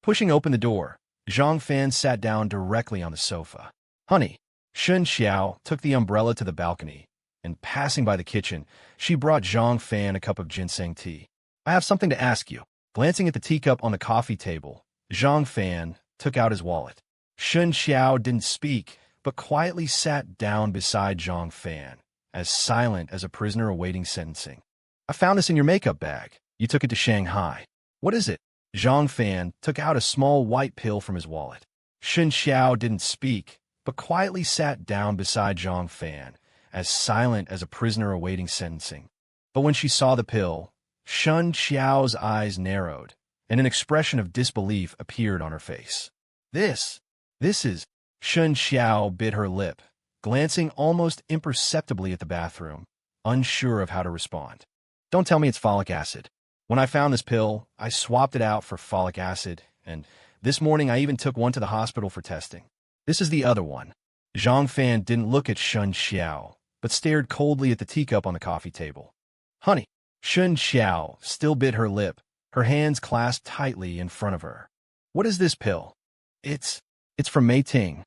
Pushing open the door, Zhang Fan sat down directly on the sofa. Honey, Shen Qiao took the umbrella to the balcony, and passing by the kitchen, she brought Zhang Fan a cup of ginseng tea. I have something to ask you. Glancing at the teacup on the coffee table, Zhang Fan took out his wallet. Shen Qiao didn't speak, but quietly sat down beside Zhang Fan, as silent as a prisoner awaiting sentencing. I found this in your makeup bag. You took it to Shanghai. What is it? Zhang Fan took out a small white pill from his wallet. Shen Qiao didn't speak, but quietly sat down beside Zhang Fan, as silent as a prisoner awaiting sentencing. But when she saw the pill, Shen Qiao's eyes narrowed, and an expression of disbelief appeared on her face. This is... Shen Qiao bit her lip, glancing almost imperceptibly at the bathroom, unsure of how to respond. Don't tell me it's folic acid. When I found this pill, I swapped it out for folic acid, and this morning I even took one to the hospital for testing. This is the other one. Zhang Fan didn't look at Shen Qiao, but stared coldly at the teacup on the coffee table. Honey, Shen Qiao still bit her lip, her hands clasped tightly in front of her. What is this pill? It's from Mei Ting.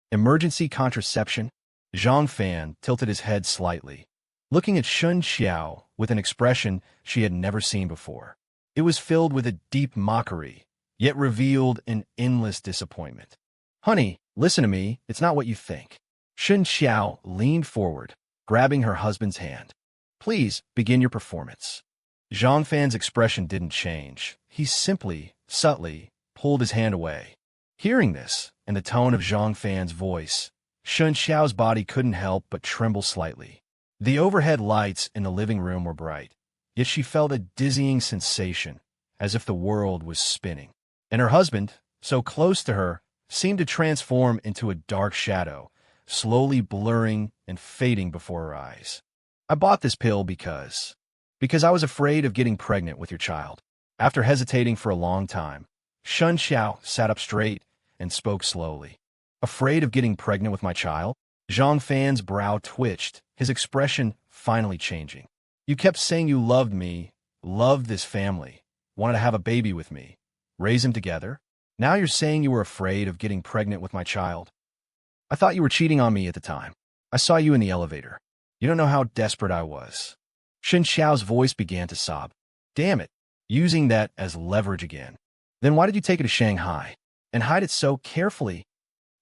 Emergency contraception? Zhang Fan tilted his head slightly, looking at Shen Qiao with an expression she had never seen before. It was filled with a deep mockery, yet revealed an endless disappointment. Honey, listen to me, it's not what you think. Shen Qiao leaned forward, grabbing her husband's hand. Please, begin your performance. Zhang Fan's expression didn't change. He simply, subtly, pulled his hand away. Hearing this, and the tone of Zhang Fan's voice, Shen Qiao's body couldn't help but tremble slightly. The overhead lights in the living room were bright, yet she felt a dizzying sensation, as if the world was spinning. And her husband, so close to her, seemed to transform into a dark shadow, slowly blurring and fading before her eyes. I bought this pill because I was afraid of getting pregnant with your child. After hesitating for a long time, Shen Qiao sat up straight and spoke slowly. Afraid of getting pregnant with my child? Zhang Fan's brow twitched, his expression finally changing. You kept saying you loved me, loved this family, wanted to have a baby with me, raise him together. Now you're saying you were afraid of getting pregnant with my child. I thought you were cheating on me at the time. I saw you in the elevator. You don't know how desperate I was. Shen Qiao's voice began to sob. Damn it, using that as leverage again. Then why did you take it to Shanghai and hide it so carefully?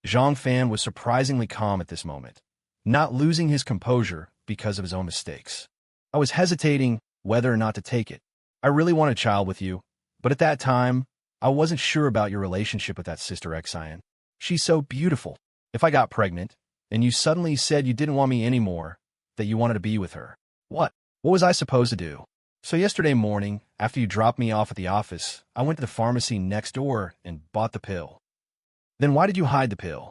Zhang Fan was surprisingly calm at this moment, not losing his composure because of his own mistakes. I was hesitating whether or not to take it. I really want a child with you, but at that time, I wasn't sure about your relationship with that Sister Xian. She's so beautiful. If I got pregnant, and you suddenly said you didn't want me anymore, that you wanted to be with her, what was I supposed to do? So yesterday morning, after you dropped me off at the office, I went to the pharmacy next door and bought the pill. Then why did you hide the pill?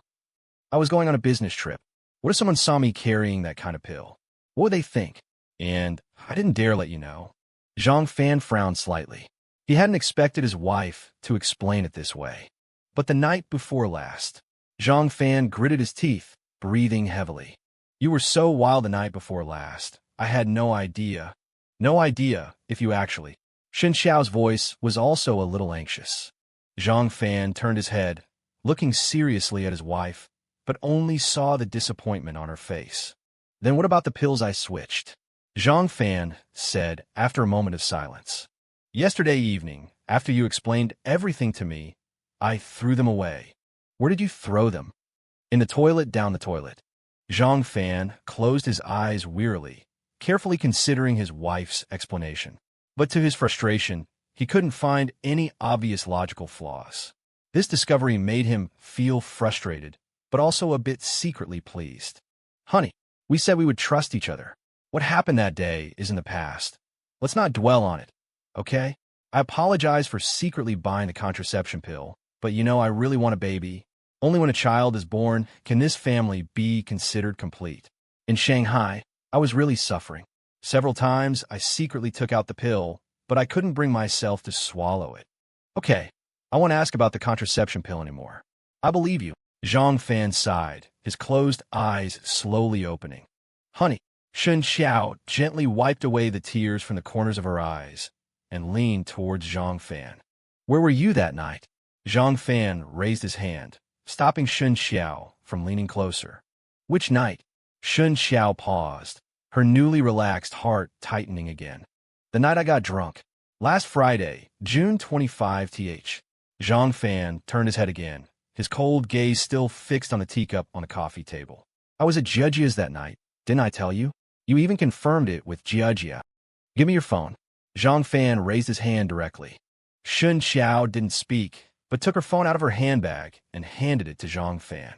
I was going on a business trip. What if someone saw me carrying that kind of pill? What would they think? And I didn't dare let you know. Zhang Fan frowned slightly. He hadn't expected his wife to explain it this way. But the night before last, Zhang Fan gritted his teeth, breathing heavily. You were so wild the night before last. I had no idea. No idea, if you actually. Shen Qiao's voice was also a little anxious. Zhang Fan turned his head, looking seriously at his wife, but only saw the disappointment on her face. Then what about the pills I switched? Zhang Fan said after a moment of silence. Yesterday evening, after you explained everything to me, I threw them away. Where did you throw them? In the toilet, down the toilet. Zhang Fan closed his eyes wearily, carefully considering his wife's explanation. But to his frustration, he couldn't find any obvious logical flaws. This discovery made him feel frustrated, but also a bit secretly pleased. Honey, we said we would trust each other. What happened that day is in the past. Let's not dwell on it, okay? I apologize for secretly buying the contraception pill, but you know I really want a baby. Only when a child is born can this family be considered complete. In Shanghai, I was really suffering. Several times, I secretly took out the pill, but I couldn't bring myself to swallow it. Okay, I won't ask about the contraception pill anymore. I believe you. Zhang Fan sighed, his closed eyes slowly opening. Honey, Shen Qiao gently wiped away the tears from the corners of her eyes and leaned towards Zhang Fan. Where were you that night? Zhang Fan raised his hand, stopping Shen Qiao from leaning closer. Which night? Shen Qiao paused, her newly relaxed heart tightening again. The night I got drunk. Last Friday, June 25th. Zhang Fan turned his head again, his cold gaze still fixed on the teacup on the coffee table. I was at Jiajia's that night, didn't I tell you? You even confirmed it with Jiajia. Give me your phone. Zhang Fan raised his hand directly. Shen Qiao didn't speak, but took her phone out of her handbag and handed it to Zhang Fan.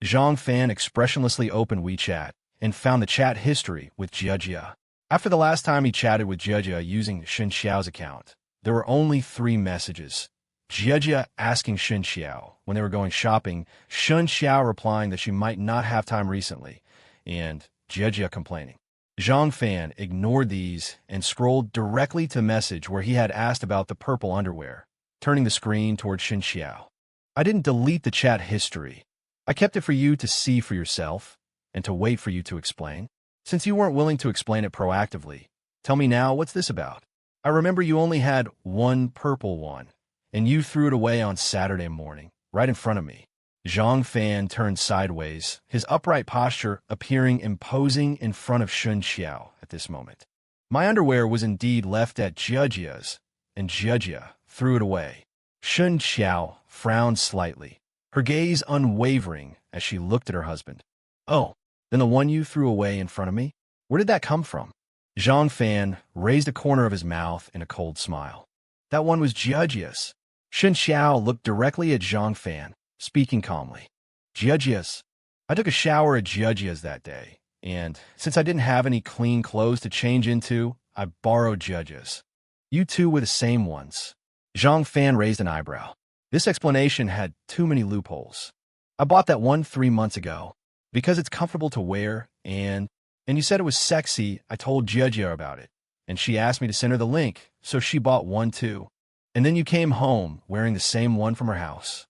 Zhang Fan expressionlessly opened WeChat and found the chat history with Jiajia. After the last time he chatted with Jiajia using Shen Qiao's account, there were only 3 messages. Jiajia asking Shen Qiao when they were going shopping, Shen Qiao replying that she might not have time recently, and Jiajia complaining. Zhang Fan ignored these and scrolled directly to the message where he had asked about the purple underwear, turning the screen towards Shen Qiao. I didn't delete the chat history. I kept it for you to see for yourself and to wait for you to explain. Since you weren't willing to explain it proactively, tell me now, what's this about? I remember you only had one purple one, and you threw it away on Saturday morning, right in front of me. Zhang Fan turned sideways, his upright posture appearing imposing in front of Shen Qiao at this moment. My underwear was indeed left at Jiajia's, and Jiajia threw it away. Shen Qiao frowned slightly, her gaze unwavering as she looked at her husband. Oh, then the one you threw away in front of me? Where did that come from? Zhang Fan raised a corner of his mouth in a cold smile. That one was Jiajia's. Shen Qiao looked directly at Zhang Fan, speaking calmly. Jiajia's. I took a shower at Jiajia's that day, and since I didn't have any clean clothes to change into, I borrowed Jiajia's. You two were the same ones. Zhang Fan raised an eyebrow. This explanation had too many loopholes. I bought that one 3 months ago. Because it's comfortable to wear, and you said it was sexy, I told Jiajia about it, and she asked me to send her the link, so she bought one too. And then you came home wearing the same one from her house.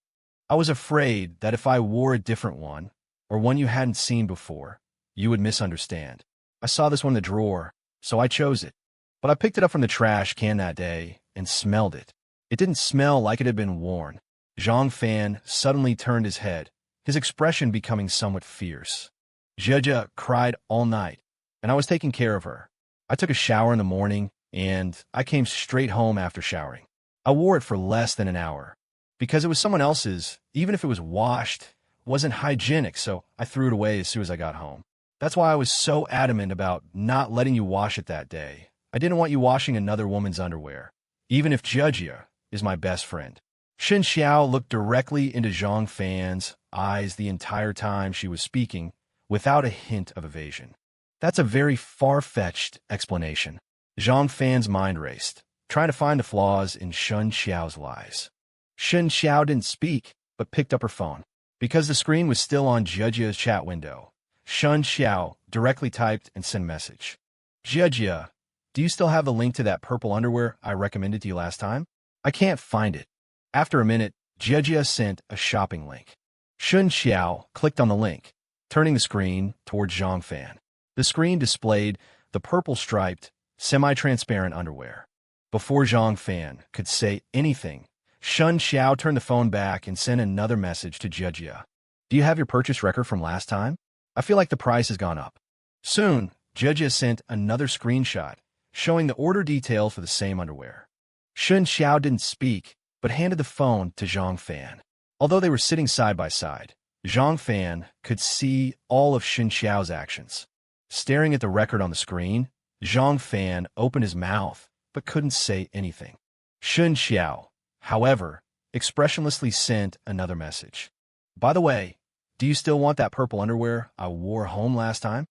I was afraid that if I wore a different one, or one you hadn't seen before, you would misunderstand. I saw this one in the drawer, so I chose it. But I picked it up from the trash can that day and smelled it. It didn't smell like it had been worn. Zhang Fan suddenly turned his head, his expression becoming somewhat fierce. Jiajia cried all night, and I was taking care of her. I took a shower in the morning, and I came straight home after showering. I wore it for less than an hour. Because it was someone else's, even if it was washed, it wasn't hygienic, so I threw it away as soon as I got home. That's why I was so adamant about not letting you wash it that day. I didn't want you washing another woman's underwear, even if Jiajia is my best friend. Shen Qiao looked directly into Zhang Fan's eyes the entire time she was speaking, without a hint of evasion. That's a very far-fetched explanation. Zhang Fan's mind raced, trying to find the flaws in Shen Qiao's lies. Shen Qiao didn't speak, but picked up her phone. Because the screen was still on Jiajia's chat window, Shen Qiao directly typed and sent a message. Jiajia, do you still have the link to that purple underwear I recommended to you last time? I can't find it. After a minute, Jiajia sent a shopping link. Shen Qiao clicked on the link, turning the screen towards Zhang Fan. The screen displayed the purple-striped, semi-transparent underwear. Before Zhang Fan could say anything, Shen Qiao turned the phone back and sent another message to Jiajia. Do you have your purchase record from last time? I feel like the price has gone up. Soon, Jiajia sent another screenshot, showing the order details for the same underwear. Shen Qiao didn't speak, but handed the phone to Zhang Fan. Although they were sitting side by side, Zhang Fan could see all of Shen Qiao's actions. Staring at the record on the screen, Zhang Fan opened his mouth, but couldn't say anything. Shen Qiao, however, expressionlessly sent another message. By the way, do you still want that purple underwear I wore home last time?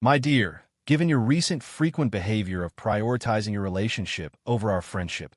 My dear, given your recent frequent behavior of prioritizing your relationship over our friendship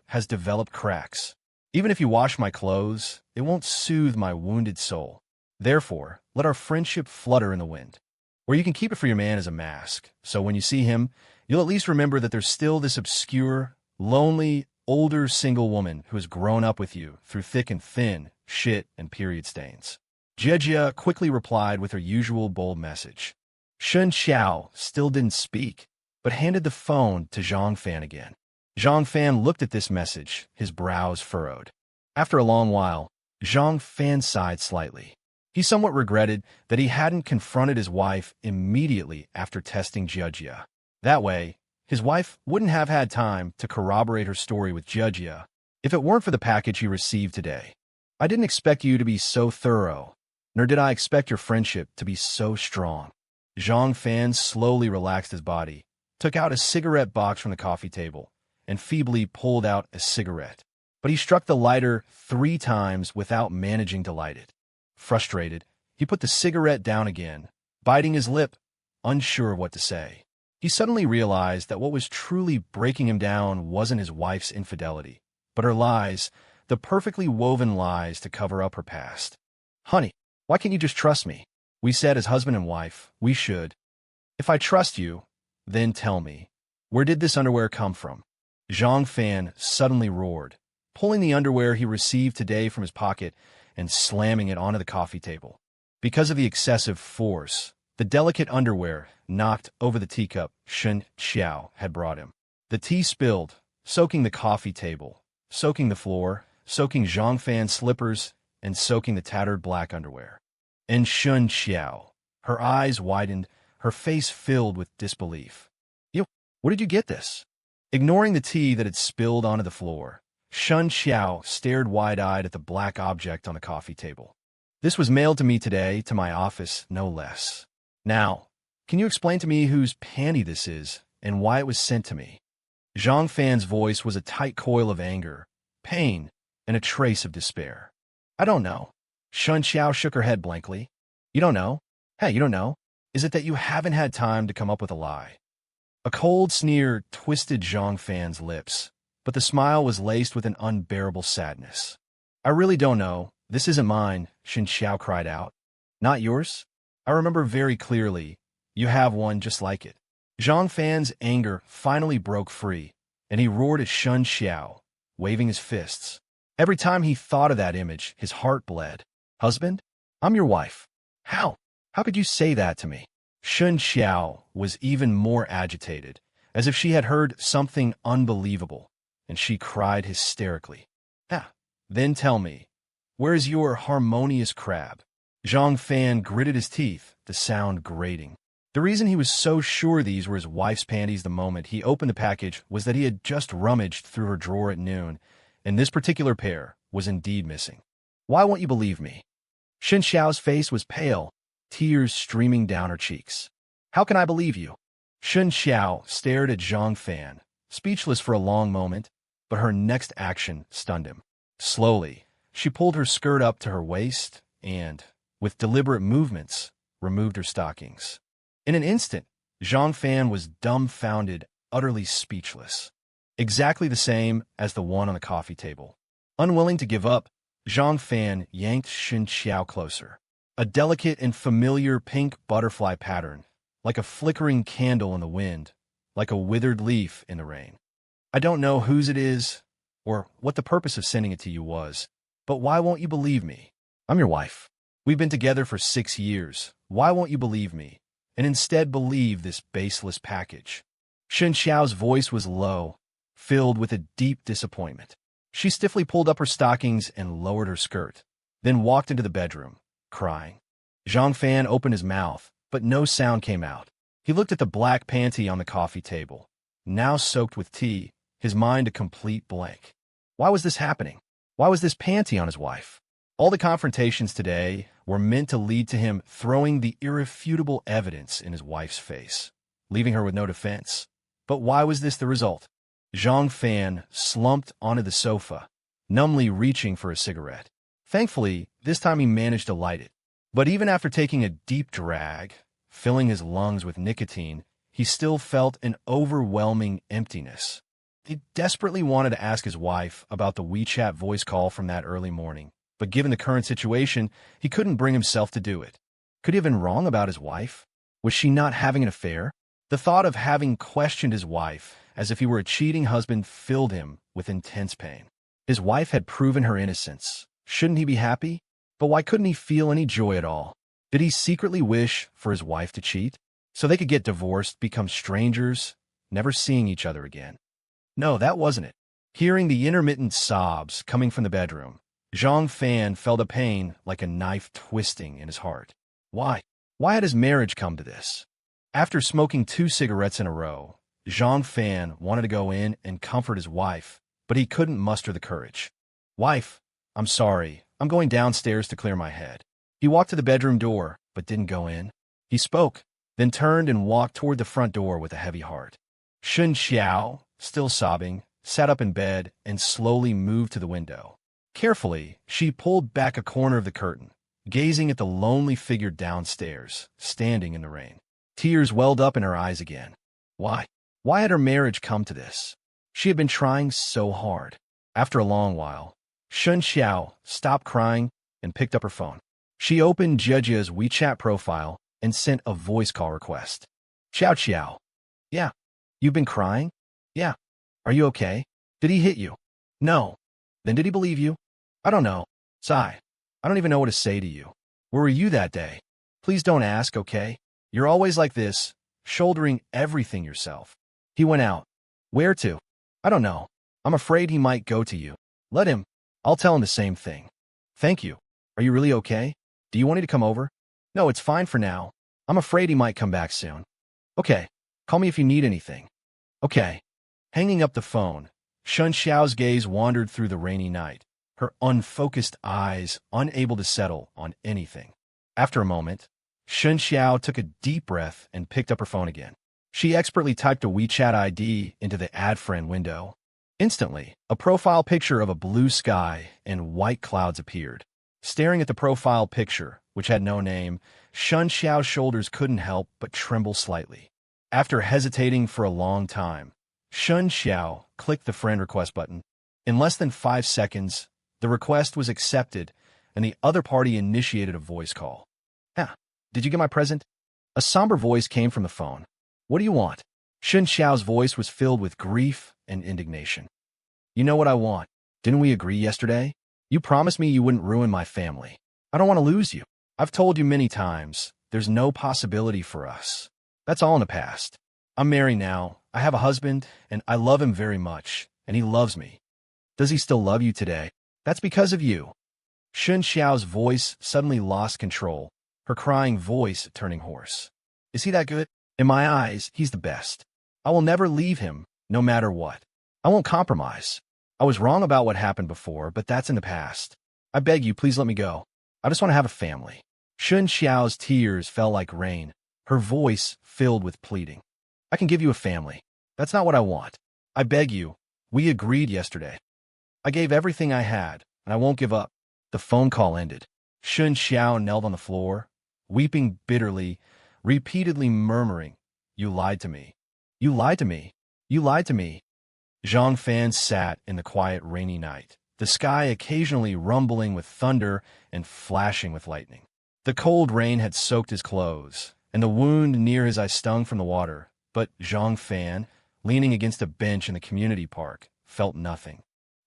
has developed cracks. Even if you wash my clothes, it won't soothe my wounded soul. Therefore, let our friendship flutter in the wind. Or you can keep it for your man as a mask, so when you see him, you'll at least remember that there's still this obscure, lonely, older single woman who has grown up with you through thick and thin, shit, and period stains. Jiajia quickly replied with her usual bold message. Shen Qiao still didn't speak, but handed the phone to Zhang Fan again. Zhang Fan looked at this message, his brows furrowed. After a long while, Zhang Fan sighed slightly. He somewhat regretted that he hadn't confronted his wife immediately after testing Jia. That way, his wife wouldn't have had time to corroborate her story with Jia if it weren't for the package he received today. I didn't expect you to be so thorough, nor did I expect your friendship to be so strong. Zhang Fan slowly relaxed his body, took out a cigarette box from the coffee table, and feebly pulled out a cigarette. But he struck the lighter 3 times without managing to light it. Frustrated, he put the cigarette down again, biting his lip, unsure of what to say. He suddenly realized that what was truly breaking him down wasn't his wife's infidelity, but her lies, the perfectly woven lies to cover up her past. Honey, why can't you just trust me? We said as husband and wife, we should. If I trust you, then tell me, where did this underwear come from? Zhang Fan suddenly roared, pulling the underwear he received today from his pocket and slamming it onto the coffee table. Because of the excessive force, the delicate underwear knocked over the teacup Shen Qiao had brought him. The tea spilled, soaking the coffee table, soaking the floor, soaking Zhang Fan's slippers, and soaking the tattered black underwear. And Shen Qiao, her eyes widened, her face filled with disbelief. Where did you get this? Ignoring the tea that had spilled onto the floor, Shen Qiao stared wide-eyed at the black object on the coffee table. This was mailed to me today, to my office, no less. Now, can you explain to me whose panty this is and why it was sent to me? Zhang Fan's voice was a tight coil of anger, pain, and a trace of despair. I don't know. Shen Qiao shook her head blankly. You don't know? Hey, you don't know? Is it that you haven't had time to come up with a lie? A cold sneer twisted Zhang Fan's lips, but the smile was laced with an unbearable sadness. I really don't know. This isn't mine, Shen Qiao cried out. Not yours? I remember very clearly. You have one just like it. Zhang Fan's anger finally broke free, and he roared at Shen Qiao, waving his fists. Every time he thought of that image, his heart bled. Husband? I'm your wife. How? How could you say that to me? Shen Qiao was even more agitated, as if she had heard something unbelievable, and she cried hysterically. Then tell me, where's your harmonious crab? Zhang Fan gritted his teeth, the sound grating. The reason he was so sure these were his wife's panties the moment he opened the package was that he had just rummaged through her drawer at noon, and this particular pair was indeed missing. Why won't you believe me? Shen Qiao's face was pale, tears streaming down her cheeks. How can I believe you? Shen Qiao stared at Zhang Fan, speechless for a long moment, but her next action stunned him. Slowly, she pulled her skirt up to her waist and, with deliberate movements, removed her stockings. In an instant, Zhang Fan was dumbfounded, utterly speechless. Exactly the same as the one on the coffee table. Unwilling to give up, Zhang Fan yanked Shen Qiao closer. A delicate and familiar pink butterfly pattern, like a flickering candle in the wind, like a withered leaf in the rain. I don't know whose it is, or what the purpose of sending it to you was, but why won't you believe me? I'm your wife. We've been together for 6 years. Why won't you believe me, and instead believe this baseless package? Shen Qiao's voice was low, filled with a deep disappointment. She stiffly pulled up her stockings and lowered her skirt, then walked into the bedroom, crying. Zhang Fan opened his mouth, but no sound came out. He looked at the black panty on the coffee table, now soaked with tea, his mind a complete blank. Why was this happening? Why was this panty on his wife? All the confrontations today were meant to lead to him throwing the irrefutable evidence in his wife's face, leaving her with no defense. But why was this the result? Zhang Fan slumped onto the sofa, numbly reaching for a cigarette. Thankfully, this time he managed to light it. But even after taking a deep drag, filling his lungs with nicotine, he still felt an overwhelming emptiness. He desperately wanted to ask his wife about the WeChat voice call from that early morning, but given the current situation, he couldn't bring himself to do it. Could he have been wrong about his wife? Was she not having an affair? The thought of having questioned his wife as if he were a cheating husband filled him with intense pain. His wife had proven her innocence. Shouldn't he be happy? But why couldn't he feel any joy at all? Did he secretly wish for his wife to cheat, so they could get divorced, become strangers, never seeing each other again? No, that wasn't it. Hearing the intermittent sobs coming from the bedroom, Zhang Fan felt a pain like a knife twisting in his heart. Why? Why had his marriage come to this? After smoking 2 cigarettes in a row, Zhang Fan wanted to go in and comfort his wife, but he couldn't muster the courage. Wife, I'm sorry. I'm going downstairs to clear my head. He walked to the bedroom door, but didn't go in. He spoke, then turned and walked toward the front door with a heavy heart. Shen Qiao, still sobbing, sat up in bed and slowly moved to the window. Carefully, she pulled back a corner of the curtain, gazing at the lonely figure downstairs, standing in the rain. Tears welled up in her eyes again. Why? Why had her marriage come to this? She had been trying so hard. After a long while, Shen Qiao stopped crying and picked up her phone. She opened Jiejia's WeChat profile and sent a voice call request. Qiao. Yeah. You've been crying? Yeah. Are you okay? Did he hit you? No. Then did he believe you? I don't know. Sigh. I don't even know what to say to you. Where were you that day? Please don't ask, okay? You're always like this, shouldering everything yourself. He went out. Where to? I don't know. I'm afraid he might go to you. Let him. I'll tell him the same thing. Thank you. Are you really okay? Do you want me to come over? No, it's fine for now. I'm afraid he might come back soon. Okay. Call me if you need anything. Okay. Hanging up the phone, Shen Xiao's gaze wandered through the rainy night, her unfocused eyes unable to settle on anything. After a moment, Shen Qiao took a deep breath and picked up her phone again. She expertly typed a WeChat ID into the Add Friend window. Instantly, a profile picture of a blue sky and white clouds appeared. Staring at the profile picture, which had no name, Shen Xiao's shoulders couldn't help but tremble slightly. After hesitating for a long time, Shen Qiao clicked the friend request button. In less than 5 seconds, the request was accepted, and the other party initiated a voice call. Yeah, did you get my present? A somber voice came from the phone. What do you want? Shen Xiao's voice was filled with grief and indignation. You know what I want. Didn't we agree yesterday? You promised me you wouldn't ruin my family. I don't want to lose you. I've told you many times, there's no possibility for us. That's all in the past. I'm married now. I have a husband, and I love him very much, and he loves me. Does he still love you today? That's because of you. Shen Xiao's voice suddenly lost control, her crying voice turning hoarse. Is he that good? In my eyes, he's the best. I will never leave him, no matter what. I won't compromise. I was wrong about what happened before, but that's in the past. I beg you, please let me go. I just want to have a family. Shen Xiao's tears fell like rain, her voice filled with pleading. I can give you a family. That's not what I want. I beg you. We agreed yesterday. I gave everything I had, and I won't give up. The phone call ended. Shen Qiao knelt on the floor, weeping bitterly, repeatedly murmuring, You lied to me. You lied to me. You lied to me. Zhang Fan sat in the quiet rainy night, the sky occasionally rumbling with thunder and flashing with lightning. The cold rain had soaked his clothes, and the wound near his eye stung from the water, but Zhang Fan, leaning against a bench in the community park, felt nothing.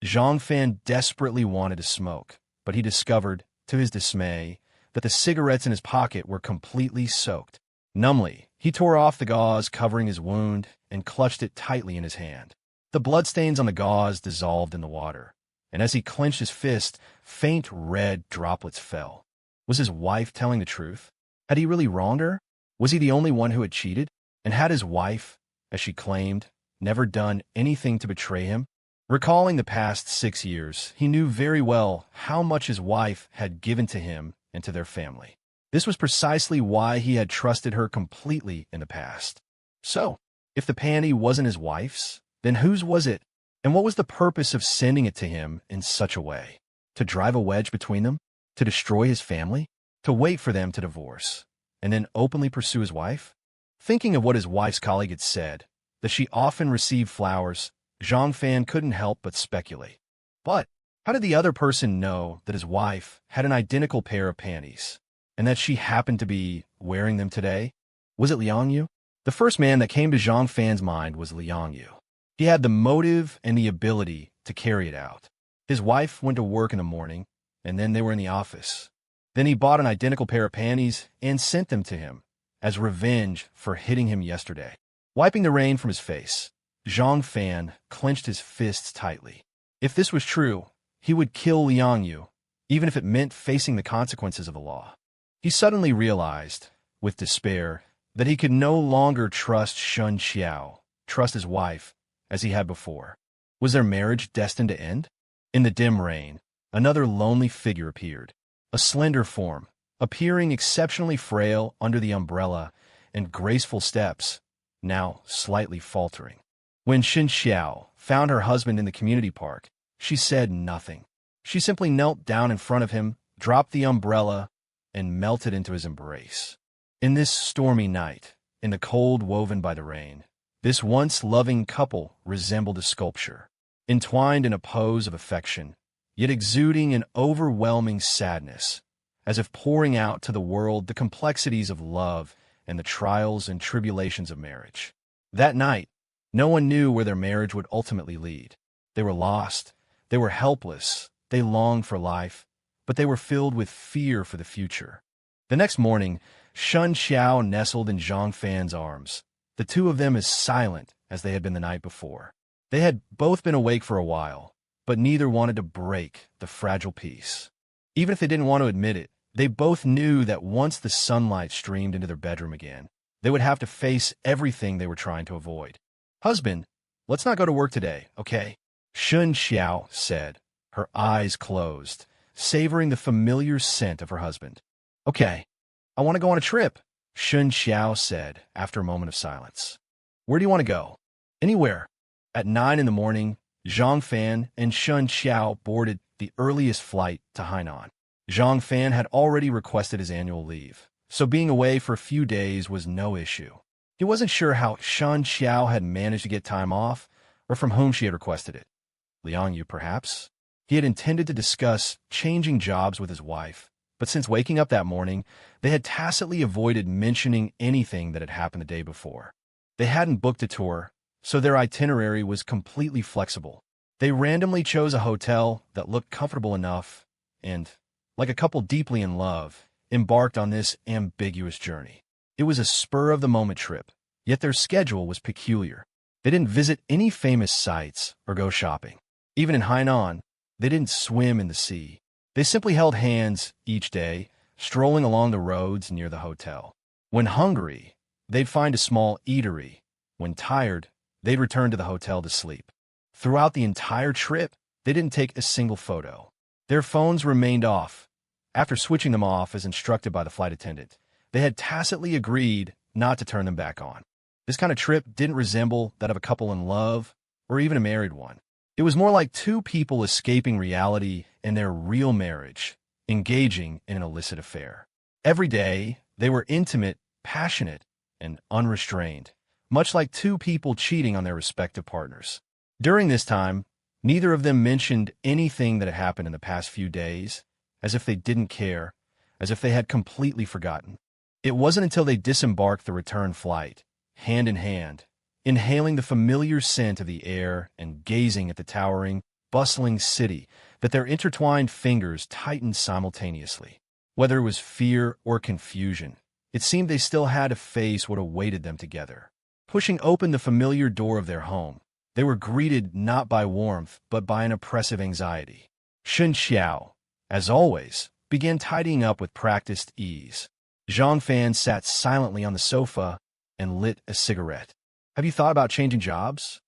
Zhang Fan desperately wanted to smoke, but he discovered, to his dismay, that the cigarettes in his pocket were completely soaked. Numbly, he tore off the gauze covering his wound and clutched it tightly in his hand. The bloodstains on the gauze dissolved in the water, and as he clenched his fist, faint red droplets fell. Was his wife telling the truth? Had he really wronged her? Was he the only one who had cheated? And had his wife, as she claimed, never done anything to betray him? Recalling the past 6 years, he knew very well how much his wife had given to him and to their family. This was precisely why he had trusted her completely in the past. So, if the panty wasn't his wife's, then whose was it? And what was the purpose of sending it to him in such a way? To drive a wedge between them? To destroy his family? To wait for them to divorce? And then openly pursue his wife? Thinking of what his wife's colleague had said, that she often received flowers, Zhang Fan couldn't help but speculate. But how did the other person know that his wife had an identical pair of panties, and that she happened to be wearing them today? Was it Liang Yu? The first man that came to Zhang Fan's mind was Liang Yu. He had the motive and the ability to carry it out. His wife went to work in the morning, and then they were in the office. Then he bought an identical pair of panties and sent them to him, as revenge for hitting him yesterday. Wiping the rain from his face, Zhang Fan clenched his fists tightly. If this was true, he would kill Liang Yu, even if it meant facing the consequences of the law. He suddenly realized, with despair, that he could no longer trust Shen Qiao, trust his wife, as he had before. Was their marriage destined to end? In the dim rain, another lonely figure appeared, a slender form, appearing exceptionally frail under the umbrella and graceful steps, now slightly faltering. When Shen Qiao found her husband in the community park, she said nothing. She simply knelt down in front of him, dropped the umbrella, and melted into his embrace. In this stormy night, in the cold woven by the rain, this once loving couple resembled a sculpture, entwined in a pose of affection, yet exuding an overwhelming sadness, as if pouring out to the world the complexities of love and the trials and tribulations of marriage. That night, no one knew where their marriage would ultimately lead. They were lost, they were helpless, they longed for life, but they were filled with fear for the future. The next morning, Shen Qiao nestled in Zhang Fan's arms, the two of them as silent as they had been the night before. They had both been awake for a while, but neither wanted to break the fragile peace. Even if they didn't want to admit it, they both knew that once the sunlight streamed into their bedroom again, they would have to face everything they were trying to avoid. "Husband, let's not go to work today, okay?" Shen Qiao said, her eyes closed, savoring the familiar scent of her husband. "Okay, I want to go on a trip," Shen Qiao said after a moment of silence. "Where do you want to go?" "Anywhere." At 9 in the morning, Zhang Fan and Shen Qiao boarded the earliest flight to Hainan. Zhang Fan had already requested his annual leave, so being away for a few days was no issue. He wasn't sure how Shen Qiao had managed to get time off, or from whom she had requested it. Liang Yu, perhaps? He had intended to discuss changing jobs with his wife, but since waking up that morning, they had tacitly avoided mentioning anything that had happened the day before. They hadn't booked a tour, so their itinerary was completely flexible. They randomly chose a hotel that looked comfortable enough and, like a couple deeply in love, embarked on this ambiguous journey. It was a spur-of-the-moment trip, yet their schedule was peculiar. They didn't visit any famous sites or go shopping. Even in Hainan, they didn't swim in the sea. They simply held hands each day, strolling along the roads near the hotel. When hungry, they'd find a small eatery. When tired, they'd return to the hotel to sleep. Throughout the entire trip, they didn't take a single photo. Their phones remained off. After switching them off as instructed by the flight attendant, they had tacitly agreed not to turn them back on. This kind of trip didn't resemble that of a couple in love or even a married one. It was more like two people escaping reality in their real marriage, engaging in an illicit affair. Every day, they were intimate, passionate, and unrestrained, much like two people cheating on their respective partners. During this time, neither of them mentioned anything that had happened in the past few days, as if they didn't care, as if they had completely forgotten. It wasn't until they disembarked the return flight, hand in hand, inhaling the familiar scent of the air and gazing at the towering, bustling city, that their intertwined fingers tightened simultaneously. Whether it was fear or confusion, it seemed they still had to face what awaited them together. Pushing open the familiar door of their home, they were greeted not by warmth but by an oppressive anxiety. Shen Qiao, as always, began tidying up with practiced ease. Zhang Fan sat silently on the sofa and lit a cigarette. "Have you thought about changing jobs?"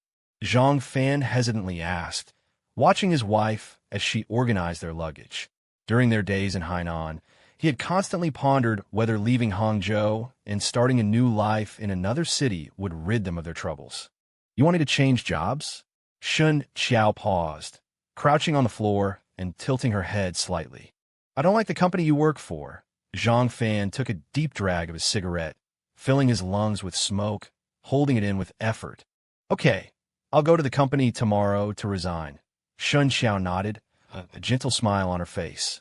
Zhang Fan hesitantly asked, watching his wife as she organized their luggage. During their days in Hainan, he had constantly pondered whether leaving Hangzhou and starting a new life in another city would rid them of their troubles. "You wanted to change jobs?" Shen Qiao paused, crouching on the floor and tilting her head slightly. "I don't like the company you work for." Zhang Fan took a deep drag of his cigarette, filling his lungs with smoke, holding it in with effort. "Okay, I'll go to the company tomorrow to resign." Shen Qiao nodded, a gentle smile on her face.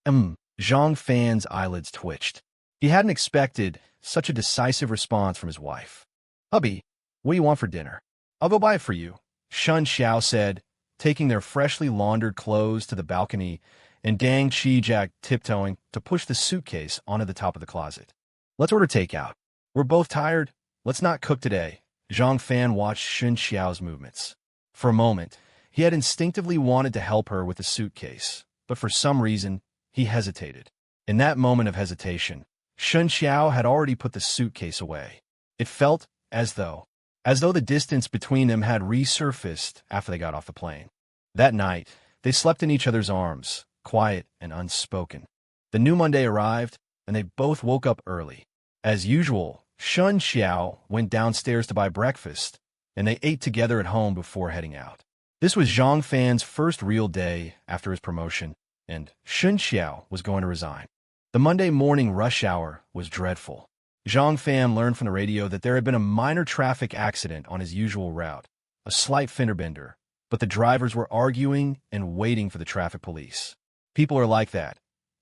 Zhang Fan's eyelids twitched. He hadn't expected such a decisive response from his wife. "Hubby, what do you want for dinner?" "I'll go buy it for you," Shen Qiao said, taking their freshly laundered clothes to the balcony and Dang Chi-Jack tiptoeing to push the suitcase onto the top of the closet. "Let's order takeout. We're both tired. Let's not cook today," Zhang Fan watched Shen Qiao's movements. For a moment, he had instinctively wanted to help her with the suitcase, but for some reason, he hesitated. In that moment of hesitation, Shen Qiao had already put the suitcase away. It felt as though the distance between them had resurfaced after they got off the plane. That night, they slept in each other's arms, quiet and unspoken. The new Monday arrived, and they both woke up early. As usual, Shen Qiao went downstairs to buy breakfast, and they ate together at home before heading out. This was Zhang Fan's first real day after his promotion, and Shen Qiao was going to resign. The Monday morning rush hour was dreadful. Zhang Fan learned from the radio that there had been a minor traffic accident on his usual route, a slight fender bender, but the drivers were arguing and waiting for the traffic police. People are like that.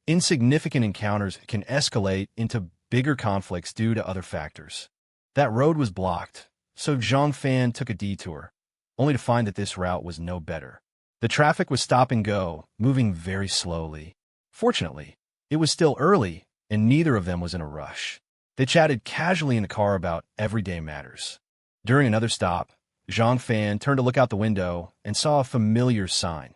Insignificant encounters can escalate into bigger conflicts due to other factors. That road was blocked, so Zhang Fan took a detour, only to find that this route was no better. The traffic was stop and go, moving very slowly. Fortunately, it was still early, and neither of them was in a rush. They chatted casually in the car about everyday matters. During another stop, Zhang Fan turned to look out the window and saw a familiar sign.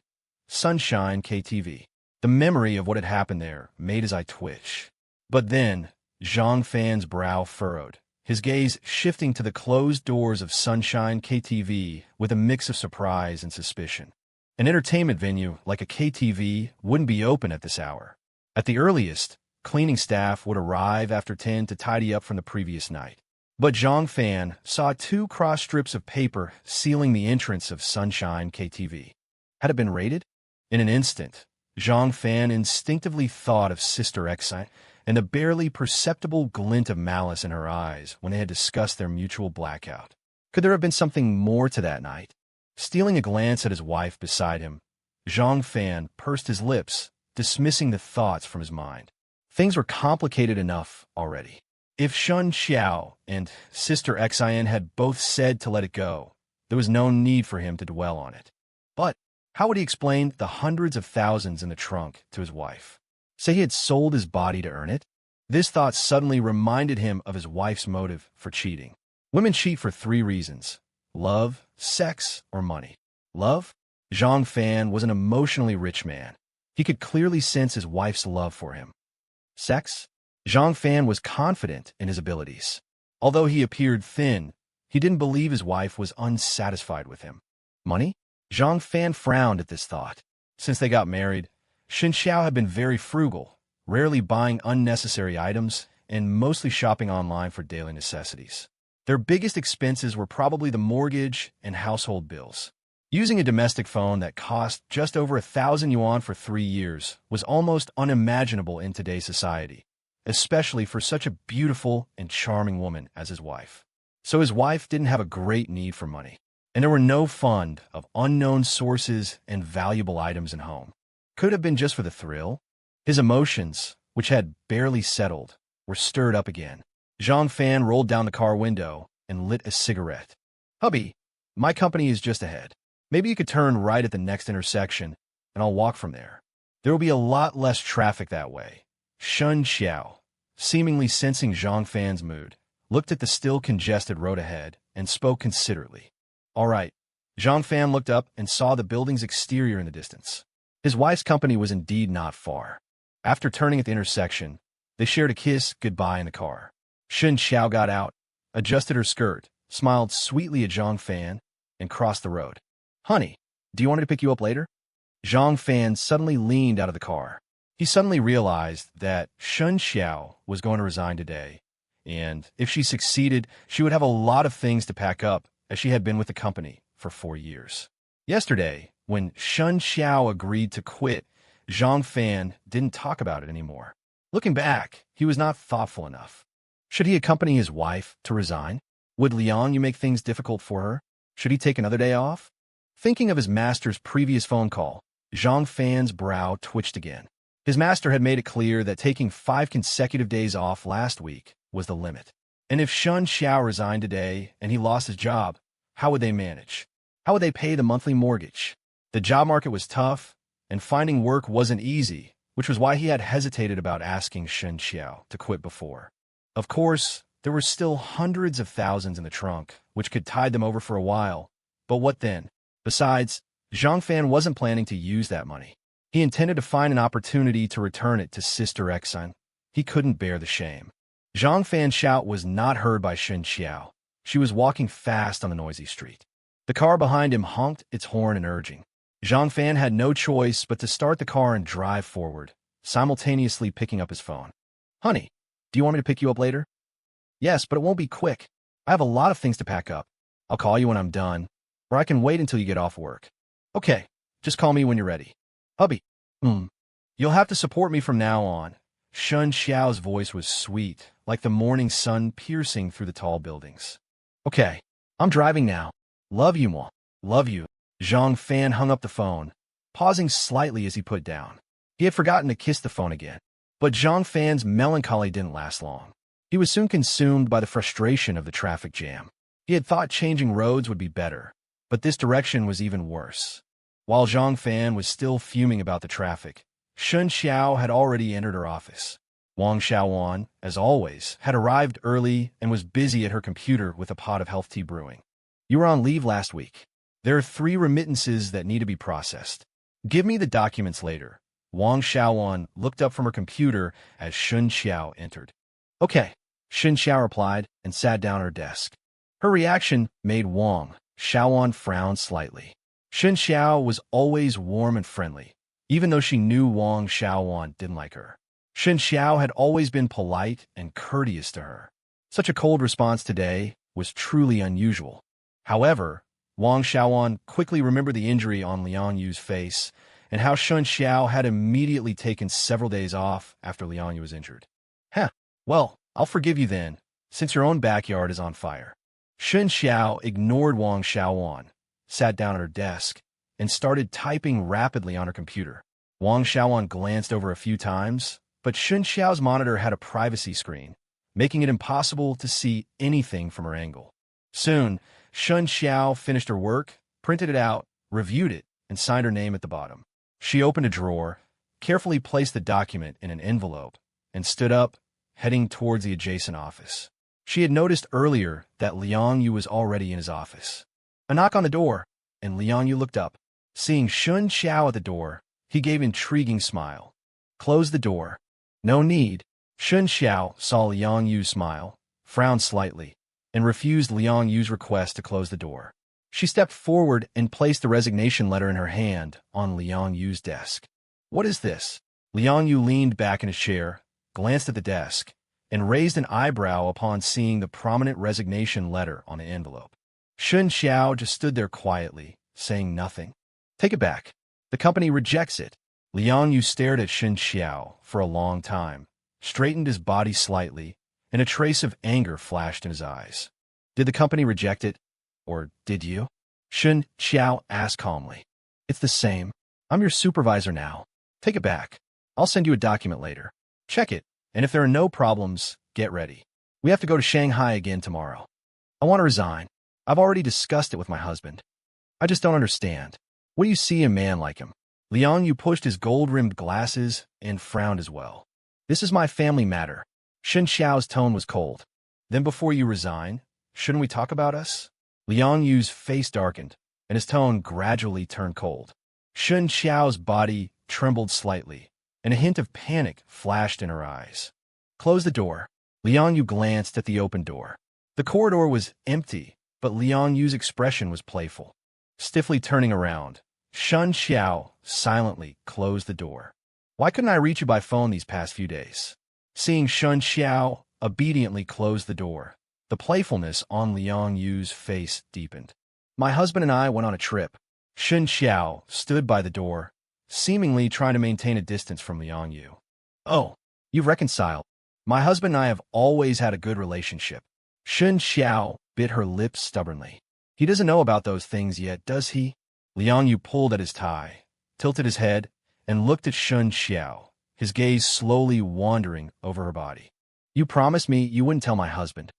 Sunshine KTV. The memory of what had happened there made his eye twitch. But then, Zhang Fan's brow furrowed, his gaze shifting to the closed doors of Sunshine KTV with a mix of surprise and suspicion. An entertainment venue like a KTV wouldn't be open at this hour. At the earliest, cleaning staff would arrive after 10 to tidy up from the previous night. But Zhang Fan saw 2 cross strips of paper sealing the entrance of Sunshine KTV. Had it been raided? In an instant, Zhang Fan instinctively thought of Sister Exine and a barely perceptible glint of malice in her eyes when they had discussed their mutual blackout. Could there have been something more to that night? Stealing a glance at his wife beside him, Zhang Fan pursed his lips, dismissing the thoughts from his mind. Things were complicated enough already. If Shen Qiao and Sister Exine had both said to let it go, there was no need for him to dwell on it. But how would he explain the hundreds of thousands in the trunk to his wife? Say he had sold his body to earn it? This thought suddenly reminded him of his wife's motive for cheating. Women cheat for 3 reasons: love, sex, or money. Love? Zhang Fan was an emotionally rich man. He could clearly sense his wife's love for him. Sex? Zhang Fan was confident in his abilities. Although he appeared thin, he didn't believe his wife was unsatisfied with him. Money? Zhang Fan frowned at this thought. Since they got married, Shen Qiao had been very frugal, rarely buying unnecessary items and mostly shopping online for daily necessities. Their biggest expenses were probably the mortgage and household bills. Using a domestic phone that cost just over 1,000 yuan for 3 years was almost unimaginable in today's society, especially for such a beautiful and charming woman as his wife. So his wife didn't have a great need for money, and there were no fund of unknown sources and valuable items in home. Could have been just for the thrill. His emotions, which had barely settled, were stirred up again. Zhang Fan rolled down the car window and lit a cigarette. "Hubby, my company is just ahead. Maybe you could turn right at the next intersection, and I'll walk from there. There will be a lot less traffic that way." Shen Qiao, seemingly sensing Zhang Fan's mood, looked at the still congested road ahead and spoke considerately. "All right." Zhang Fan looked up and saw the building's exterior in the distance. His wife's company was indeed not far. After turning at the intersection, they shared a kiss goodbye in the car. Shen Qiao got out, adjusted her skirt, smiled sweetly at Zhang Fan, and crossed the road. "Honey, do you want me to pick you up later?" Zhang Fan suddenly leaned out of the car. He suddenly realized that Shen Qiao was going to resign today, and if she succeeded, she would have a lot of things to pack up, as she had been with the company for 4 years. Yesterday, when Shen Qiao agreed to quit, Zhang Fan didn't talk about it anymore. Looking back, he was not thoughtful enough. Should he accompany his wife to resign? Would Liang Yu make things difficult for her? Should he take another day off? Thinking of his master's previous phone call, Zhang Fan's brow twitched again. His master had made it clear that taking 5 consecutive days off last week was the limit. And if Shen Qiao resigned today and he lost his job, how would they manage? How would they pay the monthly mortgage? The job market was tough, and finding work wasn't easy, which was why he had hesitated about asking Shen Qiao to quit before. Of course, There were still hundreds of thousands in the trunk, which could tide them over for a while. But what then? Besides, Zhang Fan wasn't planning to use that money. He intended to find an opportunity to return it to Sister Exxon. He couldn't bear the shame. Zhang Fan's shout was not heard by Shen Qiao. She was walking fast on the noisy street. The car behind him honked its horn and urging. Zhang Fan had no choice but to start the car and drive forward, simultaneously picking up his phone. "Honey, do you want me to pick you up later?" "Yes, but it won't be quick. I have a lot of things to pack up. I'll call you when I'm done, or I can wait until you get off work." "Okay, just call me when you're ready." "Hubby, you'll have to support me from now on." Shen Qiao's voice was sweet, like the morning sun piercing through the tall buildings. "Okay, I'm driving now. Love you, Mo. Love you." Zhang Fan hung up the phone, pausing slightly as he put down. He had forgotten to kiss the phone again. But Zhang Fan's melancholy didn't last long. He was soon consumed by the frustration of the traffic jam. He had thought changing roads would be better, but this direction was even worse. While Zhang Fan was still fuming about the traffic, Shen Qiao had already entered her office. Wang Xiaowan, as always, had arrived early and was busy at her computer with a pot of health tea brewing. "You were on leave last week. There are 3 remittances that need to be processed. Give me the documents later." Wang Xiaowan looked up from her computer as Shen Qiao entered. "Okay," Shen Qiao replied and sat down at her desk. Her reaction made Wang Xiaowan frown slightly. Shen Qiao was always warm and friendly, even though she knew Wang Xiaowan didn't like her. Shen Qiao had always been polite and courteous to her. Such a cold response today was truly unusual. However, Wang Xiaowan quickly remembered the injury on Liang Yu's face and how Shen Qiao had immediately taken several days off after Liang Yu was injured. Well, I'll forgive you then, since your own backyard is on fire." Shen Qiao ignored Wang Xiaowan, sat down at her desk, and started typing rapidly on her computer. Wang Xiaowan glanced over a few times, but Shen Qiao's monitor had a privacy screen, making it impossible to see anything from her angle. Soon, Shen Qiao finished her work, printed it out, reviewed it, and signed her name at the bottom. She opened a drawer, carefully placed the document in an envelope, and stood up, heading towards the adjacent office. She had noticed earlier that Liang Yu was already in his office. A knock on the door, and Liang Yu looked up. Seeing Shen Qiao at the door, he gave an intriguing smile. "Close the door." "No need." Shen Qiao saw Liang Yu smile, frowned slightly, and refused Liang Yu's request to close the door. She stepped forward and placed the resignation letter in her hand on Liang Yu's desk. "What is this?" Liang Yu leaned back in his chair, glanced at the desk, and raised an eyebrow upon seeing the prominent resignation letter on the envelope. Shen Qiao just stood there quietly, saying nothing. "Take it back. The company rejects it." Liang Yu stared at Shen Qiao for a long time, straightened his body slightly, and a trace of anger flashed in his eyes. "Did the company reject it? Or did you?" Shen Qiao asked calmly. "It's the same. I'm your supervisor now. Take it back. I'll send you a document later. Check it, and if there are no problems, get ready. We have to go to Shanghai again tomorrow. I want to resign. I've already discussed it with my husband. I just don't understand. What do you see in a man like him?" Liang Yu pushed his gold-rimmed glasses and frowned as well. "This is my family matter." Shen Xiao's tone was cold. "Then before you resign, shouldn't we talk about us?" Liang Yu's face darkened, and his tone gradually turned cold. Shen Qiao's body trembled slightly, and a hint of panic flashed in her eyes. "Close the door." Liang Yu glanced at the open door. The corridor was empty, but Liang Yu's expression was playful. Stiffly turning around, Shen Qiao silently closed the door. "Why couldn't I reach you by phone these past few days?" Seeing Shen Qiao obediently close the door, the playfulness on Liang Yu's face deepened. "My husband and I went on a trip." Shen Qiao stood by the door, seemingly trying to maintain a distance from Liang Yu. "Oh, you've reconciled. My husband and I have always had a good relationship." Shen Qiao bit her lips stubbornly. "He doesn't know about those things yet, does he?" Liang Yu pulled at his tie, tilted his head, and looked at Shen Qiao, his gaze slowly wandering over her body. "You promised me you wouldn't tell my husband."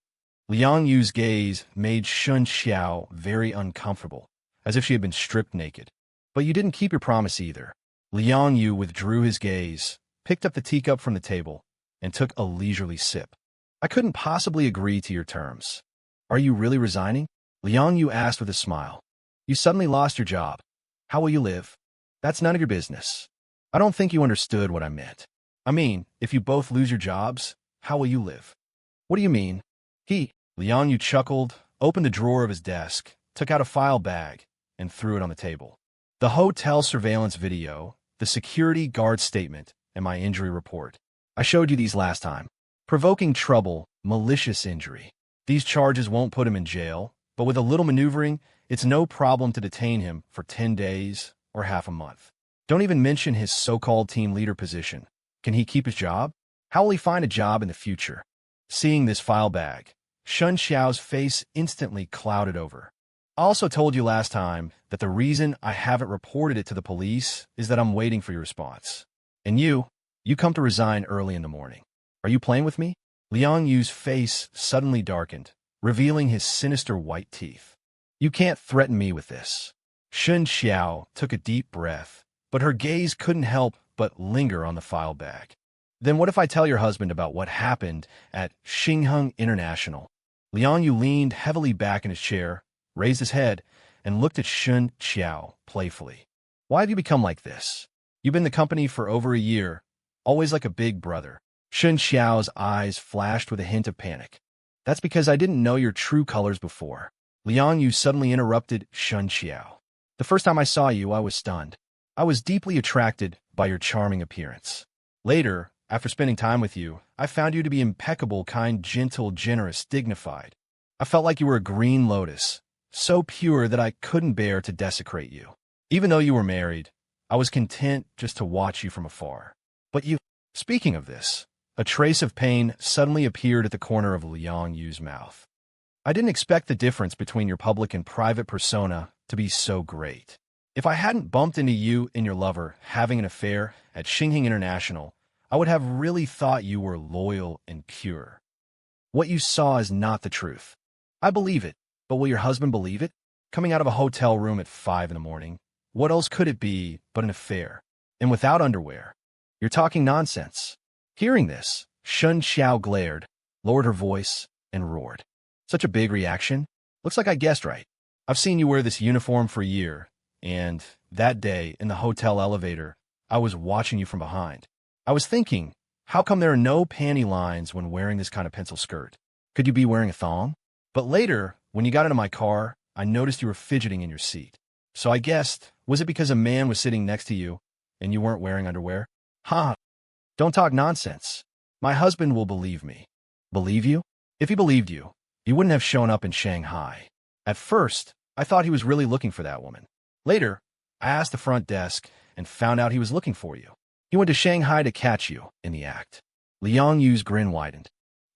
Liang Yu's gaze made Shen Qiao very uncomfortable, as if she had been stripped naked. "But you didn't keep your promise either." Liang Yu withdrew his gaze, picked up the teacup from the table, and took a leisurely sip. I couldn't possibly agree to your terms. Are you really resigning? Liang Yu asked with a smile. You suddenly lost your job. How will you live? That's none of your business. I don't think you understood what I meant. I mean, if you both lose your jobs, how will you live? What do you mean? Liang Yu chuckled, opened a drawer of his desk, took out a file bag, and threw it on the table. The hotel surveillance video, the security guard statement, and my injury report. I showed you these last time. Provoking trouble, malicious injury. These charges won't put him in jail, but with a little maneuvering, it's no problem to detain him for 10 days or half a month. Don't even mention his so-called team leader position. Can he keep his job? How will he find a job in the future? Seeing this file bag, Shen Qiao's face instantly clouded over. I also told you last time that the reason I haven't reported it to the police is that I'm waiting for your response. And you come to resign early in the morning. Are you playing with me? Liang Yu's face suddenly darkened, revealing his sinister white teeth. You can't threaten me with this. Shen Qiao took a deep breath, but her gaze couldn't help but linger on the file bag. Then what if I tell your husband about what happened at Xinheng International? Liang Yu leaned heavily back in his chair, raised his head, and looked at Shen Qiao playfully. Why have you become like this? You've been in the company for over a year, always like a big brother. Shen Qiao's eyes flashed with a hint of panic. That's because I didn't know your true colors before. Liang Yu suddenly interrupted Shen Qiao. The first time I saw you, I was stunned. I was deeply attracted by your charming appearance. Later, after spending time with you, I found you to be impeccable, kind, gentle, generous, dignified. I felt like you were a green lotus, so pure that I couldn't bear to desecrate you. Even though you were married, I was content just to watch you from afar. But you... Speaking of this, a trace of pain suddenly appeared at the corner of Liang Yu's mouth. I didn't expect the difference between your public and private persona to be so great. If I hadn't bumped into you and your lover having an affair at Xinheng International, I would have really thought you were loyal and pure. What you saw is not the truth. I believe it, but will your husband believe it? Coming out of a hotel room at 5 in the morning, what else could it be but an affair? And without underwear. You're talking nonsense. Hearing this, Shen Qiao glared, lowered her voice, and roared. Such a big reaction? Looks like I guessed right. I've seen you wear this uniform for a year, and that day, in the hotel elevator, I was watching you from behind. I was thinking, how come there are no panty lines when wearing this kind of pencil skirt? Could you be wearing a thong? But later, when you got into my car, I noticed you were fidgeting in your seat. So I guessed, was it because a man was sitting next to you, and you weren't wearing underwear? Ha! Don't talk nonsense. My husband will believe me. Believe you? If he believed you, he wouldn't have shown up in Shanghai. At first, I thought he was really looking for that woman. Later, I asked the front desk and found out he was looking for you. He went to Shanghai to catch you in the act. Liang Yu's grin widened.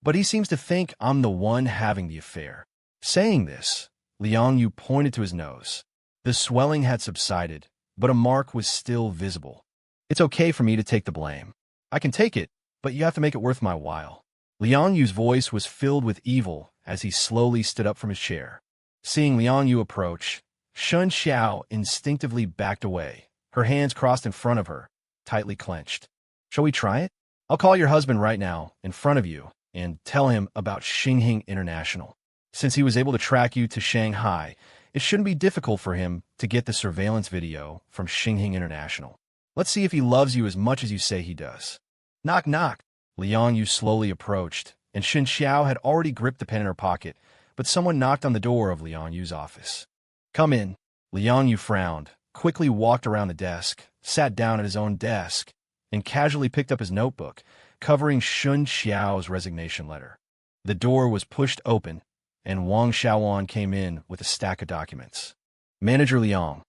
But he seems to think I'm the one having the affair. Saying this, Liang Yu pointed to his nose. The swelling had subsided, but a mark was still visible. It's okay for me to take the blame. I can take it, but you have to make it worth my while. Liang Yu's voice was filled with evil as he slowly stood up from his chair. Seeing Liang Yu approach, Shen Qiao instinctively backed away, her hands crossed in front of her, tightly clenched. Shall we try it? I'll call your husband right now, in front of you, and tell him about Xinheng International. Since he was able to track you to Shanghai, it shouldn't be difficult for him to get the surveillance video from Xinheng International. Let's see if he loves you as much as you say he does. Knock, knock. Liang Yu slowly approached, and Shen Qiao had already gripped the pen in her pocket, but someone knocked on the door of Liang Yu's office. Come in. Liang Yu frowned, quickly walked around the desk, sat down at his own desk, and casually picked up his notebook, covering Shen Qiao's resignation letter. The door was pushed open, and Wang Xiaowan came in with a stack of documents. Manager Liang,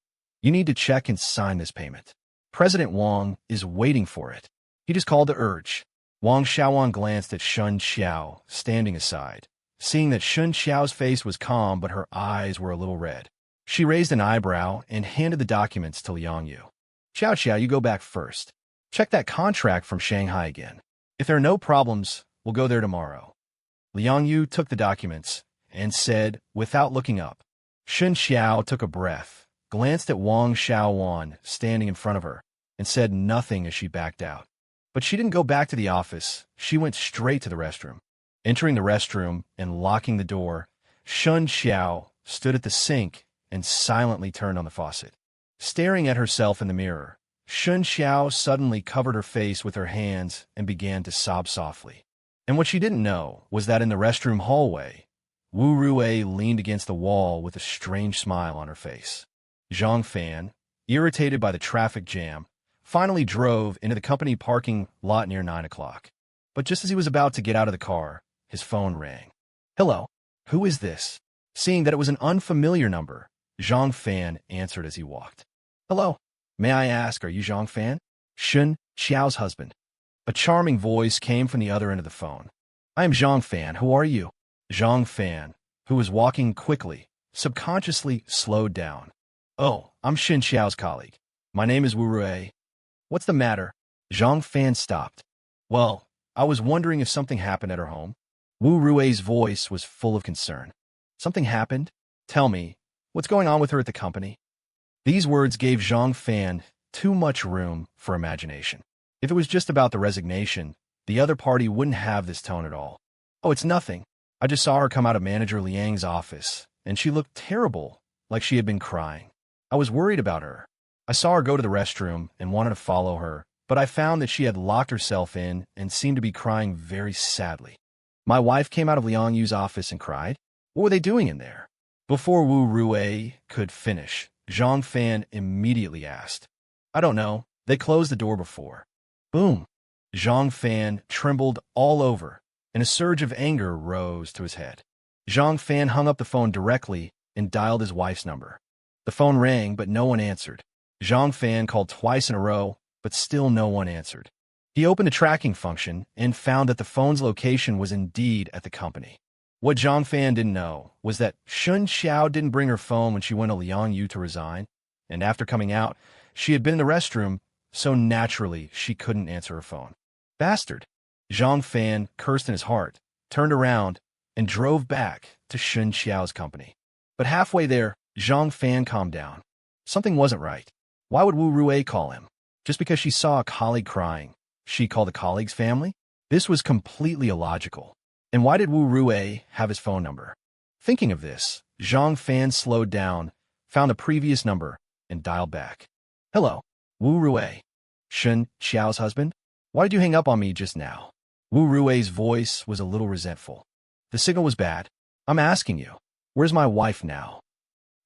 you need to check and sign this payment. President Wang is waiting for it. He just called to urge. Wang Xiaowan glanced at Shen Qiao, standing aside, seeing that Shen Qiao's face was calm but her eyes were a little red. She raised an eyebrow and handed the documents to Liang Yu. Qiao, you go back first. Check that contract from Shanghai again. If there are no problems, we'll go there tomorrow. Liang Yu took the documents and said, without looking up. Shen Qiao took a breath, glanced at Wang Xiaowan standing in front of her, and said nothing as she backed out. But she didn't go back to the office. She went straight to the restroom. Entering the restroom and locking the door, Shen Qiao stood at the sink and silently turned on the faucet. Staring at herself in the mirror, Shen Qiao suddenly covered her face with her hands and began to sob softly. And what she didn't know was that in the restroom hallway, Wu Rui leaned against the wall with a strange smile on her face. Zhang Fan, irritated by the traffic jam, finally drove into the company parking lot near 9 o'clock. But just as he was about to get out of the car, his phone rang. "Hello, who is this?" Seeing that it was an unfamiliar number, Zhang Fan answered as he walked. "Hello, may I ask, are you Zhang Fan?" "Shen Qiao's husband." A charming voice came from the other end of the phone. "I am Zhang Fan, who are you?" Zhang Fan, who was walking quickly, subconsciously slowed down. "Oh, I'm Shen Qiao's colleague. My name is Wu Rui." "What's the matter?" Zhang Fan stopped. "Well, I was wondering if something happened at her home." Wu Rui's voice was full of concern. "Something happened? Tell me, what's going on with her at the company?" These words gave Zhang Fan too much room for imagination. If it was just about the resignation, the other party wouldn't have this tone at all. "Oh, it's nothing. I just saw her come out of Manager Liang's office, and she looked terrible, like she had been crying. I was worried about her. I saw her go to the restroom and wanted to follow her, but I found that she had locked herself in and seemed to be crying very sadly." "My wife came out of Liang Yu's office and cried? What were they doing in there?" Before Wu Rui could finish, Zhang Fan immediately asked. "I don't know. They closed the door before." Boom! Zhang Fan trembled all over, and a surge of anger rose to his head. Zhang Fan hung up the phone directly and dialed his wife's number. The phone rang, but no one answered. Zhang Fan called twice in a row, but still no one answered. He opened a tracking function and found that the phone's location was indeed at the company. What Zhang Fan didn't know was that Shen Qiao didn't bring her phone when she went to Liang Yu to resign, and after coming out, she had been in the restroom, so naturally she couldn't answer her phone. Bastard! Zhang Fan cursed in his heart, turned around, and drove back to Shen Qiao's company. But halfway there, Zhang Fan calmed down. Something wasn't right. Why would Wu Rui call him? Just because she saw a colleague crying, she called the colleague's family? This was completely illogical. And why did Wu Rui have his phone number? Thinking of this, Zhang Fan slowed down, found the previous number, and dialed back. "Hello, Wu Rui. Shen Qiao's husband? Why did you hang up on me just now?" Wu Rui's voice was a little resentful. "The signal was bad. I'm asking you, where's my wife now?"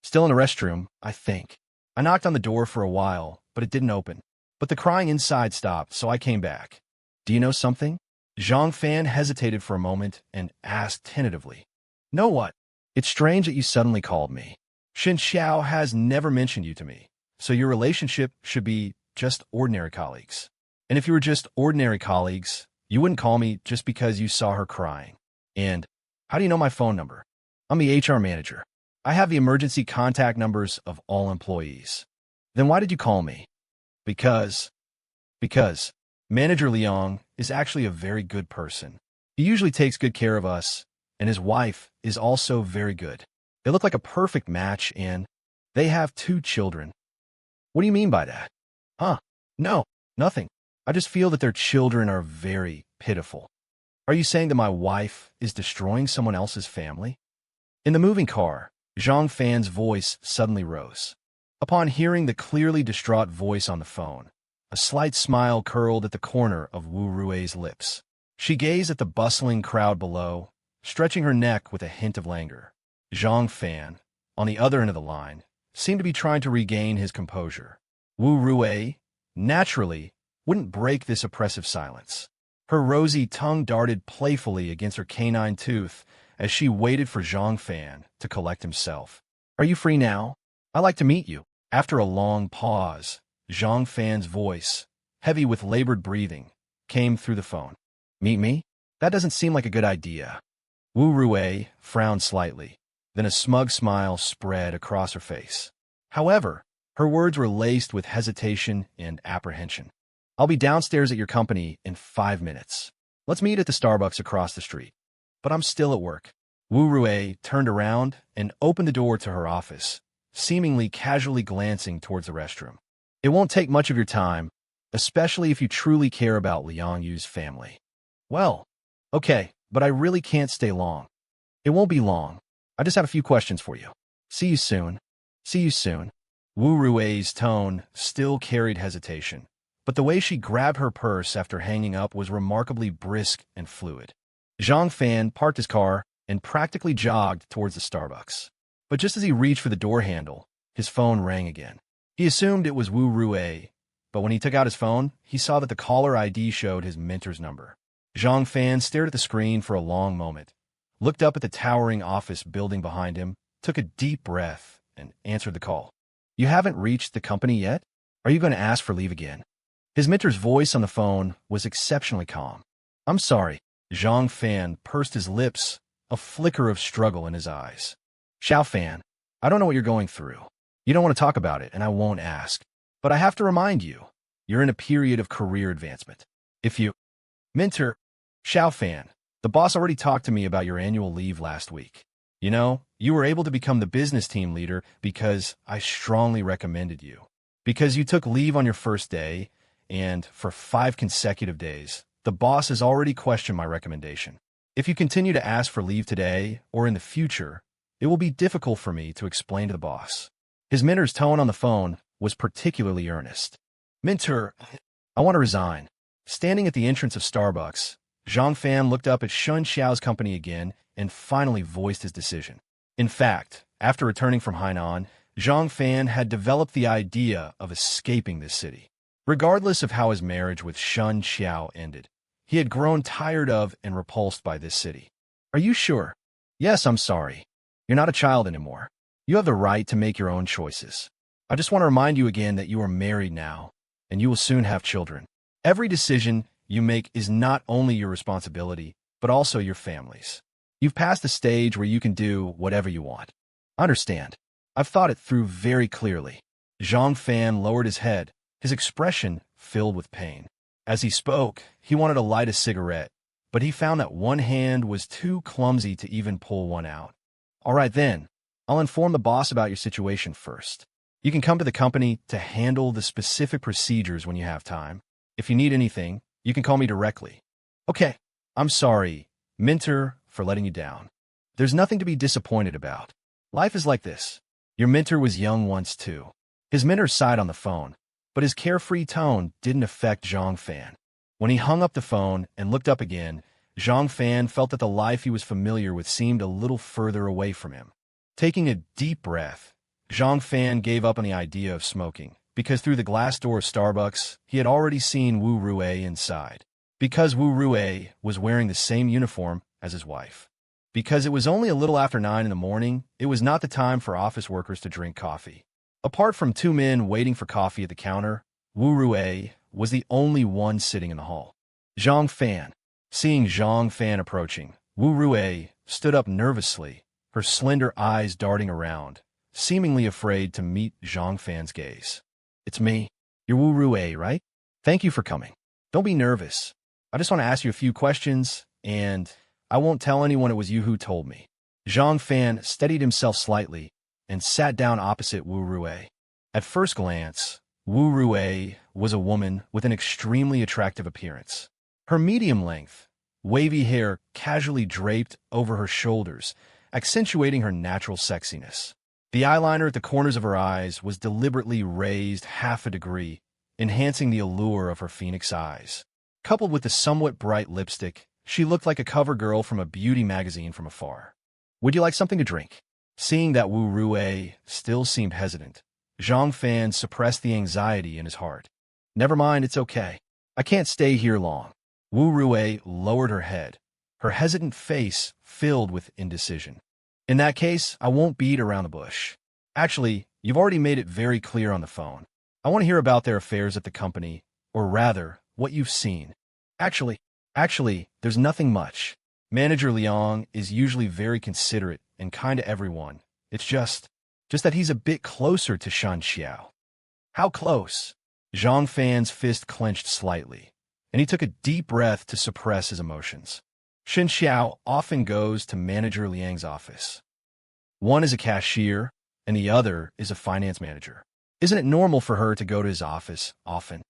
"Still in the restroom, I think. I knocked on the door for a while, but it didn't open. But the crying inside stopped, so I came back. Do you know something?" Zhang Fan hesitated for a moment and asked tentatively. "Know what? It's strange that you suddenly called me. Shen Qiao has never mentioned you to me, so your relationship should be just ordinary colleagues. And if you were just ordinary colleagues, you wouldn't call me just because you saw her crying. And how do you know my phone number? I'm the HR manager. I have the emergency contact numbers of all employees. Then why did you call me?" Because Manager Liang is actually a very good person. He usually takes good care of us, and his wife is also very good. They look like a perfect match, and they have 2 children. "What do you mean by that?" "Huh? No, nothing. I just feel that their children are very pitiful." "Are you saying that my wife is destroying someone else's family?" In the moving car, Zhang Fan's voice suddenly rose. Upon hearing the clearly distraught voice on the phone, a slight smile curled at the corner of Wu Rui's lips. She gazed at the bustling crowd below, stretching her neck with a hint of languor. Zhang Fan, on the other end of the line, seemed to be trying to regain his composure. Wu Rui, naturally, wouldn't break this oppressive silence. Her rosy tongue darted playfully against her canine tooth as she waited for Zhang Fan to collect himself. "Are you free now? I'd like to meet you." After a long pause, Zhang Fan's voice, heavy with labored breathing, came through the phone. "Meet me? That doesn't seem like a good idea." Wu Rui frowned slightly, then a smug smile spread across her face. However, her words were laced with hesitation and apprehension. "I'll be downstairs at your company in 5 minutes. Let's meet at the Starbucks across the street." "But I'm still at work." Wu Rui turned around and opened the door to her office, seemingly casually glancing towards the restroom. "It won't take much of your time, especially if you truly care about Liang Yu's family." "Well, okay, but I really can't stay long. It won't be long. I just have a few questions for you. See you soon. See you soon. Wu Rui's tone still carried hesitation, but the way she grabbed her purse after hanging up was remarkably brisk and fluid. Zhang Fan parked his car and practically jogged towards the Starbucks. But just as he reached for the door handle, his phone rang again. He assumed it was Wu Rui, but when he took out his phone, he saw that the caller ID showed his mentor's number. Zhang Fan stared at the screen for a long moment, looked up at the towering office building behind him, took a deep breath, and answered the call. You haven't reached the company yet? Are you going to ask for leave again? His mentor's voice on the phone was exceptionally calm. I'm sorry. Zhang Fan pursed his lips, a flicker of struggle in his eyes. Xiao Fan, I don't know what you're going through. You don't want to talk about it, and I won't ask. But I have to remind you, you're in a period of career advancement. If you... Mentor, Xiao Fan, the boss already talked to me about your annual leave last week. You know, you were able to become the business team leader because I strongly recommended you. Because you took leave on your first day, and for 5 consecutive days, the boss has already questioned my recommendation. If you continue to ask for leave today or in the future, it will be difficult for me to explain to the boss. His mentor's tone on the phone was particularly earnest. Mentor, I want to resign. Standing at the entrance of Starbucks, Zhang Fan looked up at Shen Qiao's company again and finally voiced his decision. In fact, after returning from Hainan, Zhang Fan had developed the idea of escaping this city. Regardless of how his marriage with Shen Qiao ended, he had grown tired of and repulsed by this city. Are you sure? Yes, I'm sorry. You're not a child anymore. You have the right to make your own choices. I just want to remind you again that you are married now, and you will soon have children. Every decision you make is not only your responsibility, but also your family's. You've passed the stage where you can do whatever you want. I understand. I've thought it through very clearly. Zhang Fan lowered his head, his expression filled with pain. As he spoke, he wanted to light a cigarette, but he found that one hand was too clumsy to even pull one out. All right then, I'll inform the boss about your situation first. You can come to the company to handle the specific procedures when you have time. If you need anything, you can call me directly. Okay, I'm sorry, mentor, for letting you down. There's nothing to be disappointed about. Life is like this. Your mentor was young once too. His mentor sighed on the phone, but his carefree tone didn't affect Zhang Fan. When he hung up the phone and looked up again, Zhang Fan felt that the life he was familiar with seemed a little further away from him. Taking a deep breath, Zhang Fan gave up on the idea of smoking, because through the glass door of Starbucks, he had already seen Wu Rui inside. Because Wu Rui was wearing the same uniform as his wife. Because it was only a little after 9 in the morning, it was not the time for office workers to drink coffee. Apart from 2 men waiting for coffee at the counter, Wu Rui was the only one sitting in the hall. Zhang Fan. Seeing Zhang Fan approaching, Wu Rui stood up nervously, her slender eyes darting around, seemingly afraid to meet Zhang Fan's gaze. It's me. You're Wu Rui, right? Thank you for coming. Don't be nervous. I just want to ask you a few questions, and I won't tell anyone it was you who told me. Zhang Fan steadied himself slightly and sat down opposite Wu Rui. At first glance, Wu Rui was a woman with an extremely attractive appearance. Her medium-length, wavy hair casually draped over her shoulders, accentuating her natural sexiness. The eyeliner at the corners of her eyes was deliberately raised half a degree, enhancing the allure of her phoenix eyes. Coupled with the somewhat bright lipstick, she looked like a cover girl from a beauty magazine from afar. Would you like something to drink? Seeing that Wu Rui still seemed hesitant, Zhang Fan suppressed the anxiety in his heart. Never mind, it's okay. I can't stay here long. Wu Rui lowered her head, her hesitant face filled with indecision. In that case, I won't beat around the bush. Actually, you've already made it very clear on the phone. I want to hear about their affairs at the company, or rather, what you've seen. Actually, there's nothing much. Manager Liang is usually very considerate and kind to everyone. It's just that he's a bit closer to Shen Qiao. How close? Zhang Fan's fist clenched slightly, and he took a deep breath to suppress his emotions. Shen Qiao often goes to Manager Liang's office. One is a cashier, and the other is a finance manager. Isn't it normal for her to go to his office often?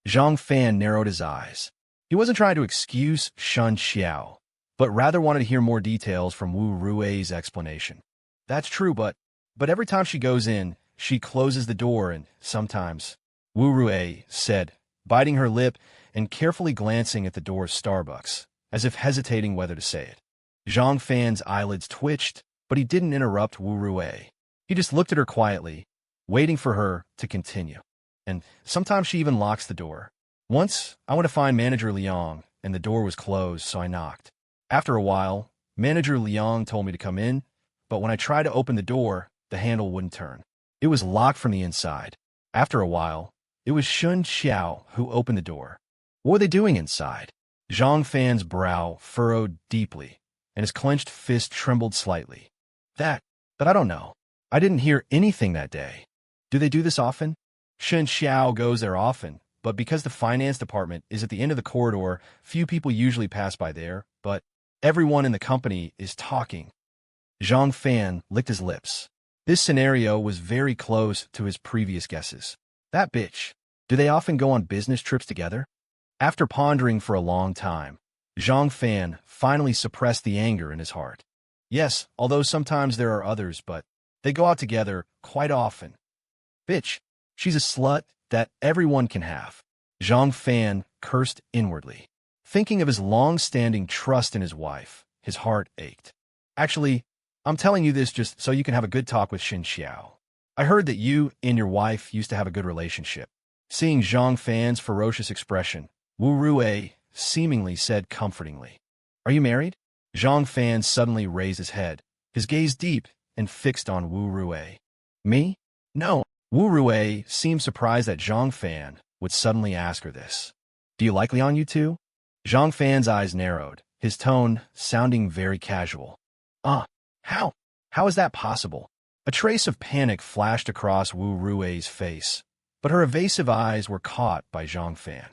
Zhang Fan narrowed his eyes. He wasn't trying to excuse Shen Qiao, but rather wanted to hear more details from Wu Rui's explanation. That's true, but every time she goes in, she closes the door and sometimes, Wu Rui said, biting her lip and carefully glancing at the door's Starbucks, as if hesitating whether to say it. Zhang Fan's eyelids twitched, but he didn't interrupt Wu Rui. He just looked at her quietly, waiting for her to continue. And sometimes she even locks the door. Once, I went to find Manager Liang, and the door was closed, so I knocked. After a while, Manager Liang told me to come in, but when I tried to open the door, the handle wouldn't turn. It was locked from the inside. After a while, it was Shen Qiao who opened the door. What were they doing inside? Zhang Fan's brow furrowed deeply, and his clenched fist trembled slightly. That I don't know. I didn't hear anything that day. Do they do this often? Shen Qiao goes there often, but because the finance department is at the end of the corridor, few people usually pass by there, but everyone in the company is talking. Zhang Fan licked his lips. This scenario was very close to his previous guesses. That bitch. Do they often go on business trips together? After pondering for a long time, Zhang Fan finally suppressed the anger in his heart. Yes, although sometimes there are others, but they go out together quite often. Bitch. She's a slut that everyone can have. Zhang Fan cursed inwardly. Thinking of his long-standing trust in his wife, his heart ached. Actually, I'm telling you this just so you can have a good talk with Shen Qiao. I heard that you and your wife used to have a good relationship. Seeing Zhang Fan's ferocious expression, Wu Rui seemingly said comfortingly, Are you married? Zhang Fan suddenly raised his head, his gaze deep and fixed on Wu Rui. Me? No. Wu Rui seemed surprised that Zhang Fan would suddenly ask her this. Do you like Liang Yu too? Zhang Fan's eyes narrowed, his tone sounding very casual. How? How is that possible? A trace of panic flashed across Wu Rui's face, but her evasive eyes were caught by Zhang Fan.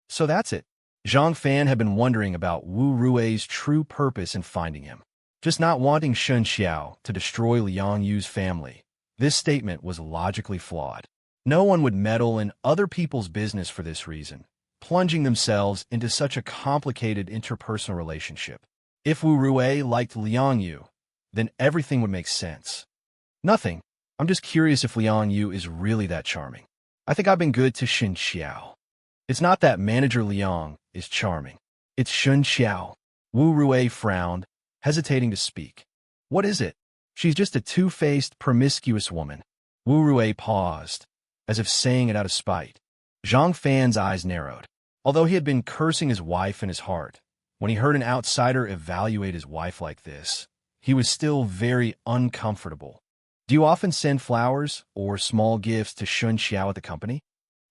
So that's it. Zhang Fan had been wondering about Wu Rui's true purpose in finding him. Just not wanting Shen Qiao to destroy Liang Yu's family. This statement was logically flawed. No one would meddle in other people's business for this reason, plunging themselves into such a complicated interpersonal relationship. If Wu Rui liked Liang Yu, then everything would make sense. Nothing. I'm just curious if Liang Yu is really that charming. I think I've been good to Shen Qiao. It's not that Manager Liang is charming. It's Shen Qiao. Wu Rui frowned, hesitating to speak. What is it? She's just a two-faced, promiscuous woman. Wu Rui paused, as if saying it out of spite. Zhang Fan's eyes narrowed. Although he had been cursing his wife in his heart, when he heard an outsider evaluate his wife like this, he was still very uncomfortable. Do you often send flowers or small gifts to Shen Qiao at the company?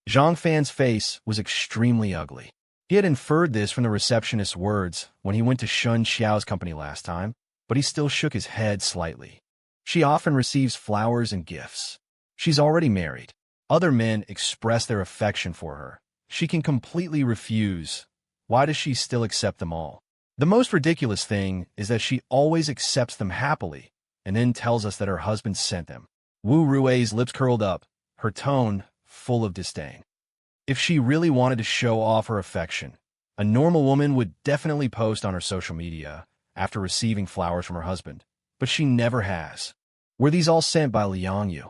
Zhang Fan's face was extremely ugly. He had inferred this from the receptionist's words when he went to Shen Qiao's company last time, but he still shook his head slightly. She often receives flowers and gifts. She's already married. Other men express their affection for her. She can completely refuse. Why does she still accept them all? The most ridiculous thing is that she always accepts them happily and then tells us that her husband sent them. Wu Rui's lips curled up, her tone full of disdain. If she really wanted to show off her affection, a normal woman would definitely post on her social media after receiving flowers from her husband, but she never has. Were these all sent by Liang Yu?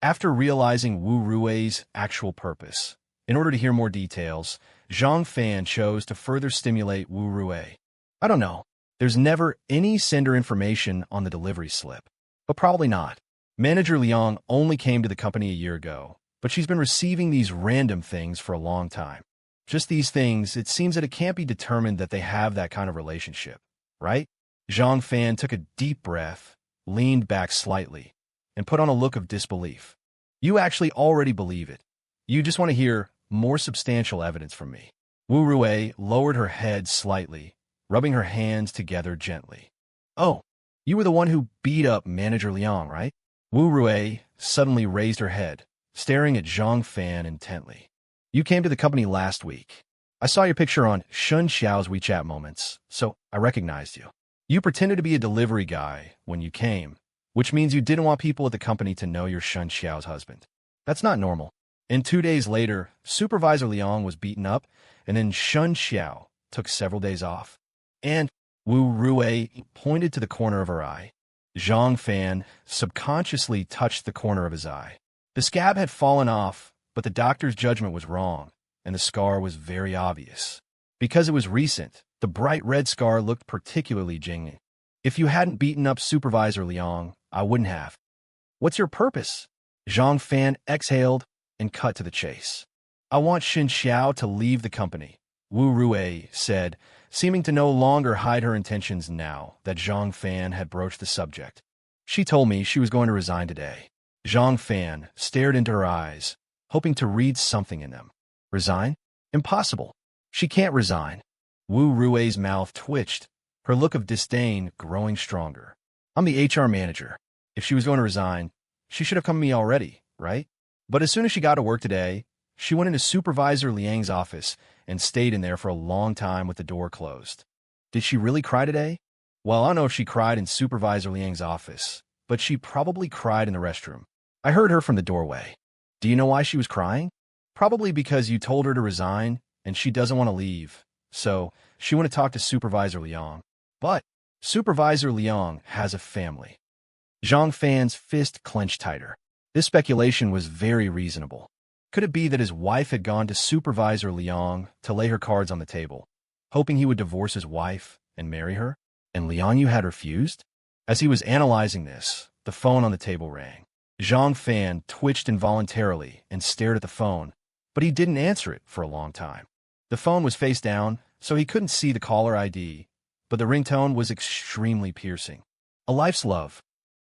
After realizing Wu Rui's actual purpose, in order to hear more details, Zhang Fan chose to further stimulate Wu Rui. I don't know. There's never any sender information on the delivery slip. But probably not. Manager Liang only came to the company a year ago, but she's been receiving these random things for a long time. Just these things, it seems that it can't be determined that they have that kind of relationship, right? Zhang Fan took a deep breath, leaned back slightly, and put on a look of disbelief. You actually already believe it. You just want to hear more substantial evidence from me. Wu Rui lowered her head slightly, rubbing her hands together gently. Oh, you were the one who beat up Manager Liang, right? Wu Rui suddenly raised her head, staring at Zhang Fan intently. You came to the company last week. I saw your picture on Shen Qiao's WeChat moments, so I recognized you. You pretended to be a delivery guy when you came, which means you didn't want people at the company to know you're Shen Qiao's husband. That's not normal. And 2 days later, Supervisor Liang was beaten up, and then Shen Qiao took several days off. And Wu Rui pointed to the corner of her eye. Zhang Fan subconsciously touched the corner of his eye. The scab had fallen off, but the doctor's judgment was wrong, and the scar was very obvious. Because it was recent, the bright red scar looked particularly jingling. If you hadn't beaten up Supervisor Liang, I wouldn't have. What's your purpose? Zhang Fan exhaled and cut to the chase. I want Shen Qiao to leave the company, Wu Rui said, seeming to no longer hide her intentions now that Zhang Fan had broached the subject. She told me she was going to resign today. Zhang Fan stared into her eyes, hoping to read something in them. Resign? Impossible. She can't resign. Wu Rui's mouth twitched, her look of disdain growing stronger. I'm the HR manager. If she was going to resign, she should have come to me already, right? But as soon as she got to work today, she went into Supervisor Liang's office and stayed in there for a long time with the door closed. Did she really cry today? Well, I don't know if she cried in Supervisor Liang's office, but she probably cried in the restroom. I heard her from the doorway. Do you know why she was crying? Probably because you told her to resign and she doesn't want to leave. So she went to talk to Supervisor Liang. But Supervisor Liang has a family. Zhang Fan's fist clenched tighter. This speculation was very reasonable. Could it be that his wife had gone to Supervisor Liang to lay her cards on the table, hoping he would divorce his wife and marry her? And Liang Yu had refused? As he was analyzing this, the phone on the table rang. Zhang Fan twitched involuntarily and stared at the phone, but he didn't answer it for a long time. The phone was face down, so he couldn't see the caller ID, but the ringtone was extremely piercing. A life's love.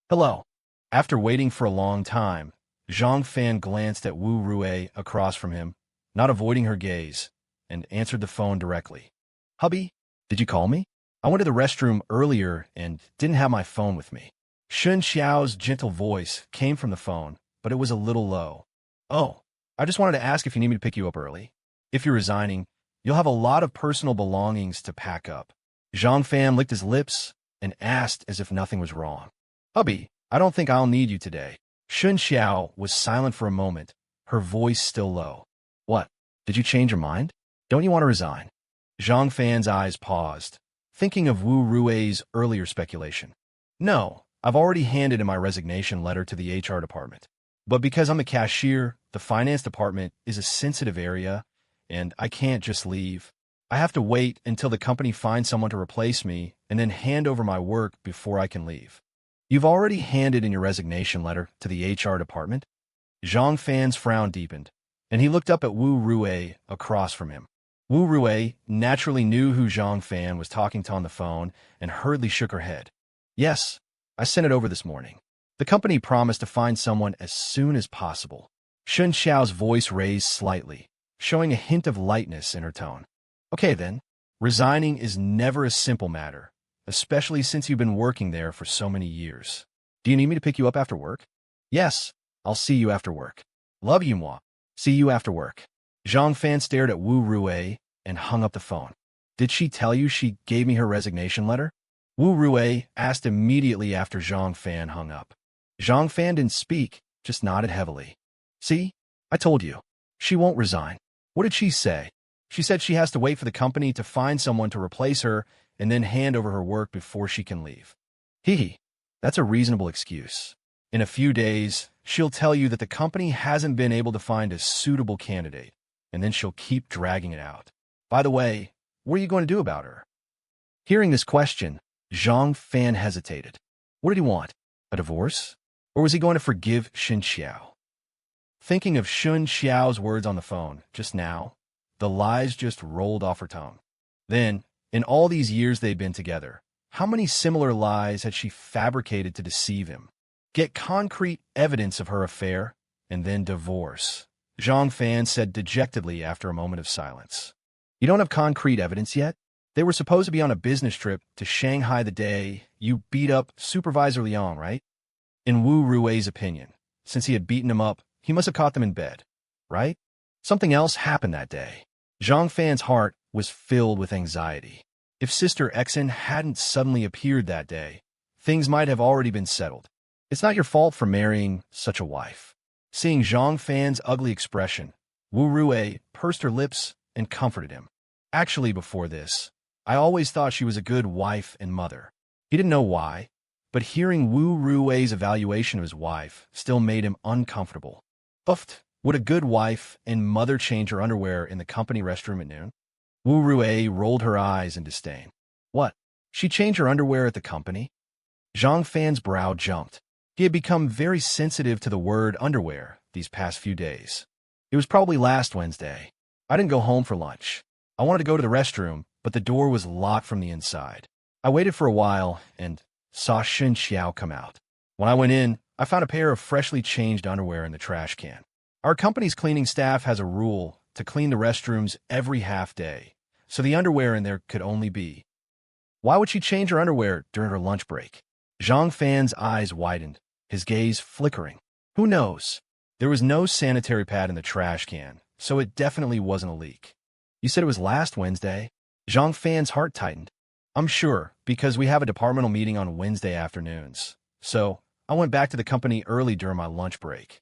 Hello. After waiting for a long time, Zhang Fan glanced at Wu Rui across from him, not avoiding her gaze, and answered the phone directly. Hubby, did you call me? I went to the restroom earlier and didn't have my phone with me. Shen Qiao's gentle voice came from the phone, but it was a little low. Oh, I just wanted to ask if you need me to pick you up early. If you're resigning, you'll have a lot of personal belongings to pack up. Zhang Fan licked his lips and asked as if nothing was wrong. Hubby, I don't think I'll need you today. Shen Qiao was silent for a moment, her voice still low. What? Did you change your mind? Don't you want to resign? Zhang Fan's eyes paused, thinking of Wu Rui's earlier speculation. No, I've already handed in my resignation letter to the HR department. But because I'm the cashier, the finance department is a sensitive area, and I can't just leave. I have to wait until the company finds someone to replace me and then hand over my work before I can leave. You've already handed in your resignation letter to the HR department? Zhang Fan's frown deepened, and he looked up at Wu Rui across from him. Wu Rui naturally knew who Zhang Fan was talking to on the phone and hurriedly shook her head. Yes, I sent it over this morning. The company promised to find someone as soon as possible. Shen Qiao's voice raised slightly, showing a hint of lightness in her tone. Okay then, resigning is never a simple matter, especially since you've been working there for so many years. Do you need me to pick you up after work? Yes, I'll see you after work. Love you, moi. See you after work. Zhang Fan stared at Wu Rui and hung up the phone. Did she tell you she gave me her resignation letter? Wu Rui asked immediately after Zhang Fan hung up. Zhang Fan didn't speak, just nodded heavily. See? I told you. She won't resign. What did she say? She said she has to wait for the company to find someone to replace her and then hand over her work before she can leave. Hee, that's a reasonable excuse. In a few days, she'll tell you that the company hasn't been able to find a suitable candidate, and then she'll keep dragging it out. By the way, what are you going to do about her? Hearing this question, Zhang Fan hesitated. What did he want? A divorce? Or was he going to forgive Shen Qiao? Thinking of Shen Qiao's words on the phone just now, the lies just rolled off her tongue. Then, in all these years they'd been together, how many similar lies had she fabricated to deceive him? Get concrete evidence of her affair, and then divorce. Zhang Fan said dejectedly after a moment of silence. You don't have concrete evidence yet? They were supposed to be on a business trip to Shanghai the day you beat up Supervisor Liang, right? In Wu Rui's opinion, since he had beaten him up, he must have caught them in bed, right? Something else happened that day. Zhang Fan's heart was filled with anxiety. If Sister Exen hadn't suddenly appeared that day, things might have already been settled. It's not your fault for marrying such a wife. Seeing Zhang Fan's ugly expression, Wu Rui pursed her lips and comforted him. Actually, before this, I always thought she was a good wife and mother. He didn't know why, but hearing Wu Rui's evaluation of his wife still made him uncomfortable. Uffed. Would a good wife and mother change her underwear in the company restroom at noon? Wu Rui rolled her eyes in disdain. What? She changed her underwear at the company? Zhang Fan's brow jumped. He had become very sensitive to the word underwear these past few days. It was probably last Wednesday. I didn't go home for lunch. I wanted to go to the restroom, but the door was locked from the inside. I waited for a while and saw Shen Qiao come out. When I went in, I found a pair of freshly changed underwear in the trash can. Our company's cleaning staff has a rule to clean the restrooms every half day, so the underwear in there could only be. Why would she change her underwear during her lunch break? Zhang Fan's eyes widened, his gaze flickering. Who knows? There was no sanitary pad in the trash can, so it definitely wasn't a leak. You said it was last Wednesday? Zhang Fan's heart tightened. I'm sure, because we have a departmental meeting on Wednesday afternoons. So, I went back to the company early during my lunch break.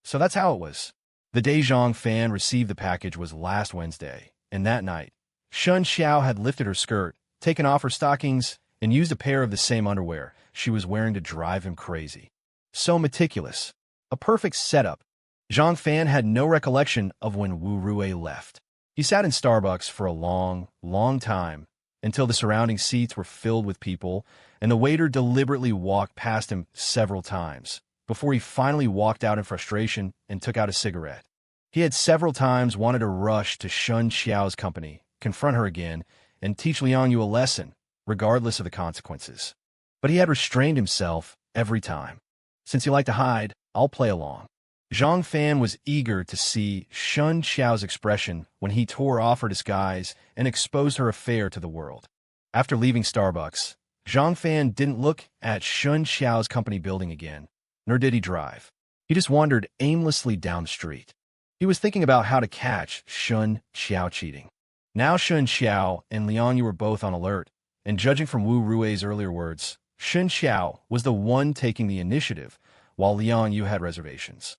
So that's how it was. The day Zhang Fan received the package was last Wednesday, and that night, Shen Qiao had lifted her skirt, taken off her stockings, and used a pair of the same underwear she was wearing to drive him crazy. So meticulous. A perfect setup. Zhang Fan had no recollection of when Wu Rui left. He sat in Starbucks for a long, long time, until the surrounding seats were filled with people, and the waiter deliberately walked past him several times, before he finally walked out in frustration and took out a cigarette. He had several times wanted to rush to Shen Qiao's company, confront her again, and teach Liang Yu a lesson, regardless of the consequences. But he had restrained himself every time. Since you like to hide, I'll play along. Zhang Fan was eager to see Shen Qiao's expression when he tore off her disguise and exposed her affair to the world. After leaving Starbucks, Zhang Fan didn't look at Shen Qiao's company building again, nor did he drive. He just wandered aimlessly down the street. He was thinking about how to catch Shen Qiao cheating. Now Shen Qiao and Liang Yu were both on alert, and judging from Wu Rui's earlier words, Shen Qiao was the one taking the initiative, while Liang Yu had reservations.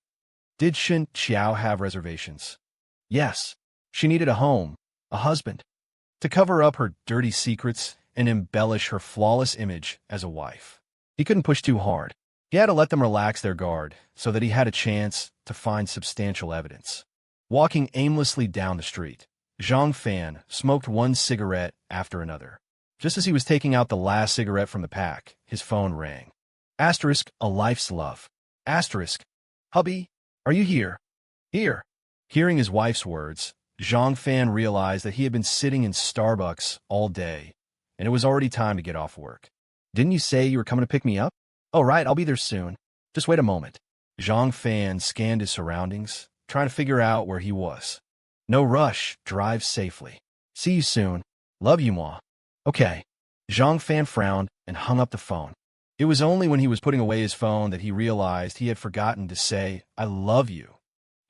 Did Shen Qiao have reservations? Yes. She needed a home, a husband, to cover up her dirty secrets and embellish her flawless image as a wife. He couldn't push too hard. He had to let them relax their guard so that he had a chance to find substantial evidence. Walking aimlessly down the street, Zhang Fan smoked one cigarette after another. Just as he was taking out the last cigarette from the pack, his phone rang. Asterisk, a life's love. Asterisk, hubby, are you here? Here. Hearing his wife's words, Zhang Fan realized that he had been sitting in Starbucks all day, and it was already time to get off work. Didn't you say you were coming to pick me up? Oh, right, I'll be there soon. Just wait a moment. Zhang Fan scanned his surroundings, trying to figure out where he was. No rush, drive safely. See you soon. Love you, Ma. Okay. Zhang Fan frowned and hung up the phone. It was only when he was putting away his phone that he realized he had forgotten to say, I love you.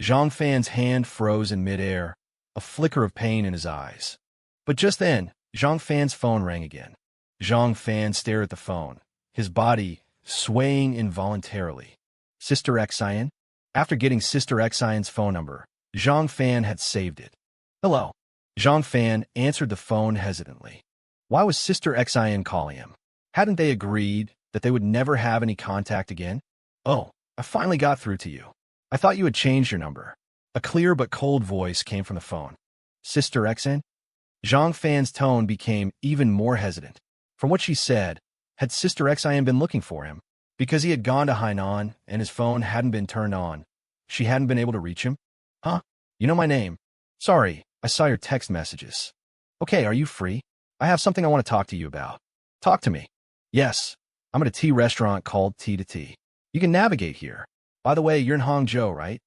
Zhang Fan's hand froze in midair, a flicker of pain in his eyes. But just then, Zhang Fan's phone rang again. Zhang Fan stared at the phone, his body swaying involuntarily. Sister Xian? After getting Sister Xian's phone number, Zhang Fan had saved it. Hello. Zhang Fan answered the phone hesitantly. Why was Sister Xian calling him? Hadn't they agreed that they would never have any contact again? Oh, I finally got through to you. I thought you had changed your number. A clear but cold voice came from the phone. Sister Xian? Zhang Fan's tone became even more hesitant. From what she said, had Sister Xian been looking for him? Because he had gone to Hainan and his phone hadn't been turned on, she hadn't been able to reach him? Huh? You know my name. Sorry, I saw your text messages. Okay, are you free? I have something I want to talk to you about. Talk to me. Yes. I'm at a tea restaurant called Tea to Tea. You can navigate here. By the way, you're in Hangzhou, right?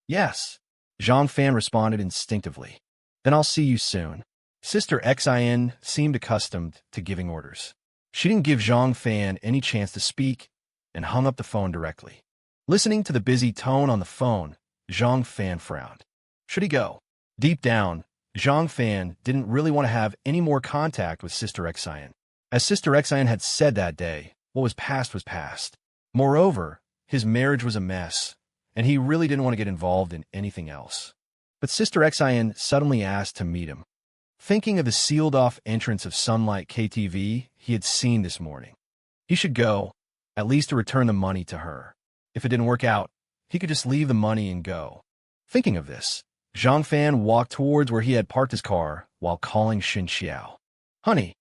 Yes. Zhang Fan responded instinctively. Then I'll see you soon. Sister Xian seemed accustomed to giving orders. She didn't give Zhang Fan any chance to speak and hung up the phone directly. Listening to the busy tone on the phone, Zhang Fan frowned. Should he go? Deep down, Zhang Fan didn't really want to have any more contact with Sister Xian. As Sister Xian had said that day, what was past was past. Moreover, his marriage was a mess, and he really didn't want to get involved in anything else. But Sister Xian suddenly asked to meet him. thinking of the sealed-off entrance of Sunlight KTV he had seen this morning. He should go, at least to return the money to her. If it didn't work out, he could just leave the money and go. Thinking of this, Zhang Fan walked towards where he had parked his car while calling Shen Qiao. Honey,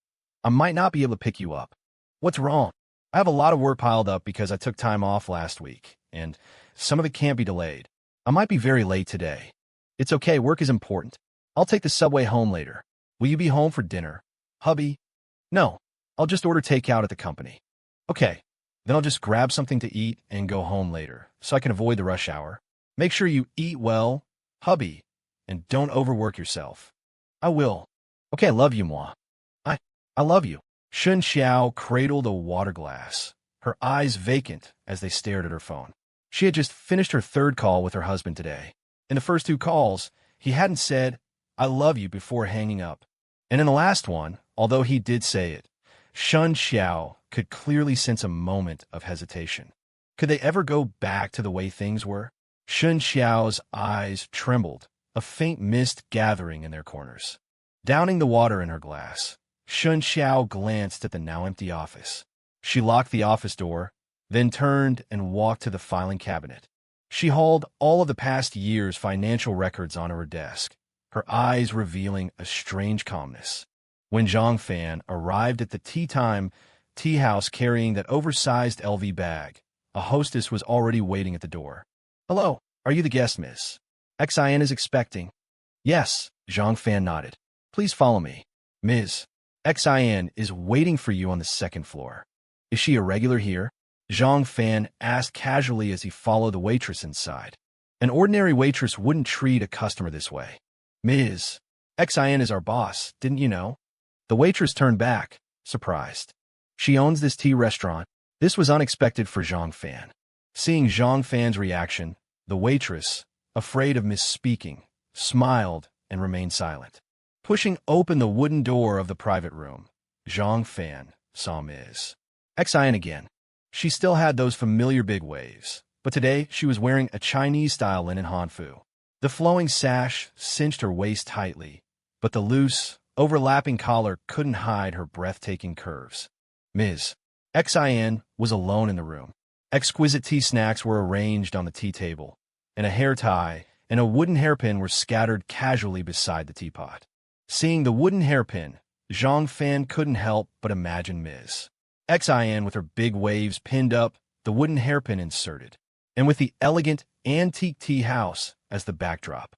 I might not be able to pick you up. What's wrong? I have a lot of work piled up because I took time off last week, and some of it can't be delayed. I might be very late today. It's okay, work is important. I'll take the subway home later. Will you be home for dinner, hubby? No, I'll just order takeout at the company. Okay, then I'll just grab something to eat and go home later, so I can avoid the rush hour. Make sure you eat well, hubby, and don't overwork yourself. I will. Okay, I love you, moi. I love you. Shen Qiao cradled a water glass, her eyes vacant as they stared at her phone. She had just finished her third call with her husband today. In the first two calls, he hadn't said, I love you before hanging up. And in the last one, although he did say it, Shen Qiao could clearly sense a moment of hesitation. Could they ever go back to the way things were? Shen Qiao's eyes trembled, a faint mist gathering in their corners. Downing the water in her glass, Shen Qiao glanced at the now empty office. She locked the office door, then turned and walked to the filing cabinet. She hauled all of the past year's financial records onto her desk, her eyes revealing a strange calmness. When Zhang Fan arrived at the tea house carrying that oversized LV bag, a hostess was already waiting at the door. Hello, are you the guest, miss? Xin is expecting. Yes, Zhang Fan nodded. Please follow me. Ms. Xin is waiting for you on the second floor. Is she a regular here? Zhang Fan asked casually as he followed the waitress inside. An ordinary waitress wouldn't treat a customer this way. Ms. Xin is our boss, didn't you know? The waitress turned back, surprised. She owns this tea restaurant. This was unexpected for Zhang Fan. Seeing Zhang Fan's reaction, the waitress, afraid of misspeaking, smiled and remained silent. Pushing open the wooden door of the private room, Zhang Fan saw Ms. Xin again. She still had those familiar big waves, but today she was wearing a Chinese-style linen hanfu. The flowing sash cinched her waist tightly, but the loose, overlapping collar couldn't hide her breathtaking curves. Ms. Xin was alone in the room. Exquisite tea snacks were arranged on the tea table, and a hair tie and a wooden hairpin were scattered casually beside the teapot. Seeing the wooden hairpin, Zhang Fan couldn't help but imagine Ms. Xin with her big waves pinned up, the wooden hairpin inserted, and with the elegant antique tea house as the backdrop.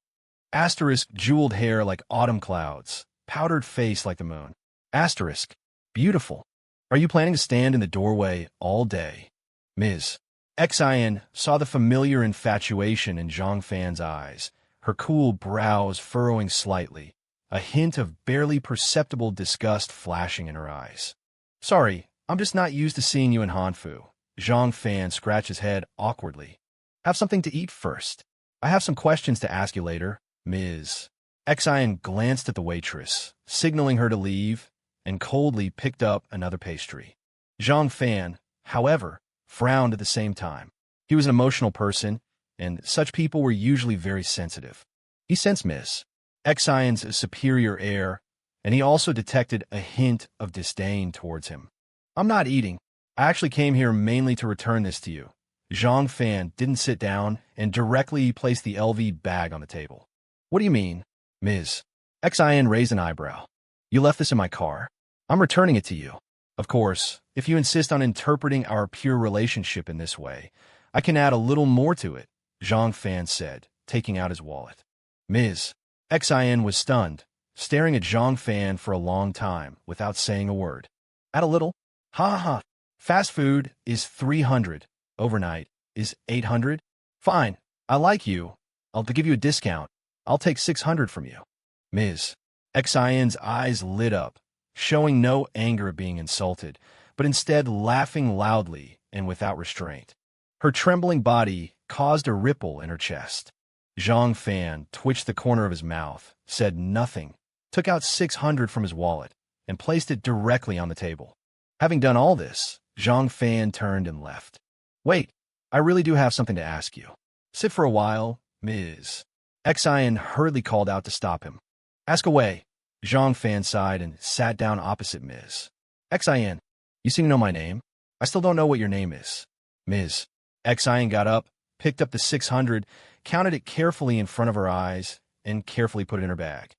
Asterisk jeweled hair like autumn clouds, powdered face like the moon. Asterisk, beautiful. Are you planning to stand in the doorway all day? Ms. Xin saw the familiar infatuation in Zhang Fan's eyes, her cool brows furrowing slightly, a hint of barely perceptible disgust flashing in her eyes. Sorry, I'm just not used to seeing you in hanfu. Zhang Fan scratched his head awkwardly. Have something to eat first. I have some questions to ask you later. Ms. Xin glanced at the waitress, signaling her to leave, and coldly picked up another pastry. Zhang Fan, however, frowned at the same time. He was an emotional person, and such people were usually very sensitive. He sensed Ms. Xion's superior air, and he also detected a hint of disdain towards him. I'm not eating. I actually came here mainly to return this to you. Zhang Fan didn't sit down and directly placed the LV bag on the table. What do you mean? Ms. Xian raised an eyebrow. You left this in my car. I'm returning it to you. Of course, if you insist on interpreting our pure relationship in this way, I can add a little more to it, Zhang Fan said, taking out his wallet. Ms. Xian was stunned, staring at Zhang Fan for a long time without saying a word. Add a little? Ha ha. Fast food is 300. Overnight is 800. Fine. I like you. I'll give you a discount. I'll take 600 from you. Ms. Xian's eyes lit up, showing no anger at being insulted, but instead laughing loudly and without restraint. Her trembling body caused a ripple in her chest. Zhang Fan twitched the corner of his mouth, said nothing, took out 600 from his wallet, and placed it directly on the table. Having done all this, Zhang Fan turned and left. Wait, I really do have something to ask you. Sit for a while, Ms. Xian hurriedly called out to stop him. Ask away. Zhang Fan sighed and sat down opposite Ms. Xin. You seem to know my name. I still don't know what your name is. Ms. Xin got up, picked up the 600, counted it carefully in front of her eyes, and carefully put it in her bag.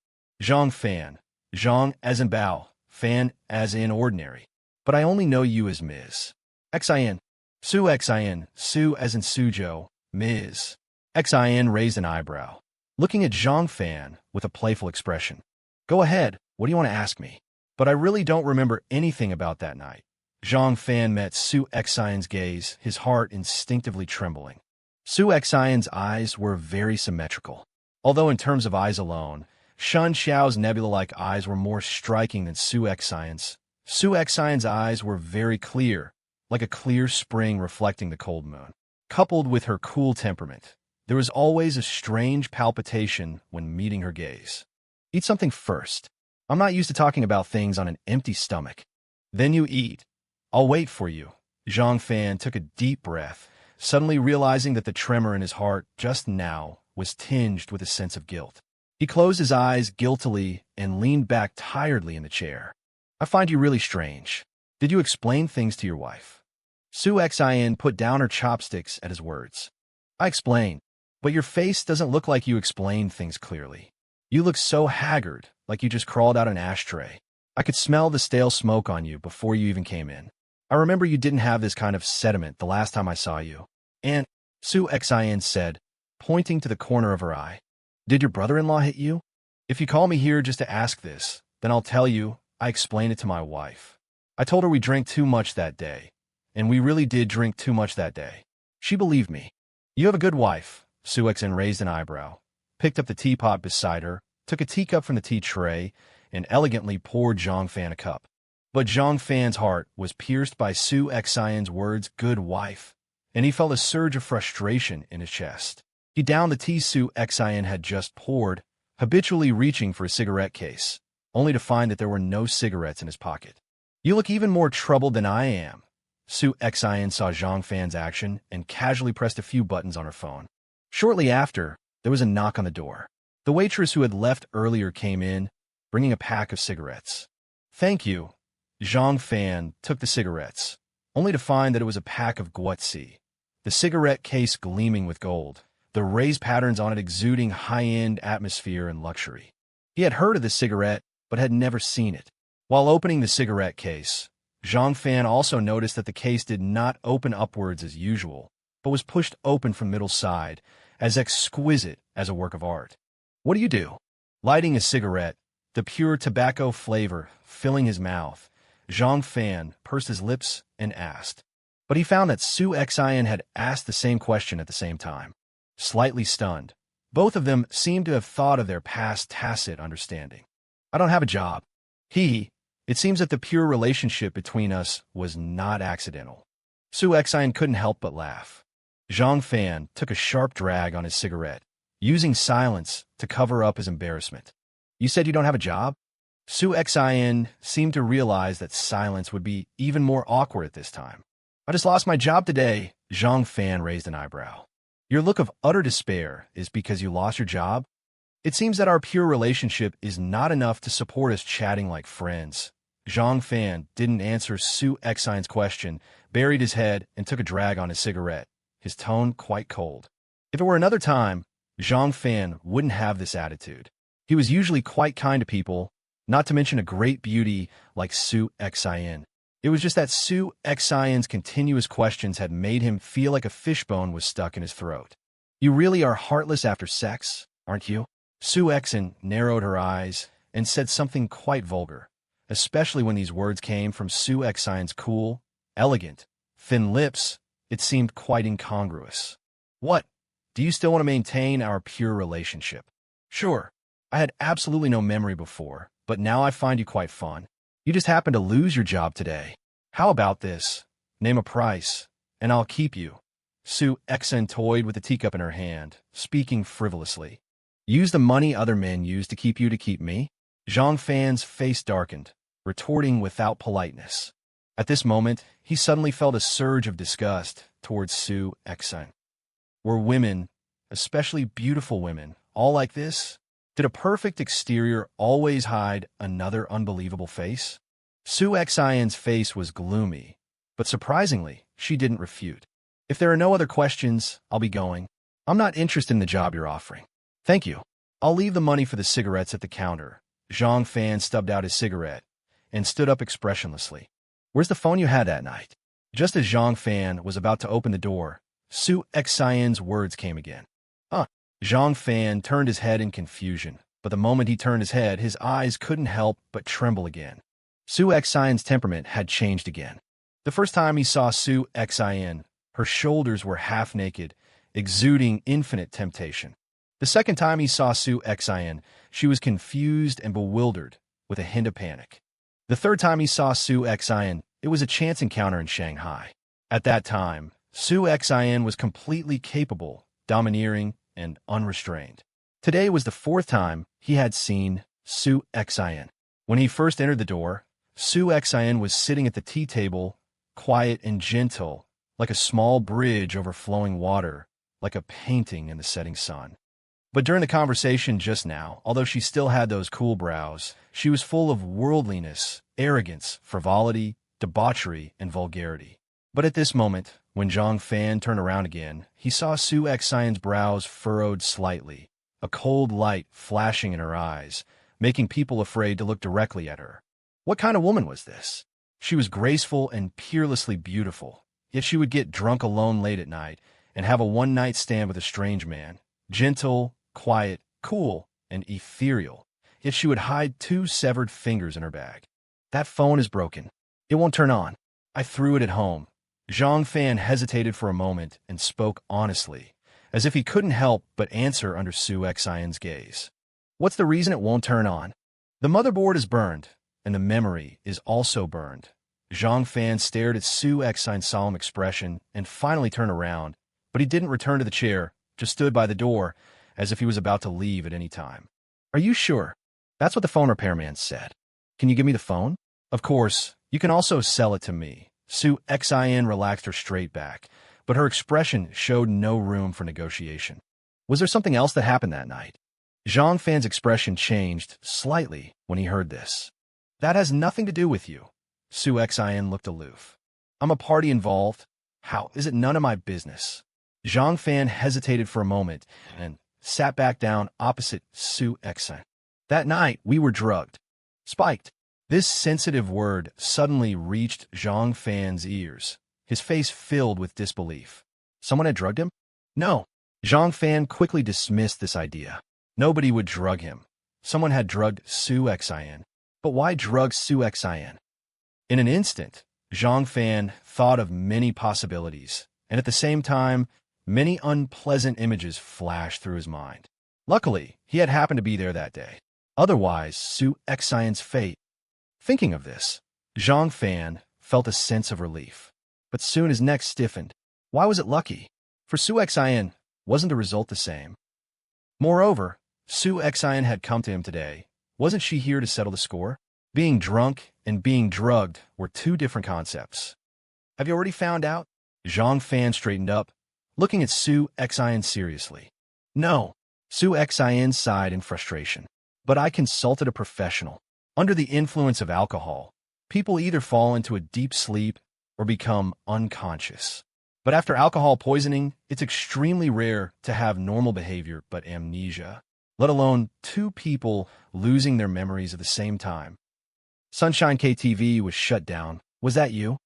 Zhang Fan. Zhang as in bow, Fan as in ordinary. But I only know you as Ms. Xin. Xin. Su as in Suzhou, Ms. Xin raised an eyebrow, looking at Zhang Fan with a playful expression. Go ahead, what do you want to ask me? But I really don't remember anything about that night. Zhang Fan met Su Xin's gaze, his heart instinctively trembling. Su Xin's eyes were very symmetrical. Although in terms of eyes alone, Shen Qiao's nebula-like eyes were more striking than Su Xin's. Su Xin's eyes were very clear, like a clear spring reflecting the cold moon. Coupled with her cool temperament, there was always a strange palpitation when meeting her gaze. Eat something first. I'm not used to talking about things on an empty stomach. Then you eat. I'll wait for you. Zhang Fan took a deep breath, suddenly realizing that the tremor in his heart just now was tinged with a sense of guilt. He closed his eyes guiltily and leaned back tiredly in the chair. I find you really strange. Did you explain things to your wife? Su Xin put down her chopsticks at his words. I explained, but your face doesn't look like you explained things clearly. You look so haggard, like you just crawled out an ashtray. I could smell the stale smoke on you before you even came in. I remember you didn't have this kind of sediment the last time I saw you. And, Su Xin said, pointing to the corner of her eye, did your brother-in-law hit you? If you call me here just to ask this, then I'll tell you, I explained it to my wife. I told her we drank too much that day, and we really did drink too much that day. She believed me. You have a good wife. Su Xin raised an eyebrow, picked up the teapot beside her, took a teacup from the tea tray, and elegantly poured Zhang Fan a cup. But Zhang Fan's heart was pierced by Su Xin's words, good wife, and he felt a surge of frustration in his chest. He downed the tea Su Xin had just poured, habitually reaching for a cigarette case, only to find that there were no cigarettes in his pocket. You look even more troubled than I am. Su Xin saw Zhang Fan's action and casually pressed a few buttons on her phone. Shortly after, there was a knock on the door. The waitress who had left earlier came in, bringing a pack of cigarettes. Thank you. Zhang Fan took the cigarettes, only to find that it was a pack of guotzi, the cigarette case gleaming with gold, the raised patterns on it exuding high-end atmosphere and luxury. He had heard of the cigarette, but had never seen it. While opening the cigarette case, Zhang Fan also noticed that the case did not open upwards as usual, but was pushed open from middle side, as exquisite as a work of art. What do you do? Lighting a cigarette, the pure tobacco flavor filling his mouth, Zhang Fan pursed his lips and asked. But he found that Su Xin had asked the same question at the same time. Slightly stunned, both of them seemed to have thought of their past tacit understanding. I don't have a job. It seems that the pure relationship between us was not accidental. Su Xin couldn't help but laugh. Zhang Fan took a sharp drag on his cigarette, using silence to cover up his embarrassment. You said you don't have a job? Su Xin seemed to realize that silence would be even more awkward at this time. I just lost my job today. Zhang Fan raised an eyebrow. Your look of utter despair is because you lost your job? It seems that our pure relationship is not enough to support us chatting like friends. Zhang Fan didn't answer Su Xin's question, buried his head, and took a drag on his cigarette, his tone quite cold. If it were another time, Zhang Fan wouldn't have this attitude. He was usually quite kind to people, not to mention a great beauty like Su Xin. It was just that Su Xin's continuous questions had made him feel like a fishbone was stuck in his throat. You really are heartless after sex, aren't you? Su Xin narrowed her eyes and said something quite vulgar, especially when these words came from Su Xin's cool, elegant, thin lips. It seemed quite incongruous. What? Do you still want to maintain our pure relationship? Sure. I had absolutely no memory before, but now I find you quite fun. You just happened to lose your job today. How about this? Name a price, and I'll keep you. Su Xin toyed with the teacup in her hand, speaking frivolously. Use the money other men use to keep me? Zhang Fan's face darkened, retorting without politeness. At this moment, he suddenly felt a surge of disgust towards Su Xin. Were women, especially beautiful women, all like this? Did a perfect exterior always hide another unbelievable face? Su Xian's face was gloomy, but surprisingly, she didn't refute. If there are no other questions, I'll be going. I'm not interested in the job you're offering. Thank you. I'll leave the money for the cigarettes at the counter. Zhang Fan stubbed out his cigarette and stood up expressionlessly. Where's the phone you had that night? Just as Zhang Fan was about to open the door, Su Xian's words came again. Huh. Zhang Fan turned his head in confusion, but the moment he turned his head, his eyes couldn't help but tremble again. Su Xian's temperament had changed again. The first time he saw Su Xian, her shoulders were half naked, exuding infinite temptation. The second time he saw Su Xian, she was confused and bewildered, with a hint of panic. The third time he saw Su Xian, it was a chance encounter in Shanghai. At that time, Su Xian was completely capable, domineering, and unrestrained. Today was the fourth time he had seen Su Xian. When he first entered the door, Su Xian was sitting at the tea table, quiet and gentle, like a small bridge over flowing water, like a painting in the setting sun. But during the conversation just now, although she still had those cool brows, she was full of worldliness, arrogance, frivolity, debauchery, and vulgarity. But at this moment, when Zhang Fan turned around again, he saw Su Xian's brows furrowed slightly, a cold light flashing in her eyes, making people afraid to look directly at her. What kind of woman was this? She was graceful and peerlessly beautiful, yet she would get drunk alone late at night and have a one-night stand with a strange man, gentle, quiet, cool, and ethereal, yet she would hide 2 severed fingers in her bag. That phone is broken. It won't turn on. I threw it at home. Zhang Fan hesitated for a moment and spoke honestly, as if he couldn't help but answer under Su Xian's gaze. What's the reason it won't turn on? The motherboard is burned, and the memory is also burned. Zhang Fan stared at Su Xian's solemn expression and finally turned around, but he didn't return to the chair, just stood by the door, as if he was about to leave at any time. Are you sure? That's what the phone repairman said. Can you give me the phone? Of course, you can also sell it to me. Su Xian relaxed her straight back, but her expression showed no room for negotiation. Was there something else that happened that night? Zhang Fan's expression changed slightly when he heard this. That has nothing to do with you. Su Xian looked aloof. I'm a party involved. How is it none of my business? Zhang Fan hesitated for a moment and sat back down opposite Su Xian. That night, we were drugged. Spiked. This sensitive word suddenly reached Zhang Fan's ears, his face filled with disbelief. Someone had drugged him? No. Zhang Fan quickly dismissed this idea. Nobody would drug him. Someone had drugged Su Xian. But why drug Su Xian? In an instant, Zhang Fan thought of many possibilities, and at the same time, many unpleasant images flashed through his mind. Luckily, he had happened to be there that day. Otherwise, Su Xian's fate. Thinking of this, Zhang Fan felt a sense of relief. But soon his neck stiffened. Why was it lucky? For Su Xian, wasn't the result the same? Moreover, Su Xian had come to him today. Wasn't she here to settle the score? Being drunk and being drugged were 2 different concepts. Have you already found out? Zhang Fan straightened up, looking at Su Xian seriously. No. Su Xian sighed in frustration. But I consulted a professional. Under the influence of alcohol, people either fall into a deep sleep or become unconscious. But after alcohol poisoning, it's extremely rare to have normal behavior but amnesia, let alone 2 people losing their memories at the same time. Sunshine KTV was shut down. Was that you?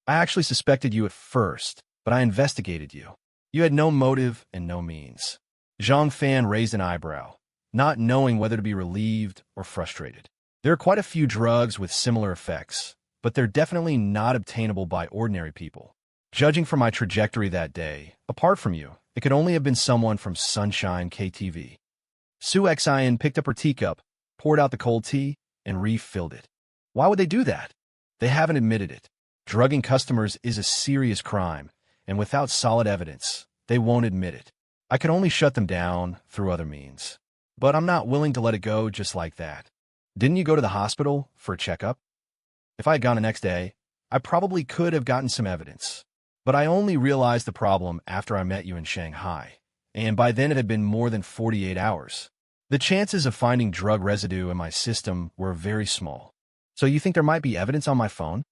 I actually suspected you at first, but I investigated you. You had no motive and no means. Zhang Fan raised an eyebrow, not knowing whether to be relieved or frustrated. There are quite a few drugs with similar effects, but they're definitely not obtainable by ordinary people. Judging from my trajectory that day, apart from you, it could only have been someone from Sunshine KTV. Su Xian picked up her teacup, poured out the cold tea, and refilled it. Why would they do that? They haven't admitted it. Drugging customers is a serious crime, and without solid evidence, they won't admit it. I can only shut them down through other means. But I'm not willing to let it go just like that. Didn't you go to the hospital for a checkup? If I had gone the next day, I probably could have gotten some evidence. But I only realized the problem after I met you in Shanghai, and by then it had been more than 48 hours. The chances of finding drug residue in my system were very small. So you think there might be evidence on my phone?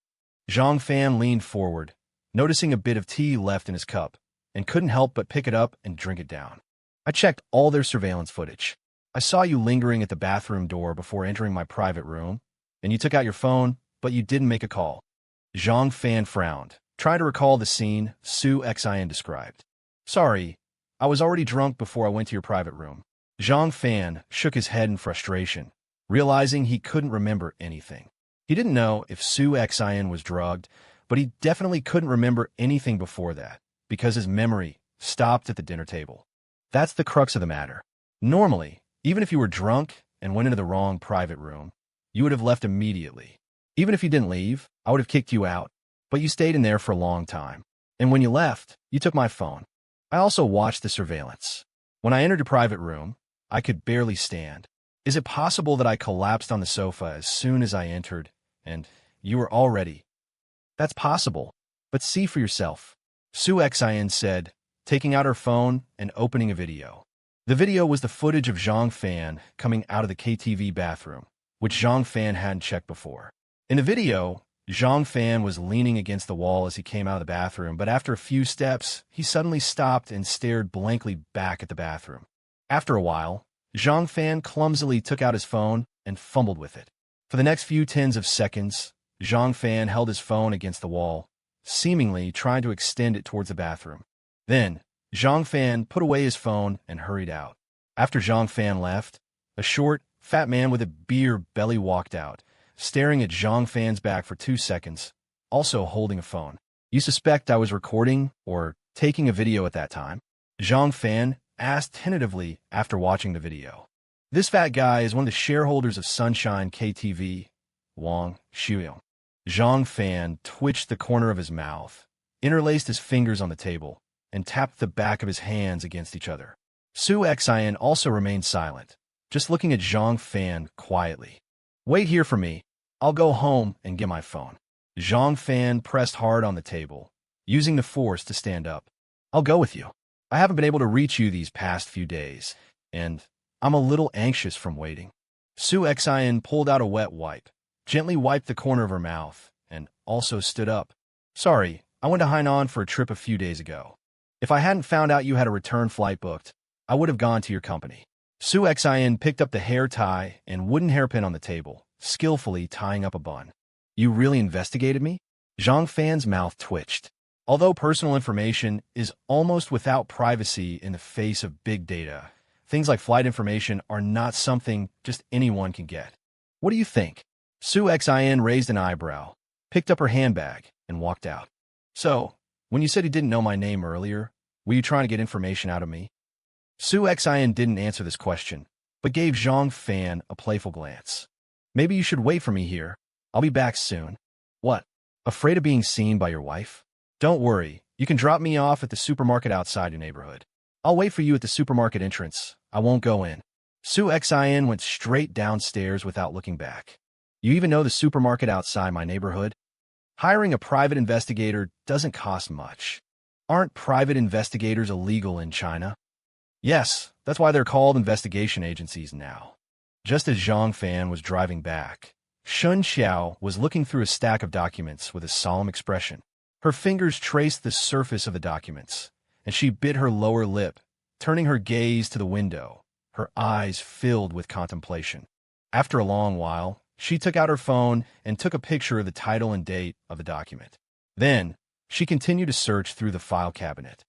Zhang Fan leaned forward, noticing a bit of tea left in his cup, and couldn't help but pick it up and drink it down. I checked all their surveillance footage. I saw you lingering at the bathroom door before entering my private room, and you took out your phone, but you didn't make a call. Zhang Fan frowned, trying to recall the scene Su Xian described. Sorry, I was already drunk before I went to your private room. Zhang Fan shook his head in frustration, realizing he couldn't remember anything. He didn't know if Su Xian was drugged, but he definitely couldn't remember anything before that, because his memory stopped at the dinner table. That's the crux of the matter. Normally, even if you were drunk and went into the wrong private room, you would have left immediately. Even if you didn't leave, I would have kicked you out, but you stayed in there for a long time. And when you left, you took my phone. I also watched the surveillance. When I entered your private room, I could barely stand. Is it possible that I collapsed on the sofa as soon as I entered, and you were already? That's possible, but see for yourself, Su Xian said, taking out her phone and opening a video. The video was the footage of Zhang Fan coming out of the KTV bathroom, which Zhang Fan hadn't checked before. In the video, Zhang Fan was leaning against the wall as he came out of the bathroom, but after a few steps, he suddenly stopped and stared blankly back at the bathroom. After a while, Zhang Fan clumsily took out his phone and fumbled with it. For the next few tens of seconds, Zhang Fan held his phone against the wall, seemingly trying to extend it towards the bathroom. Then, Zhang Fan put away his phone and hurried out. After Zhang Fan left, a short, fat man with a beer belly walked out, staring at Zhang Fan's back for 2 seconds, also holding a phone. You suspect I was recording or taking a video at that time? Zhang Fan asked tentatively after watching the video. This fat guy is one of the shareholders of Sunshine KTV, Wang Xiuyong. Zhang Fan twitched the corner of his mouth, interlaced his fingers on the table, and tapped the back of his hands against each other. Su Xian also remained silent, just looking at Zhang Fan quietly. Wait here for me. I'll go home and get my phone. Zhang Fan pressed hard on the table, using the force to stand up. I'll go with you. I haven't been able to reach you these past few days, and I'm a little anxious from waiting. Su Xian pulled out a wet wipe, gently wiped the corner of her mouth, and also stood up. Sorry, I went to Hainan for a trip a few days ago. If I hadn't found out you had a return flight booked, I would have gone to your company. Su Xian picked up the hair tie and wooden hairpin on the table, skillfully tying up a bun. You really investigated me? Zhang Fan's mouth twitched. Although personal information is almost without privacy in the face of big data, things like flight information are not something just anyone can get. What do you think? Su Xian raised an eyebrow, picked up her handbag, and walked out. So, when you said you didn't know my name earlier, were you trying to get information out of me? Su Xian didn't answer this question, but gave Zhang Fan a playful glance. Maybe you should wait for me here. I'll be back soon. What? Afraid of being seen by your wife? Don't worry, you can drop me off at the supermarket outside your neighborhood. I'll wait for you at the supermarket entrance. I won't go in. Su Xian went straight downstairs without looking back. You even know the supermarket outside my neighborhood? Hiring a private investigator doesn't cost much. Aren't private investigators illegal in China? Yes, that's why they're called investigation agencies now. Just as Zhang Fan was driving back, Shen Qiao was looking through a stack of documents with a solemn expression. Her fingers traced the surface of the documents, and she bit her lower lip, turning her gaze to the window, her eyes filled with contemplation. After a long while, she took out her phone and took a picture of the title and date of the document. Then, she continued to search through the file cabinet.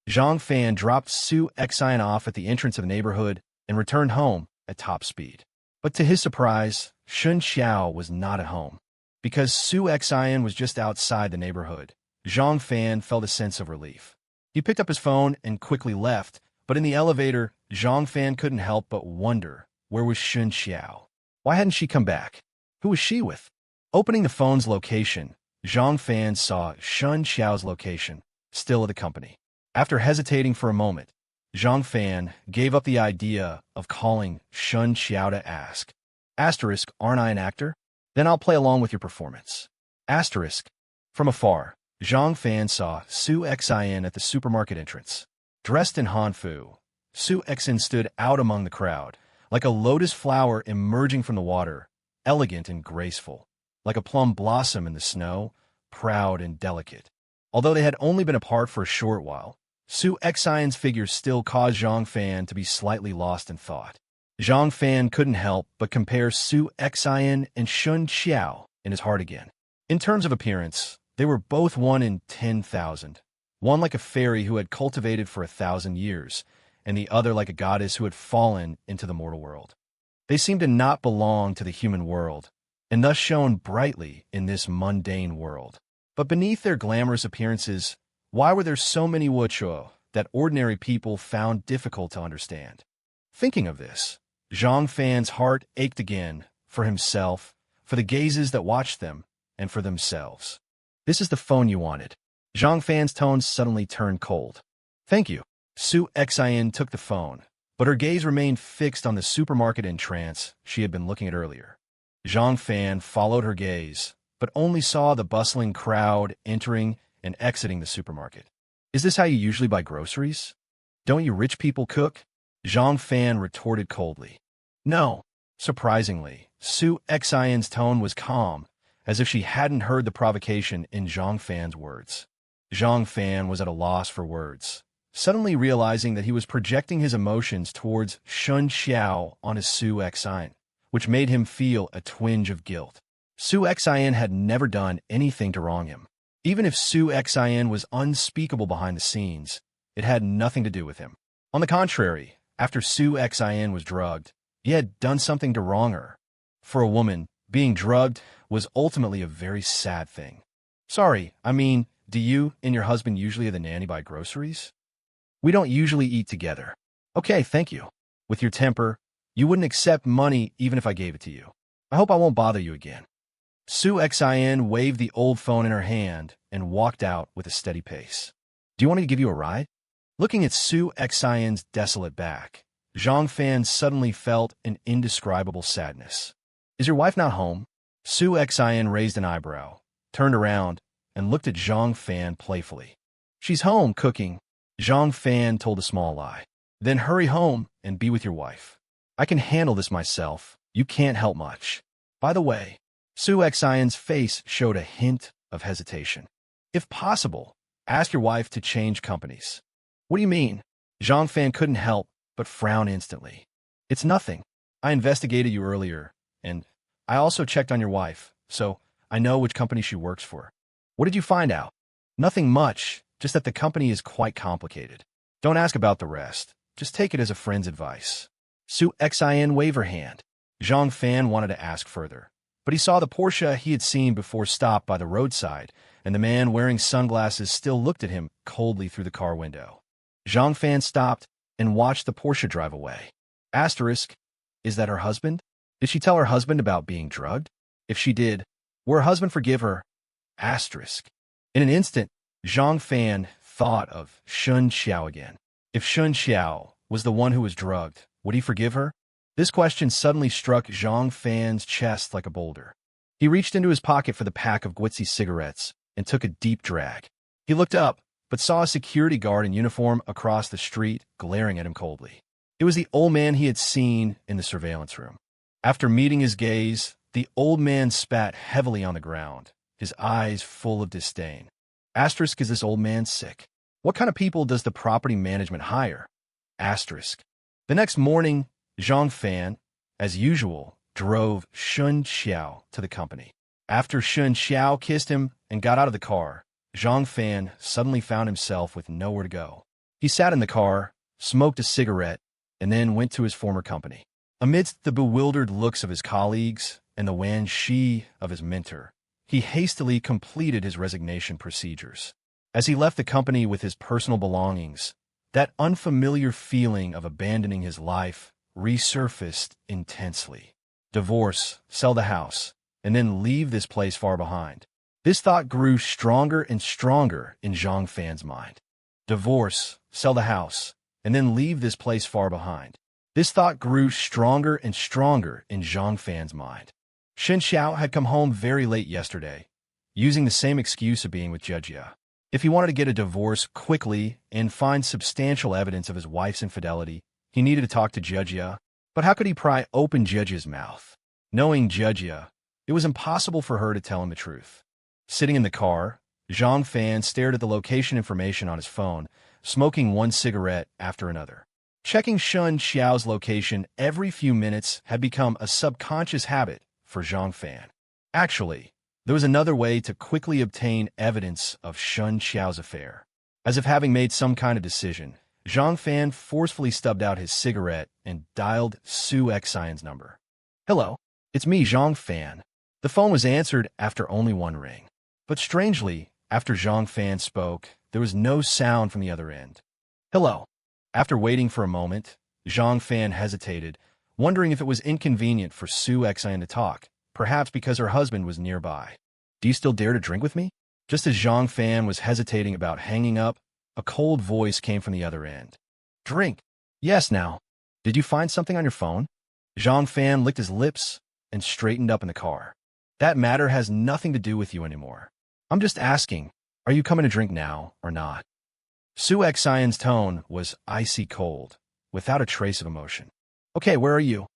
Zhang Fan dropped Su Xian off at the entrance of the neighborhood and returned home at top speed. But to his surprise, Shen Qiao was not at home. Because Su Xian was just outside the neighborhood, Zhang Fan felt a sense of relief. He picked up his phone and quickly left, but in the elevator, Zhang Fan couldn't help but wonder, where was Shen Qiao? Why hadn't she come back? Who was she with? Opening the phone's location, Zhang Fan saw Shen Qiao's location, still at the company. After hesitating for a moment, Zhang Fan gave up the idea of calling Shen Qiao to ask. Asterisk, aren't I an actor? Then I'll play along with your performance. Asterisk. From afar, Zhang Fan saw Su Xian at the supermarket entrance. Dressed in Hanfu, Su Xian stood out among the crowd, like a lotus flower emerging from the water, elegant and graceful, like a plum blossom in the snow, proud and delicate. Although they had only been apart for a short while, Su Xian's figure still caused Zhang Fan to be slightly lost in thought. Zhang Fan couldn't help but compare Su Xian and Shen Qiao in his heart again. In terms of appearance, they were both 1 in 10,000, one like a fairy who had cultivated for 1,000 years, and the other like a goddess who had fallen into the mortal world. They seemed to not belong to the human world, and thus shone brightly in this mundane world. But beneath their glamorous appearances, why were there so many wuchuo that ordinary people found difficult to understand? Thinking of this, Zhang Fan's heart ached again for himself, for the gazes that watched them, and for themselves. "This is the phone you wanted." Zhang Fan's tone suddenly turned cold. "Thank you." Su Xian took the phone, but her gaze remained fixed on the supermarket entrance she had been looking at earlier. Zhang Fan followed her gaze, but only saw the bustling crowd entering and exiting the supermarket. "Is this how you usually buy groceries? Don't you rich people cook?" Zhang Fan retorted coldly. "No." Surprisingly, Su Xian's tone was calm, as if she hadn't heard the provocation in Zhang Fan's words. Zhang Fan was at a loss for words, suddenly realizing that he was projecting his emotions towards Shen Qiao on his Su Xian, which made him feel a twinge of guilt. Su Xian had never done anything to wrong him. Even if Su Xian was unspeakable behind the scenes, it had nothing to do with him. On the contrary, after Su Xian was drugged, he had done something to wrong her. For a woman, being drugged was ultimately a very sad thing. "Sorry, do you and your husband usually have the nanny buy groceries? We don't usually eat together." "Okay, thank you." With your temper, you wouldn't accept money even if I gave it to you. I hope I won't bother you again. Su Xian waved the old phone in her hand and walked out with a steady pace. "Do you want me to give you a ride?" Looking at Su Xian's desolate back, Zhang Fan suddenly felt an indescribable sadness. "Is your wife not home?" Su Xian raised an eyebrow, turned around, and looked at Zhang Fan playfully. "She's home, cooking." Zhang Fan told a small lie. "Then hurry home and be with your wife. I can handle this myself. You can't help much. By the way," Su Xian's face showed a hint of hesitation. "If possible, ask your wife to change companies." "What do you mean?" Zhang Fan couldn't help but frown instantly. "It's nothing. I investigated you earlier, and I also checked on your wife, so I know which company she works for." "What did you find out?" "Nothing much, just that the company is quite complicated. Don't ask about the rest. Just take it as a friend's advice." Su Xian waved her hand. Zhang Fan wanted to ask further, but he saw the Porsche he had seen before stop by the roadside, and the man wearing sunglasses still looked at him coldly through the car window. Zhang Fan stopped and watched the Porsche drive away. Asterisk, is that her husband? Did she tell her husband about being drugged? If she did, will her husband forgive her? Asterisk. In an instant, Zhang Fan thought of Shen Qiao again. If Shen Qiao was the one who was drugged, would he forgive her? This question suddenly struck Zhang Fan's chest like a boulder. He reached into his pocket for the pack of Guitzi cigarettes and took a deep drag. He looked up, but saw a security guard in uniform across the street glaring at him coldly. It was the old man he had seen in the surveillance room. After meeting his gaze, the old man spat heavily on the ground, his eyes full of disdain. Asterisk, is this old man sick? What kind of people does the property management hire? Asterisk. The next morning, Zhang Fan, as usual, drove Shen Qiao to the company. After Shen Qiao kissed him and got out of the car, Zhang Fan suddenly found himself with nowhere to go. He sat in the car, smoked a cigarette, and then went to his former company. Amidst the bewildered looks of his colleagues and the wan shi of his mentor, he hastily completed his resignation procedures. As he left the company with his personal belongings, that unfamiliar feeling of abandoning his life resurfaced intensely. Divorce, sell the house, and then leave this place far behind. This thought grew stronger and stronger in Zhang Fan's mind. Divorce, sell the house, and then leave this place far behind. This thought grew stronger and stronger in Zhang Fan's mind. Shen Qiao had come home very late yesterday, using the same excuse of being with Jia. If he wanted to get a divorce quickly and find substantial evidence of his wife's infidelity, he needed to talk to Jia. But how could he pry open Judge's mouth? Knowing Judge, it was impossible for her to tell him the truth. Sitting in the car, Zhang Fan stared at the location information on his phone, smoking one cigarette after another. Checking Shen Qiao's location every few minutes had become a subconscious habit for Zhang Fan. Actually, there was another way to quickly obtain evidence of Shen Qiao's affair. As if having made some kind of decision, Zhang Fan forcefully stubbed out his cigarette and dialed Su Xian's number. "Hello, it's me, Zhang Fan." The phone was answered after only one ring. But strangely, after Zhang Fan spoke, there was no sound from the other end. "Hello." After waiting for a moment, Zhang Fan hesitated, wondering if it was inconvenient for Su Xian to talk, perhaps because her husband was nearby. "Do you still dare to drink with me?" Just as Zhang Fan was hesitating about hanging up, a cold voice came from the other end. "Drink?" "Yes, now. Did you find something on your phone?" Zhang Fan licked his lips and straightened up in the car. "That matter has nothing to do with you anymore. I'm just asking, are you coming to drink now or not?" Su Xian's tone was icy cold, without a trace of emotion. "Okay, where are you?"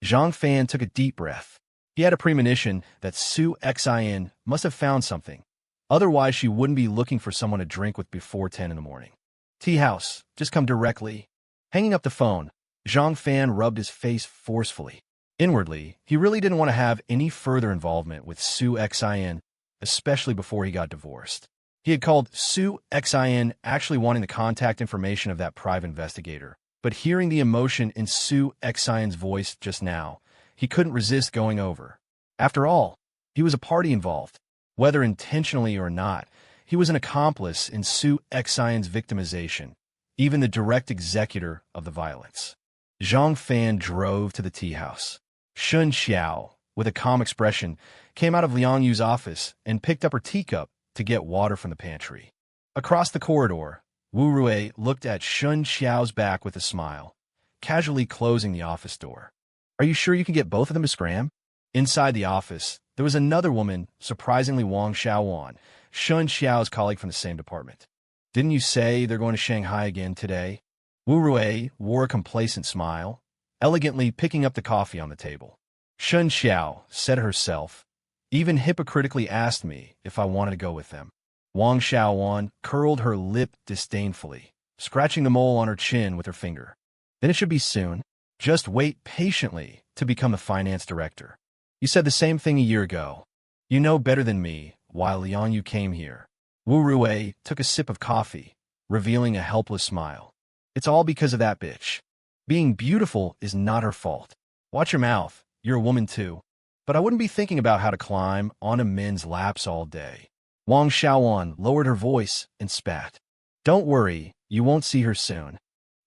Zhang Fan took a deep breath. He had a premonition that Su Xian must have found something. Otherwise, she wouldn't be looking for someone to drink with before 10 in the morning. "Tea house, just come directly." Hanging up the phone, Zhang Fan rubbed his face forcefully. Inwardly, he really didn't want to have any further involvement with Su Xian, especially before he got divorced. He had called Su Xian actually wanting the contact information of that private investigator, but hearing the emotion in Su Xian's voice just now, he couldn't resist going over. After all, he was a party involved. Whether intentionally or not, he was an accomplice in Su Xian's victimization, even the direct executor of the violence. Zhang Fan drove to the tea house. Shen Qiao, with a calm expression, came out of Liang Yu's office and picked up her teacup to get water from the pantry. Across the corridor, Wu Rui looked at Shen Qiao's back with a smile, casually closing the office door. "Are you sure you can get both of them to scram?" Inside the office, there was another woman, surprisingly Wang Xiaowan, Shen Qiao's colleague from the same department. "Didn't you say they're going to Shanghai again today?" Wu Rui wore a complacent smile, elegantly picking up the coffee on the table. Shen Qiao said herself, even hypocritically asked me if I wanted to go with them. Wang Xiaowan curled her lip disdainfully, scratching the mole on her chin with her finger. "Then it should be soon. Just wait patiently to become the finance director. You said the same thing a year ago. You know better than me why Liang Yu came here." Wu Rui took a sip of coffee, revealing a helpless smile. "It's all because of that bitch. Being beautiful is not her fault. Watch your mouth, you're a woman too. But I wouldn't be thinking about how to climb onto men's laps all day." Wang Xiaowan lowered her voice and spat. "Don't worry, you won't see her soon.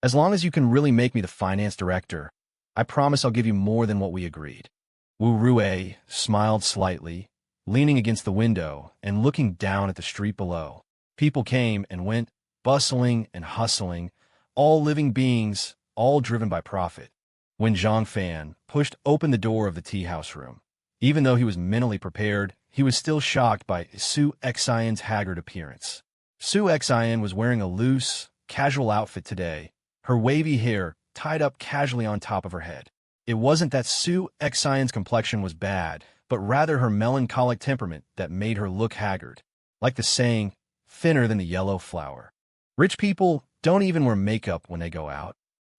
As long as you can really make me the finance director, I promise I'll give you more than what we agreed." Wu Rui smiled slightly, leaning against the window and looking down at the street below. People came and went, bustling and hustling, all living beings, all driven by profit. When Zhang Fan pushed open the door of the tea house room, even though he was mentally prepared, he was still shocked by Su Xian's haggard appearance. Su Xian was wearing a loose, casual outfit today, her wavy hair tied up casually on top of her head. It wasn't that Su Xian's complexion was bad, but rather her melancholic temperament that made her look haggard, like the saying, thinner than the yellow flower. Rich people don't even wear makeup when they go out.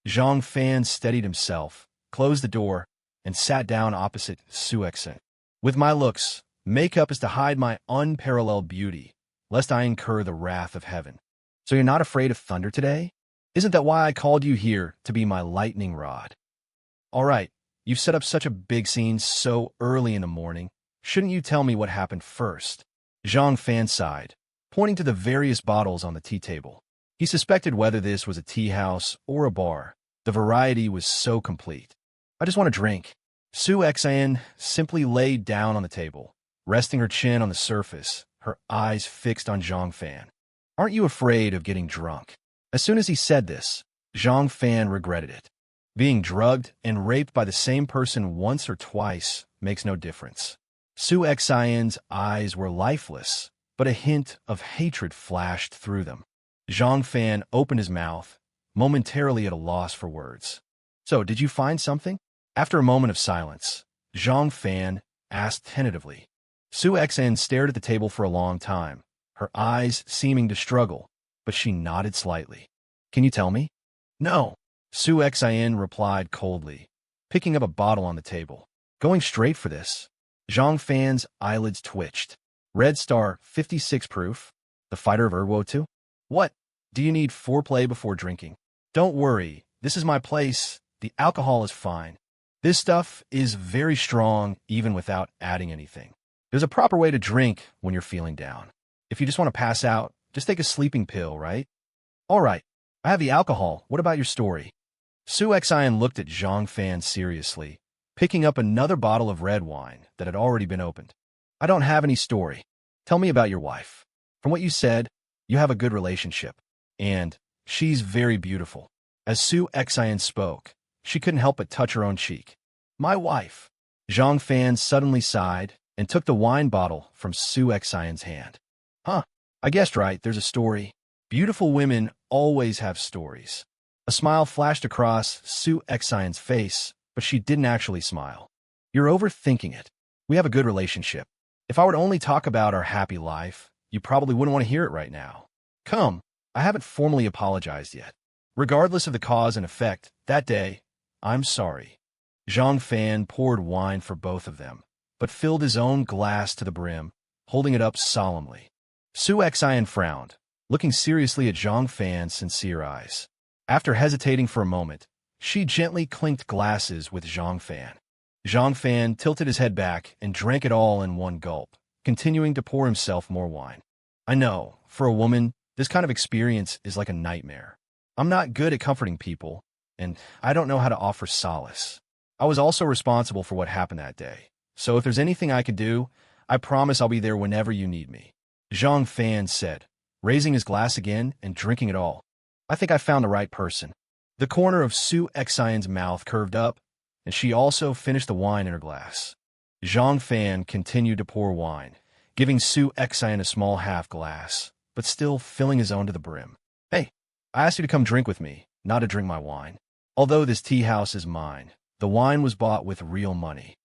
Zhang Fan steadied himself, closed the door, and sat down opposite Su Xian. "With my looks, makeup is to hide my unparalleled beauty, lest I incur the wrath of heaven. So you're not afraid of thunder today? Isn't that why I called you here to be my lightning rod?" "All right, you've set up such a big scene so early in the morning. Shouldn't you tell me what happened first?" Zhang Fan sighed, pointing to the various bottles on the tea table. He suspected whether this was a tea house or a bar. The variety was so complete. "I just want a drink." Su Xian simply laid down on the table, resting her chin on the surface, her eyes fixed on Zhang Fan. "Aren't you afraid of getting drunk?" As soon as he said this, Zhang Fan regretted it. Being drugged and raped by the same person once or twice makes no difference. Su Xian's eyes were lifeless, but a hint of hatred flashed through them. Zhang Fan opened his mouth, momentarily at a loss for words. So, did you find something? After a moment of silence, Zhang Fan asked tentatively. Su Xan stared at the table for a long time, her eyes seeming to struggle, but she nodded slightly. Can you tell me? No, Su Xian replied coldly, picking up a bottle on the table. Going straight for this. Zhang Fan's eyelids twitched. Red Star 56 proof? The fighter of Erwo 2? What? Do you need foreplay before drinking? Don't worry, this is my place. The alcohol is fine. This stuff is very strong even without adding anything. There's a proper way to drink when you're feeling down. If you just want to pass out, just take a sleeping pill, right? All right, I have the alcohol. What about your story? Su Xian looked at Zhang Fan seriously, picking up another bottle of red wine that had already been opened. I don't have any story. Tell me about your wife. From what you said, you have a good relationship, and she's very beautiful. As Su Xian spoke, she couldn't help but touch her own cheek. My wife. Zhang Fan suddenly sighed and took the wine bottle from Su Xian's hand. Huh, I guessed right, there's a story. Beautiful women always have stories. A smile flashed across Su Xian's face, but she didn't actually smile. You're overthinking it. We have a good relationship. If I were to only talk about our happy life, you probably wouldn't want to hear it right now. Come, I haven't formally apologized yet. Regardless of the cause and effect, that day, I'm sorry. Zhang Fan poured wine for both of them, but filled his own glass to the brim, holding it up solemnly. Su Xian frowned, looking seriously at Zhang Fan's sincere eyes. After hesitating for a moment, she gently clinked glasses with Zhang Fan. Zhang Fan tilted his head back and drank it all in one gulp, continuing to pour himself more wine. I know, for a woman, this kind of experience is like a nightmare. I'm not good at comforting people, and I don't know how to offer solace. I was also responsible for what happened that day, so if there's anything I could do, I promise I'll be there whenever you need me. Zhang Fan said, raising his glass again and drinking it all. I think I found the right person. The corner of Su Xian's mouth curved up, and she also finished the wine in her glass. Zhang Fan continued to pour wine, giving Su Xian a small half glass, but still filling his own to the brim. Hey, I asked you to come drink with me, not to drink my wine. Although this tea house is mine, the wine was bought with real money.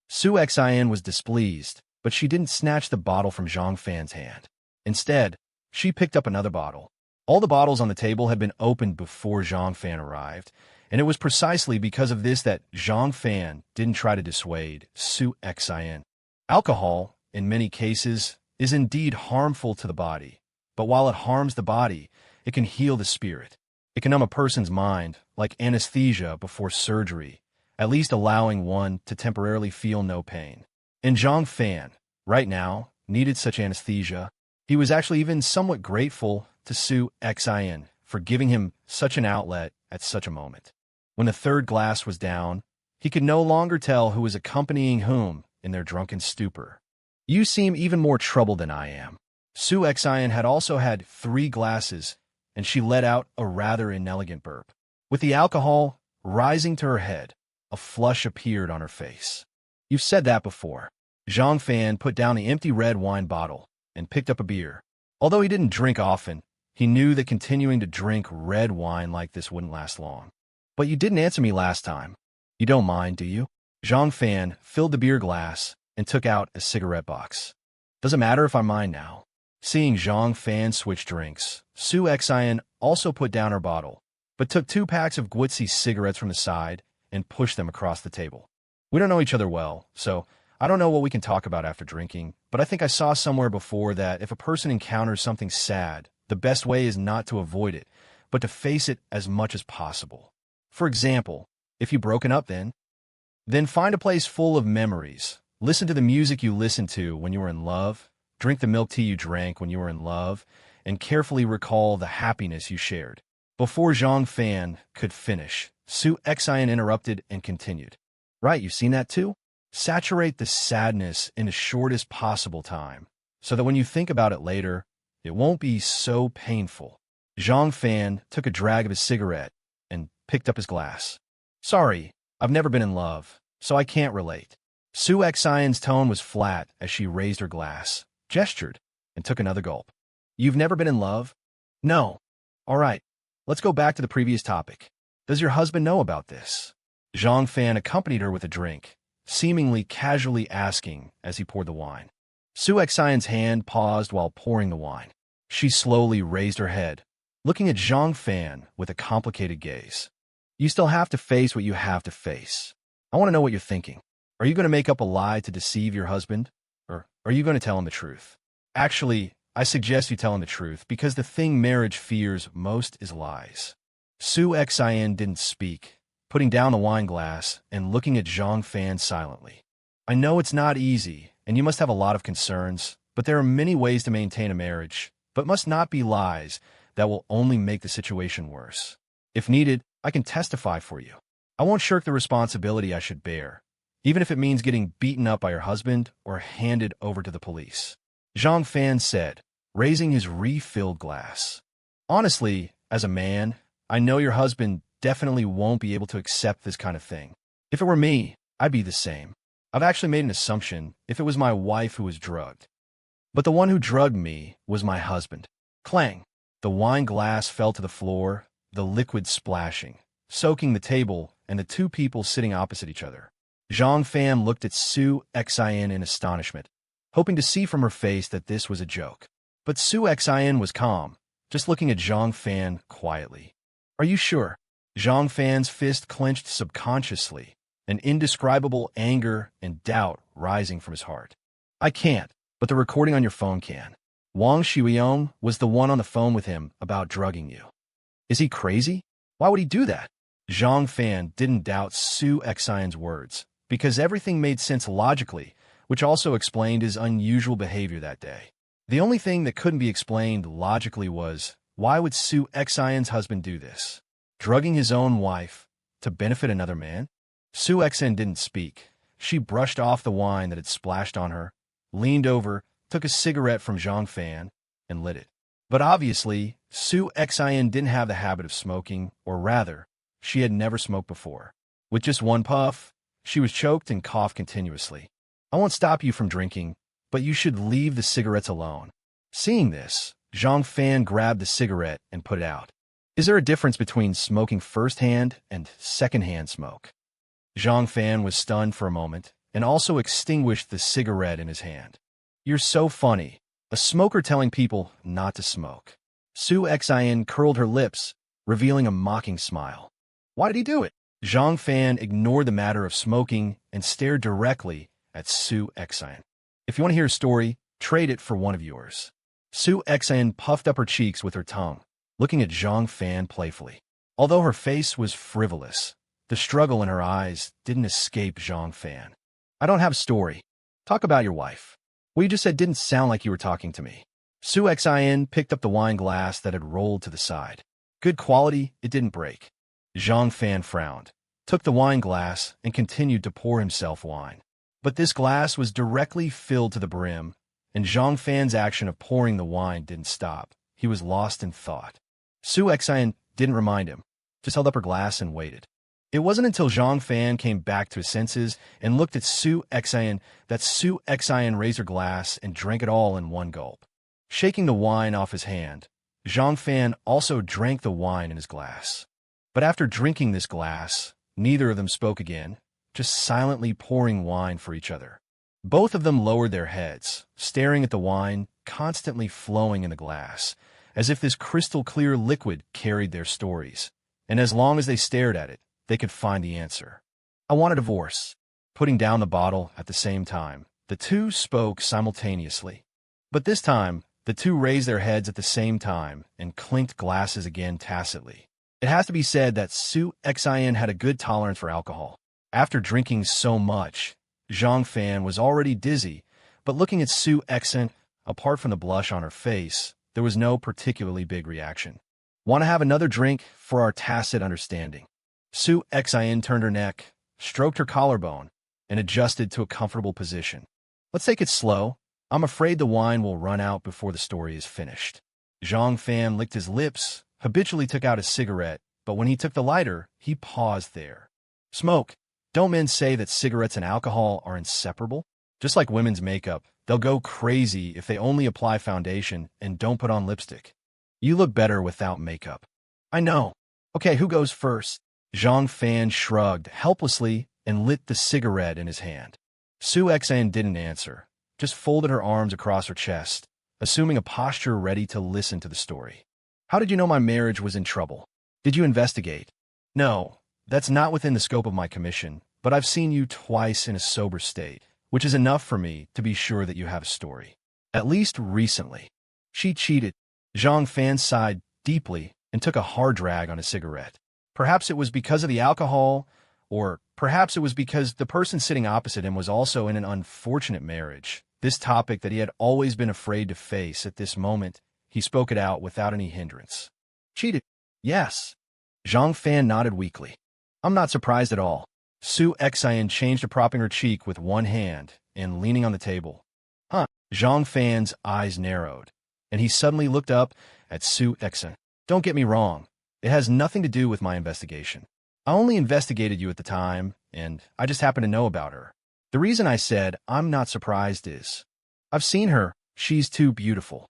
Su Xian was displeased, but she didn't snatch the bottle from Zhang Fan's hand. Instead, she picked up another bottle. All the bottles on the table had been opened before Zhang Fan arrived, and it was precisely because of this that Zhang Fan didn't try to dissuade Su Xian. Alcohol, in many cases, is indeed harmful to the body, but while it harms the body, it can heal the spirit. It can numb a person's mind, like anesthesia before surgery, at least allowing one to temporarily feel no pain. And Zhang Fan, right now, needed such anesthesia. He was actually even somewhat grateful to Su Xian for giving him such an outlet at such a moment. When the third glass was down, he could no longer tell who was accompanying whom in their drunken stupor. You seem even more troubled than I am. Su Xian had also had 3 glasses, and she let out a rather inelegant burp. With the alcohol rising to her head, a flush appeared on her face. You've said that before. Zhang Fan put down the empty red wine bottle and picked up a beer. Although he didn't drink often, he knew that continuing to drink red wine like this wouldn't last long. But you didn't answer me last time. You don't mind, do you? Zhang Fan filled the beer glass and took out a cigarette box. Doesn't matter if I mind now. Seeing Zhang Fan switch drinks, Su Xian also put down her bottle, but took 2 packs of Guizhi cigarettes from the side and pushed them across the table. We don't know each other well, so I don't know what we can talk about after drinking, but I think I saw somewhere before that if a person encounters something sad, the best way is not to avoid it, but to face it as much as possible. For example, if you've broken up then find a place full of memories. Listen to the music you listened to when you were in love, drink the milk tea you drank when you were in love, and carefully recall the happiness you shared. Before Zhang Fan could finish, Su Xian interrupted and continued. Right, you've seen that too? Saturate the sadness in the shortest possible time, so that when you think about it later, it won't be so painful. Zhang Fan took a drag of his cigarette and picked up his glass. Sorry, I've never been in love, so I can't relate. Su Xian's tone was flat as she raised her glass, gestured, and took another gulp. You've never been in love? No. All right, let's go back to the previous topic. Does your husband know about this? Zhang Fan accompanied her with a drink, seemingly casually asking as he poured the wine. Su Xian's hand paused while pouring the wine. She slowly raised her head, looking at Zhang Fan with a complicated gaze. You still have to face what you have to face. I want to know what you're thinking. Are you going to make up a lie to deceive your husband? Or are you going to tell him the truth? Actually, I suggest you tell him the truth because the thing marriage fears most is lies. Su Xian didn't speak, putting down the wine glass and looking at Zhang Fan silently. I know it's not easy, and you must have a lot of concerns, but there are many ways to maintain a marriage, but must not be lies that will only make the situation worse. If needed, I can testify for you. I won't shirk the responsibility I should bear, even if it means getting beaten up by your husband or handed over to the police. Zhang Fan said, raising his refilled glass. Honestly, as a man, I know your husband definitely won't be able to accept this kind of thing. If it were me, I'd be the same. I've actually made an assumption if it was my wife who was drugged. But the one who drugged me was my husband. Clang! The wine glass fell to the floor, the liquid splashing, soaking the table and the two people sitting opposite each other. Zhang Fan looked at Su Xian in astonishment, hoping to see from her face that this was a joke. But Su Xian was calm, just looking at Zhang Fan quietly. Are you sure? Zhang Fan's fist clenched subconsciously, an indescribable anger and doubt rising from his heart. I can't, but the recording on your phone can. Wang Shuiyong was the one on the phone with him about drugging you. Is he crazy? Why would he do that? Zhang Fan didn't doubt Su Xian's words, because everything made sense logically, which also explained his unusual behavior that day. The only thing that couldn't be explained logically was, why would Su Xian's husband do this? Drugging his own wife to benefit another man? Su Xian didn't speak. She brushed off the wine that had splashed on her, leaned over, took a cigarette from Zhang Fan, and lit it. But obviously, Su Xian didn't have the habit of smoking, or rather, she had never smoked before. With just one puff, she was choked and coughed continuously. I won't stop you from drinking, but you should leave the cigarettes alone. Seeing this, Zhang Fan grabbed the cigarette and put it out. Is there a difference between smoking first-hand and second-hand smoke? Zhang Fan was stunned for a moment and also extinguished the cigarette in his hand. You're so funny. A smoker telling people not to smoke. Su Xian curled her lips, revealing a mocking smile. Why did he do it? Zhang Fan ignored the matter of smoking and stared directly at Su Xian. If you want to hear a story, trade it for one of yours. Su Xian puffed up her cheeks with her tongue, looking at Zhang Fan playfully. Although her face was frivolous, the struggle in her eyes didn't escape Zhang Fan. I don't have a story. Talk about your wife. What you just said didn't sound like you were talking to me. Su Xian picked up the wine glass that had rolled to the side. Good quality, it didn't break. Zhang Fan frowned, took the wine glass, and continued to pour himself wine. But this glass was directly filled to the brim, and Zhang Fan's action of pouring the wine didn't stop. He was lost in thought. Su Xian didn't remind him, just held up her glass and waited. It wasn't until Zhang Fan came back to his senses and looked at Su Xian that Su Xian raised her glass and drank it all in one gulp. Shaking the wine off his hand, Zhang Fan also drank the wine in his glass. But after drinking this glass, neither of them spoke again, just silently pouring wine for each other. Both of them lowered their heads, staring at the wine constantly flowing in the glass, as if this crystal-clear liquid carried their stories. And as long as they stared at it, they could find the answer. I want a divorce. Putting down the bottle at the same time, the two spoke simultaneously. But this time, the two raised their heads at the same time and clinked glasses again tacitly. It has to be said that Su Xian had a good tolerance for alcohol. After drinking so much, Zhang Fan was already dizzy, but looking at Su Xian, apart from the blush on her face, there was no particularly big reaction. Want to have another drink for our tacit understanding? Su Xian turned her neck, stroked her collarbone, and adjusted to a comfortable position. Let's take it slow. I'm afraid the wine will run out before the story is finished. Zhang Fan licked his lips, habitually took out a cigarette, but when he took the lighter, he paused there. Smoke. Don't men say that cigarettes and alcohol are inseparable? Just like women's makeup, they'll go crazy if they only apply foundation and don't put on lipstick. You look better without makeup. I know. Okay, who goes first? Zhang Fan shrugged helplessly and lit the cigarette in his hand. Su Xian didn't answer, just folded her arms across her chest, assuming a posture ready to listen to the story. How did you know my marriage was in trouble? Did you investigate? No, that's not within the scope of my commission, but I've seen you twice in a sober state, which is enough for me to be sure that you have a story. At least recently. She cheated. Zhang Fan sighed deeply and took a hard drag on his cigarette. Perhaps it was because of the alcohol, or perhaps it was because the person sitting opposite him was also in an unfortunate marriage. This topic that he had always been afraid to face at this moment, he spoke it out without any hindrance. Cheated? Yes. Zhang Fan nodded weakly. I'm not surprised at all. Su Xian changed to propping her cheek with one hand and leaning on the table. Huh. Zhang Fan's eyes narrowed, and he suddenly looked up at Su Xian. Don't get me wrong. It has nothing to do with my investigation. I only investigated you at the time, and I just happen to know about her. The reason I said I'm not surprised is, I've seen her. She's too beautiful.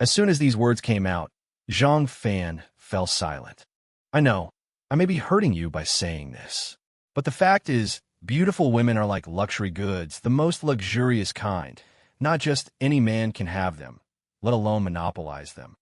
As soon as these words came out, Zhang Fan fell silent. I know, I may be hurting you by saying this, but the fact is, beautiful women are like luxury goods, the most luxurious kind. Not just any man can have them, let alone monopolize them.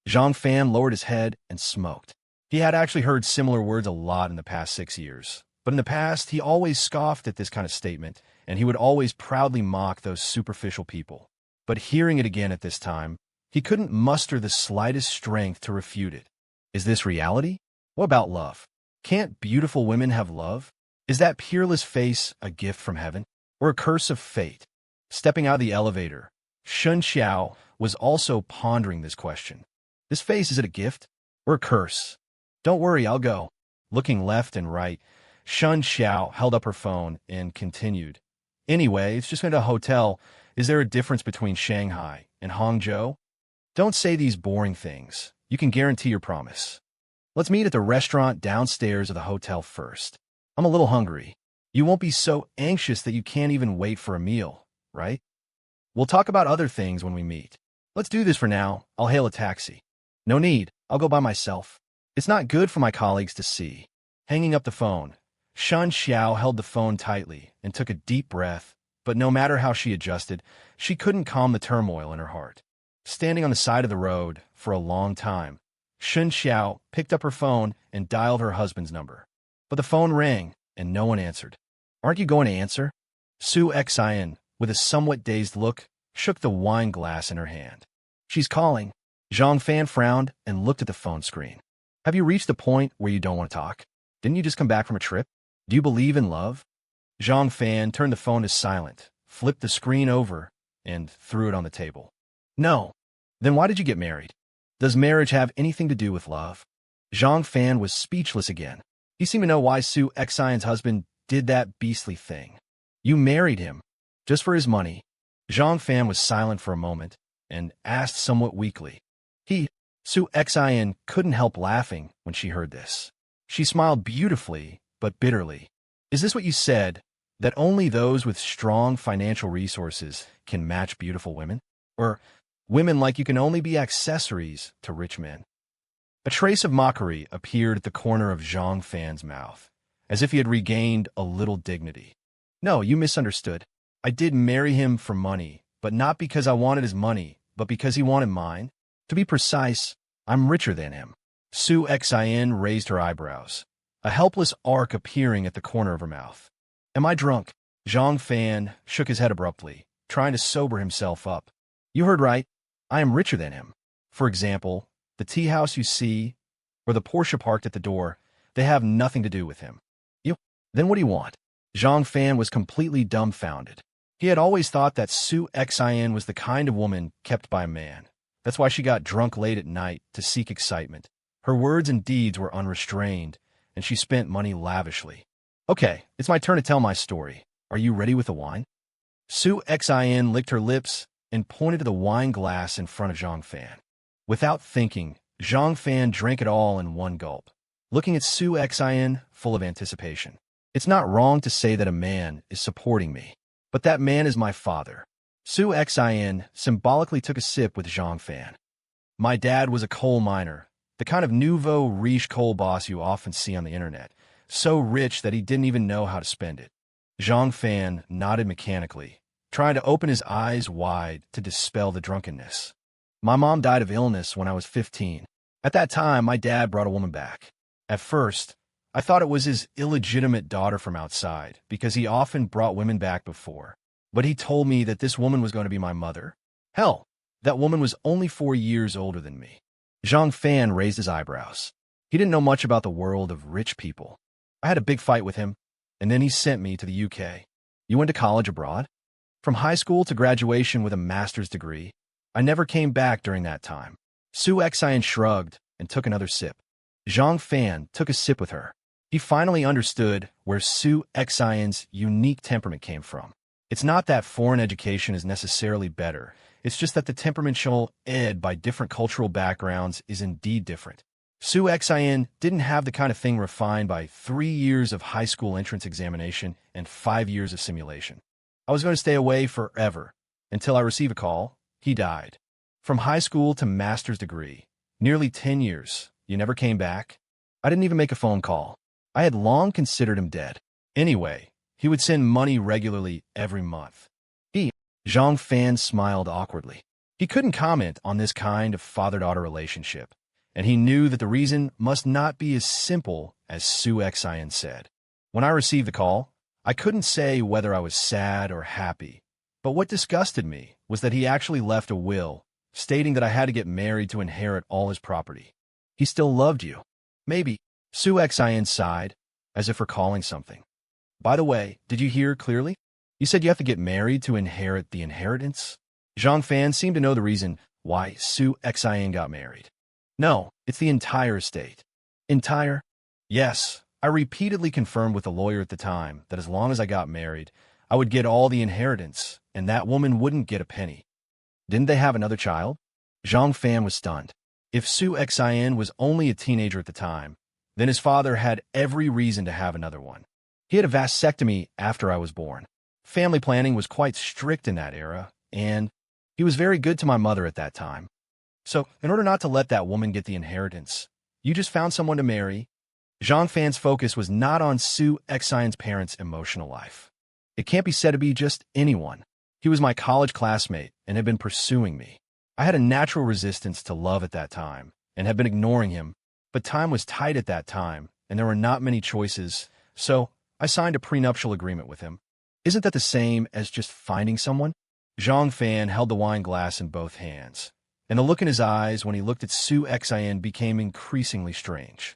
Zhang Fan lowered his head and smoked. He had actually heard similar words a lot in the past 6 years, but in the past he always scoffed at this kind of statement, and he would always proudly mock those superficial people. But hearing it again at this time, he couldn't muster the slightest strength to refute it. Is this reality? What about love? Can't beautiful women have love? Is that peerless face a gift from heaven, or a curse of fate? Stepping out of the elevator, Shen Qiao was also pondering this question. This face, is it a gift or a curse? Don't worry, I'll go. Looking left and right, Shen Qiao held up her phone and continued. Anyway, it's just been a hotel. Is there a difference between Shanghai and Hangzhou? Don't say these boring things. You can guarantee your promise. Let's meet at the restaurant downstairs of the hotel first. I'm a little hungry. You won't be so anxious that you can't even wait for a meal, right? We'll talk about other things when we meet. Let's do this for now. I'll hail a taxi. No need. I'll go by myself. It's not good for my colleagues to see. Hanging up the phone, Shen Qiao held the phone tightly and took a deep breath, but no matter how she adjusted, she couldn't calm the turmoil in her heart. Standing on the side of the road for a long time, Shen Qiao picked up her phone and dialed her husband's number. But the phone rang, and no one answered. Aren't you going to answer? Su Xian, with a somewhat dazed look, shook the wine glass in her hand. She's calling. Zhang Fan frowned and looked at the phone screen. Have you reached the point where you don't want to talk? Didn't you just come back from a trip? Do you believe in love? Zhang Fan turned the phone to silent, flipped the screen over, and threw it on the table. No. Then why did you get married? Does marriage have anything to do with love? Zhang Fan was speechless again. He seemed to know why Su Xian's husband did that beastly thing. You married him. Just for his money. Zhang Fan was silent for a moment, and asked somewhat weakly. Su Xian couldn't help laughing when she heard this. She smiled beautifully, but bitterly. Is this what you said, that only those with strong financial resources can match beautiful women? Or women like you can only be accessories to rich men? A trace of mockery appeared at the corner of Zhang Fan's mouth, as if he had regained a little dignity. No, you misunderstood. I did marry him for money, but not because I wanted his money, but because he wanted mine. To be precise, I'm richer than him. Su Xian raised her eyebrows, a helpless arc appearing at the corner of her mouth. Am I drunk? Zhang Fan shook his head abruptly, trying to sober himself up. You heard right. I am richer than him. For example, the tea house you see, or the Porsche parked at the door, they have nothing to do with him. You? Then what do you want? Zhang Fan was completely dumbfounded. He had always thought that Su Xian was the kind of woman kept by a man. That's why she got drunk late at night to seek excitement. Her words and deeds were unrestrained, and she spent money lavishly. Okay, it's my turn to tell my story. Are you ready with the wine? Su Xian licked her lips and pointed to the wine glass in front of Zhang Fan. Without thinking, Zhang Fan drank it all in one gulp, looking at Su Xian full of anticipation. It's not wrong to say that a man is supporting me, but that man is my father. Su Xian symbolically took a sip with Zhang Fan. My dad was a coal miner, The kind of nouveau riche coal boss you often see on the internet, so rich that he didn't even know how to spend it. Zhang Fan nodded mechanically, trying to open his eyes wide to dispel the drunkenness. My mom died of illness when I was 15. At that time, my dad brought a woman back. At first, I thought it was his illegitimate daughter from outside, because he often brought women back before. But he told me that this woman was going to be my mother. Hell, that woman was only 4 years older than me. Zhang Fan raised his eyebrows. He didn't know much about the world of rich people. I had a big fight with him, and then he sent me to the UK. You went to college abroad? From high school to graduation with a master's degree, I never came back during that time. Su Xian shrugged and took another sip. Zhang Fan took a sip with her. He finally understood where Su Xian's unique temperament came from. It's not that foreign education is necessarily better. It's just that the temperamental ed by different cultural backgrounds is indeed different. Su Xian didn't have the kind of thing refined by 3 years of high school entrance examination and 5 years of simulation. I was going to stay away forever until I received a call. He died. From high school to master's degree, nearly 10 years. You never came back? I didn't even make a phone call. I had long considered him dead. Anyway, he would send money regularly every month. Zhang Fan smiled awkwardly. He couldn't comment on this kind of father-daughter relationship, and he knew that the reason must not be as simple as Su Xian said. When I received the call, I couldn't say whether I was sad or happy, but what disgusted me was that he actually left a will, stating that I had to get married to inherit all his property. He still loved you. Maybe. Su Xian sighed, as if recalling something. By the way, did you hear clearly? You said you have to get married to inherit the inheritance? Zhang Fan seemed to know the reason why Su Xian got married. No, it's the entire estate. Entire? Yes, I repeatedly confirmed with the lawyer at the time that as long as I got married, I would get all the inheritance, and that woman wouldn't get a penny. Didn't they have another child? Zhang Fan was stunned. If Su Xian was only a teenager at the time, then his father had every reason to have another one. He had a vasectomy after I was born. Family planning was quite strict in that era, and he was very good to my mother at that time. So, in order not to let that woman get the inheritance, you just found someone to marry. Zhang Fan's focus was not on Su Xian's parents' emotional life. It can't be said to be just anyone. He was my college classmate and had been pursuing me. I had a natural resistance to love at that time and had been ignoring him, but time was tight at that time, and there were not many choices, so I signed a prenuptial agreement with him. Isn't that the same as just finding someone? Zhang Fan held the wine glass in both hands, and the look in his eyes when he looked at Su Xian became increasingly strange.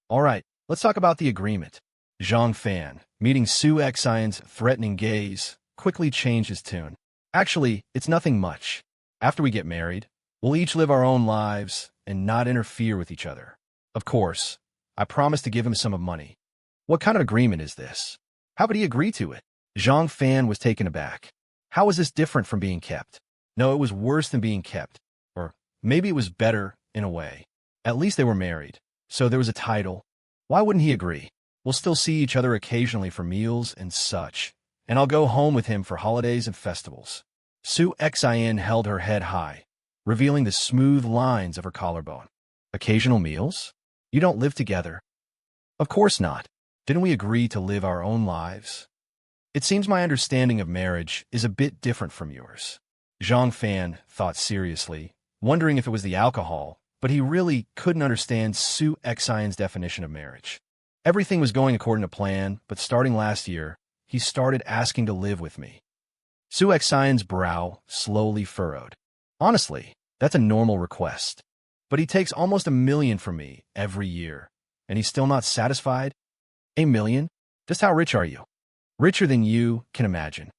All right, let's talk about the agreement. Zhang Fan, meeting Su Xian's threatening gaze, quickly changed his tune. Actually, it's nothing much. After we get married, we'll each live our own lives and not interfere with each other. Of course, I promised to give him some of money. What kind of agreement is this? How would he agree to it? Zhang Fan was taken aback. How was this different from being kept? No, it was worse than being kept. Or maybe it was better, in a way. At least they were married, so there was a title. Why wouldn't he agree? We'll still see each other occasionally for meals and such, and I'll go home with him for holidays and festivals. Su Xian held her head high, revealing the smooth lines of her collarbone. Occasional meals? You don't live together. Of course not. Didn't we agree to live our own lives? It seems my understanding of marriage is a bit different from yours. Zhang Fan thought seriously, wondering if it was the alcohol, but he really couldn't understand Su Xian's definition of marriage. Everything was going according to plan, but starting last year, he started asking to live with me. Su Xian's brow slowly furrowed. Honestly, that's a normal request. But he takes almost $1 million from me every year, and he's still not satisfied? $1 million? Just how rich are you? Richer than you can imagine.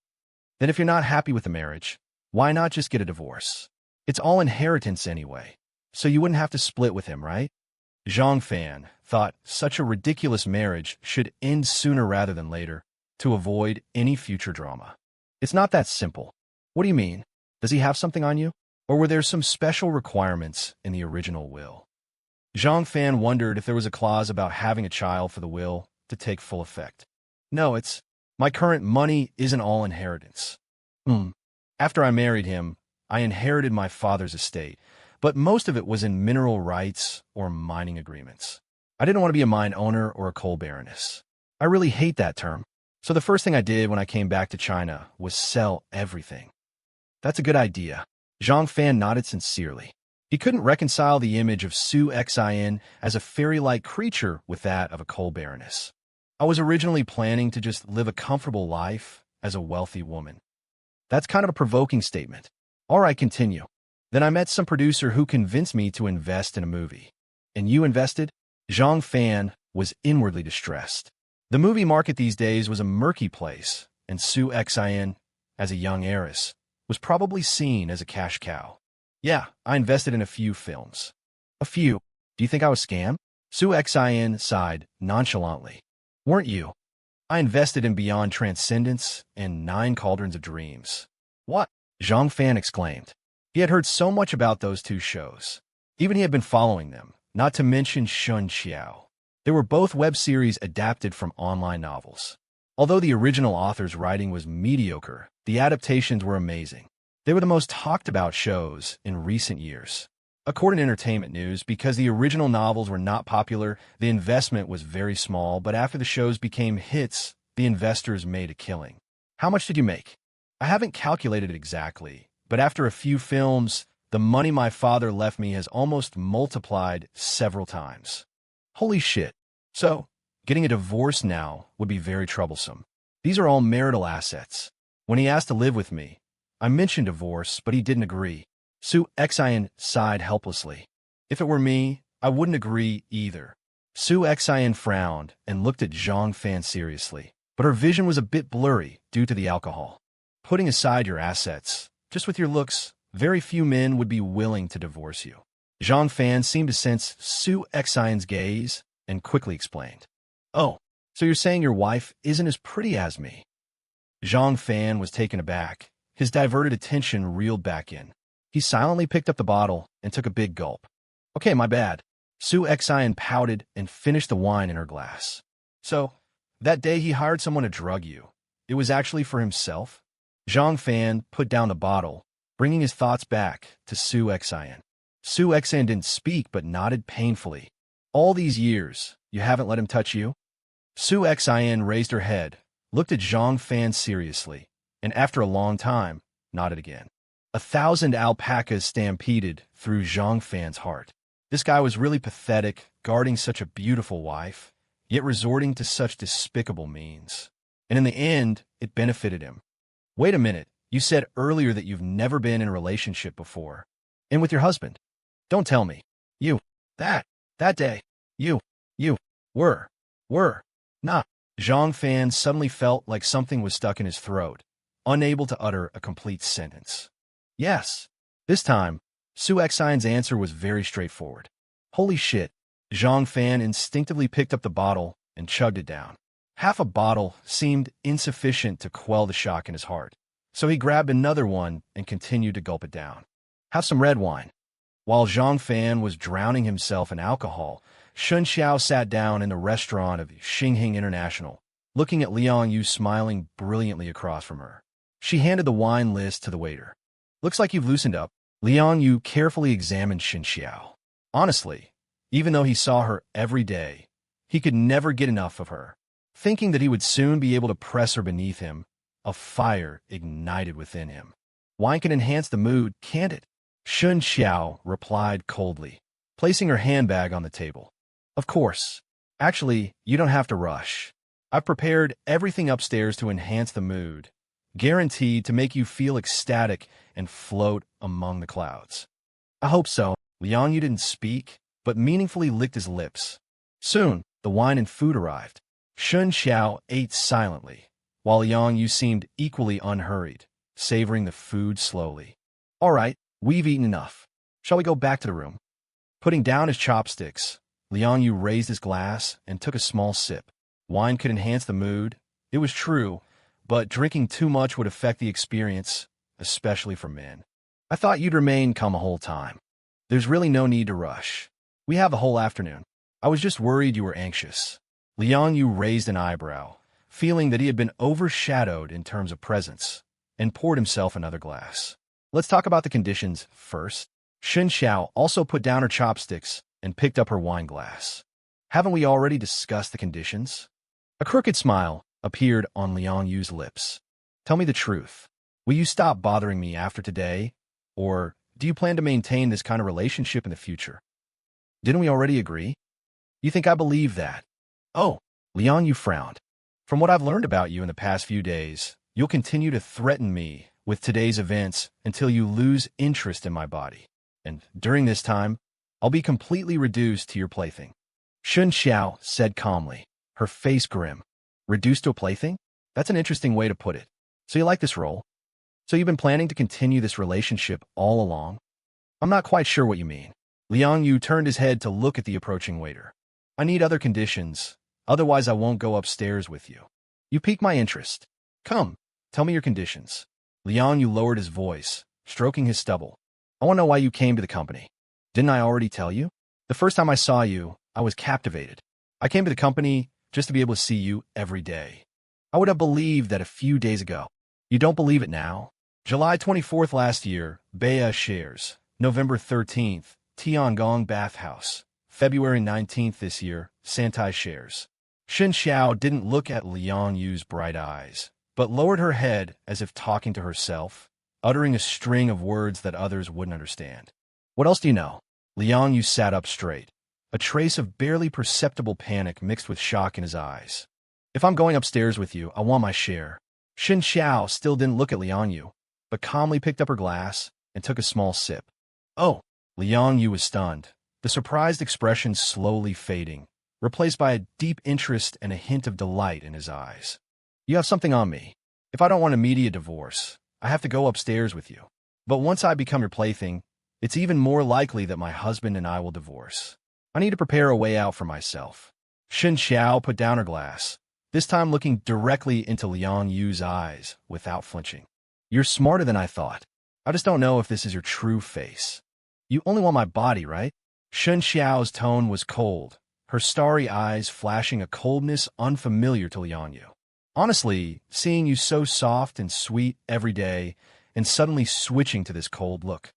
Then if you're not happy with the marriage, why not just get a divorce? It's all inheritance anyway, so you wouldn't have to split with him, right? Zhang Fan thought such a ridiculous marriage should end sooner rather than later to avoid any future drama. It's not that simple. What do you mean? Does he have something on you? Or were there some special requirements in the original will? Zhang Fan wondered if there was a clause about having a child for the will to take full effect. No, it's, my current money isn't all inheritance. After I married him, I inherited my father's estate, but most of it was in mineral rights or mining agreements. I didn't want to be a mine owner or a coal baroness. I really hate that term. So the first thing I did when I came back to China was sell everything. That's a good idea. Zhang Fan nodded sincerely. He couldn't reconcile the image of Su Xin as a fairy-like creature with that of a coal baroness. I was originally planning to just live a comfortable life as a wealthy woman. That's kind of a provoking statement. All right, continue. Then I met some producer who convinced me to invest in a movie. And you invested? Zhang Fan was inwardly distressed. The movie market these days was a murky place, and Su Xin, as a young heiress, was probably seen as a cash cow. Yeah, I invested in a few films. A few. Do you think I was scammed? Su Xin sighed nonchalantly. Weren't you? I invested in Beyond Transcendence and 9 Cauldrons of Dreams. What? Zhang Fan exclaimed. He had heard so much about those 2 shows. Even he had been following them, not to mention Shen Qiao. They were both web series adapted from online novels. Although the original author's writing was mediocre, the adaptations were amazing. They were the most talked about shows in recent years. According to Entertainment News, because the original novels were not popular, the investment was very small, but after the shows became hits, the investors made a killing. How much did you make? I haven't calculated it exactly, but after a few films, the money my father left me has almost multiplied several times. Holy shit. So, getting a divorce now would be very troublesome. These are all marital assets. When he asked to live with me, I mentioned divorce, but he didn't agree. Su Xin sighed helplessly. If it were me, I wouldn't agree either. Su Xin frowned and looked at Zhang Fan seriously, but her vision was a bit blurry due to the alcohol. Putting aside your assets, just with your looks, very few men would be willing to divorce you. Zhang Fan seemed to sense Su Xin's gaze and quickly explained. Oh, so you're saying your wife isn't as pretty as me? Zhang Fan was taken aback. His diverted attention reeled back in. He silently picked up the bottle and took a big gulp. Okay, my bad. Su Xin pouted and finished the wine in her glass. So, that day he hired someone to drug you. It was actually for himself? Zhang Fan put down the bottle, bringing his thoughts back to Su Xin. Su Xin didn't speak but nodded painfully. All these years, you haven't let him touch you? Su Xin raised her head, looked at Zhang Fan seriously, and after a long time, nodded again. 1,000 alpacas stampeded through Zhang Fan's heart. This guy was really pathetic, guarding such a beautiful wife, yet resorting to such despicable means. And in the end, it benefited him. Wait a minute, you said earlier that you've never been in a relationship before. And with your husband? Don't tell me. That day, you were not. Zhang Fan suddenly felt like something was stuck in his throat, unable to utter a complete sentence. Yes. This time, Su Xin's answer was very straightforward. Holy shit. Zhang Fan instinctively picked up the bottle and chugged it down. Half a bottle seemed insufficient to quell the shock in his heart, so he grabbed another one and continued to gulp it down. Have some red wine. While Zhang Fan was drowning himself in alcohol, Shen Qiao sat down in the restaurant of Xinghing International, looking at Liang Yu smiling brilliantly across from her. She handed the wine list to the waiter. Looks like you've loosened up. Liang Yu carefully examined Shen Qiao. Honestly, even though he saw her every day, he could never get enough of her. Thinking that he would soon be able to press her beneath him, a fire ignited within him. Wine can enhance the mood, can't it? Shen Qiao replied coldly, placing her handbag on the table. Of course. Actually, you don't have to rush. I've prepared everything upstairs to enhance the mood, guaranteed to make you feel ecstatic and float among the clouds. I hope so. Liang Yu didn't speak, but meaningfully licked his lips. Soon, the wine and food arrived. Shen Qiao ate silently, while Liang Yu seemed equally unhurried, savoring the food slowly. All right, we've eaten enough. Shall we go back to the room? Putting down his chopsticks, Liang Yu raised his glass and took a small sip. Wine could enhance the mood. It was true, but drinking too much would affect the experience, especially for men. I thought you'd remain calm the whole time. There's really no need to rush. We have the whole afternoon. I was just worried you were anxious. Liang Yu raised an eyebrow, feeling that he had been overshadowed in terms of presence, and poured himself another glass. Let's talk about the conditions first. Shen Qiao also put down her chopsticks and picked up her wine glass. Haven't we already discussed the conditions? A crooked smile appeared on Liang Yu's lips. Tell me the truth. Will you stop bothering me after today? Or do you plan to maintain this kind of relationship in the future? Didn't we already agree? You think I believe that? Oh, Liang Yu frowned. From what I've learned about you in the past few days, you'll continue to threaten me with today's events until you lose interest in my body. And during this time, I'll be completely reduced to your plaything. Shen Qiao said calmly, her face grim. Reduced to a plaything? That's an interesting way to put it. So you like this role? So you've been planning to continue this relationship all along? I'm not quite sure what you mean. Liang Yu turned his head to look at the approaching waiter. I need other conditions, otherwise I won't go upstairs with you. You piqued my interest. Come, tell me your conditions. Liang Yu lowered his voice, stroking his stubble. I want to know why you came to the company. Didn't I already tell you? The first time I saw you, I was captivated. I came to the company just to be able to see you every day. I would have believed that a few days ago. You don't believe it now? July 24th last year, Bea shares. November 13th, Tiangong Bathhouse. February 19th this year, Santai shares. Shen Qiao didn't look at Liang Yu's bright eyes, but lowered her head as if talking to herself, uttering a string of words that others wouldn't understand. What else do you know? Liang Yu sat up straight, a trace of barely perceptible panic mixed with shock in his eyes. If I'm going upstairs with you, I want my share. Shen Qiao still didn't look at Liang Yu, but calmly picked up her glass and took a small sip. Oh, Liang Yu was stunned, the surprised expression slowly fading, replaced by a deep interest and a hint of delight in his eyes. You have something on me. If I don't want immediate divorce, I have to go upstairs with you. But once I become your plaything, it's even more likely that my husband and I will divorce. I need to prepare a way out for myself. Shen Qiao put down her glass, this time looking directly into Liang Yu's eyes without flinching. You're smarter than I thought. I just don't know if this is your true face. You only want my body, right? Shen Qiao's tone was cold, her starry eyes flashing a coldness unfamiliar to Liang Yu. Honestly, seeing you so soft and sweet every day and suddenly switching to this cold look.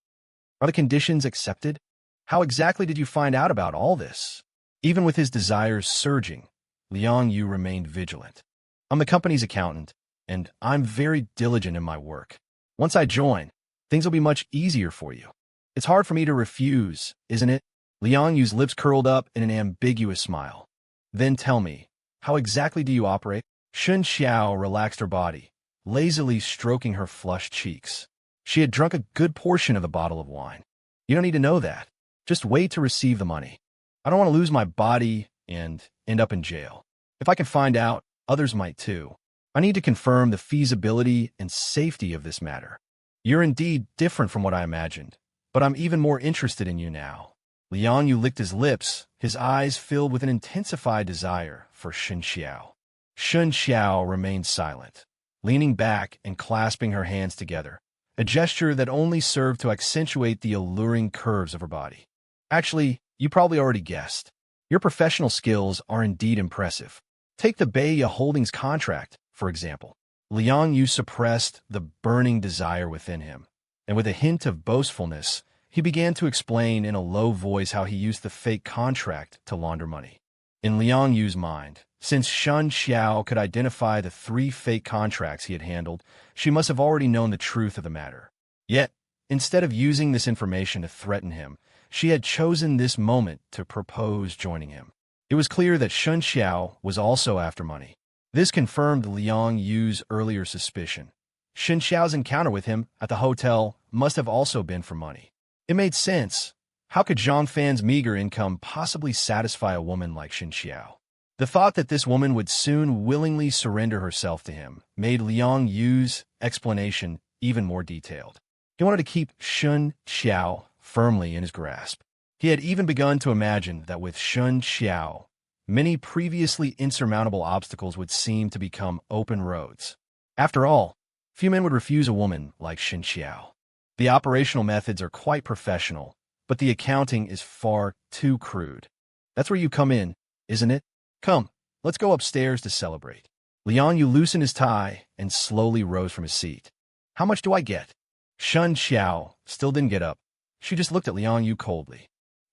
Are the conditions accepted? How exactly did you find out about all this? Even with his desires surging, Liang Yu remained vigilant. I'm the company's accountant, and I'm very diligent in my work. Once I join, things will be much easier for you. It's hard for me to refuse, isn't it? Liang Yu's lips curled up in an ambiguous smile. Then tell me, how exactly do you operate? Shen Qiao relaxed her body, lazily stroking her flushed cheeks. She had drunk a good portion of the bottle of wine. You don't need to know that. Just wait to receive the money. I don't want to lose my body and end up in jail. If I can find out, others might too. I need to confirm the feasibility and safety of this matter. You're indeed different from what I imagined, but I'm even more interested in you now. Liang Yu licked his lips, his eyes filled with an intensified desire for Shen Qiao. Shen Qiao remained silent, leaning back and clasping her hands together, a gesture that only served to accentuate the alluring curves of her body. Actually, you probably already guessed. Your professional skills are indeed impressive. Take the Beia Holdings contract, for example. Liang Yu suppressed the burning desire within him, and with a hint of boastfulness, he began to explain in a low voice how he used the fake contract to launder money. In Liang Yu's mind, since Shen Qiao could identify the 3 fake contracts he had handled, she must have already known the truth of the matter. Yet, instead of using this information to threaten him, she had chosen this moment to propose joining him. It was clear that Shen Qiao was also after money. This confirmed Liang Yu's earlier suspicion. Shen Qiao's encounter with him at the hotel must have also been for money. It made sense. How could Zhang Fan's meager income possibly satisfy a woman like Shen Qiao? The thought that this woman would soon willingly surrender herself to him made Liang Yu's explanation even more detailed. He wanted to keep Shen Qiao firmly in his grasp. He had even begun to imagine that with Shen Qiao, many previously insurmountable obstacles would seem to become open roads. After all, few men would refuse a woman like Shen Qiao. The operational methods are quite professional, but the accounting is far too crude. That's where you come in, isn't it? Come, let's go upstairs to celebrate. Liang Yu loosened his tie and slowly rose from his seat. How much do I get? Shen Qiao still didn't get up. She just looked at Liang Yu coldly.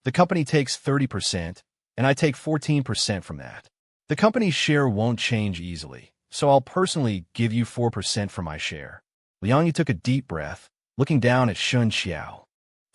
The company takes 30%, and I take 14% from that. The company's share won't change easily, so I'll personally give you 4% for my share. Liang Yu took a deep breath, looking down at Shen Qiao.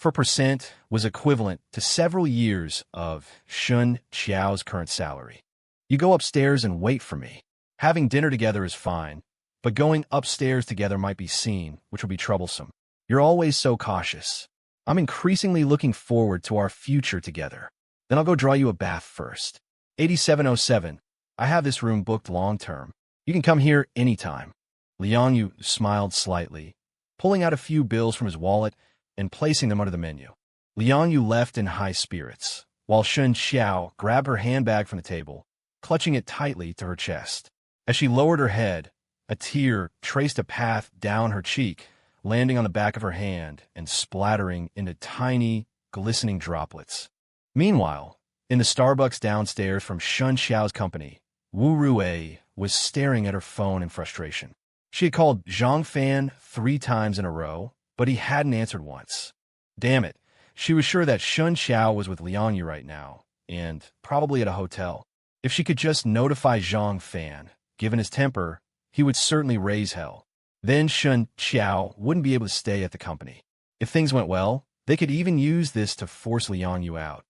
4% was equivalent to several years of Shen Qiao's current salary. You go upstairs and wait for me. Having dinner together is fine, but going upstairs together might be seen, which will be troublesome. You're always so cautious. I'm increasingly looking forward to our future together. Then I'll go draw you a bath first. 8707. I have this room booked long-term. You can come here anytime. Liang Yu smiled slightly, pulling out a few bills from his wallet and placing them under the menu. Liang Yu left in high spirits, while Shen Qiao grabbed her handbag from the table, clutching it tightly to her chest. As she lowered her head, a tear traced a path down her cheek, landing on the back of her hand and splattering into tiny, glistening droplets. Meanwhile, in the Starbucks downstairs from Shen Qiao's company, Wu Rui was staring at her phone in frustration. She had called Zhang Fan 3 times in a row, but he hadn't answered once. Damn it, she was sure that Shen Qiao was with Liang Yu right now, and probably at a hotel. If she could just notify Zhang Fan, given his temper, he would certainly raise hell. Then Shen Qiao wouldn't be able to stay at the company. If things went well, they could even use this to force Liang Yu out.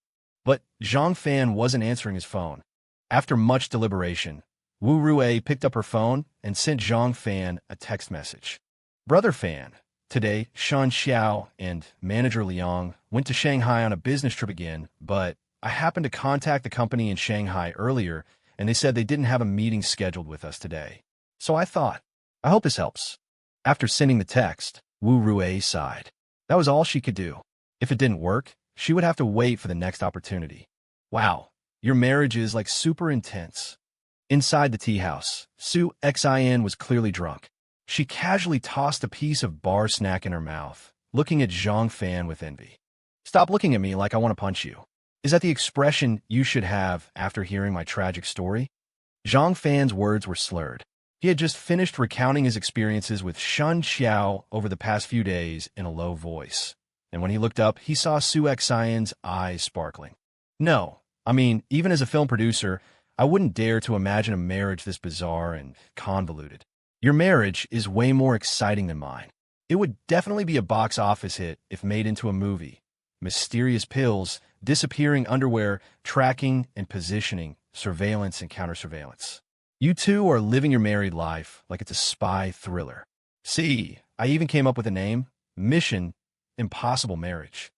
But Zhang Fan wasn't answering his phone. After much deliberation, Wu Rui picked up her phone and sent Zhang Fan a text message. Brother Fan, today Shen Qiao and manager Liang went to Shanghai on a business trip again, but I happened to contact the company in Shanghai earlier, and they said they didn't have a meeting scheduled with us today. So I thought, I hope this helps. After sending the text, Wu Rui sighed. That was all she could do. If it didn't work, she would have to wait for the next opportunity. Wow, your marriage is like super intense. Inside the tea house, Su Xin was clearly drunk. She casually tossed a piece of bar snack in her mouth, looking at Zhang Fan with envy. Stop looking at me like I want to punch you. Is that the expression you should have after hearing my tragic story? Zhang Fan's words were slurred. He had just finished recounting his experiences with Shen Qiao over the past few days in a low voice. And when he looked up, he saw Su Xion's eyes sparkling. No, I mean, even as a film producer, I wouldn't dare to imagine a marriage this bizarre and convoluted. Your marriage is way more exciting than mine. It would definitely be a box office hit if made into a movie. Mysterious pills, disappearing underwear, tracking and positioning, surveillance and counter-surveillance. You two are living your married life like it's a spy thriller. See, I even came up with a name, Mission Impossible Marriage.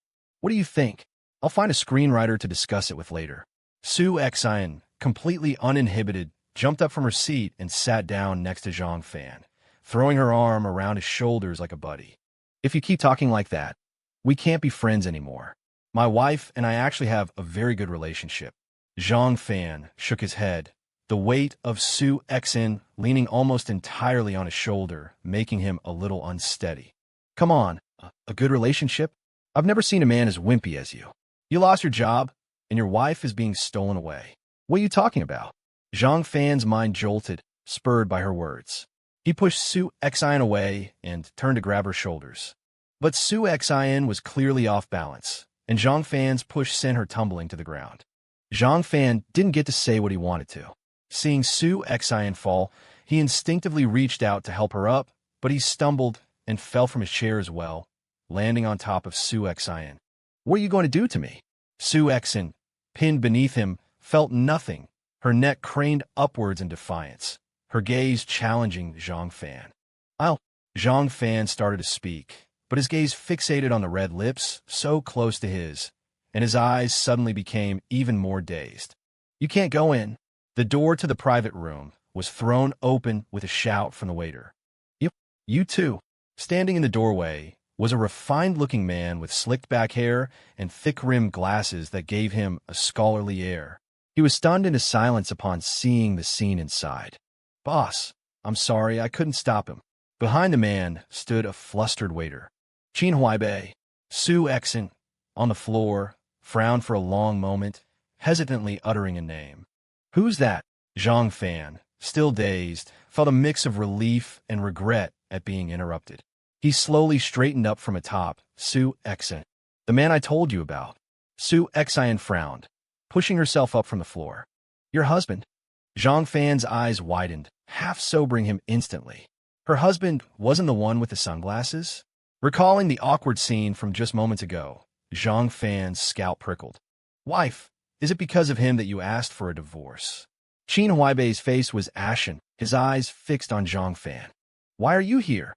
What do you think? I'll find a screenwriter to discuss it with later. Su Xian, completely uninhibited, jumped up from her seat and sat down next to Zhang Fan, throwing her arm around his shoulders like a buddy. If you keep talking like that, we can't be friends anymore. My wife and I actually have a very good relationship. Zhang Fan shook his head, the weight of Su Xian leaning almost entirely on his shoulder, making him a little unsteady. Come on, a good relationship? I've never seen a man as wimpy as you. You lost your job, and your wife is being stolen away. What are you talking about? Zhang Fan's mind jolted, spurred by her words. He pushed Su Xian away and turned to grab her shoulders. But Su Xian was clearly off balance, and Zhang Fan's push sent her tumbling to the ground. Zhang Fan didn't get to say what he wanted to. Seeing Su Xian fall, he instinctively reached out to help her up, but he stumbled and fell from his chair as well, landing on top of Su Xian. What are you going to do to me? Su Xian, pinned beneath him, felt nothing, her neck craned upwards in defiance, her gaze challenging Zhang Fan. Zhang Fan started to speak, but his gaze fixated on the red lips so close to his, and his eyes suddenly became even more dazed. You can't go in. The door to the private room was thrown open with a shout from the waiter. You too. Standing in the doorway was a refined-looking man with slicked-back hair and thick-rimmed glasses that gave him a scholarly air. He was stunned into silence upon seeing the scene inside. Boss, I'm sorry, I couldn't stop him. Behind the man stood a flustered waiter. Qin Huaibei, Su Xian, on the floor, frowned for a long moment, hesitantly uttering a name. Who's that? Zhang Fan, still dazed, felt a mix of relief and regret at being interrupted. He slowly straightened up from atop Su Xian. The man I told you about. Su Xian frowned, pushing herself up from the floor. Your husband? Zhang Fan's eyes widened, half sobering him instantly. Her husband wasn't the one with the sunglasses? Recalling the awkward scene from just moments ago, Zhang Fan's scalp prickled. Wife, is it because of him that you asked for a divorce? Qin Huaibei's face was ashen, his eyes fixed on Zhang Fan. Why are you here?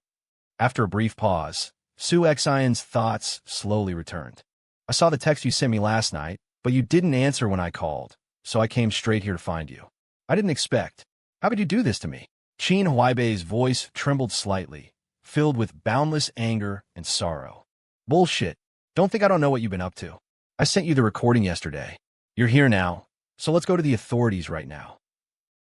After a brief pause, Su Xian's thoughts slowly returned. I saw the text you sent me last night, but you didn't answer when I called, so I came straight here to find you. I didn't expect. How could you do this to me? Qin Huaibei's voice trembled slightly, filled with boundless anger and sorrow. Bullshit. Don't think I don't know what you've been up to. I sent you the recording yesterday. You're here now, so let's go to the authorities right now.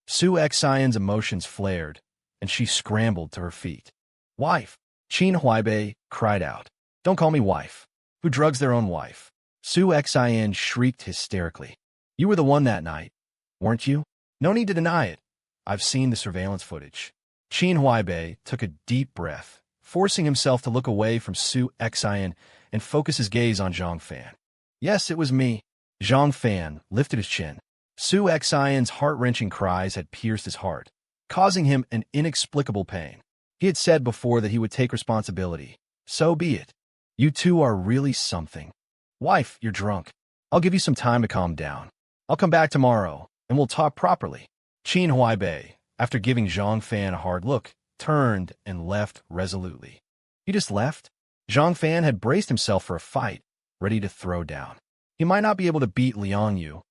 Su Xian's emotions flared, and she scrambled to her feet. Wife! Qin Huaibei cried out. Don't call me wife. Who drugs their own wife? Su Xian shrieked hysterically. You were the one that night, weren't you? No need to deny it. I've seen the surveillance footage. Qin Huaibei took a deep breath, forcing himself to look away from Su Xian and focus his gaze on Zhang Fan. Yes, it was me. Zhang Fan lifted his chin. Su Xian's heart-wrenching cries had pierced his heart, causing him an inexplicable pain. He had said before that he would take responsibility. So be it. You two are really something. Wife, you're drunk. I'll give you some time to calm down. I'll come back tomorrow, and we'll talk properly. Qin Huaibei, after giving Zhang Fan a hard look, turned and left resolutely. He just left? Zhang Fan had braced himself for a fight, ready to throw down. He might not be able to beat Liang Yu,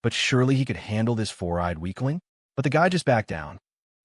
but surely he could handle this four-eyed weakling? But the guy just backed down.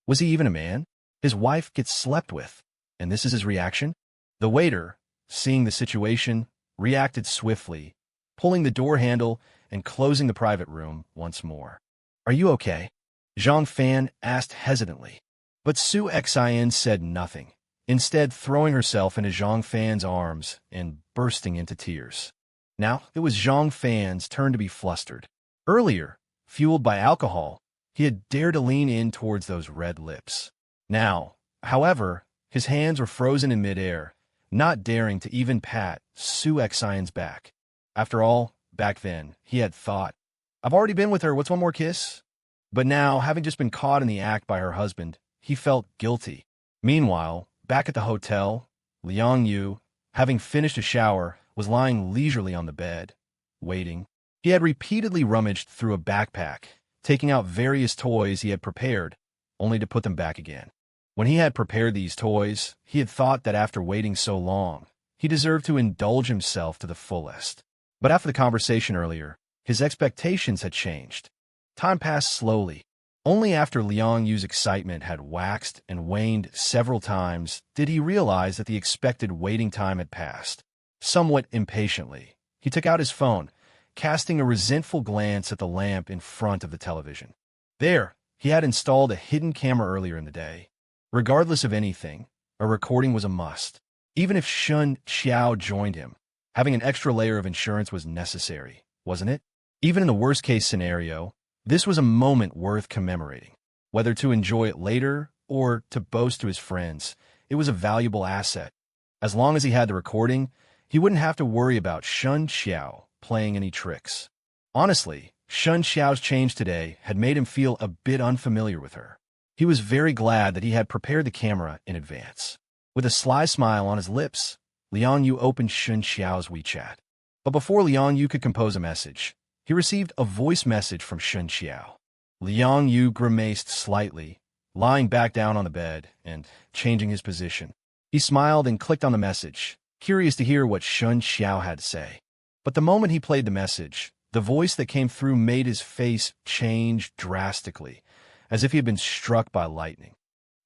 Was he even a man? His wife gets slept with, and this is his reaction? The waiter, seeing the situation, reacted swiftly, pulling the door handle and closing the private room once more. Are you okay? Zhang Fan asked hesitantly. But Su Xian said nothing, instead throwing herself into Zhang Fan's arms and bursting into tears. Now it was Zhang Fan's turn to be flustered. Earlier, fueled by alcohol, he had dared to lean in towards those red lips. Now, however, his hands were frozen in midair, not daring to even pat Su Xian's back. After all, back then, he had thought, I've already been with her, what's one more kiss? But now, having just been caught in the act by her husband, he felt guilty. Meanwhile, back at the hotel, Liang Yu, having finished a shower, was lying leisurely on the bed, waiting. He had repeatedly rummaged through a backpack, taking out various toys he had prepared, only to put them back again. When he had prepared these toys, he had thought that after waiting so long, he deserved to indulge himself to the fullest. But after the conversation earlier, his expectations had changed. Time passed slowly. Only after Liang Yu's excitement had waxed and waned several times did he realize that the expected waiting time had passed. Somewhat impatiently, he took out his phone, casting a resentful glance at the lamp in front of the television. There, he had installed a hidden camera earlier in the day. Regardless of anything, a recording was a must. Even if Shen Qiao joined him, having an extra layer of insurance was necessary, wasn't it? Even in the worst-case scenario, this was a moment worth commemorating. Whether to enjoy it later or to boast to his friends, it was a valuable asset. As long as he had the recording, he wouldn't have to worry about Shen Qiao playing any tricks. Honestly, Shen Qiao's change today had made him feel a bit unfamiliar with her. He was very glad that he had prepared the camera in advance. With a sly smile on his lips, Liang Yu opened Shen Qiao's WeChat. But before Liang Yu could compose a message, he received a voice message from Shen Qiao. Liang Yu grimaced slightly, lying back down on the bed and changing his position. He smiled and clicked on the message, curious to hear what Shen Qiao had to say. But the moment he played the message, the voice that came through made his face change drastically, as if he had been struck by lightning.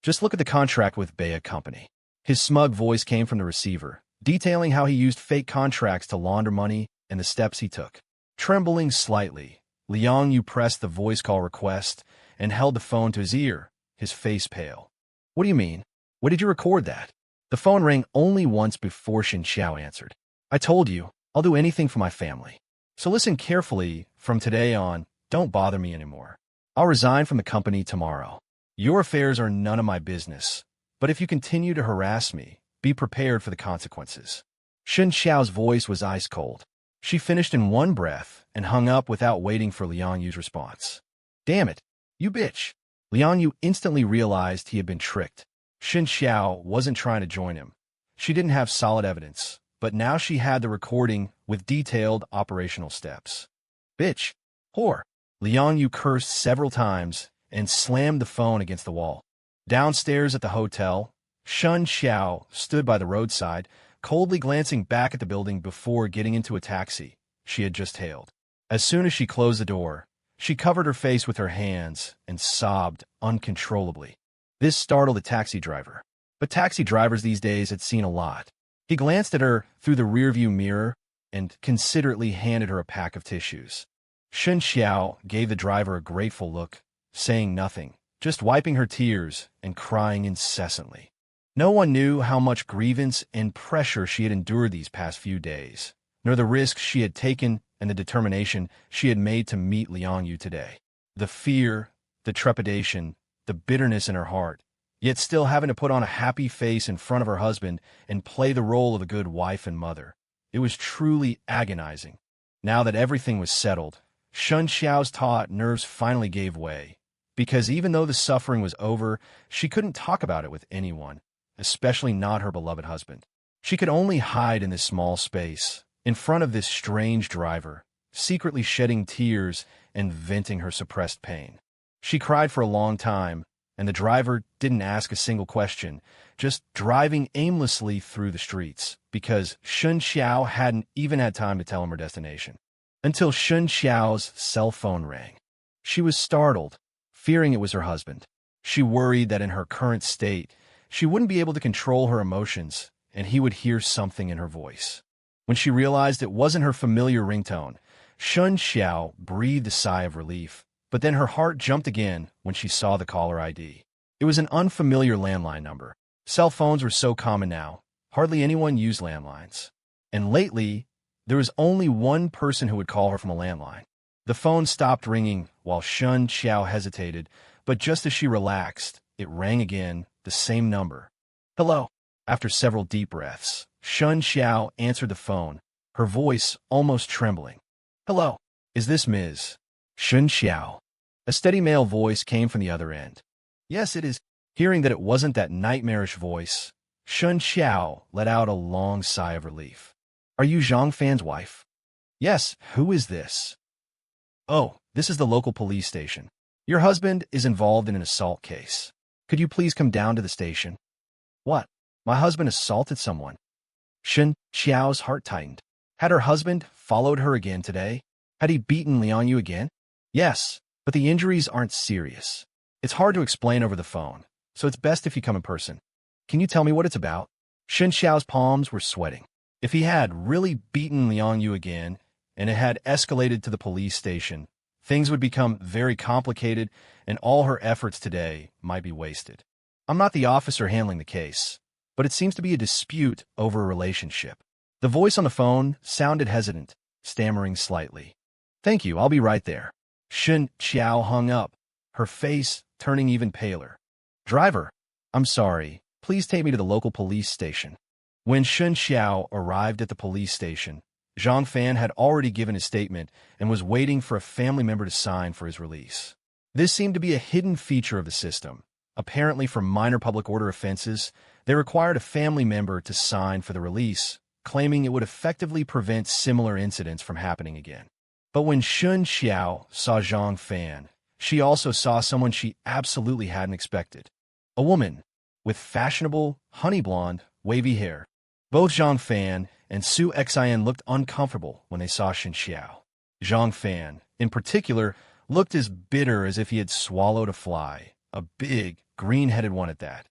Just look at the contract with Beya Company. His smug voice came from the receiver, detailing how he used fake contracts to launder money and the steps he took. Trembling slightly, Liang Yu pressed the voice call request and held the phone to his ear, his face pale. What do you mean? When did you record that? The phone rang only once before Shen Qiao answered. I told you, I'll do anything for my family. So listen carefully, from today on, don't bother me anymore. I'll resign from the company tomorrow. Your affairs are none of my business, but if you continue to harass me, be prepared for the consequences. Shen Qiao's voice was ice cold. She finished in one breath and hung up without waiting for Liang Yu's response. Damn it, you bitch. Liang Yu instantly realized he had been tricked. Shen Qiao wasn't trying to join him. She didn't have solid evidence, but now she had the recording with detailed operational steps. Bitch. Whore. Liang Yu cursed several times and slammed the phone against the wall. Downstairs at the hotel, Shen Qiao stood by the roadside, coldly glancing back at the building before getting into a taxi she had just hailed. As soon as she closed the door, she covered her face with her hands and sobbed uncontrollably. This startled the taxi driver. But taxi drivers these days had seen a lot. He glanced at her through the rearview mirror and considerately handed her a pack of tissues. Shen Qiao gave the driver a grateful look, saying nothing, just wiping her tears and crying incessantly. No one knew how much grievance and pressure she had endured these past few days, nor the risks she had taken and the determination she had made to meet Liang Yu today. The fear, the trepidation, the bitterness in her heart, yet still having to put on a happy face in front of her husband and play the role of a good wife and mother. It was truly agonizing. Now that everything was settled, Shen Qiao's taut nerves finally gave way, because even though the suffering was over, she couldn't talk about it with anyone, especially not her beloved husband. She could only hide in this small space, in front of this strange driver, secretly shedding tears and venting her suppressed pain. She cried for a long time, and the driver didn't ask a single question, just driving aimlessly through the streets, because Shen Qiao hadn't even had time to tell him her destination. Until Shen Qiao's cell phone rang. She was startled, fearing it was her husband. She worried that in her current state, she wouldn't be able to control her emotions, and he would hear something in her voice. When she realized it wasn't her familiar ringtone, Shen Qiao breathed a sigh of relief, but then her heart jumped again when she saw the caller ID. It was an unfamiliar landline number. Cell phones were so common now, hardly anyone used landlines. And lately, there was only one person who would call her from a landline. The phone stopped ringing while Shen Qiao hesitated, but just as she relaxed, it rang again, the same number. Hello. After several deep breaths, Shen Qiao answered the phone, her voice almost trembling. Hello. Is this Ms. Shen Qiao? A steady male voice came from the other end. Yes, it is. Hearing that it wasn't that nightmarish voice, Shen Qiao let out a long sigh of relief. Are you Zhang Fan's wife? Yes, who is this? Oh, this is the local police station. Your husband is involved in an assault case. Could you please come down to the station? What? My husband assaulted someone. Shen Qiao's heart tightened. Had her husband followed her again today? Had he beaten Liang Yu again? Yes, but the injuries aren't serious. It's hard to explain over the phone, so it's best if you come in person. Can you tell me what it's about? Shen Qiao's palms were sweating. If he had really beaten Liang Yu again, and it had escalated to the police station, things would become very complicated, and all her efforts today might be wasted. I'm not the officer handling the case, but it seems to be a dispute over a relationship. The voice on the phone sounded hesitant, stammering slightly. Thank you, I'll be right there. Shen Qiao hung up, her face turning even paler. Driver, I'm sorry, please take me to the local police station. When Shen Qiao arrived at the police station, Zhang Fan had already given his statement and was waiting for a family member to sign for his release. This seemed to be a hidden feature of the system. Apparently, for minor public order offenses, they required a family member to sign for the release, claiming it would effectively prevent similar incidents from happening again. But when Shen Qiao saw Zhang Fan, she also saw someone she absolutely hadn't expected. A woman with fashionable, honey blonde, wavy hair. Both Zhang Fan and Su Xian looked uncomfortable when they saw Shen Qiao. Zhang Fan, in particular, looked as bitter as if he had swallowed a fly, a big, green-headed one at that.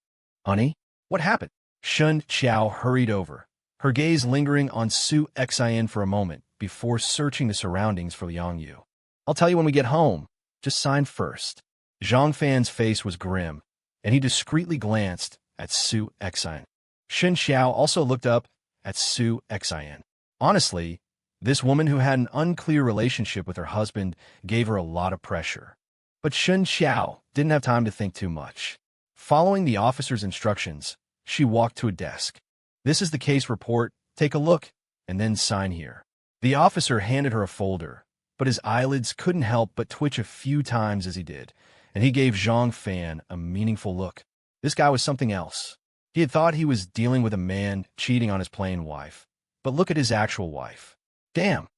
Honey? What happened? Shen Qiao hurried over, her gaze lingering on Su Xian for a moment before searching the surroundings for Liang Yu. I'll tell you when we get home. Just sign first. Zhang Fan's face was grim, and he discreetly glanced at Su Xian. Shen Qiao also looked up at Su Xian. Honestly, this woman who had an unclear relationship with her husband gave her a lot of pressure. But Shen Qiao didn't have time to think too much. Following the officer's instructions, she walked to a desk. This is the case report Take a look, and then sign here. The officer handed her a folder, but his eyelids couldn't help but twitch a few times as he did, and he gave Zhang Fan a meaningful look. This guy was something else. He had thought he was dealing with a man cheating on his plain wife, but look at his actual wife. Damn,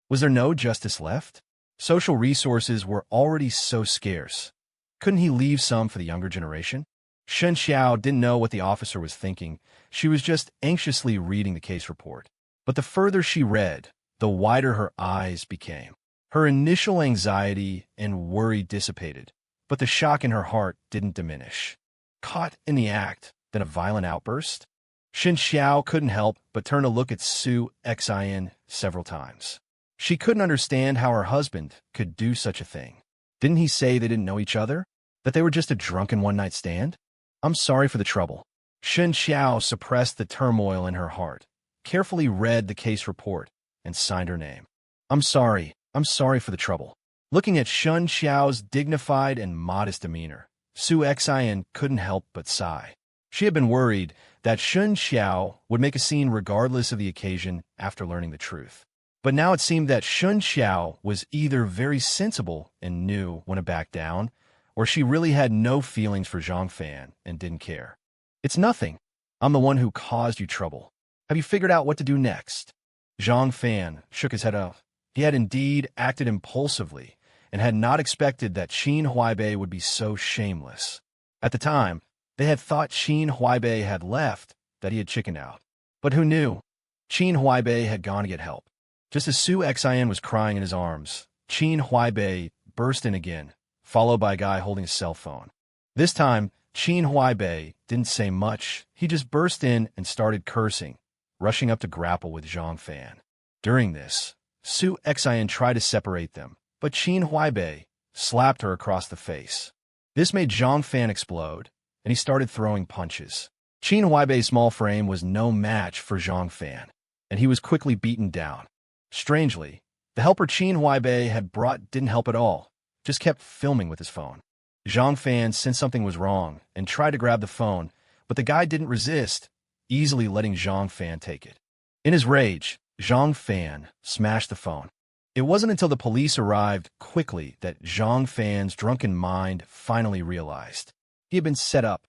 was there no justice left? Social resources were already so scarce. Couldn't he leave some for the younger generation? Shen Qiao didn't know what the officer was thinking. She was just anxiously reading the case report. But the further she read, the wider her eyes became. Her initial anxiety and worry dissipated, but the shock in her heart didn't diminish. Caught in the act, then a violent outburst? Shen Qiao couldn't help but turn to look at Su Xin several times. She couldn't understand how her husband could do such a thing. Didn't he say they didn't know each other? That they were just a drunken one-night stand? I'm sorry for the trouble. Shen Qiao suppressed the turmoil in her heart, carefully read the case report, and signed her name. I'm sorry for the trouble. Looking at Shen Qiao's dignified and modest demeanor, Su Xin couldn't help but sigh. She had been worried that Shen Qiao would make a scene regardless of the occasion after learning the truth. But now it seemed that Shen Qiao was either very sensible and knew when to back down, or she really had no feelings for Zhang Fan and didn't care. It's nothing. I'm the one who caused you trouble. Have you figured out what to do next? Zhang Fan shook his head off. He had indeed acted impulsively and had not expected that Qin Huaibei would be so shameless. At the time, they had thought Qin Huaibei had left, that he had chickened out. But who knew? Qin Huaibei had gone to get help. Just as Su Xian was crying in his arms, Qin Huaibei burst in again, followed by a guy holding a cell phone. This time, Qin Huaibei didn't say much. He just burst in and started cursing, rushing up to grapple with Zhang Fan. During this, Su Xian tried to separate them, but Qin Huaibei slapped her across the face. This made Zhang Fan explode, and he started throwing punches. Qin Huaibei's small frame was no match for Zhang Fan, and he was quickly beaten down. Strangely, the helper Qin Huaibei had brought didn't help at all, just kept filming with his phone. Zhang Fan sensed something was wrong and tried to grab the phone, but the guy didn't resist, easily letting Zhang Fan take it. In his rage, Zhang Fan smashed the phone. It wasn't until the police arrived quickly that Zhang Fan's drunken mind finally realized. He had been set up.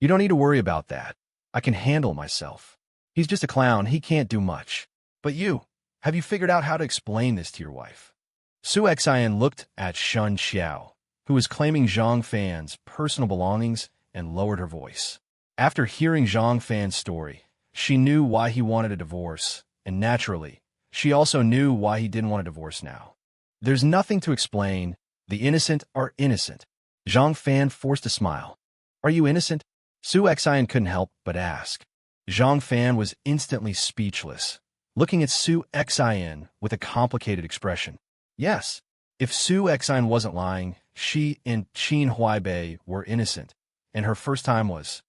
You don't need to worry about that. I can handle myself. He's just a clown. He can't do much. But have you figured out how to explain this to your wife? Su Xian looked at Shen Qiao, who was claiming Zhang Fan's personal belongings, and lowered her voice. After hearing Zhang Fan's story, she knew why he wanted a divorce, and naturally, she also knew why he didn't want a divorce now. There's nothing to explain. The innocent are innocent. Zhang Fan forced a smile. Are you innocent? Su Xian couldn't help but ask. Zhang Fan was instantly speechless, looking at Su Xian with a complicated expression. Yes, if Su Xian wasn't lying, she and Qin Huaibei were innocent, and her first time was.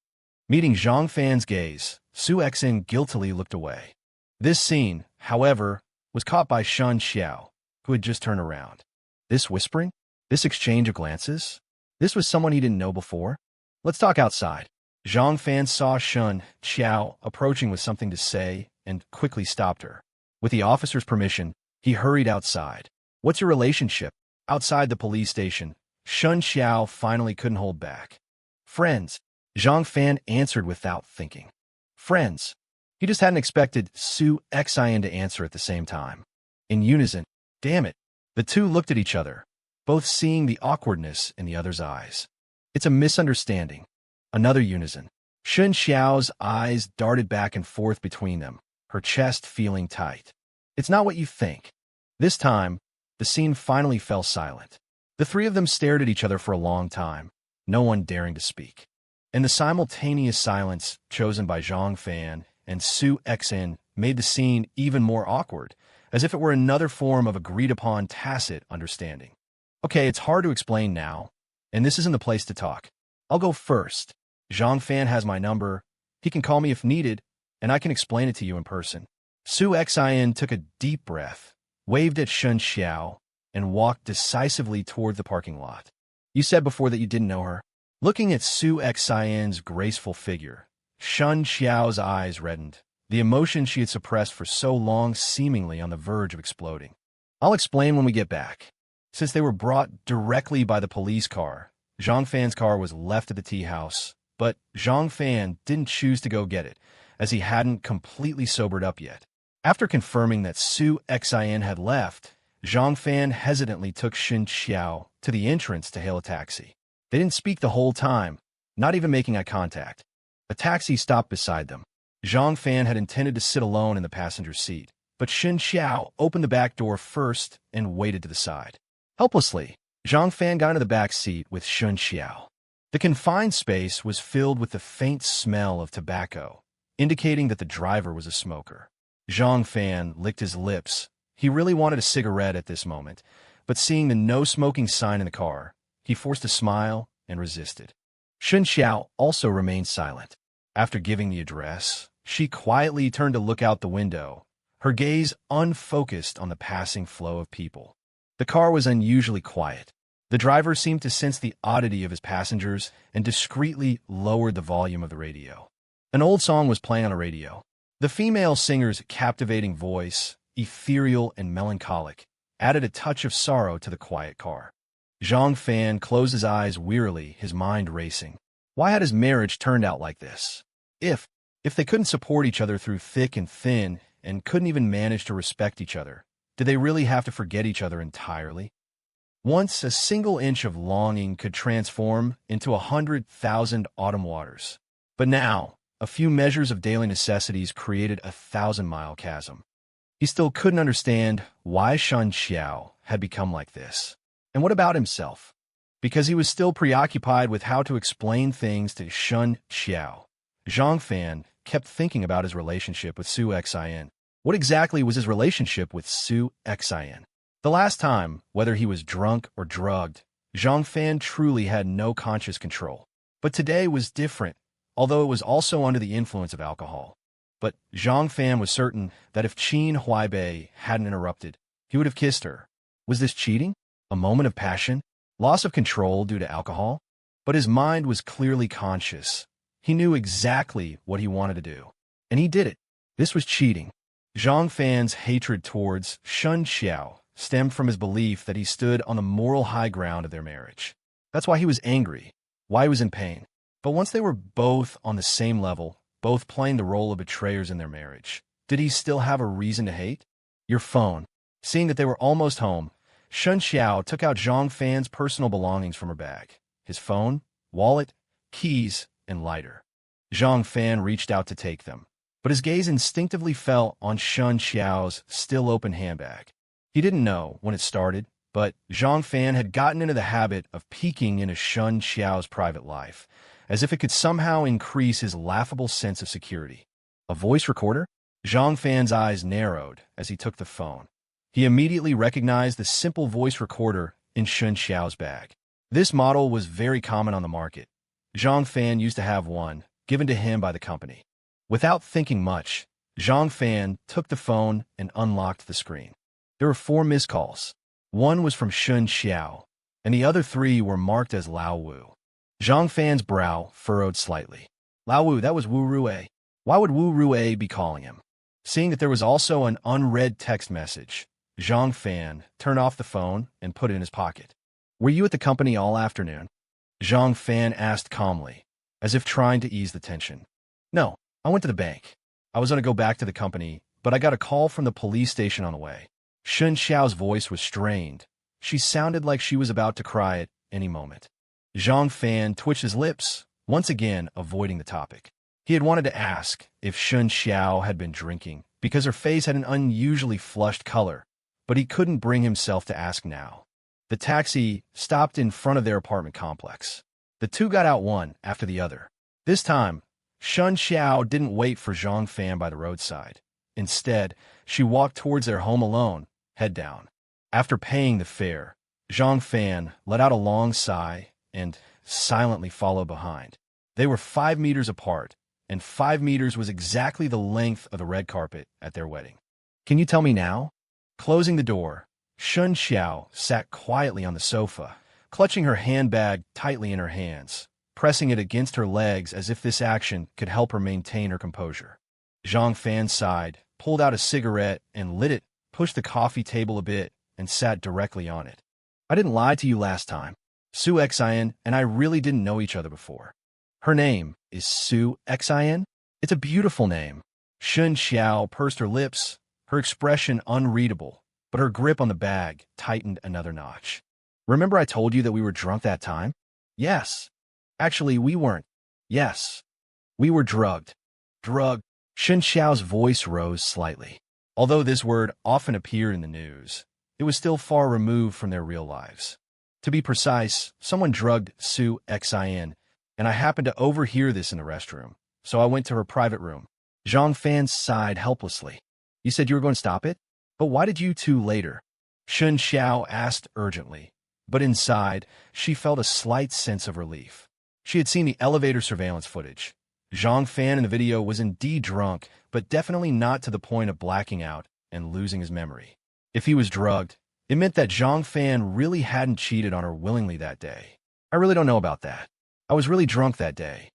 Meeting Zhang Fan's gaze, Su Xian guiltily looked away. This scene, however, was caught by Shen Qiao, who had just turned around. This whispering? This exchange of glances? This was someone he didn't know before? Let's talk outside. Zhang Fan saw Shen Qiao approaching with something to say and quickly stopped her. With the officer's permission, he hurried outside. What's your relationship? Outside the police station, Shen Qiao finally couldn't hold back. Friends, Zhang Fan answered without thinking. Friends. He just hadn't expected Su Xian to answer at the same time. In unison, damn it, the two looked at each other, both seeing the awkwardness in the other's eyes. It's a misunderstanding. Another unison. Shen Qiao's eyes darted back and forth between them, her chest feeling tight. It's not what you think. This time, the scene finally fell silent. The three of them stared at each other for a long time, no one daring to speak. And the simultaneous silence chosen by Zhang Fan and Su Xian made the scene even more awkward, as if it were another form of agreed-upon tacit understanding. Okay, it's hard to explain now, and this isn't the place to talk. I'll go first. Zhang Fan has my number. He can call me if needed, and I can explain it to you in person. Su Xian took a deep breath, waved at Shen Qiao, and walked decisively toward the parking lot. You said before that you didn't know her. Looking at Su Xian's graceful figure, Shen Qiao's eyes reddened, the emotion she had suppressed for so long seemingly on the verge of exploding. "I'll explain when we get back." Since they were brought directly by the police car, Zhang Fan's car was left at the tea house, but Zhang Fan didn't choose to go get it, as he hadn't completely sobered up yet. After confirming that Su Xin had left, Zhang Fan hesitantly took Shen Qiao to the entrance to hail a taxi. They didn't speak the whole time, not even making eye contact. A taxi stopped beside them. Zhang Fan had intended to sit alone in the passenger seat, but Shen Qiao opened the back door first and waited to the side. Helplessly, Zhang Fan got into the back seat with Shen Qiao. The confined space was filled with the faint smell of tobacco, indicating that the driver was a smoker. Zhang Fan licked his lips. He really wanted a cigarette at this moment, but seeing the no-smoking sign in the car, he forced a smile and resisted. Shen Qiao also remained silent. After giving the address, she quietly turned to look out the window, her gaze unfocused on the passing flow of people. The car was unusually quiet. The driver seemed to sense the oddity of his passengers and discreetly lowered the volume of the radio. An old song was playing on the radio. The female singer's captivating voice, ethereal and melancholic, added a touch of sorrow to the quiet car. Zhang Fan closed his eyes wearily, his mind racing. Why had his marriage turned out like this? If they couldn't support each other through thick and thin and couldn't even manage to respect each other, did they really have to forget each other entirely? Once a single inch of longing could transform into 100,000 autumn waters. But now, a few measures of daily necessities created a 1,000-mile chasm. He still couldn't understand why Shen Qiao had become like this. And what about himself? Because he was still preoccupied with how to explain things to Shen Qiao. Zhang Fan kept thinking about his relationship with Su Xin. What exactly was his relationship with Su Xin? The last time, whether he was drunk or drugged, Zhang Fan truly had no conscious control. But today was different, although it was also under the influence of alcohol. But Zhang Fan was certain that if Qin Huaibei hadn't interrupted, he would have kissed her. Was this cheating? A moment of passion? Loss of control due to alcohol? But his mind was clearly conscious. He knew exactly what he wanted to do. And he did it. This was cheating. Zhang Fan's hatred towards Shen Qiao stemmed from his belief that he stood on the moral high ground of their marriage. That's why he was angry, why he was in pain. But once they were both on the same level, both playing the role of betrayers in their marriage, did he still have a reason to hate? Your phone. Seeing that they were almost home, Shen Qiao took out Zhang Fan's personal belongings from her bag. His phone, wallet, keys, and lighter. Zhang Fan reached out to take them, but his gaze instinctively fell on Shen Qiao's still open handbag. He didn't know when it started, but Zhang Fan had gotten into the habit of peeking into Shen Qiao's private life, as if it could somehow increase his laughable sense of security. A voice recorder? Zhang Fan's eyes narrowed as he took the phone. He immediately recognized the simple voice recorder in Shen Qiao's bag. This model was very common on the market. Zhang Fan used to have one, given to him by the company. Without thinking much, Zhang Fan took the phone and unlocked the screen. There were 4 missed calls. One was from Shen Qiao, and the other 3 were marked as Lao Wu. Zhang Fan's brow furrowed slightly. Lao Wu, that was Wu Rue. Why would Wu Rue be calling him? Seeing that there was also an unread text message, Zhang Fan turned off the phone and put it in his pocket. Were you at the company all afternoon? Zhang Fan asked calmly, as if trying to ease the tension. No, I went to the bank. I was going to go back to the company, but I got a call from the police station on the way. Shen Qiao's voice was strained. She sounded like she was about to cry at any moment. Zhang Fan twitched his lips, once again avoiding the topic. He had wanted to ask if Shen Qiao had been drinking, because her face had an unusually flushed color, but he couldn't bring himself to ask now. The taxi stopped in front of their apartment complex. The two got out one after the other. This time, Shen Qiao didn't wait for Zhang Fan by the roadside. Instead, she walked towards their home alone, head down. After paying the fare, Zhang Fan let out a long sigh and silently followed behind. They were 5 meters apart, and 5 meters was exactly the length of the red carpet at their wedding. Can you tell me now? Closing the door, Shen Qiao sat quietly on the sofa, clutching her handbag tightly in her hands, pressing it against her legs as if this action could help her maintain her composure. Zhang Fan sighed, pulled out a cigarette and lit it, pushed the coffee table a bit, and sat directly on it. I didn't lie to you last time. Su Xian and I really didn't know each other before. Her name is Su Xian? It's a beautiful name. Shen Qiao pursed her lips, her expression unreadable, but her grip on the bag tightened another notch. Remember I told you that we were drunk that time? Yes. Actually, we weren't. Yes. We were drugged. Drugged. Shen Qiao's voice rose slightly. Although this word often appeared in the news, it was still far removed from their real lives. To be precise, someone drugged Su Xian, and I happened to overhear this in the restroom, so I went to her private room. Zhang Fan sighed helplessly. You said you were going to stop it? But why did you two later? Shen Qiao asked urgently, but inside, she felt a slight sense of relief. She had seen the elevator surveillance footage. Zhang Fan in the video was indeed drunk, but definitely not to the point of blacking out and losing his memory. If he was drugged, it meant that Zhang Fan really hadn't cheated on her willingly that day. I really don't know about that. I was really drunk that day.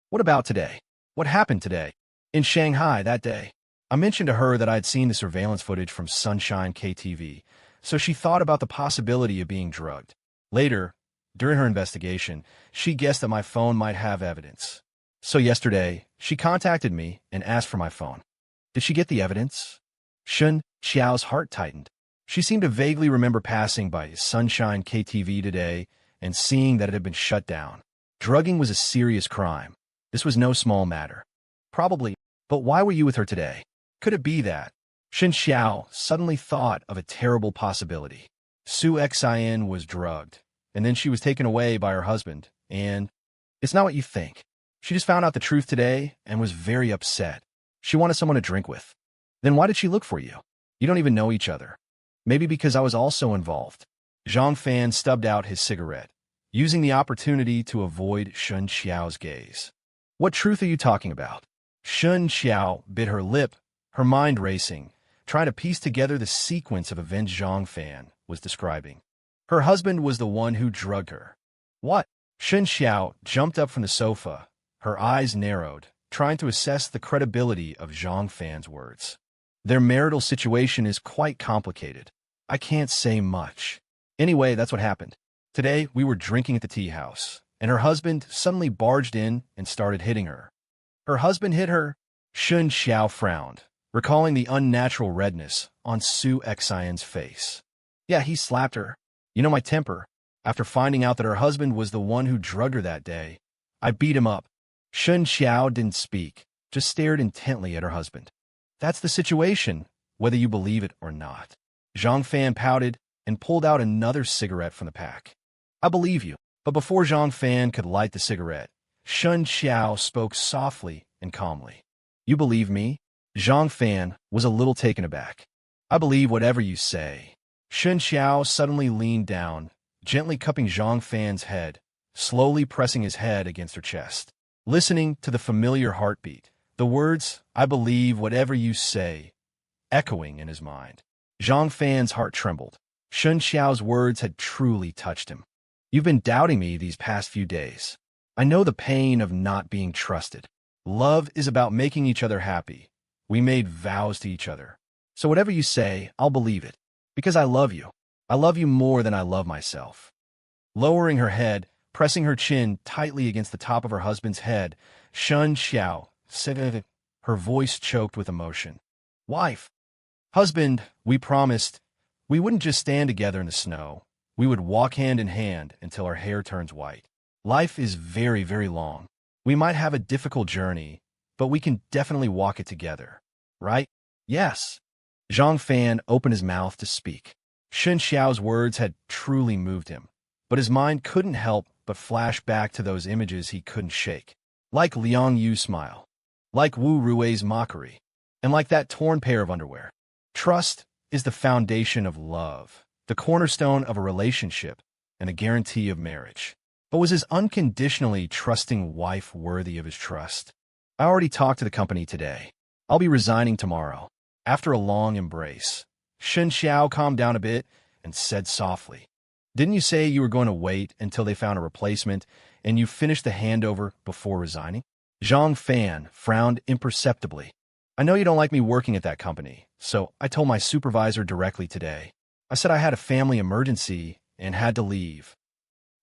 What about today? What happened today? In Shanghai that day? I mentioned to her that I had seen the surveillance footage from Sunshine KTV, so she thought about the possibility of being drugged. Later, during her investigation, she guessed that my phone might have evidence. So yesterday, she contacted me and asked for my phone. Did she get the evidence? Shen Qiao's heart tightened. She seemed to vaguely remember passing by Sunshine KTV today and seeing that it had been shut down. Drugging was a serious crime. This was no small matter. Probably, but why were you with her today? Could it be that? Shen Qiao suddenly thought of a terrible possibility. Su Xian was drugged, and then she was taken away by her husband, and it's not what you think. She just found out the truth today and was very upset. She wanted someone to drink with. Then why did she look for you? You don't even know each other. Maybe because I was also involved. Zhang Fan stubbed out his cigarette, using the opportunity to avoid Shen Qiao's gaze. What truth are you talking about? Shen Qiao bit her lip, her mind racing, trying to piece together the sequence of events Zhang Fan was describing. Her husband was the one who drugged her. What? Shen Qiao jumped up from the sofa, her eyes narrowed, trying to assess the credibility of Zhang Fan's words. Their marital situation is quite complicated. I can't say much. Anyway, that's what happened. Today, we were drinking at the tea house, and her husband suddenly barged in and started hitting her. Her husband hit her? Shen Qiao frowned, recalling the unnatural redness on Su Xian's face. Yeah, he slapped her. You know my temper. After finding out that her husband was the one who drugged her that day, I beat him up. Shen Qiao didn't speak, just stared intently at her husband. That's the situation, whether you believe it or not. Zhang Fan pouted and pulled out another cigarette from the pack. I believe you. But before Zhang Fan could light the cigarette, Shen Qiao spoke softly and calmly. You believe me? Zhang Fan was a little taken aback. I believe whatever you say. Shen Qiao suddenly leaned down, gently cupping Zhang Fan's head, slowly pressing his head against her chest. Listening to the familiar heartbeat, the words, I believe whatever you say, echoing in his mind. Zhang Fan's heart trembled. Shen Qiao's words had truly touched him. You've been doubting me these past few days. I know the pain of not being trusted. Love is about making each other happy. We made vows to each other. So whatever you say, I'll believe it. Because I love you. I love you more than I love myself. Lowering her head, pressing her chin tightly against the top of her husband's head, Shen Qiao said, her voice choked with emotion. Wife, husband, we promised we wouldn't just stand together in the snow. We would walk hand in hand until our hair turns white. Life is very, very long. We might have a difficult journey, but we can definitely walk it together. Right? Yes. Zhang Fan opened his mouth to speak. Shen Qiao's words had truly moved him, but his mind couldn't help but flash back to those images he couldn't shake. Like Liang Yu's smile, like Wu Rui's mockery, and like that torn pair of underwear. Trust is the foundation of love, the cornerstone of a relationship, and a guarantee of marriage. But was his unconditionally trusting wife worthy of his trust? I already talked to the company today. I'll be resigning tomorrow. After a long embrace, Shen Qiao calmed down a bit and said softly, Didn't you say you were going to wait until they found a replacement and you finished the handover before resigning? Zhang Fan frowned imperceptibly. I know you don't like me working at that company, so I told my supervisor directly today. I said I had a family emergency and had to leave.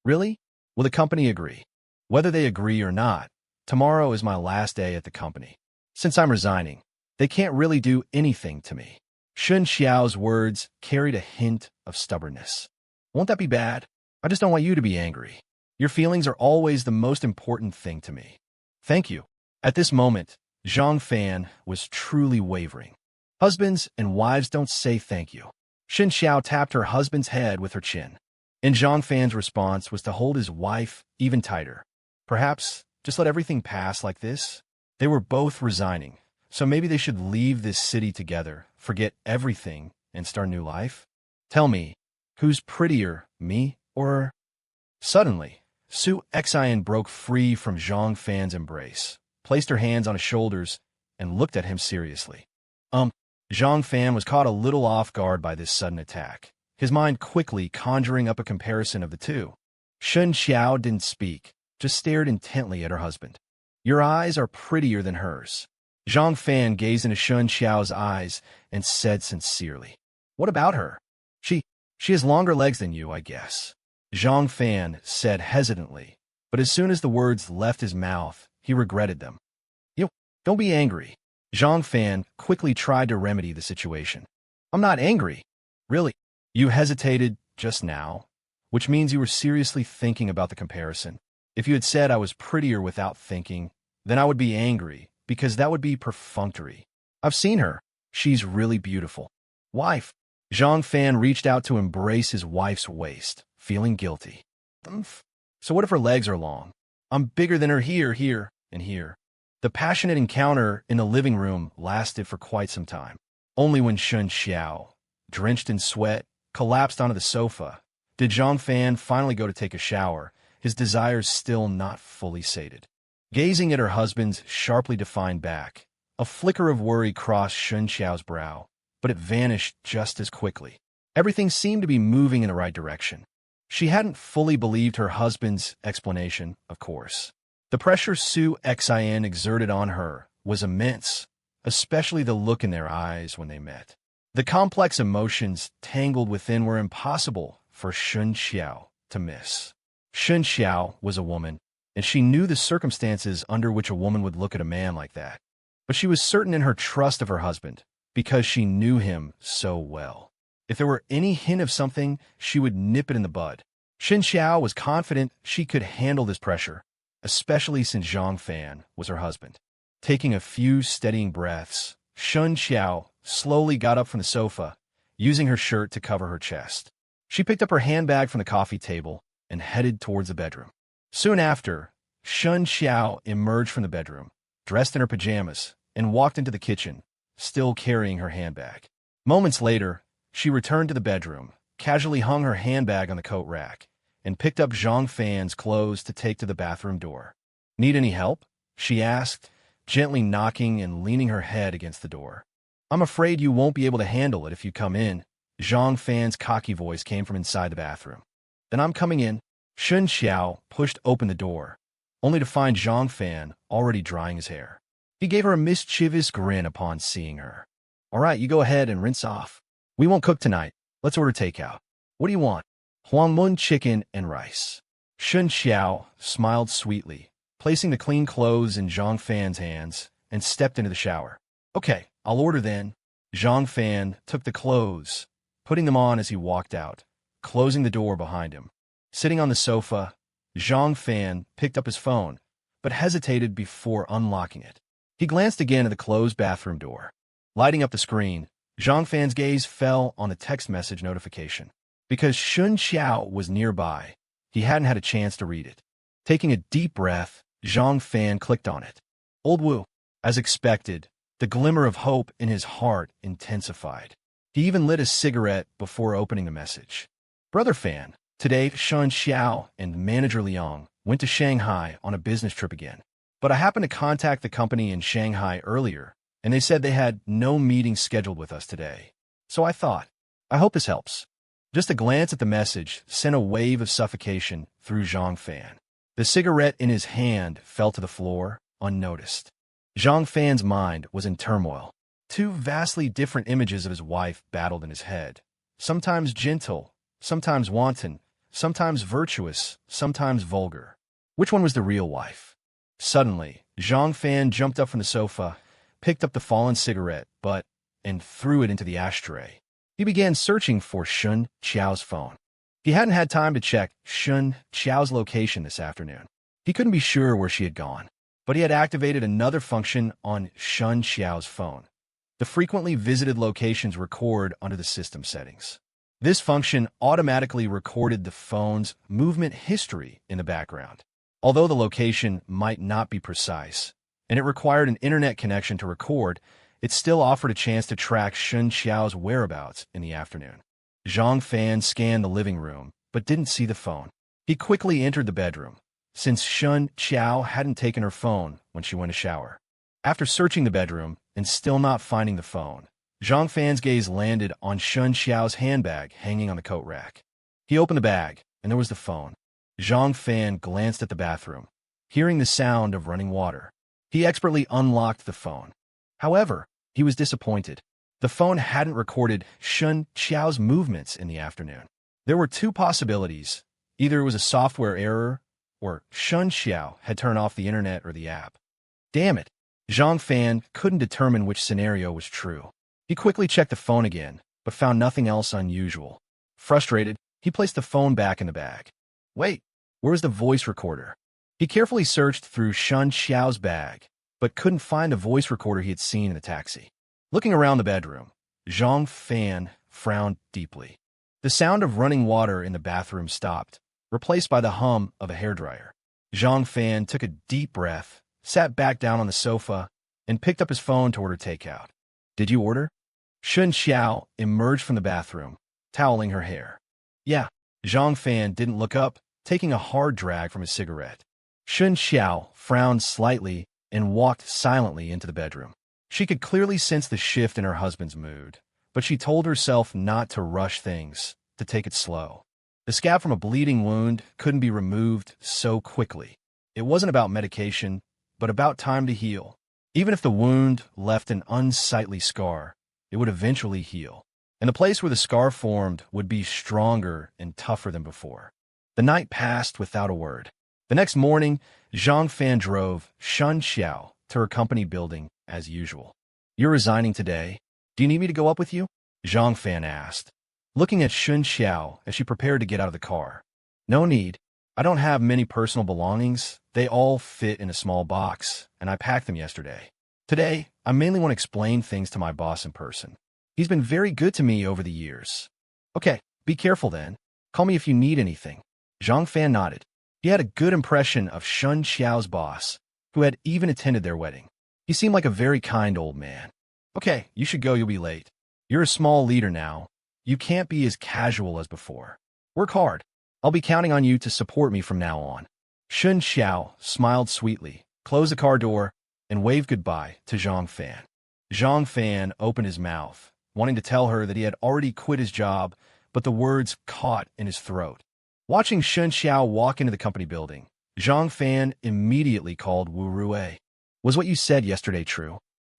Really? Will the company agree? Whether they agree or not, tomorrow is my last day at the company. Since I'm resigning, they can't really do anything to me. Shen Qiao's words carried a hint of stubbornness. Won't that be bad? I just don't want you to be angry. Your feelings are always the most important thing to me. Thank you. At this moment, Zhang Fan was truly wavering. Husbands and wives don't say thank you. Shen Qiao tapped her husband's head with her chin. And Zhang Fan's response was to hold his wife even tighter. Perhaps just let everything pass like this? They were both resigning, so maybe they should leave this city together, forget everything, and start a new life? Tell me, who's prettier, me or her? Suddenly, Su Xian broke free from Zhang Fan's embrace, placed her hands on his shoulders, and looked at him seriously. Zhang Fan was caught a little off guard by this sudden attack, his mind quickly conjuring up a comparison of the two. Shen Qiao didn't speak, just stared intently at her husband. Your eyes are prettier than hers. Zhang Fan gazed into Shen Qiao's eyes and said sincerely, What about her? She has longer legs than you, I guess. Zhang Fan said hesitantly, but as soon as the words left his mouth, he regretted them. Don't be angry. Zhang Fan quickly tried to remedy the situation. I'm not angry. Really? You hesitated just now, which means you were seriously thinking about the comparison. If you had said I was prettier without thinking, then I would be angry, because that would be perfunctory. I've seen her. She's really beautiful. Wife. Zhang Fan reached out to embrace his wife's waist, feeling guilty. So what if her legs are long? I'm bigger than her here, and here. The passionate encounter in the living room lasted for quite some time. Only when Shen Qiao, drenched in sweat, collapsed onto the sofa, did Zhang Fan finally go to take a shower, his desires still not fully sated. Gazing at her husband's sharply defined back, a flicker of worry crossed Shen Qiao's brow, but it vanished just as quickly. Everything seemed to be moving in the right direction. She hadn't fully believed her husband's explanation, of course. The pressure Su Xian exerted on her was immense, especially the look in their eyes when they met. The complex emotions tangled within were impossible for Shen Qiao to miss. Shen Qiao was a woman, and she knew the circumstances under which a woman would look at a man like that. But she was certain in her trust of her husband, because she knew him so well. If there were any hint of something, she would nip it in the bud. Shen Qiao was confident she could handle this pressure, especially since Zhang Fan was her husband. Taking a few steadying breaths, Shen Qiao slowly got up from the sofa, using her shirt to cover her chest. She picked up her handbag from the coffee table and headed towards the bedroom. Soon after, Shen Qiao emerged from the bedroom, dressed in her pajamas, and walked into the kitchen, still carrying her handbag. Moments later, she returned to the bedroom, casually hung her handbag on the coat rack, and picked up Zhang Fan's clothes to take to the bathroom door. Need any help? She asked, gently knocking and leaning her head against the door. I'm afraid you won't be able to handle it if you come in. Zhang Fan's cocky voice came from inside the bathroom. Then I'm coming in. Shen Qiao pushed open the door, only to find Zhang Fan already drying his hair. He gave her a mischievous grin upon seeing her. All right, you go ahead and rinse off. We won't cook tonight. Let's order takeout. What do you want? Huangmun chicken and rice. Shen Qiao smiled sweetly, placing the clean clothes in Zhang Fan's hands, and stepped into the shower. Okay, I'll order then. Zhang Fan took the clothes, putting them on as he walked out, closing the door behind him. Sitting on the sofa, Zhang Fan picked up his phone, but hesitated before unlocking it. He glanced again at the closed bathroom door. Lighting up the screen, Zhang Fan's gaze fell on the text message notification. Because Shen Qiao was nearby, he hadn't had a chance to read it. Taking a deep breath, Zhang Fan clicked on it. Old Wu. As expected, the glimmer of hope in his heart intensified. He even lit a cigarette before opening the message. Brother Fan, today Shen Qiao and manager Liang went to Shanghai on a business trip again. But I happened to contact the company in Shanghai earlier, and they said they had no meeting scheduled with us today. So I thought, I hope this helps. Just a glance at the message sent a wave of suffocation through Zhang Fan. The cigarette in his hand fell to the floor, unnoticed. Zhang Fan's mind was in turmoil. Two vastly different images of his wife battled in his head. Sometimes gentle, sometimes wanton, sometimes virtuous, sometimes vulgar. Which one was the real wife? Suddenly, Zhang Fan jumped up from the sofa, picked up the fallen cigarette butt, and threw it into the ashtray. He began searching for Shen Qiao's phone. He hadn't had time to check Shen Qiao's location this afternoon. He couldn't be sure where she had gone, but he had activated another function on Shen Qiao's phone. The frequently visited locations record under the system settings. This function automatically recorded the phone's movement history in the background. Although the location might not be precise, and it required an internet connection to record, it still offered a chance to track Shen Qiao's whereabouts in the afternoon. Zhang Fan scanned the living room, but didn't see the phone. He quickly entered the bedroom, since Shen Qiao hadn't taken her phone when she went to shower. After searching the bedroom and still not finding the phone, Zhang Fan's gaze landed on Shen Qiao's handbag hanging on the coat rack. He opened the bag, and there was the phone. Zhang Fan glanced at the bathroom, hearing the sound of running water. He expertly unlocked the phone. However, he was disappointed. The phone hadn't recorded Shen Qiao's movements in the afternoon. There were two possibilities. Either it was a software error, or Shen Qiao had turned off the internet or the app. Damn it! Zhang Fan couldn't determine which scenario was true. He quickly checked the phone again, but found nothing else unusual. Frustrated, he placed the phone back in the bag. Wait, where was the voice recorder? He carefully searched through Shen Qiao's bag, but couldn't find the voice recorder he had seen in the taxi. Looking around the bedroom, Zhang Fan frowned deeply. The sound of running water in the bathroom stopped, replaced by the hum of a hairdryer. Zhang Fan took a deep breath, sat back down on the sofa, and picked up his phone to order takeout. Did you order? Shen Qiao emerged from the bathroom, toweling her hair. Yeah. Zhang Fan didn't look up, taking a hard drag from his cigarette. Shen Qiao frowned slightly and walked silently into the bedroom. She could clearly sense the shift in her husband's mood, but she told herself not to rush things, to take it slow. The scab from a bleeding wound couldn't be removed so quickly. It wasn't about medication, but about time to heal. Even if the wound left an unsightly scar, it would eventually heal, and the place where the scar formed would be stronger and tougher than before. The night passed without a word. The next morning, Zhang Fan drove Shen Qiao to her company building as usual. You're resigning today. Do you need me to go up with you? Zhang Fan asked, looking at Shen Qiao as she prepared to get out of the car. No need. I don't have many personal belongings. They all fit in a small box, and I packed them yesterday. Today, I mainly want to explain things to my boss in person. He's been very good to me over the years. Okay, be careful then. Call me if you need anything. Zhang Fan nodded. He had a good impression of Shen Qiao's boss, who had even attended their wedding. He seemed like a very kind old man. Okay, you should go, you'll be late. You're a small leader now. You can't be as casual as before. Work hard. I'll be counting on you to support me from now on. Shen Qiao smiled sweetly, closed the car door, and waved goodbye to Zhang Fan. Zhang Fan opened his mouth, wanting to tell her that he had already quit his job, but the words caught in his throat. Watching Shen Qiao walk into the company building, Zhang Fan immediately called Wu Rui. Was what you said yesterday true?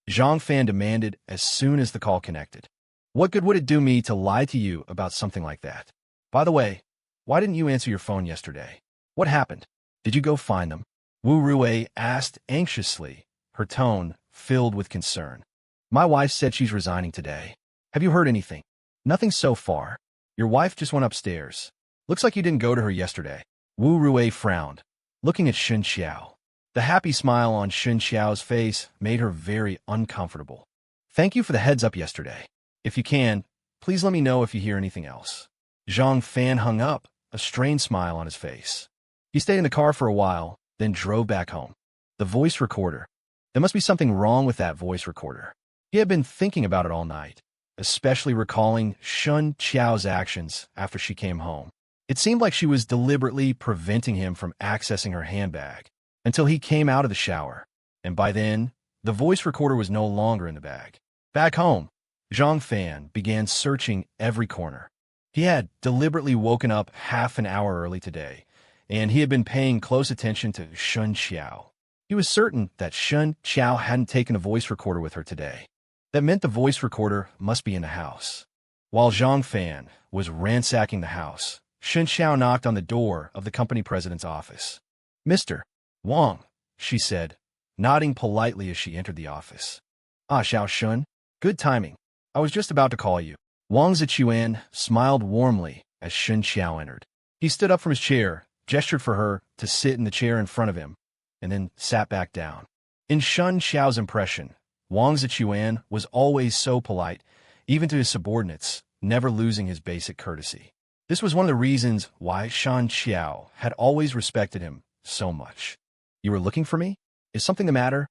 Zhang Fan demanded as soon as the call connected. What good would it do me to lie to you about something like that? By the way, why didn't you answer your phone yesterday? What happened? Did you go find them? Wu Rui asked anxiously, her tone filled with concern. My wife said she's resigning today. Have you heard anything? Nothing so far. Your wife just went upstairs. Looks like you didn't go to her yesterday. Wu Rui frowned, looking at Shen Qiao. The happy smile on Shen Qiao's face made her very uncomfortable. Thank you for the heads up yesterday. If you can, please let me know if you hear anything else. Zhang Fan hung up, a strained smile on his face. He stayed in the car for a while, then drove back home. The voice recorder. There must be something wrong with that voice recorder. He had been thinking about it all night, especially recalling Shen Qiao's actions after she came home. It seemed like she was deliberately preventing him from accessing her handbag until he came out of the shower, and by then, the voice recorder was no longer in the bag. Back home, Zhang Fan began searching every corner. He had deliberately woken up half an hour early today, and he had been paying close attention to Shen Qiao. He was certain that Shen Qiao hadn't taken a voice recorder with her today. That meant the voice recorder must be in the house. While Zhang Fan was ransacking the house, Shen Qiao knocked on the door of the company president's office. "Mr. Wang," she said, nodding politely as she entered the office. "Ah, Xiao Shun, good timing. I was just about to call you." Wang Zichuan smiled warmly as Shen Qiao entered. He stood up from his chair, gestured for her to sit in the chair in front of him, and then sat back down. In Shen Qiao's impression, Wang Zichuan was always so polite, even to his subordinates, never losing his basic courtesy. This was one of the reasons why Shen Qiao had always respected him so much. "You were looking for me? Is something the matter?"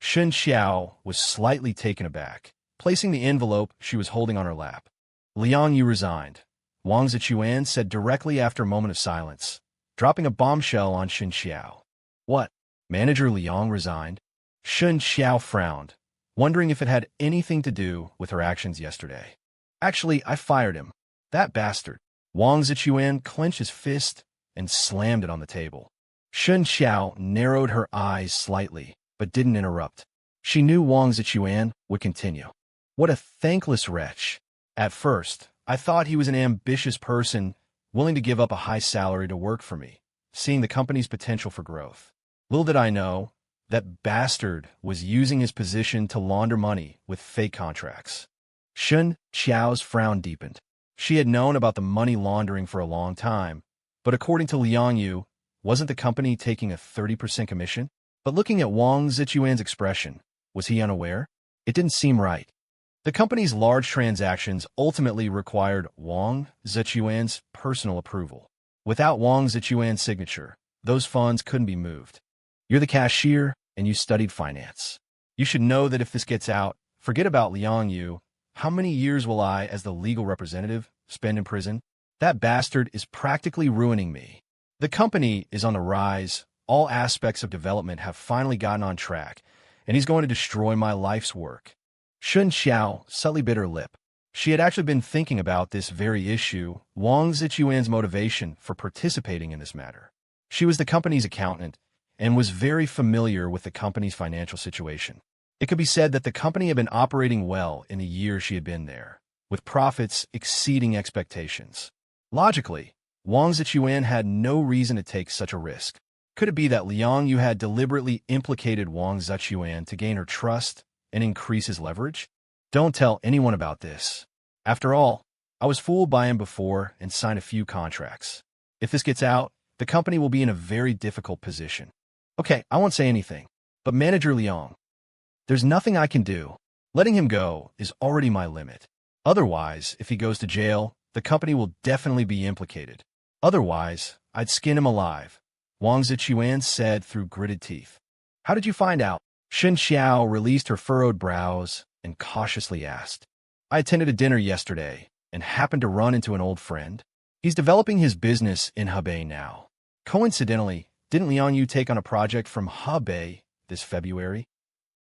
Shen Qiao was slightly taken aback, placing the envelope she was holding on her lap. "Liang Yu resigned," Wang Zichuan said directly after a moment of silence, dropping a bombshell on Shen Qiao. "What? Manager Liang resigned?" Shen Qiao frowned, wondering if it had anything to do with her actions yesterday. "Actually, I fired him. That bastard." Wang Zichuan clenched his fist and slammed it on the table. Shen Qiao narrowed her eyes slightly, but didn't interrupt. She knew Wang Zichuan would continue. "What a thankless wretch. At first, I thought he was an ambitious person willing to give up a high salary to work for me, seeing the company's potential for growth. Little did I know, that bastard was using his position to launder money with fake contracts." Shen Qiao's frown deepened. She had known about the money laundering for a long time, but according to Liang Yu, wasn't the company taking a 30% commission? But looking at Wang Zichuan's expression, was he unaware? It didn't seem right. The company's large transactions ultimately required Wang Zichuan's personal approval. Without Wang Zichuan's signature, those funds couldn't be moved. "You're the cashier, and you studied finance. You should know that if this gets out, forget about Liang Yu. How many years will I, as the legal representative, spend in prison? That bastard is practically ruining me. The company is on the rise, all aspects of development have finally gotten on track, and he's going to destroy my life's work." Shen Qiao subtly bit her lip. She had actually been thinking about this very issue, Wang Zichuan's motivation for participating in this matter. She was the company's accountant, and was very familiar with the company's financial situation. It could be said that the company had been operating well in the year she had been there, with profits exceeding expectations. Logically, Wang Zichuan had no reason to take such a risk. Could it be that Liang Yu had deliberately implicated Wang Zichuan to gain her trust and increase his leverage? "Don't tell anyone about this. After all, I was fooled by him before and signed a few contracts. If this gets out, the company will be in a very difficult position." "Okay, I won't say anything. But Manager Liang, there's nothing I can do. Letting him go is already my limit. Otherwise, if he goes to jail, the company will definitely be implicated. Otherwise, I'd skin him alive," Wang Zichuan said through gritted teeth. "How did you find out?" Shen Qiao released her furrowed brows and cautiously asked. "I attended a dinner yesterday and happened to run into an old friend. He's developing his business in Hebei now. Coincidentally, didn't Liang Yu take on a project from Hebei this February?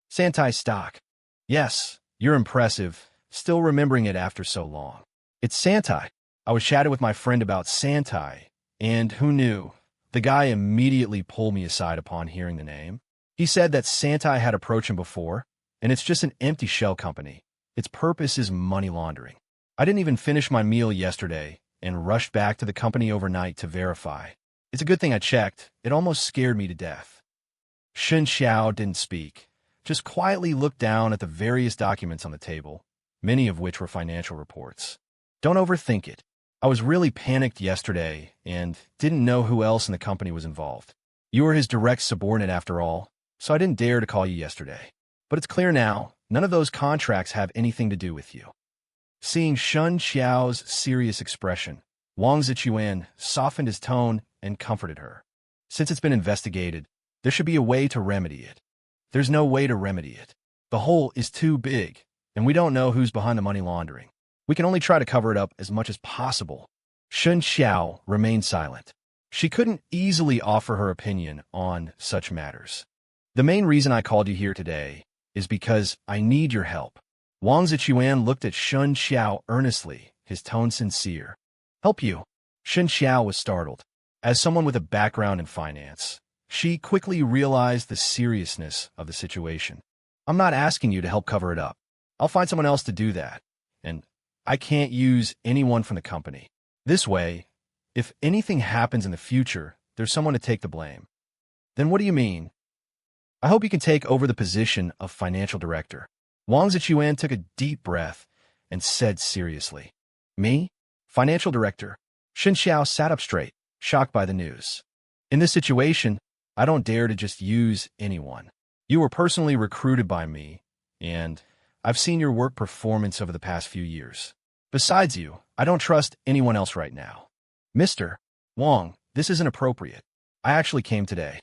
Santai stock. Yes, you're impressive, still remembering it after so long. It's Santai. I was chatting with my friend about Santai, and who knew? The guy immediately pulled me aside upon hearing the name. He said that Santai had approached him before, and it's just an empty shell company. Its purpose is money laundering. I didn't even finish my meal yesterday and rushed back to the company overnight to verify. It's a good thing I checked. It almost scared me to death." Shen Qiao didn't speak, just quietly looked down at the various documents on the table, many of which were financial reports. "Don't overthink it. I was really panicked yesterday and didn't know who else in the company was involved. You were his direct subordinate after all, so I didn't dare to call you yesterday. But it's clear now, none of those contracts have anything to do with you." Seeing Shen Qiao's serious expression, Wang Zichuan softened his tone and comforted her. "Since it's been investigated, there should be a way to remedy it." "There's no way to remedy it. The hole is too big, and we don't know who's behind the money laundering. We can only try to cover it up as much as possible." Shen Qiao remained silent. She couldn't easily offer her opinion on such matters. "The main reason I called you here today is because I need your help." Wang Zichuan looked at Shen Qiao earnestly, his tone sincere. "Help you?" Shen Qiao was startled. As someone with a background in finance, She quickly realized the seriousness of the situation. I'm not asking you to help cover it up. I'll find someone else to do that. And I can't use anyone from the company. This way, if anything happens in the future, there's someone to take the blame. Then what do you mean? I hope you can take over the position of financial director. Wang Zichuan took a deep breath and said seriously, Me? Financial director? Shen Qiao sat up straight, shocked by the news. In this situation, I don't dare to just use anyone. You were personally recruited by me, and I've seen your work performance over the past few years. Besides you, I don't trust anyone else right now. Mr. Wang, this isn't appropriate. I actually came today.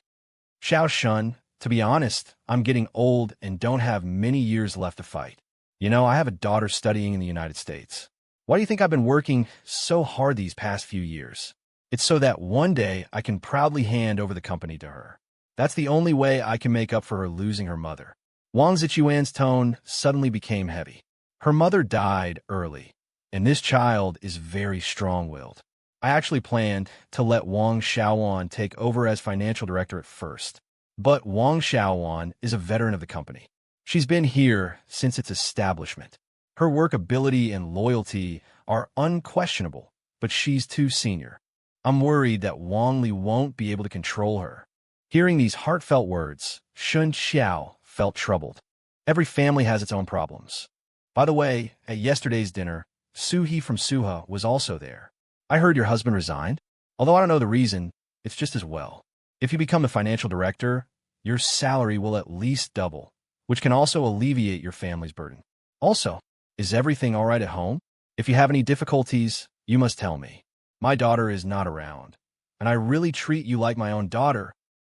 Xiao Shun, to be honest, I'm getting old and don't have many years left to fight. You know, I have a daughter studying in the United States. Why do you think I've been working so hard these past few years? It's so that one day I can proudly hand over the company to her. That's the only way I can make up for her losing her mother. Wang Zichuan's tone suddenly became heavy. Her mother died early, and this child is very strong-willed. I actually planned to let Wang Xiaowan take over as financial director at first. But Wang Xiaowan is a veteran of the company. She's been here since its establishment. Her work ability and loyalty are unquestionable, but she's too senior. I'm worried that Wang Li won't be able to control her. Hearing these heartfelt words, Shen Qiao felt troubled. Every family has its own problems. By the way, at yesterday's dinner, Suhi from Suha was also there. I heard your husband resigned. Although I don't know the reason, it's just as well. If you become the financial director, your salary will at least double, which can also alleviate your family's burden. Also, is everything all right at home? If you have any difficulties, you must tell me. My daughter is not around, and I really treat you like my own daughter.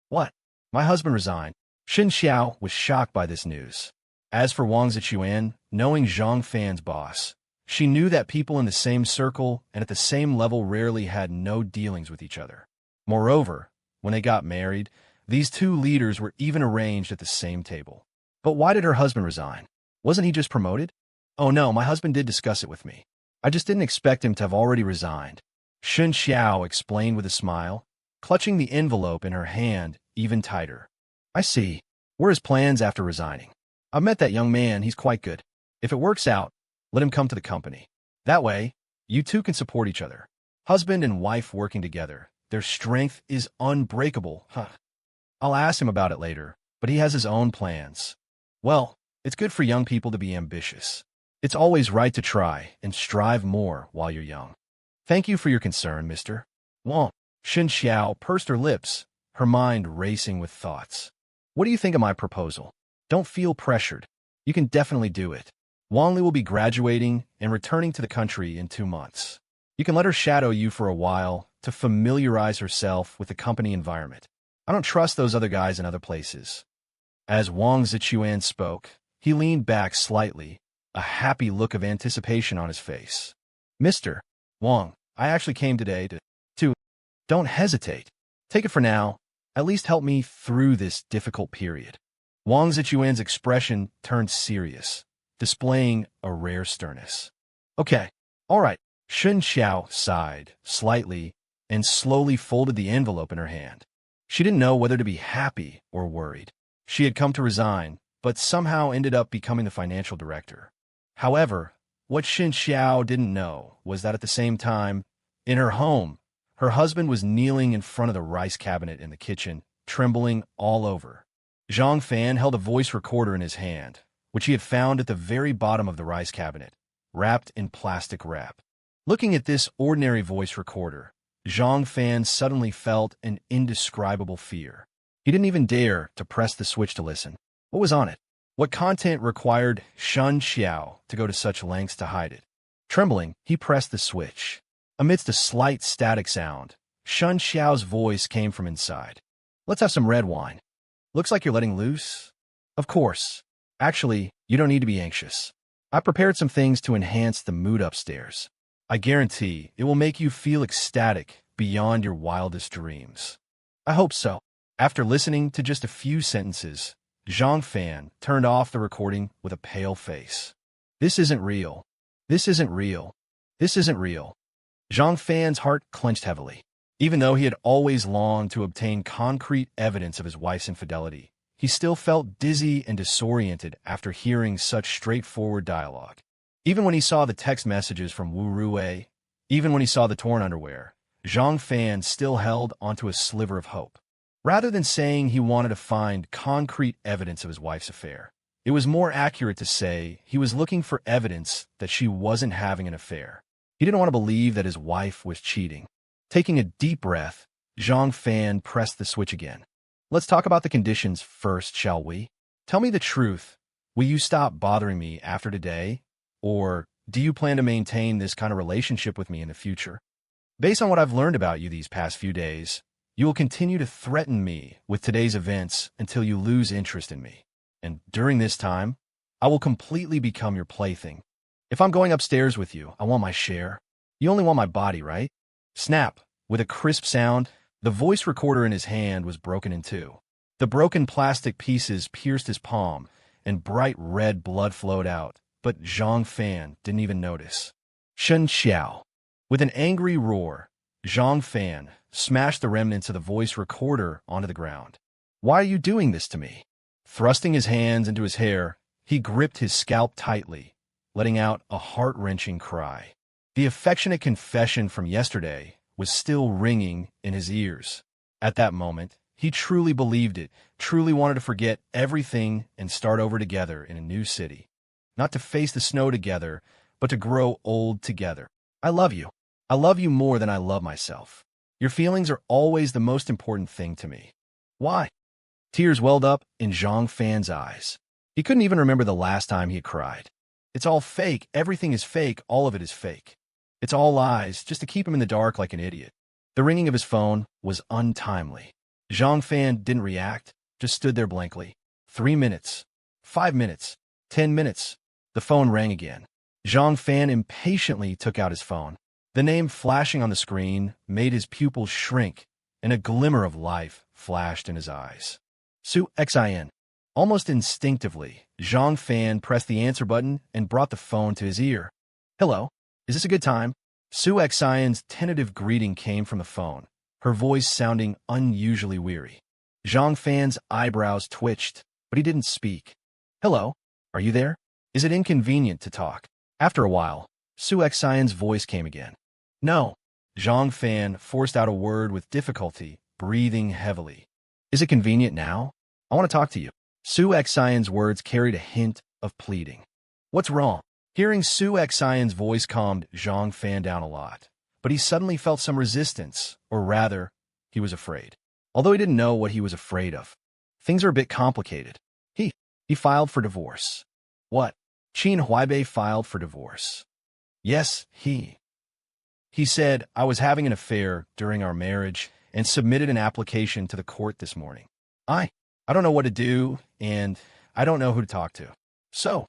What? My husband resigned. Shen Qiao was shocked by this news. As for Wang Zichuan, knowing Zhang Fan's boss, she knew that people in the same circle and at the same level rarely had no dealings with each other. Moreover, when they got married, these two leaders were even arranged at the same table. But why did her husband resign? Wasn't he just promoted? Oh no, my husband did discuss it with me. I just didn't expect him to have already resigned. Shen Qiao explained with a smile, clutching the envelope in her hand even tighter. I see. Were his plans after resigning? I've met that young man, he's quite good. If it works out, let him come to the company. That way, you two can support each other. Husband and wife working together, their strength is unbreakable, huh? I'll ask him about it later, but he has his own plans. Well, it's good for young people to be ambitious. It's always right to try and strive more while you're young. Thank you for your concern, Mr. Wang. Shen Qiao pursed her lips, her mind racing with thoughts. What do you think of my proposal? Don't feel pressured. You can definitely do it. Wang Li will be graduating and returning to the country in 2 months. You can let her shadow you for a while to familiarize herself with the company environment. I don't trust those other guys in other places. As Wang Zichuan spoke, he leaned back slightly, a happy look of anticipation on his face. Mr. Wang, I actually came today to... Don't hesitate. Take it for now. At least help me through this difficult period. Wang Zichuan's expression turned serious, displaying a rare sternness. Okay, all right. Shen Qiao sighed slightly and slowly folded the envelope in her hand. She didn't know whether to be happy or worried. She had come to resign, but somehow ended up becoming the financial director. However, what Shen Qiao didn't know was that at the same time, in her home, her husband was kneeling in front of the rice cabinet in the kitchen, trembling all over. Zhang Fan held a voice recorder in his hand, which he had found at the very bottom of the rice cabinet, wrapped in plastic wrap. Looking at this ordinary voice recorder, Zhang Fan suddenly felt an indescribable fear. He didn't even dare to press the switch to listen. What was on it? What content required Shen Qiao to go to such lengths to hide it? Trembling, he pressed the switch. Amidst a slight static sound, Shen Qiao's voice came from inside. Let's have some red wine. Looks like you're letting loose. Of course. Actually, you don't need to be anxious. I prepared some things to enhance the mood upstairs. I guarantee it will make you feel ecstatic beyond your wildest dreams. I hope so. After listening to just a few sentences, Zhang Fan turned off the recording with a pale face. This isn't real. This isn't real. This isn't real. Zhang Fan's heart clenched heavily. Even though he had always longed to obtain concrete evidence of his wife's infidelity, he still felt dizzy and disoriented after hearing such straightforward dialogue. Even when he saw the text messages from Wu Ruwei, even when he saw the torn underwear, Zhang Fan still held onto a sliver of hope. Rather than saying he wanted to find concrete evidence of his wife's affair, it was more accurate to say he was looking for evidence that she wasn't having an affair. He didn't want to believe that his wife was cheating. Taking a deep breath, Zhang Fan pressed the switch again. Let's talk about the conditions first, shall we? Tell me the truth. Will you stop bothering me after today? Or do you plan to maintain this kind of relationship with me in the future? Based on what I've learned about you these past few days, you will continue to threaten me with today's events until you lose interest in me. And during this time, I will completely become your plaything. If I'm going upstairs with you, I want my share. You only want my body, right? Snap. With a crisp sound, the voice recorder in his hand was broken in two. The broken plastic pieces pierced his palm, and bright red blood flowed out, but Zhang Fan didn't even notice. Shen Qiao. With an angry roar, Zhang Fan smashed the remnants of the voice recorder onto the ground. Why are you doing this to me? Thrusting his hands into his hair, he gripped his scalp tightly, letting out a heart-wrenching cry. The affectionate confession from yesterday was still ringing in his ears. At that moment, he truly believed it, truly wanted to forget everything and start over together in a new city. Not to face the snow together, but to grow old together. I love you. I love you more than I love myself. Your feelings are always the most important thing to me. Why? Tears welled up in Zhang Fan's eyes. He couldn't even remember the last time he had cried. It's all fake. Everything is fake. All of it is fake. It's all lies, just to keep him in the dark like an idiot. The ringing of his phone was untimely. Zhang Fan didn't react, just stood there blankly. 3 minutes. 5 minutes. 10 minutes. The phone rang again. Zhang Fan impatiently took out his phone. The name flashing on the screen made his pupils shrink, and a glimmer of life flashed in his eyes. Su Xin. Almost instinctively, Zhang Fan pressed the answer button and brought the phone to his ear. Hello, is this a good time? Su Xin's tentative greeting came from the phone, her voice sounding unusually weary. Zhang Fan's eyebrows twitched, but he didn't speak. Hello, are you there? Is it inconvenient to talk? After a while, Su Xin's voice came again. No. Zhang Fan forced out a word with difficulty, breathing heavily. Is it convenient now? I want to talk to you. Su Xin's words carried a hint of pleading. What's wrong? Hearing Su Xin's voice calmed Zhang Fan down a lot, but he suddenly felt some resistance, or rather, he was afraid. Although he didn't know what he was afraid of. Things are a bit complicated. He filed for divorce. What? Qin Huaibei filed for divorce. Yes, he said, I was having an affair during our marriage and submitted an application to the court this morning. I don't know what to do, and I don't know who to talk to. So,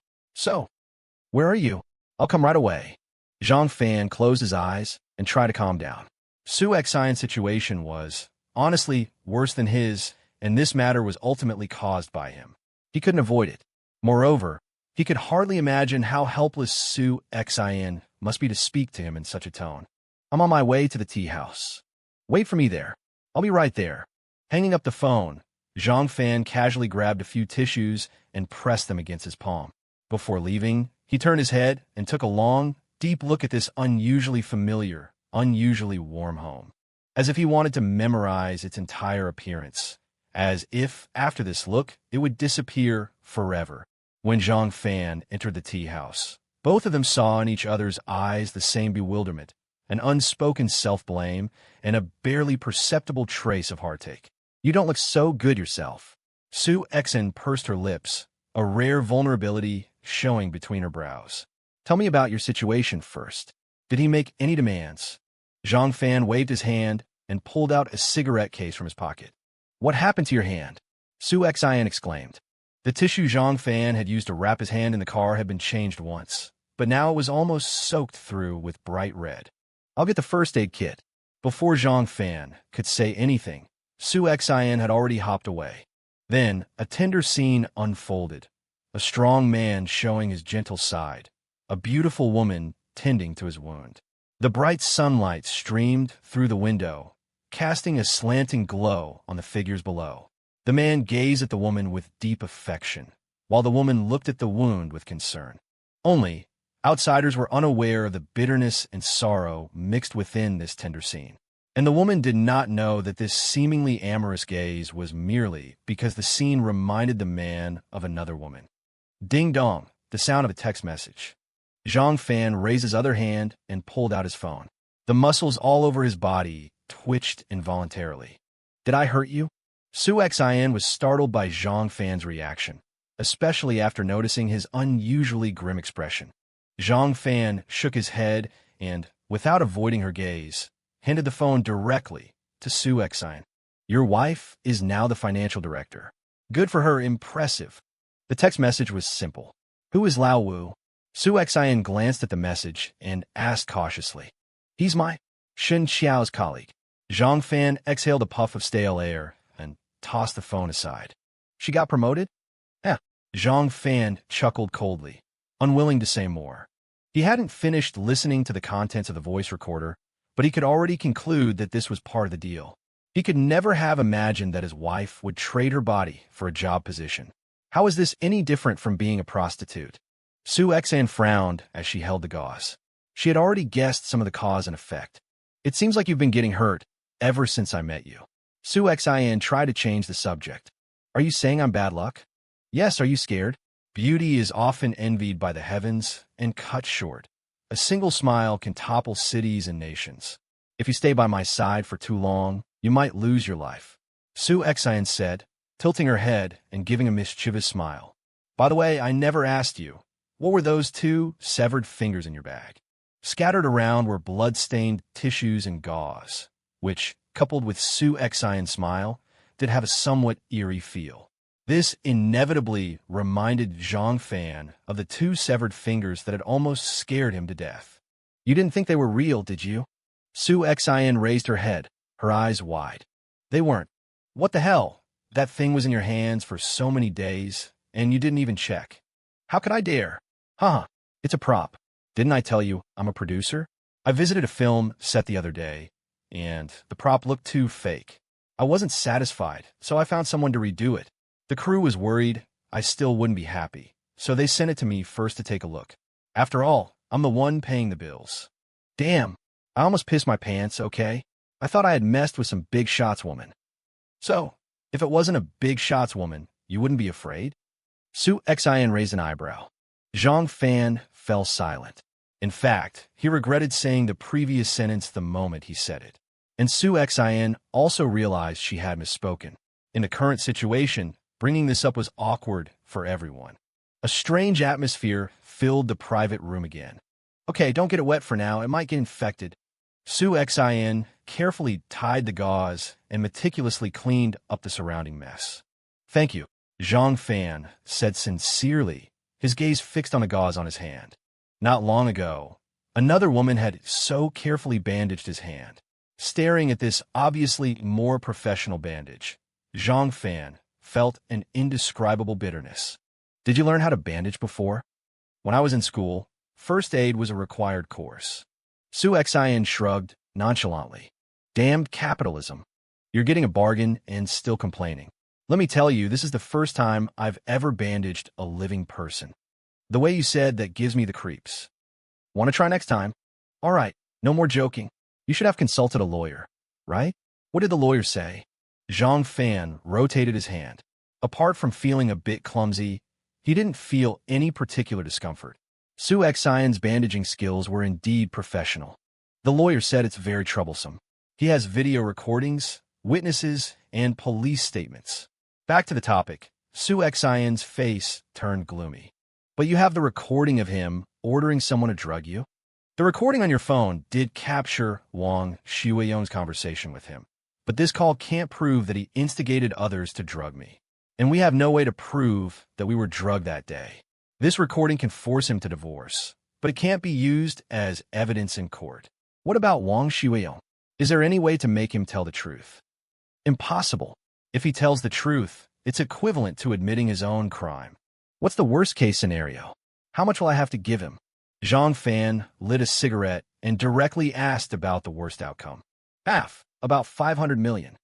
where are you? I'll come right away. Zhang Fan closed his eyes and tried to calm down. Su Xin's situation was, honestly, worse than his, and this matter was ultimately caused by him. He couldn't avoid it. Moreover, he could hardly imagine how helpless Su Xin must be to speak to him in such a tone. I'm on my way to the tea house. Wait for me there. I'll be right there. Hanging up the phone, Zhang Fan casually grabbed a few tissues and pressed them against his palm. Before leaving, he turned his head and took a long, deep look at this unusually familiar, unusually warm home. As if he wanted to memorize its entire appearance. As if, after this look, it would disappear forever. When Zhang Fan entered the tea house, both of them saw in each other's eyes the same bewilderment, an unspoken self-blame, and a barely perceptible trace of heartache. You don't look so good yourself. Su Xin pursed her lips, a rare vulnerability showing between her brows. Tell me about your situation first. Did he make any demands? Zhang Fan waved his hand and pulled out a cigarette case from his pocket. What happened to your hand? Su Xin exclaimed. The tissue Zhang Fan had used to wrap his hand in the car had been changed once, but now it was almost soaked through with bright red. I'll get the first aid kit. Before Zhang Fan could say anything, Su Xin had already hopped away. Then, a tender scene unfolded. A strong man showing his gentle side. A beautiful woman tending to his wound. The bright sunlight streamed through the window, casting a slanting glow on the figures below. The man gazed at the woman with deep affection, while the woman looked at the wound with concern. Only, outsiders were unaware of the bitterness and sorrow mixed within this tender scene. And the woman did not know that this seemingly amorous gaze was merely because the scene reminded the man of another woman. Ding dong, the sound of a text message. Zhang Fan raised his other hand and pulled out his phone. The muscles all over his body twitched involuntarily. Did I hurt you? Su Xian was startled by Zhang Fan's reaction, especially after noticing his unusually grim expression. Zhang Fan shook his head and, without avoiding her gaze, handed the phone directly to Su Xian. Your wife is now the financial director. Good for her, impressive. The text message was simple. Who is Lao Wu? Su Xian glanced at the message and asked cautiously. He's my Shen Qiao's colleague. Zhang Fan exhaled a puff of stale air and tossed the phone aside. She got promoted? Yeah. Zhang Fan chuckled coldly, unwilling to say more. He hadn't finished listening to the contents of the voice recorder, but he could already conclude that this was part of the deal. He could never have imagined that his wife would trade her body for a job position. How is this any different from being a prostitute? Su Xian frowned as she held the gauze. She had already guessed some of the cause and effect. It seems like you've been getting hurt ever since I met you. Su Xian tried to change the subject. Are you saying I'm bad luck? Yes, are you scared? Beauty is often envied by the heavens and cut short. A single smile can topple cities and nations. If you stay by my side for too long, you might lose your life. Su Xian said, tilting her head and giving a mischievous smile. By the way, I never asked you, what were those 2 severed fingers in your bag? Scattered around were blood-stained tissues and gauze, which, coupled with Su Xian's smile, did have a somewhat eerie feel. This inevitably reminded Zhang Fan of the 2 severed fingers that had almost scared him to death. You didn't think they were real, did you? Su Xian raised her head, her eyes wide. They weren't. What the hell? That thing was in your hands for so many days, and you didn't even check. How could I dare? Haha, it's a prop. Didn't I tell you I'm a producer? I visited a film set the other day, and the prop looked too fake. I wasn't satisfied, so I found someone to redo it. The crew was worried I still wouldn't be happy, so they sent it to me first to take a look. After all, I'm the one paying the bills. Damn, I almost pissed my pants, okay? I thought I had messed with some big shots woman. So, if it wasn't a big shots woman, you wouldn't be afraid? Su Xian raised an eyebrow. Zhang Fan fell silent. In fact, he regretted saying the previous sentence the moment he said it. And Su Xian also realized she had misspoken. In the current situation, bringing this up was awkward for everyone. A strange atmosphere filled the private room again. Okay, don't get it wet for now, it might get infected. Su Xian carefully tied the gauze and meticulously cleaned up the surrounding mess. Thank you, Zhang Fan said sincerely, his gaze fixed on the gauze on his hand. Not long ago, another woman had so carefully bandaged his hand. Staring at this obviously more professional bandage, Zhang Fan felt an indescribable bitterness. Did you learn how to bandage before? When I was in school, first aid was a required course. Su Xian shrugged nonchalantly. Damned capitalism. You're getting a bargain and still complaining. Let me tell you, this is the first time I've ever bandaged a living person. The way you said that gives me the creeps. Want to try next time? All right, no more joking. You should have consulted a lawyer, right? What did the lawyer say? Zhang Fan rotated his hand. Apart from feeling a bit clumsy, he didn't feel any particular discomfort. Su Xian's bandaging skills were indeed professional. The lawyer said it's very troublesome. He has video recordings, witnesses, and police statements. Back to the topic, Su Xian's face turned gloomy. But you have the recording of him ordering someone to drug you? The recording on your phone did capture Wang Shuiyong's conversation with him. But this call can't prove that he instigated others to drug me. And we have no way to prove that we were drugged that day. This recording can force him to divorce, but it can't be used as evidence in court. What about Wang Shuiyong? Is there any way to make him tell the truth? Impossible. If he tells the truth, it's equivalent to admitting his own crime. What's the worst-case scenario? How much will I have to give him? Zhang Fan lit a cigarette and directly asked about the worst outcome. Half, about 500 million.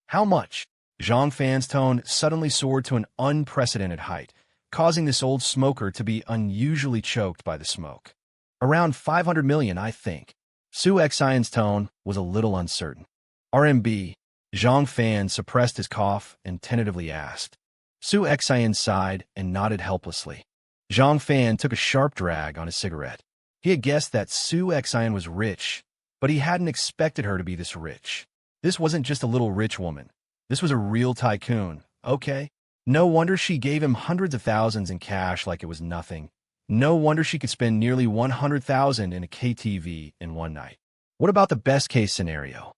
How much? Zhang Fan's tone suddenly soared to an unprecedented height, causing this old smoker to be unusually choked by the smoke. Around 500 million, I think. Su Xian's tone was a little uncertain. RMB. Zhang Fan suppressed his cough and tentatively asked. Su Xian sighed and nodded helplessly. Zhang Fan took a sharp drag on his cigarette. He had guessed that Su Xian was rich, but he hadn't expected her to be this rich. This wasn't just a little rich woman. This was a real tycoon, okay? No wonder she gave him hundreds of thousands in cash like it was nothing. No wonder she could spend nearly 100,000 in a KTV in one night. What about the best-case scenario?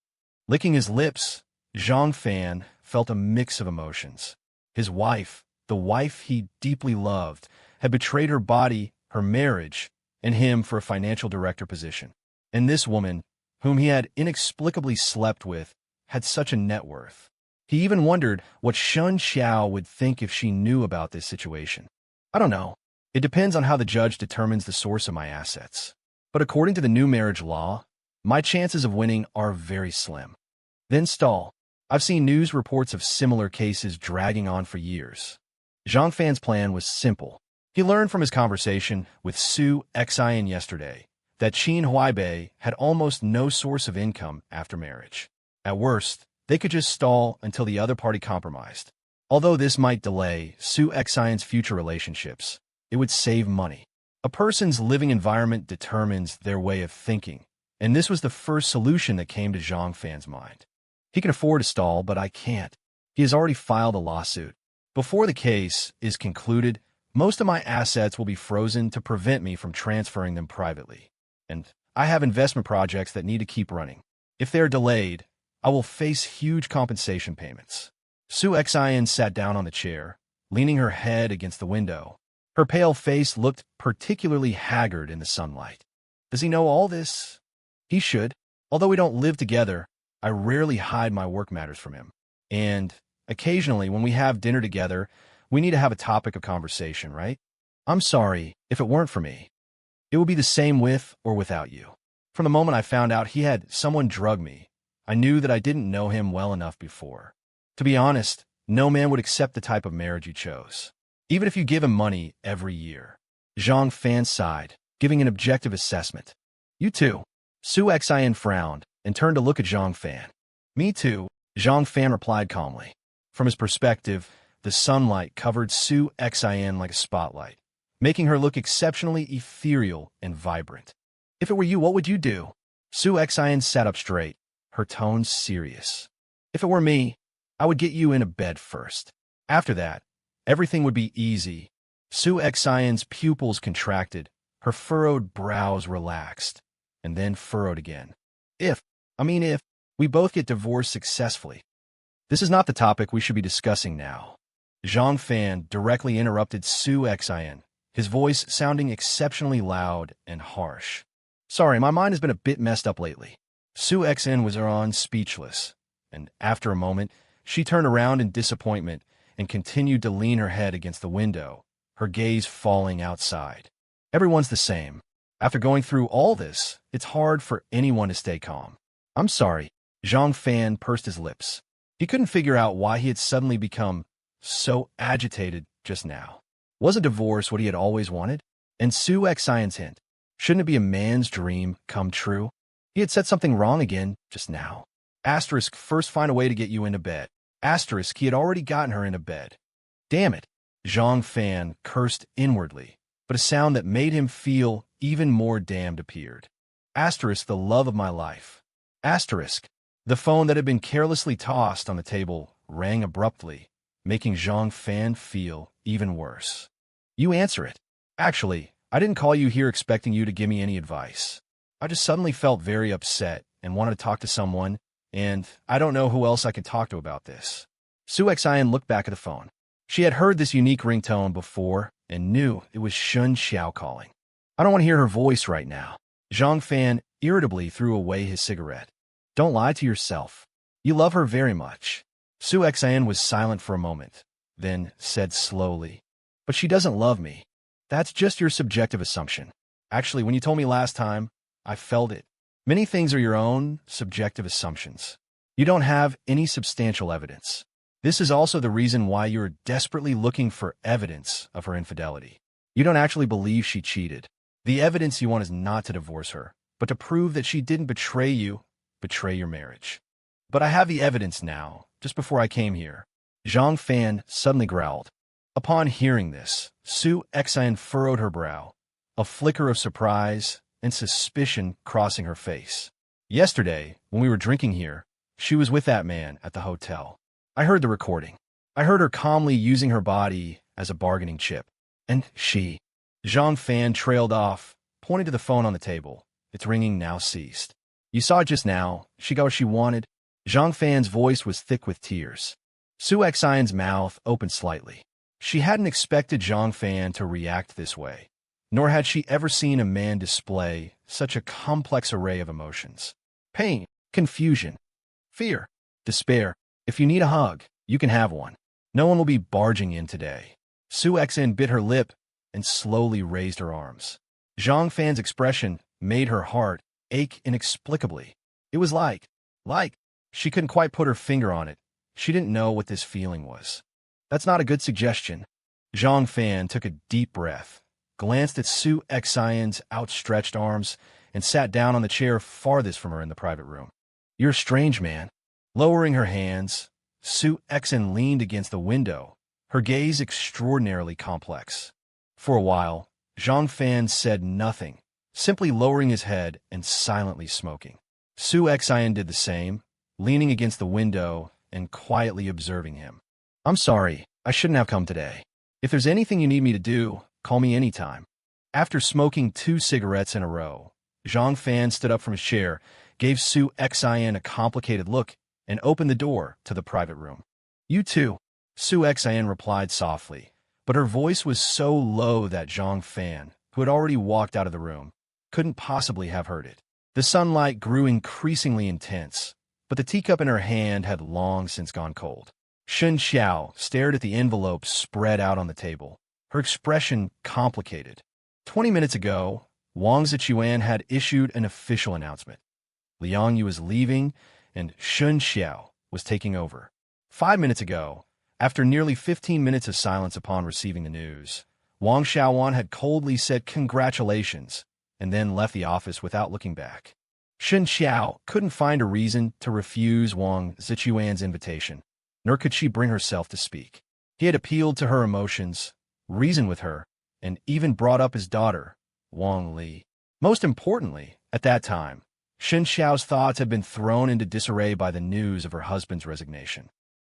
Licking his lips, Zhang Fan felt a mix of emotions. His wife, the wife he deeply loved, had betrayed her body, her marriage, and him for a financial director position. And this woman, whom he had inexplicably slept with, had such a net worth. He even wondered what Shen Qiao would think if she knew about this situation. I don't know. It depends on how the judge determines the source of my assets. But according to the new marriage law, my chances of winning are very slim. Then stall. I've seen news reports of similar cases dragging on for years. Zhang Fan's plan was simple. He learned from his conversation with Su Xian yesterday that Qin Huaibei had almost no source of income after marriage. At worst, they could just stall until the other party compromised. Although this might delay Su Xian's future relationships, it would save money. A person's living environment determines their way of thinking, and this was the first solution that came to Zhang Fan's mind. He can afford to stall, but I can't. He has already filed a lawsuit. Before the case is concluded, most of my assets will be frozen to prevent me from transferring them privately. And I have investment projects that need to keep running. If they are delayed, I will face huge compensation payments. Su Xian sat down on the chair, leaning her head against the window. Her pale face looked particularly haggard in the sunlight. Does he know all this? He should. Although we don't live together, I rarely hide my work matters from him. And occasionally, when we have dinner together, we need to have a topic of conversation, right? I'm sorry if it weren't for me. It would be the same with or without you. From the moment I found out he had someone drug me, I knew that I didn't know him well enough before. To be honest, no man would accept the type of marriage you chose, even if you give him money every year. Zhang Fan sighed, giving an objective assessment. You too. Su Xian frowned and turned to look at Zhang Fan. Me too, Zhang Fan replied calmly. From his perspective, the sunlight covered Su Xian like a spotlight, making her look exceptionally ethereal and vibrant. If it were you, what would you do? Su Xian sat up straight, her tone serious. If it were me, I would get you in a bed first. After that, everything would be easy. Su Xian's pupils contracted, her furrowed brows relaxed, and then furrowed again. If we both get divorced successfully. This is not the topic we should be discussing now. Zhang Fan directly interrupted Su Xian, his voice sounding exceptionally loud and harsh. Sorry, my mind has been a bit messed up lately. Su Xian was speechless, and after a moment, she turned around in disappointment and continued to lean her head against the window, her gaze falling outside. Everyone's the same. After going through all this, it's hard for anyone to stay calm. I'm sorry. Zhang Fan pursed his lips. He couldn't figure out why he had suddenly become so agitated just now. Was a divorce what he had always wanted? And Su Xian's hint, shouldn't it be a man's dream come true? He had said something wrong again just now. Asterisk, first find a way to get you into bed. Asterisk, he had already gotten her into bed. Damn it. Zhang Fan cursed inwardly, but a sound that made him feel even more damned appeared. Asterisk, the love of my life. Asterisk. The phone that had been carelessly tossed on the table rang abruptly, making Zhang Fan feel even worse. You answer it. Actually, I didn't call you here expecting you to give me any advice. I just suddenly felt very upset and wanted to talk to someone, and I don't know who else I can talk to about this. Su Xian looked back at the phone. She had heard this unique ringtone before and knew it was Shen Qiao calling. I don't want to hear her voice right now. Zhang Fan irritably threw away his cigarette. Don't lie to yourself. You love her very much. Su Xian was silent for a moment, then said slowly, but she doesn't love me. That's just your subjective assumption. Actually, when you told me last time, I felt it. Many things are your own subjective assumptions. You don't have any substantial evidence. This is also the reason why you're desperately looking for evidence of her infidelity. You don't actually believe she cheated. The evidence you want is not to divorce her, but to prove that she didn't betray you, betray your marriage. But I have the evidence now, just before I came here. Zhang Fan suddenly growled. Upon hearing this, Su Xian furrowed her brow, a flicker of surprise and suspicion crossing her face. Yesterday, when we were drinking here, she was with that man at the hotel. I heard the recording. I heard her calmly using her body as a bargaining chip. And she... Zhang Fan trailed off, pointing to the phone on the table. Its ringing now ceased. You saw it just now. She got what she wanted. Zhang Fan's voice was thick with tears. Su Xian's mouth opened slightly. She hadn't expected Zhang Fan to react this way, nor had she ever seen a man display such a complex array of emotions. Pain, confusion, fear, despair. If you need a hug, you can have one. No one will be barging in today. Su Xian bit her lip and slowly raised her arms. Zhang Fan's expression made her heart ache inexplicably. It was like, she couldn't quite put her finger on it. She didn't know what this feeling was. That's not a good suggestion. Zhang Fan took a deep breath, glanced at Su Xian's outstretched arms, and sat down on the chair farthest from her in the private room. You're a strange man. Lowering her hands, Su Xian leaned against the window, her gaze extraordinarily complex. For a while, Zhang Fan said nothing, simply lowering his head and silently smoking. Su Xian did the same, leaning against the window and quietly observing him. I'm sorry, I shouldn't have come today. If there's anything you need me to do, call me anytime. After smoking 2 cigarettes in a row, Zhang Fan stood up from his chair, gave Su Xian a complicated look, and opened the door to the private room. You too, Su Xian replied softly, but her voice was so low that Zhang Fan, who had already walked out of the room, couldn't possibly have heard it. The sunlight grew increasingly intense, but the teacup in her hand had long since gone cold. Shen Qiao stared at the envelope spread out on the table, her expression complicated. 20 minutes ago, Wang Zichuan had issued an official announcement. Liang Yu was leaving, and Shen Qiao was taking over. 5 minutes ago, after nearly 15 minutes of silence upon receiving the news, Wang Xiaowan had coldly said congratulations and then left the office without looking back. Shen Qiao couldn't find a reason to refuse Wang Zichuan's invitation, nor could she bring herself to speak. He had appealed to her emotions, reasoned with her, and even brought up his daughter, Wang Li. Most importantly, at that time, Shen Qiao's thoughts had been thrown into disarray by the news of her husband's resignation.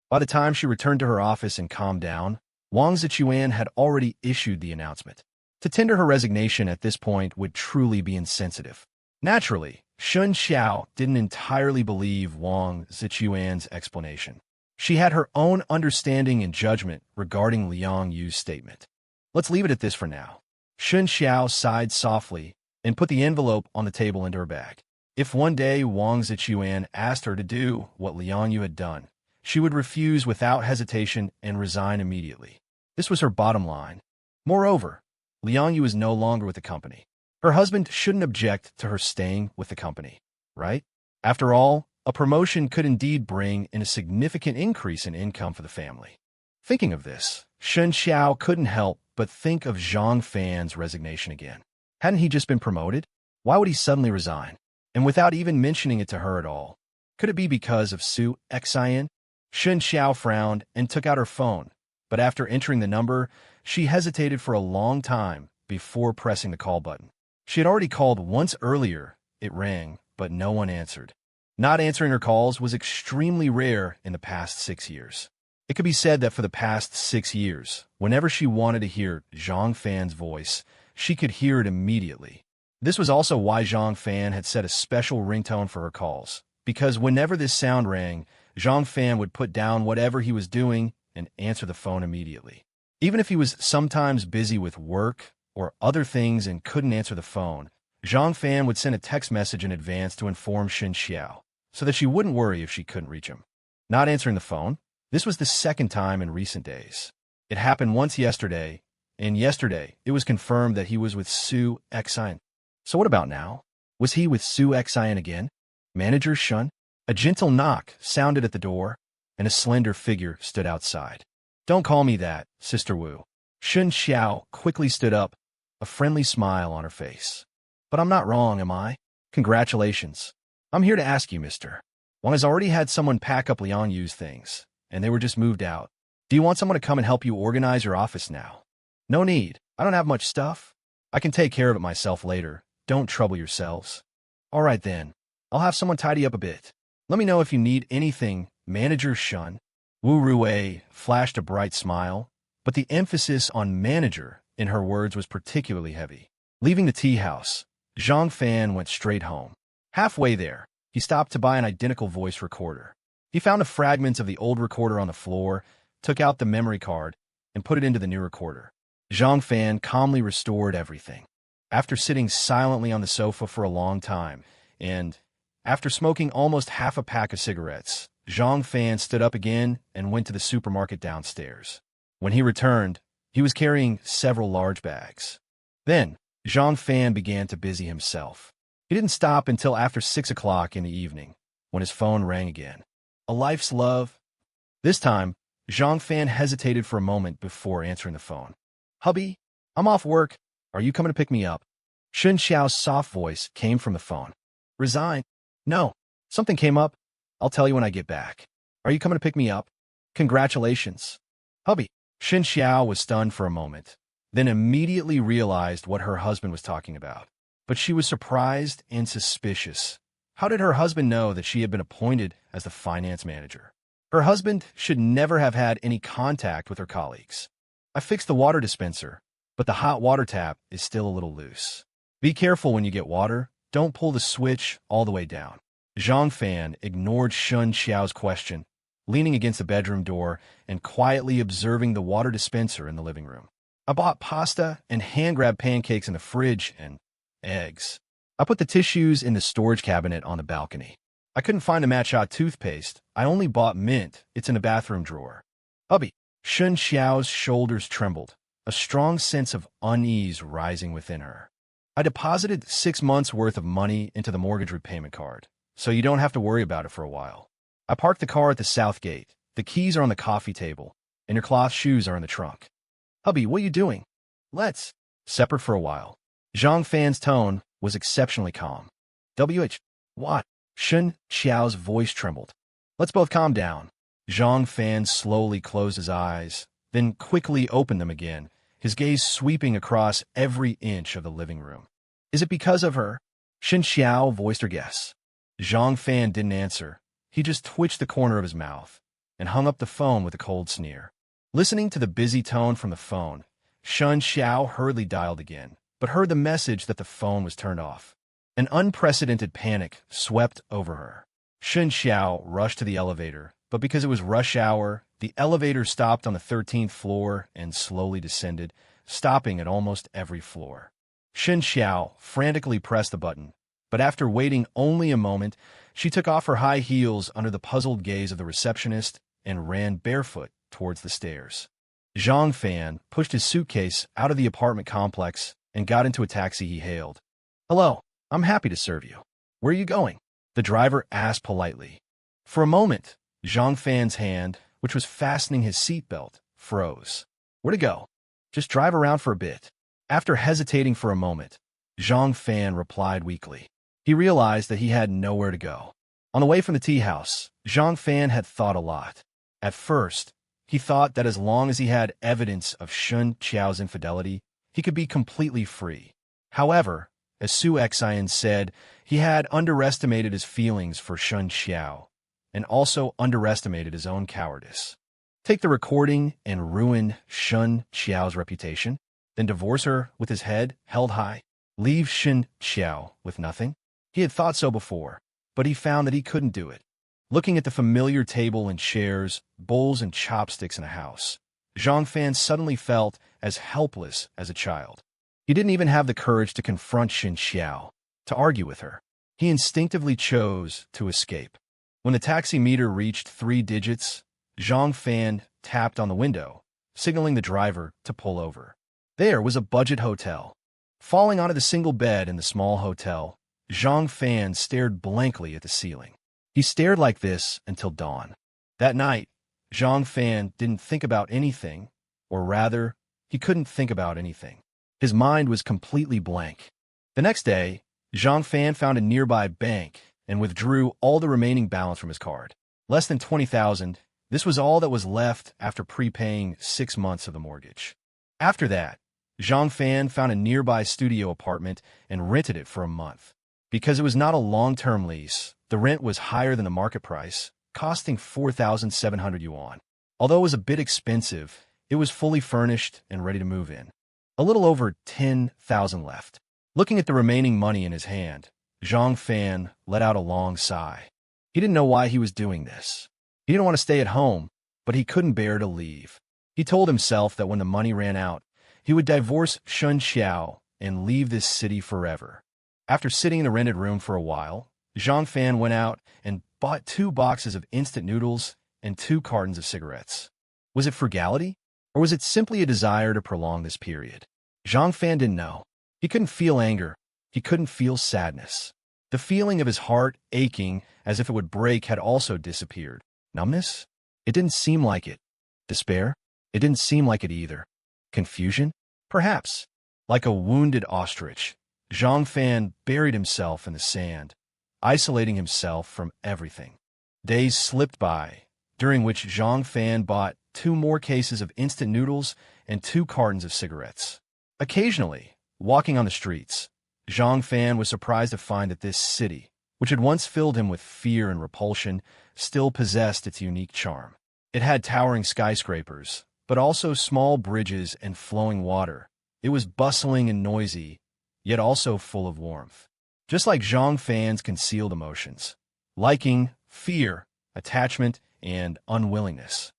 By the time she returned to her office and calmed down, Wang Zichuan had already issued the announcement. To tender her resignation at this point would truly be insensitive. Naturally, Shen Qiao didn't entirely believe Wang Zichuan's explanation. She had her own understanding and judgment regarding Liang Yu's statement. Let's leave it at this for now. Shen Qiao sighed softly and put the envelope on the table into her bag. If one day Wang Zichuan asked her to do what Liang Yu had done, she would refuse without hesitation and resign immediately. This was her bottom line. Moreover, Liang Yu is no longer with the company. Her husband shouldn't object to her staying with the company, right? After all, a promotion could indeed bring in a significant increase in income for the family. Thinking of this, Shen Qiao couldn't help but think of Zhang Fan's resignation again. Hadn't he just been promoted? Why would he suddenly resign? And without even mentioning it to her at all. Could it be because of Su Xian? Shen Qiao frowned and took out her phone, but after entering the number, she hesitated for a long time before pressing the call button. She had already called once earlier. It rang, but no one answered. Not answering her calls was extremely rare in the past 6 years. It could be said that for the past 6 years, whenever she wanted to hear Zhang Fan's voice, she could hear it immediately. This was also why Zhang Fan had set a special ringtone for her calls, because whenever this sound rang, Zhang Fan would put down whatever he was doing and answer the phone immediately. Even if he was sometimes busy with work or other things and couldn't answer the phone, Zhang Fan would send a text message in advance to inform Shen Qiao, so that she wouldn't worry if she couldn't reach him. Not answering the phone? This was the second time in recent days. It happened once yesterday, and yesterday it was confirmed that he was with Su Xian. So what about now? Was he with Su Xian again? Manager Shun? A gentle knock sounded at the door, and a slender figure stood outside. Don't call me that, Sister Wu. Shen Qiao quickly stood up, a friendly smile on her face. But I'm not wrong, am I? Congratulations. I'm here to ask you, mister. One has already had someone pack up Liang Yu's things, and they were just moved out. Do you want someone to come and help you organize your office now? No need. I don't have much stuff. I can take care of it myself later. Don't trouble yourselves. All right then. I'll have someone tidy up a bit. Let me know if you need anything, Manager Shun. Wu Rui flashed a bright smile, but the emphasis on manager in her words was particularly heavy. Leaving the tea house, Zhang Fan went straight home. Halfway there, he stopped to buy an identical voice recorder. He found a fragment of the old recorder on the floor, took out the memory card, and put it into the new recorder. Zhang Fan calmly restored everything. After sitting silently on the sofa for a long time, and after smoking almost half a pack of cigarettes, Zhang Fan stood up again and went to the supermarket downstairs. When he returned, he was carrying several large bags. Then, Zhang Fan began to busy himself. He didn't stop until after 6 o'clock in the evening, when his phone rang again. A life's love? This time, Zhang Fan hesitated for a moment before answering the phone. Hubby, I'm off work. Are you coming to pick me up? Shen Qiao's soft voice came from the phone. Resign? No. Something came up. I'll tell you when I get back. Are you coming to pick me up? Congratulations. Hubby. Shen Qiao was stunned for a moment, then immediately realized what her husband was talking about. But she was surprised and suspicious. How did her husband know that she had been appointed as the finance manager? Her husband should never have had any contact with her colleagues. I fixed the water dispenser, but the hot water tap is still a little loose. Be careful when you get water. Don't pull the switch all the way down. Zhang Fan ignored Shen Qiao's question, leaning against the bedroom door and quietly observing the water dispenser in the living room. I bought pasta and hand-grabbed pancakes in the fridge and eggs. I put the tissues in the storage cabinet on the balcony. I couldn't find the matcha toothpaste. I only bought mint. It's in the bathroom drawer. Hubby. Shen Qiao's shoulders trembled, a strong sense of unease rising within her. I deposited 6 months' worth of money into the mortgage repayment card, so you don't have to worry about it for a while. I parked the car at the south gate. The keys are on the coffee table, and your cloth shoes are in the trunk. Hubby, what are you doing? Let's separate for a while. Zhang Fan's tone was exceptionally calm. What? Shen Qiao's voice trembled. Let's both calm down. Zhang Fan slowly closed his eyes, then quickly opened them again, his gaze sweeping across every inch of the living room. Is it because of her? Shen Qiao voiced her guess. Zhang Fan didn't answer. He just twitched the corner of his mouth and hung up the phone with a cold sneer. Listening to the busy tone from the phone, Shen Qiao hurriedly dialed again, but heard the message that the phone was turned off. An unprecedented panic swept over her. Shen Qiao rushed to the elevator, but because it was rush hour, the elevator stopped on the 13th floor and slowly descended, stopping at almost every floor. Shen Qiao frantically pressed the button, but after waiting only a moment, she took off her high heels under the puzzled gaze of the receptionist and ran barefoot towards the stairs. Zhang Fan pushed his suitcase out of the apartment complex and got into a taxi he hailed. Hello, I'm happy to serve you. Where are you going? The driver asked politely. For a moment, Zhang Fan's hand, which was fastening his seatbelt, froze. Where to go? Just drive around for a bit. After hesitating for a moment, Zhang Fan replied weakly. He realized that he had nowhere to go. On the way from the tea house, Zhang Fan had thought a lot. At first, he thought that as long as he had evidence of Shen Qiao's infidelity, he could be completely free. However, as Su Xian said, he had underestimated his feelings for Shen Qiao, and also underestimated his own cowardice. Take the recording and ruin Shen Qiao's reputation, then divorce her with his head held high, leave Shen Qiao with nothing? He had thought so before, but he found that he couldn't do it. Looking at the familiar table and chairs, bowls and chopsticks in a house, Zhang Fan suddenly felt as helpless as a child. He didn't even have the courage to confront Shen Qiao, to argue with her. He instinctively chose to escape. When the taxi meter reached 3 digits, Zhang Fan tapped on the window, signaling the driver to pull over. There was a budget hotel. Falling onto the single bed in the small hotel, Zhang Fan stared blankly at the ceiling. He stared like this until dawn. That night, Zhang Fan didn't think about anything, or rather, he couldn't think about anything. His mind was completely blank. The next day, Zhang Fan found a nearby bank and withdrew all the remaining balance from his card. Less than 20,000. This was all that was left after prepaying 6 months of the mortgage. After that, Zhang Fan found a nearby studio apartment and rented it for a month. Because it was not a long-term lease, the rent was higher than the market price, costing 4,700 yuan. Although it was a bit expensive, it was fully furnished and ready to move in. A little over 10,000 left. Looking at the remaining money in his hand, Zhang Fan let out a long sigh. He didn't know why he was doing this. He didn't want to stay at home, but he couldn't bear to leave. He told himself that when the money ran out, he would divorce Shen Qiao and leave this city forever. After sitting in the rented room for a while, Zhang Fan went out and bought 2 boxes of instant noodles and 2 cartons of cigarettes. Was it frugality, or was it simply a desire to prolong this period? Zhang Fan didn't know. He couldn't feel anger. He couldn't feel sadness. The feeling of his heart aching as if it would break had also disappeared. Numbness? It didn't seem like it. Despair? It didn't seem like it either. Confusion? Perhaps. Like a wounded ostrich, Zhang Fan buried himself in the sand, isolating himself from everything. Days slipped by, during which Zhang Fan bought 2 more cases of instant noodles and 2 cartons of cigarettes. Occasionally, walking on the streets, Zhang Fan was surprised to find that this city, which had once filled him with fear and repulsion, still possessed its unique charm. It had towering skyscrapers, but also small bridges and flowing water. It was bustling and noisy, yet also full of warmth. Just like Zhang Fan's concealed emotions, liking, fear, attachment, and unwillingness.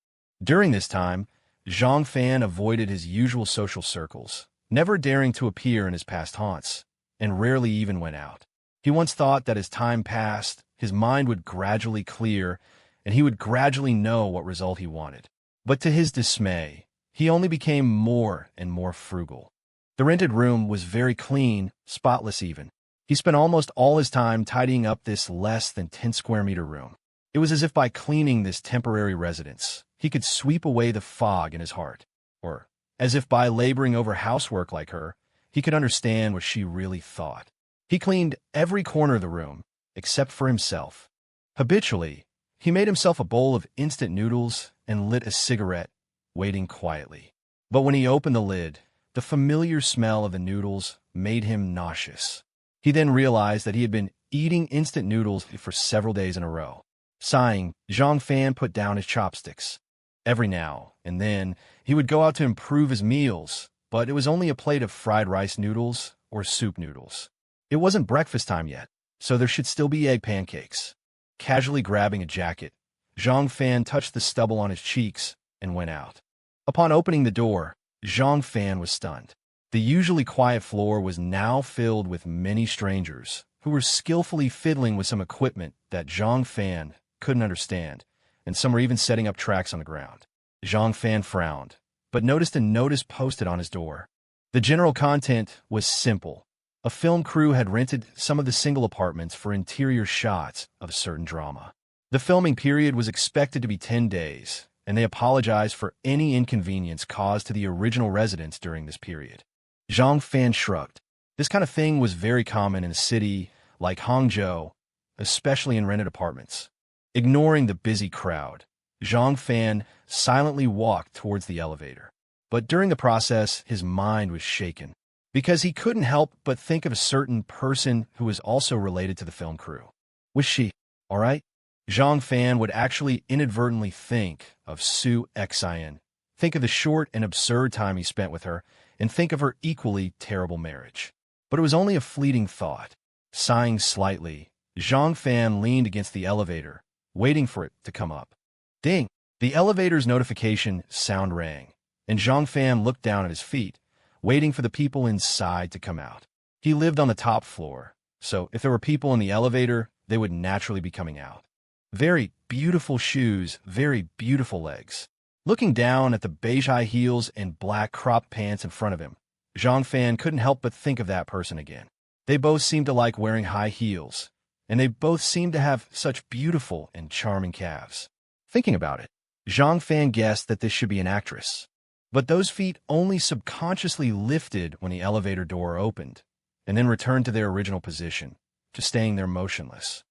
During this time, Zhang Fan avoided his usual social circles, never daring to appear in his past haunts, and rarely even went out. He once thought that as time passed, his mind would gradually clear, and he would gradually know what result he wanted. But to his dismay, he only became more and more frugal. The rented room was very clean, spotless even. He spent almost all his time tidying up this less than 10 square meter room. It was as if by cleaning this temporary residence, he could sweep away the fog in his heart. Or, as if by laboring over housework like her, he could understand what she really thought. He cleaned every corner of the room, except for himself. Habitually, he made himself a bowl of instant noodles and lit a cigarette, waiting quietly. But when he opened the lid, the familiar smell of the noodles made him nauseous. He then realized that he had been eating instant noodles for several days in a row. Sighing, Zhang Fan put down his chopsticks. Every now and then, he would go out to improve his meals, but it was only a plate of fried rice noodles or soup noodles. It wasn't breakfast time yet, so there should still be egg pancakes. Casually grabbing a jacket, Zhang Fan touched the stubble on his cheeks and went out. Upon opening the door, Zhang Fan was stunned. The usually quiet floor was now filled with many strangers who were skillfully fiddling with some equipment that Zhang Fan couldn't understand, and some were even setting up tracks on the ground. Zhang Fan frowned, but noticed a notice posted on his door. The general content was simple. A film crew had rented some of the single apartments for interior shots of a certain drama. The filming period was expected to be 10 days, and they apologized for any inconvenience caused to the original residents during this period. Zhang Fan shrugged. This kind of thing was very common in a city like Hangzhou, especially in rented apartments. Ignoring the busy crowd, Zhang Fan silently walked towards the elevator. But during the process, his mind was shaken, because he couldn't help but think of a certain person who was also related to the film crew. Was she all right? Zhang Fan would actually inadvertently think of Su Xian, think of the short and absurd time he spent with her, and think of her equally terrible marriage. But it was only a fleeting thought. Sighing slightly, Zhang Fan leaned against the elevator, waiting for it to come up. Ding! The elevator's notification sound rang, and Zhang Fan looked down at his feet, waiting for the people inside to come out. He lived on the top floor, so if there were people in the elevator, they would naturally be coming out. Very beautiful shoes, very beautiful legs. Looking down at the beige high heels and black cropped pants in front of him, Zhang Fan couldn't help but think of that person again. They both seemed to like wearing high heels, and they both seemed to have such beautiful and charming calves. Thinking about it, Zhang Fan guessed that this should be an actress. But those feet only subconsciously lifted when the elevator door opened, and then returned to their original position, just staying there motionless.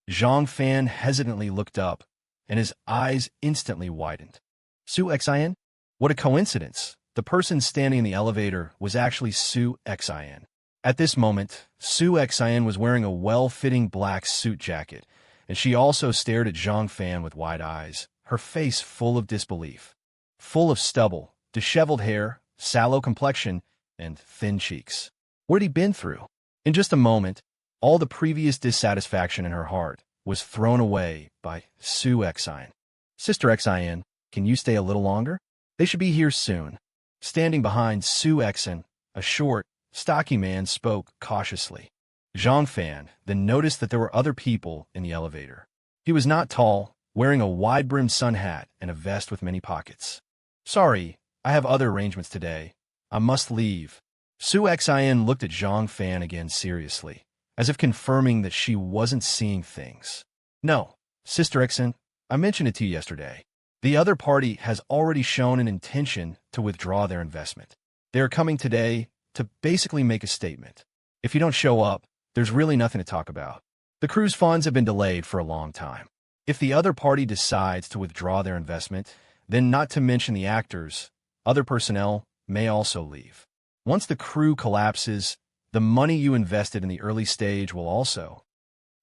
Zhang Fan hesitantly looked up, and his eyes instantly widened. Su Xin? What a coincidence! The person standing in the elevator was actually Su Xin. At this moment, Su Xin was wearing a well-fitting black suit jacket, and she also stared at Zhang Fan with wide eyes, her face full of disbelief. Full of stubble, disheveled hair, sallow complexion, and thin cheeks. What had he been through? In just a moment, all the previous dissatisfaction in her heart was thrown away by Su Xin. Sister Xin, can you stay a little longer? They should be here soon. Standing behind Su Xin, a short, stocky man spoke cautiously. Zhang Fan then noticed that there were other people in the elevator. He was not tall, wearing a wide-brimmed sun hat and a vest with many pockets. Sorry, I have other arrangements today. I must leave. Su Xin looked at Zhang Fan again seriously, as if confirming that she wasn't seeing things. No, Sister Xin, I mentioned it to you yesterday. The other party has already shown an intention to withdraw their investment. They are coming today to basically make a statement. If you don't show up, there's really nothing to talk about. The cruise funds have been delayed for a long time. If the other party decides to withdraw their investment, then not to mention the actors, other personnel may also leave. Once the crew collapses, the money you invested in the early stage will also.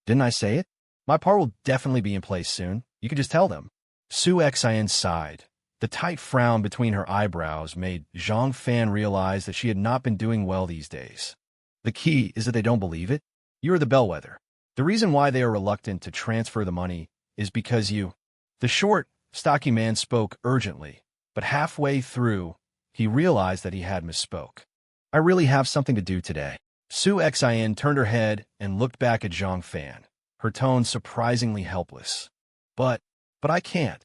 Didn't I say it? My part will definitely be in place soon. You can just tell them. Su Xin sighed. The tight frown between her eyebrows made Zhang Fan realize that she had not been doing well these days. The key is that they don't believe it. You are the bellwether. The reason why they are reluctant to transfer the money is because you. The short, stocky man spoke urgently, but halfway through, he realized that he had misspoke. I really have something to do today. Su Xin turned her head and looked back at Zhang Fan, her tone surprisingly helpless. But I can't.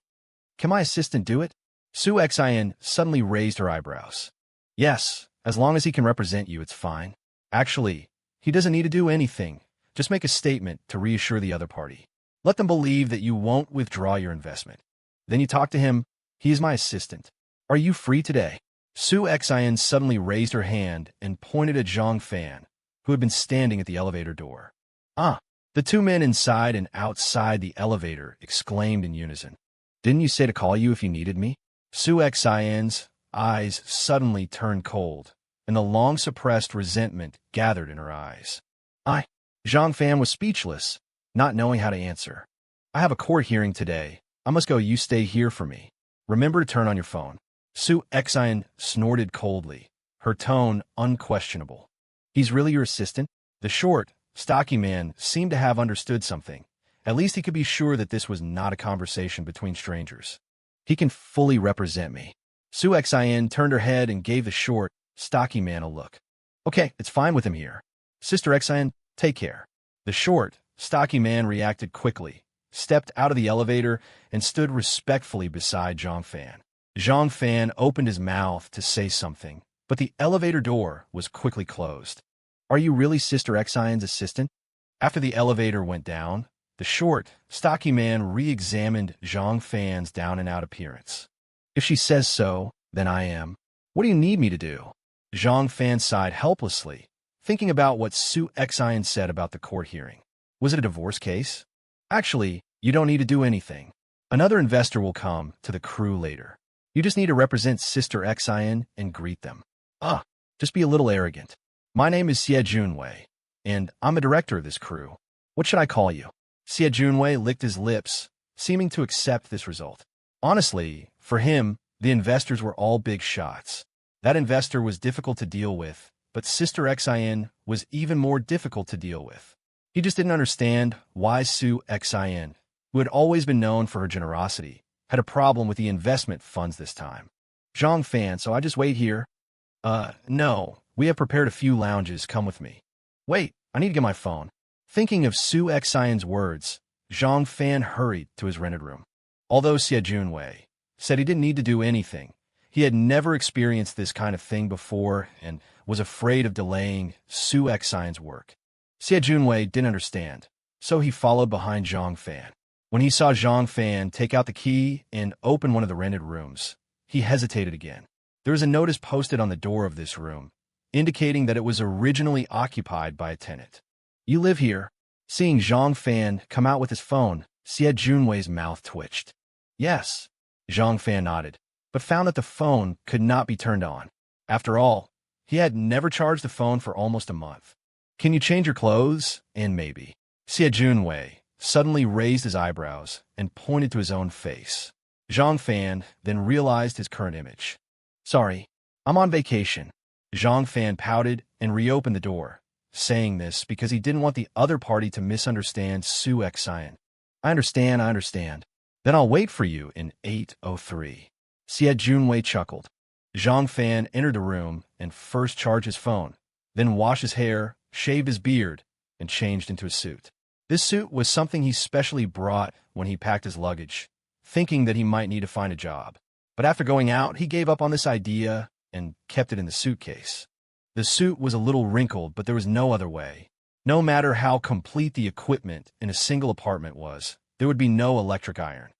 Can my assistant do it? Su Xin suddenly raised her eyebrows. Yes, as long as he can represent you, it's fine. Actually, he doesn't need to do anything. Just make a statement to reassure the other party. Let them believe that you won't withdraw your investment. Then you talk to him. He is my assistant. Are you free today? Su Xin suddenly raised her hand and pointed at Zhang Fan, who had been standing at the elevator door. Ah! The two men inside and outside the elevator exclaimed in unison. Didn't you say to call you if you needed me? Su Xin's eyes suddenly turned cold, and the long-suppressed resentment gathered in her eyes. Zhang Fan was speechless, not knowing how to answer. I have a court hearing today. I must go. You stay here for me. Remember to turn on your phone. Su Xin snorted coldly, her tone unquestionable. He's really your assistant? The short, stocky man seemed to have understood something. At least he could be sure that this was not a conversation between strangers. He can fully represent me. Su Xin turned her head and gave the short, stocky man a look. Okay, it's fine with him here. Sister Xin, take care. The short, stocky man reacted quickly, stepped out of the elevator, and stood respectfully beside Zhang Fan. Zhang Fan opened his mouth to say something, but the elevator door was quickly closed. Are you really Sister Xion's assistant? After the elevator went down, the short, stocky man re-examined Zhang Fan's down-and-out appearance. If she says so, then I am. What do you need me to do? Zhang Fan sighed helplessly, thinking about what Su Xian said about the court hearing. Was it a divorce case? Actually, you don't need to do anything. Another investor will come to the crew later. You just need to represent Sister Xian and greet them. Just be a little arrogant. My name is Xie Junwei, and I'm a director of this crew. What should I call you? Xie Junwei licked his lips, seeming to accept this result. Honestly, for him, the investors were all big shots. That investor was difficult to deal with, but Sister Xian was even more difficult to deal with. He just didn't understand why Su Xian, who had always been known for her generosity, had a problem with the investment funds this time. Zhang Fan, so I just wait here? No. We have prepared a few lounges. Come with me. Wait, I need to get my phone. Thinking of Su Xian's words, Zhang Fan hurried to his rented room. Although Xie Junwei said he didn't need to do anything, he had never experienced this kind of thing before, and was afraid of delaying Su Xian's work. Xie Junwei didn't understand, so he followed behind Zhang Fan. When he saw Zhang Fan take out the key and open one of the rented rooms, he hesitated again. There was a notice posted on the door of this room, indicating that it was originally occupied by a tenant. "You live here?" Seeing Zhang Fan come out with his phone, Xie Junwei's mouth twitched. "Yes." Zhang Fan nodded, but found that the phone could not be turned on. After all, he had never charged the phone for almost a month. "Can you change your clothes?" And maybe. Xie Junwei suddenly raised his eyebrows and pointed to his own face. Zhang Fan then realized his current image. "Sorry, I'm on vacation." Zhang Fan pouted and reopened the door, saying this because he didn't want the other party to misunderstand Su Xian. I understand. Then I'll wait for you in 803. Xie Junwei chuckled. Zhang Fan entered the room and first charged his phone, then washed his hair, shaved his beard, and changed into a suit. This suit was something he specially brought when he packed his luggage, thinking that he might need to find a job. But after going out, he gave up on this idea and kept it in the suitcase. The suit was a little wrinkled, but there was no other way. No matter how complete the equipment in a single apartment was, there would be no electric iron.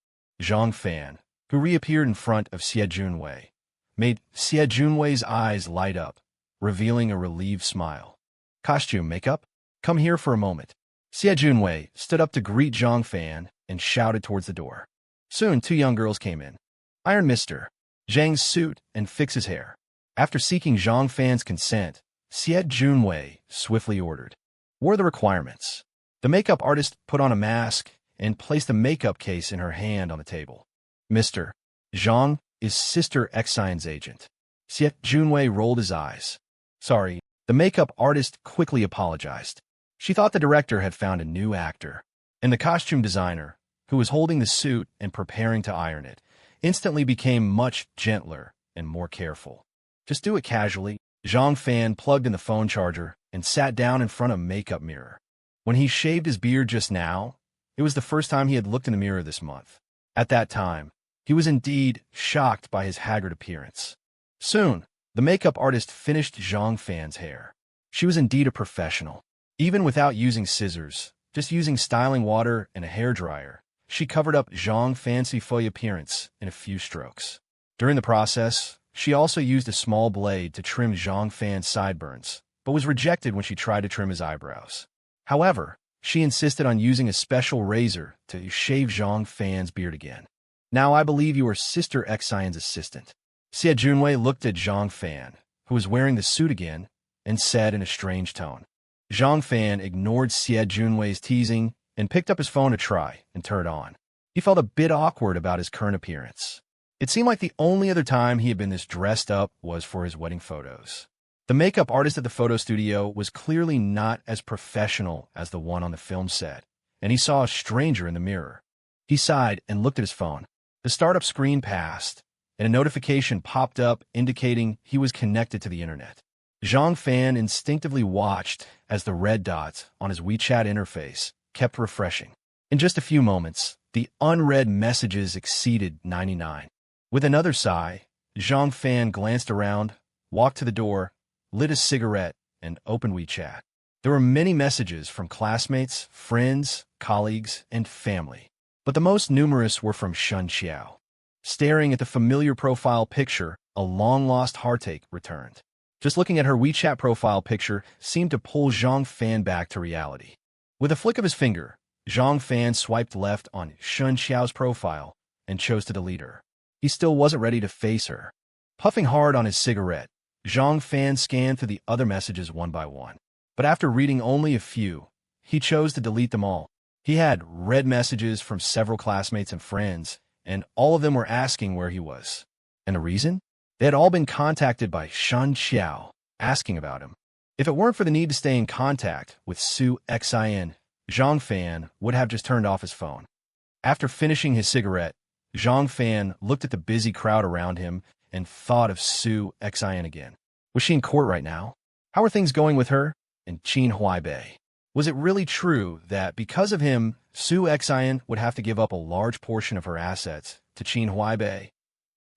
Zhang Fan, who reappeared in front of Xie Junwei, made Xie Junwei's eyes light up, revealing a relieved smile. "Costume, makeup? Come here for a moment." Xie Junwei stood up to greet Zhang Fan and shouted towards the door. Soon, two young girls came in. "Iron Mr. Zhang's suit and fix his hair." After seeking Zhang Fan's consent, Xie Junwei swiftly ordered. "What are the requirements?" The makeup artist put on a mask and placed a makeup case in her hand on the table. "Mr. Zhang is Sister Xian's agent." Xie Junwei rolled his eyes. "Sorry." The makeup artist quickly apologized. She thought the director had found a new actor, and the costume designer, who was holding the suit and preparing to iron it, instantly became much gentler and more careful. "Just do it casually." Zhang Fan plugged in the phone charger and sat down in front of a makeup mirror. When he shaved his beard just now, it was the first time he had looked in the mirror this month. At that time, he was indeed shocked by his haggard appearance. Soon, the makeup artist finished Zhang Fan's hair. She was indeed a professional. Even without using scissors, just using styling water and a hairdryer, she covered up Zhang Fan's faux appearance in a few strokes. During the process, she also used a small blade to trim Zhang Fan's sideburns, but was rejected when she tried to trim his eyebrows. However, she insisted on using a special razor to shave Zhang Fan's beard again. "Now I believe you are Sister Xian's assistant." Xie Junwei looked at Zhang Fan, who was wearing the suit again, and said in a strange tone. Zhang Fan ignored Xie Junwei's teasing and picked up his phone to try and turn it on. He felt a bit awkward about his current appearance. It seemed like the only other time he had been this dressed up was for his wedding photos. The makeup artist at the photo studio was clearly not as professional as the one on the film set, and he saw a stranger in the mirror. He sighed and looked at his phone. The startup screen passed, and a notification popped up indicating he was connected to the internet. Zhang Fan instinctively watched as the red dots on his WeChat interface kept refreshing. In just a few moments, the unread messages exceeded 99. With another sigh, Zhang Fan glanced around, walked to the door, lit a cigarette, and opened WeChat. There were many messages from classmates, friends, colleagues, and family, but the most numerous were from Shen Qiao. Staring at the familiar profile picture, a long-lost heartache returned. Just looking at her WeChat profile picture seemed to pull Zhang Fan back to reality. With a flick of his finger, Zhang Fan swiped left on Shen Qiao's profile and chose to delete her. He still wasn't ready to face her. Puffing hard on his cigarette, Zhang Fan scanned through the other messages one by one. But after reading only a few, he chose to delete them all. He had read messages from several classmates and friends, and all of them were asking where he was. And the reason? They had all been contacted by Shen Qiao, asking about him. If it weren't for the need to stay in contact with Su Xian, Zhang Fan would have just turned off his phone. After finishing his cigarette, Zhang Fan looked at the busy crowd around him and thought of Su Xian again. Was she in court right now? How were things going with her and Qin Huaibei? Was it really true that because of him, Su Xian would have to give up a large portion of her assets to Qin Huaibei?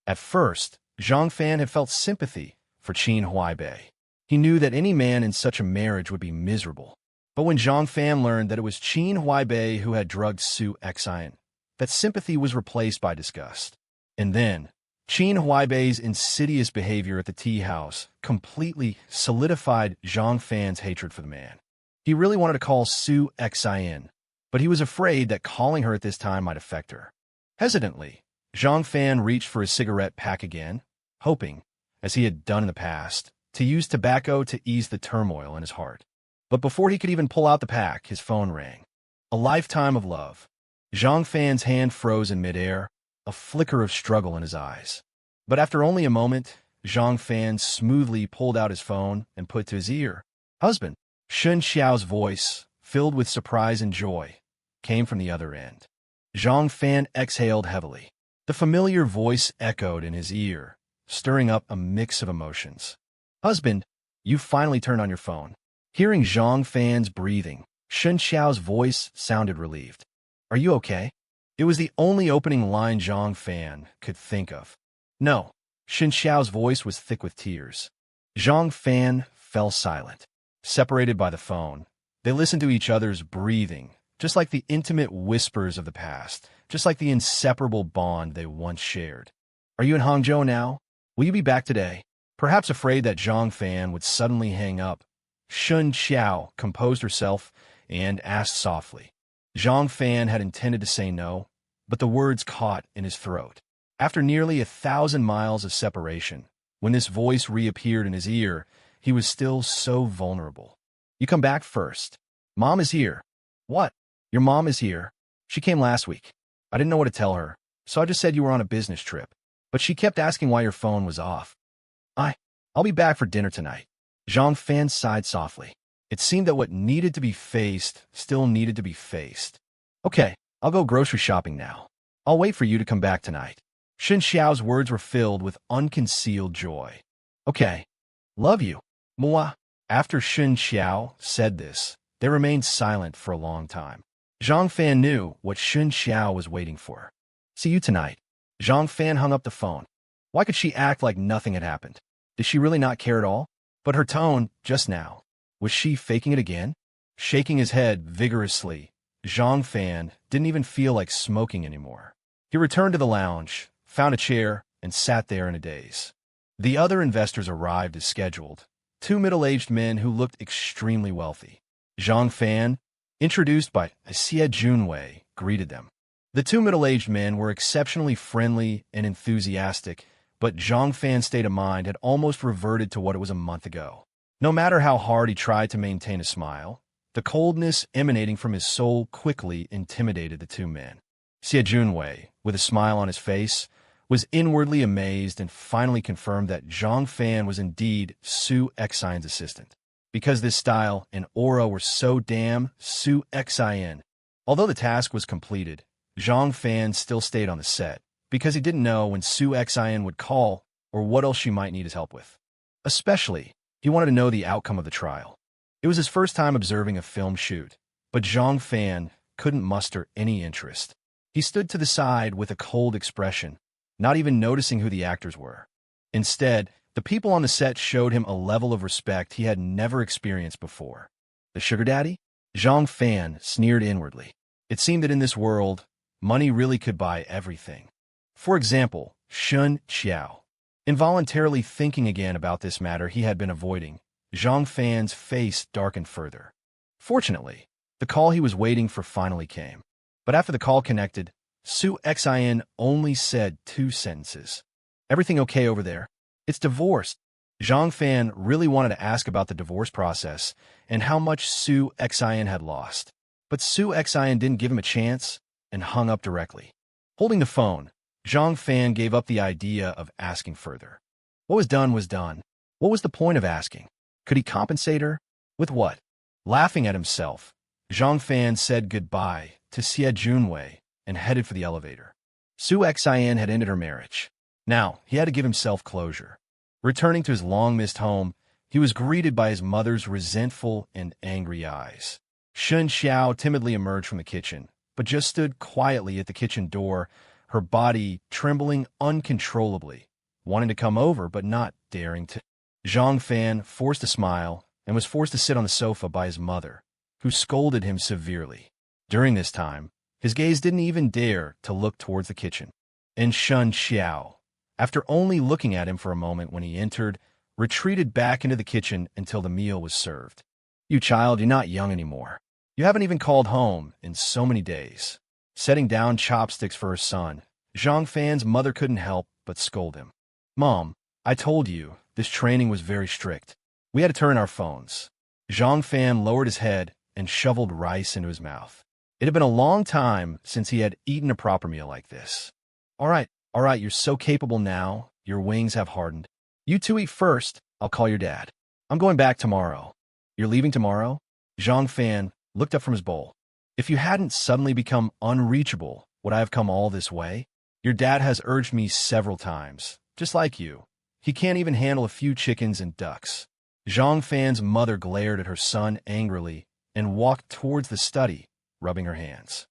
At first, Zhang Fan had felt sympathy for Qin Huaibei. He knew that any man in such a marriage would be miserable. But when Zhang Fan learned that it was Qin Huaibei who had drugged Su Xian, that sympathy was replaced by disgust. And then, Qin Huaibei's insidious behavior at the tea house completely solidified Zhang Fan's hatred for the man. He really wanted to call Su Xian, but he was afraid that calling her at this time might affect her. Hesitantly, Zhang Fan reached for his cigarette pack again, hoping, as he had done in the past, to use tobacco to ease the turmoil in his heart. But before he could even pull out the pack, his phone rang. A lifetime of love. Zhang Fan's hand froze in midair, a flicker of struggle in his eyes. But after only a moment, Zhang Fan smoothly pulled out his phone and put to his ear. Husband. Shen Qiao's voice, filled with surprise and joy, came from the other end. Zhang Fan exhaled heavily. The familiar voice echoed in his ear, stirring up a mix of emotions. Husband, you finally turned on your phone. Hearing Zhang Fan's breathing, Shen Qiao's voice sounded relieved. Are you okay? It was the only opening line Zhang Fan could think of. No. Shen Qiao's voice was thick with tears. Zhang Fan fell silent. Separated by the phone, they listened to each other's breathing, just like the intimate whispers of the past, just like the inseparable bond they once shared. Are you in Hangzhou now? Will you be back today? Perhaps afraid that Zhang Fan would suddenly hang up, Shen Qiao composed herself and asked softly. Zhang Fan had intended to say no, but the words caught in his throat. After nearly 1,000 miles of separation, when this voice reappeared in his ear, he was still so vulnerable. You come back first. Mom is here. What? Your mom is here? She came last week. I didn't know what to tell her, so I just said you were on a business trip. But she kept asking why your phone was off. I'll be back for dinner tonight. Zhang Fan sighed softly. It seemed that what needed to be faced still needed to be faced. Okay, I'll go grocery shopping now. I'll wait for you to come back tonight. Shen Qiao's words were filled with unconcealed joy. Okay. Love you. Moi. After Shen Qiao said this, they remained silent for a long time. Zhang Fan knew what Shen Qiao was waiting for. See you tonight. Zhang Fan hung up the phone. Why could she act like nothing had happened? Did she really not care at all? But her tone, just now, was she faking it again? Shaking his head vigorously, Zhang Fan didn't even feel like smoking anymore. He returned to the lounge, found a chair, and sat there in a daze. The other investors arrived as scheduled, 2 middle-aged men who looked extremely wealthy. Zhang Fan, introduced by Xie Junwei, greeted them. The 2 middle-aged men were exceptionally friendly and enthusiastic, but Zhang Fan's state of mind had almost reverted to what it was a month ago. No matter how hard he tried to maintain a smile, the coldness emanating from his soul quickly intimidated the 2 men. Xie Junwei, with a smile on his face, was inwardly amazed and finally confirmed that Zhang Fan was indeed Su Xian's assistant. Because this style and aura were so damn Su Xian. Although the task was completed, Zhang Fan still stayed on the set, because he didn't know when Su Xian would call or what else she might need his help with. Especially, he wanted to know the outcome of the trial. It was his first time observing a film shoot, but Zhang Fan couldn't muster any interest. He stood to the side with a cold expression, not even noticing who the actors were. Instead, the people on the set showed him a level of respect he had never experienced before. The sugar daddy? Zhang Fan sneered inwardly. It seemed that in this world, money really could buy everything. For example, Shen Qiao. Involuntarily thinking again about this matter he had been avoiding, Zhang Fan's face darkened further. Fortunately, the call he was waiting for finally came. But after the call connected, Su Xian only said 2 sentences. Everything okay over there? It's divorced. Zhang Fan really wanted to ask about the divorce process and how much Su Xian had lost. But Su Xian didn't give him a chance and hung up directly. Holding the phone, Zhang Fan gave up the idea of asking further. What was done was done. What was the point of asking? Could he compensate her? With what? Laughing at himself, Zhang Fan said goodbye to Xie Junwei and headed for the elevator. Su Xian had ended her marriage. Now, he had to give himself closure. Returning to his long-missed home, he was greeted by his mother's resentful and angry eyes. Shen Qiao timidly emerged from the kitchen, but just stood quietly at the kitchen door, her body trembling uncontrollably, wanting to come over but not daring to. Zhang Fan forced a smile and was forced to sit on the sofa by his mother, who scolded him severely. During this time, his gaze didn't even dare to look towards the kitchen. And Shen Qiao, after only looking at him for a moment when he entered, retreated back into the kitchen until the meal was served. You child, you're not young anymore. You haven't even called home in so many days. Setting down chopsticks for her son, Zhang Fan's mother couldn't help but scold him. Mom, I told you, this training was very strict. We had to turn our phones. Zhang Fan lowered his head and shoveled rice into his mouth. It had been a long time since he had eaten a proper meal like this. All right, you're so capable now. Your wings have hardened. You two eat first. I'll call your dad. I'm going back tomorrow. You're leaving tomorrow? Zhang Fan looked up from his bowl. If you hadn't suddenly become unreachable, would I have come all this way? Your dad has urged me several times, just like you. He can't even handle a few chickens and ducks. Zhang Fan's mother glared at her son angrily and walked towards the study, rubbing her hands.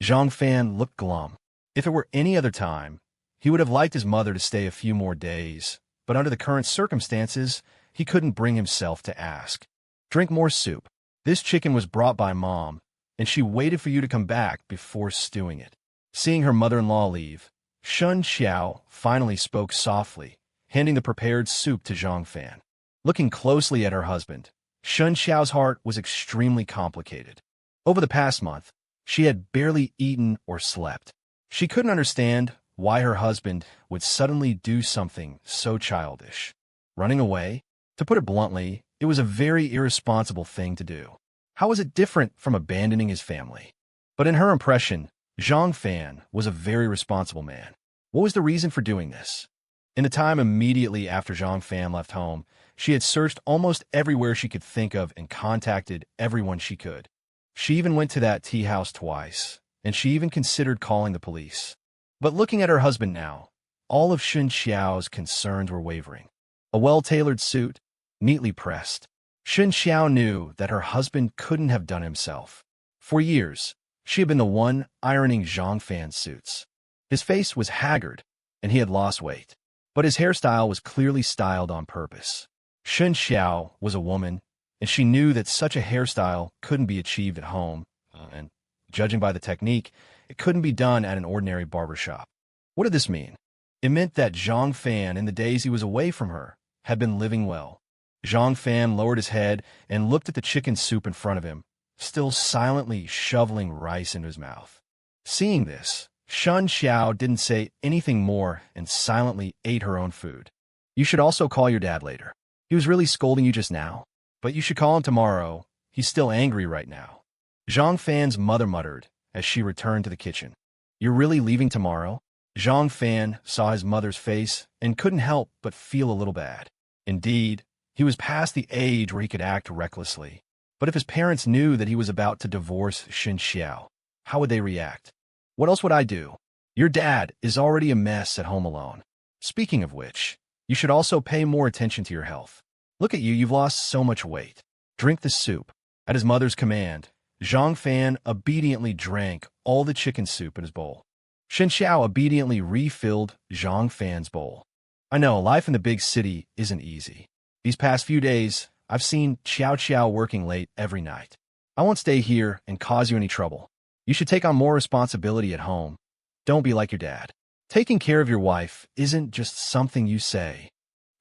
Zhang Fan looked glum. If it were any other time, he would have liked his mother to stay a few more days, but under the current circumstances, he couldn't bring himself to ask. Drink more soup. This chicken was brought by Mom, and she waited for you to come back before stewing it. Seeing her mother-in-law leave, Shen Qiao finally spoke softly, handing the prepared soup to Zhang Fan. Looking closely at her husband, Shen Qiao's heart was extremely complicated. Over the past month, she had barely eaten or slept. She couldn't understand why her husband would suddenly do something so childish. Running away? To put it bluntly, it was a very irresponsible thing to do. How was it different from abandoning his family? But in her impression, Zhang Fan was a very responsible man. What was the reason for doing this? In the time immediately after Zhang Fan left home, she had searched almost everywhere she could think of and contacted everyone she could. She even went to that tea house twice, and she even considered calling the police. But looking at her husband now, all of Shen Qiao's concerns were wavering. A well-tailored suit, neatly pressed. Shen Qiao knew that her husband couldn't have done himself. For years, she had been the one ironing Zhang Fan's suits. His face was haggard, and he had lost weight, but his hairstyle was clearly styled on purpose. Shen Qiao was a woman, and she knew that such a hairstyle couldn't be achieved at home, and judging by the technique, it couldn't be done at an ordinary barbershop. What did this mean? It meant that Zhang Fan, in the days he was away from her, had been living well. Zhang Fan lowered his head and looked at the chicken soup in front of him, still silently shoveling rice into his mouth. Seeing this, Shen Qiao didn't say anything more and silently ate her own food. You should also call your dad later. He was really scolding you just now, but you should call him tomorrow. He's still angry right now. Zhang Fan's mother muttered as she returned to the kitchen. You're really leaving tomorrow? Zhang Fan saw his mother's face and couldn't help but feel a little bad. Indeed, he was past the age where he could act recklessly. But if his parents knew that he was about to divorce Shen Qiao, how would they react? What else would I do? Your dad is already a mess at home alone. Speaking of which, you should also pay more attention to your health. Look at you, you've lost so much weight. Drink the soup. At his mother's command, Zhang Fan obediently drank all the chicken soup in his bowl. Shen Qiao obediently refilled Zhang Fan's bowl. I know, life in the big city isn't easy. These past few days, I've seen Qiao working late every night. I won't stay here and cause you any trouble. You should take on more responsibility at home. Don't be like your dad. Taking care of your wife isn't just something you say.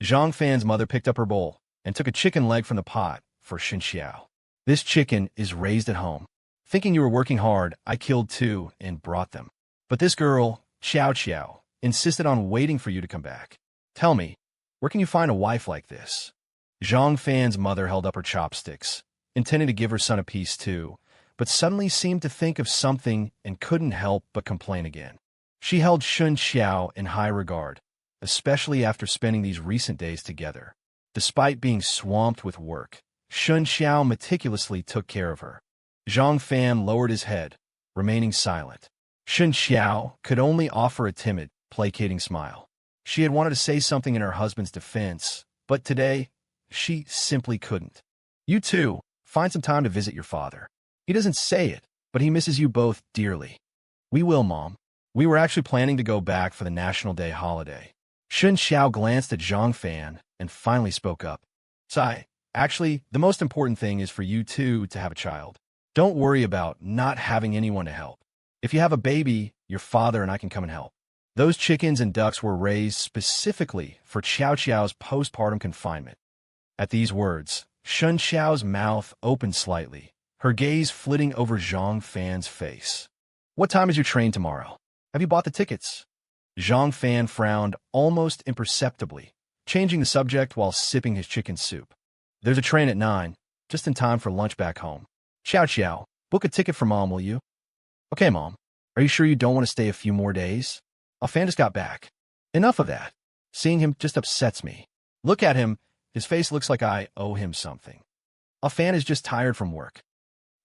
Zhang Fan's mother picked up her bowl and took a chicken leg from the pot for Shen Qiao. This chicken is raised at home. Thinking you were working hard, I killed two and brought them. But this girl, Qiao, insisted on waiting for you to come back. Tell me, where can you find a wife like this? Zhang Fan's mother held up her chopsticks, intending to give her son a piece too, but suddenly seemed to think of something and couldn't help but complain again. She held Shen Qiao in high regard, especially after spending these recent days together. Despite being swamped with work, Shen Qiao meticulously took care of her. Zhang Fan lowered his head, remaining silent. Shen Qiao could only offer a timid, placating smile. She had wanted to say something in her husband's defense, but today, she simply couldn't. You two, find some time to visit your father. He doesn't say it, but he misses you both dearly. We will, Mom. We were actually planning to go back for the National Day holiday. Shen Qiao glanced at Zhang Fan and finally spoke up. Sai, actually, the most important thing is for you two to have a child. Don't worry about not having anyone to help. If you have a baby, your father and I can come and help. Those chickens and ducks were raised specifically for Qiao Qiao's postpartum confinement. At these words, Shen Qiao's mouth opened slightly, her gaze flitting over Zhang Fan's face. What time is your train tomorrow? Have you bought the tickets? Zhang Fan frowned almost imperceptibly, changing the subject while sipping his chicken soup. There's a train at 9, just in time for lunch back home. Qiao Qiao, book a ticket for Mom, will you? Okay, Mom. Are you sure you don't want to stay a few more days? Fan just got back. Enough of that. Seeing him just upsets me. Look at him. His face looks like I owe him something. Fan is just tired from work.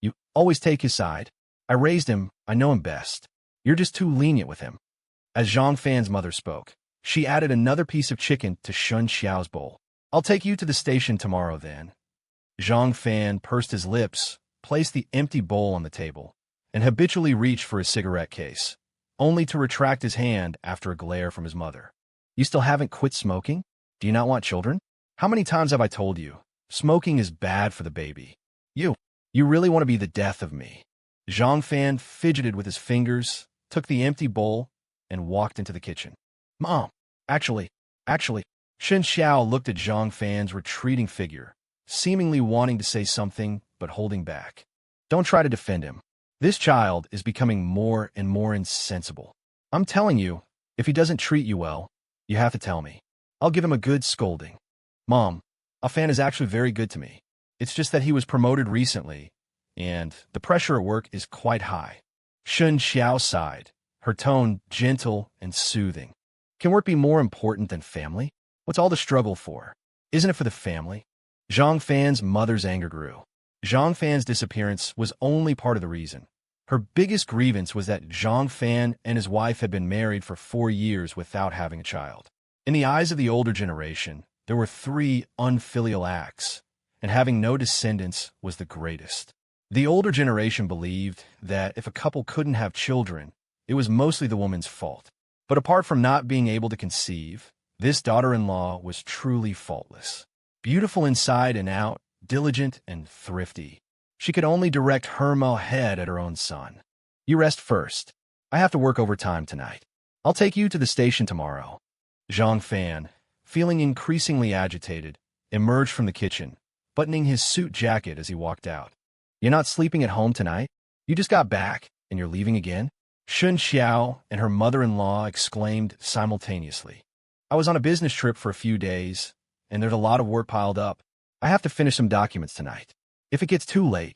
You always take his side. I raised him. I know him best. You're just too lenient with him. As Zhang Fan's mother spoke, she added another piece of chicken to Shen Qiao's bowl. I'll take you to the station tomorrow then. Zhang Fan pursed his lips, placed the empty bowl on the table, and habitually reached for his cigarette case, only to retract his hand after a glare from his mother. You still haven't quit smoking? Do you not want children? How many times have I told you? Smoking is bad for the baby. You really want to be the death of me. Zhang Fan fidgeted with his fingers, took the empty bowl, and walked into the kitchen. Mom, actually. Shen Qiao looked at Zhang Fan's retreating figure, seemingly wanting to say something, but holding back. Don't try to defend him. This child is becoming more and more insensible. I'm telling you, if he doesn't treat you well, you have to tell me. I'll give him a good scolding. Mom, Fan is actually very good to me. It's just that he was promoted recently, and the pressure at work is quite high. Shen Qiao sighed, her tone gentle and soothing. Can work be more important than family? What's all the struggle for? Isn't it for the family? Zhang Fan's mother's anger grew. Zhang Fan's disappearance was only part of the reason. Her biggest grievance was that Zhang Fan and his wife had been married for 4 years without having a child. In the eyes of the older generation, there were 3 unfilial acts, and having no descendants was the greatest. The older generation believed that if a couple couldn't have children, it was mostly the woman's fault. But apart from not being able to conceive, this daughter-in-law was truly faultless. Beautiful inside and out, diligent and thrifty. She could only direct her head at her own son. You rest first. I have to work overtime tonight. I'll take you to the station tomorrow. Zhang Fan, feeling increasingly agitated, emerged from the kitchen, buttoning his suit jacket as he walked out. You're not sleeping at home tonight? You just got back, and you're leaving again? Shen Qiao and her mother-in-law exclaimed simultaneously. I was on a business trip for a few days, and there's a lot of work piled up. I have to finish some documents tonight. If it gets too late,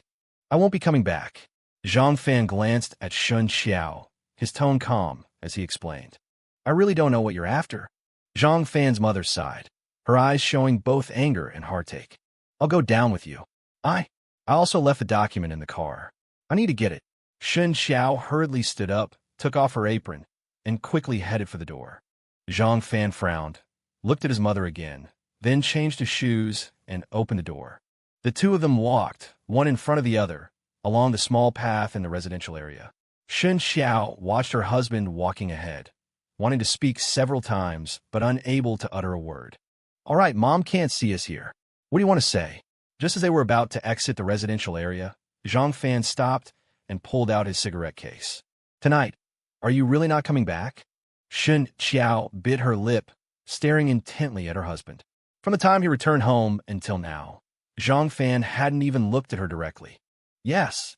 I won't be coming back. Zhang Fan glanced at Shen Qiao, his tone calm, as he explained. I really don't know what you're after. Zhang Fan's mother sighed, her eyes showing both anger and heartache. I'll go down with you. I also left the document in the car. I need to get it. Shen Qiao hurriedly stood up, took off her apron, and quickly headed for the door. Zhang Fan frowned, looked at his mother again, then changed his shoes and opened the door. The two of them walked, one in front of the other, along the small path in the residential area. Shen Qiao watched her husband walking ahead, wanting to speak several times, but unable to utter a word. All right, Mom can't see us here. What do you want to say? Just as they were about to exit the residential area, Zhang Fan stopped and pulled out his cigarette case. Tonight, are you really not coming back? Shen Qiao bit her lip, staring intently at her husband. From the time he returned home until now, Zhang Fan hadn't even looked at her directly. Yes.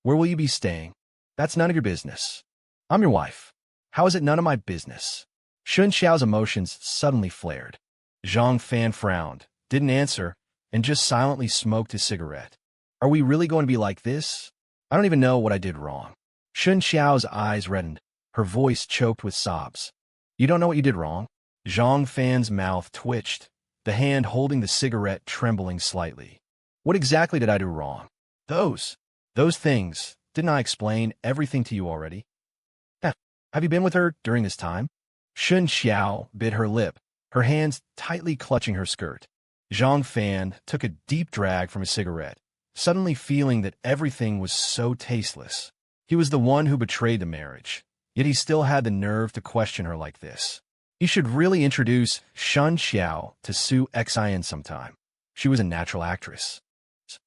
Where will you be staying? That's none of your business. I'm your wife. How is it none of my business? Shen Qiao's emotions suddenly flared. Zhang Fan frowned, didn't answer, and just silently smoked his cigarette. Are we really going to be like this? I don't even know what I did wrong. Shen Qiao's eyes reddened, her voice choked with sobs. You don't know what you did wrong? Zhang Fan's mouth twitched, the hand holding the cigarette trembling slightly. What exactly did I do wrong? Those things. Didn't I explain everything to you already? Have you been with her during this time? Shen Qiao bit her lip, her hands tightly clutching her skirt. Zhang Fan took a deep drag from his cigarette, suddenly feeling that everything was so tasteless. He was the one who betrayed the marriage, yet he still had the nerve to question her like this. He should really introduce Shen Qiao to Sue Xian sometime. She was a natural actress.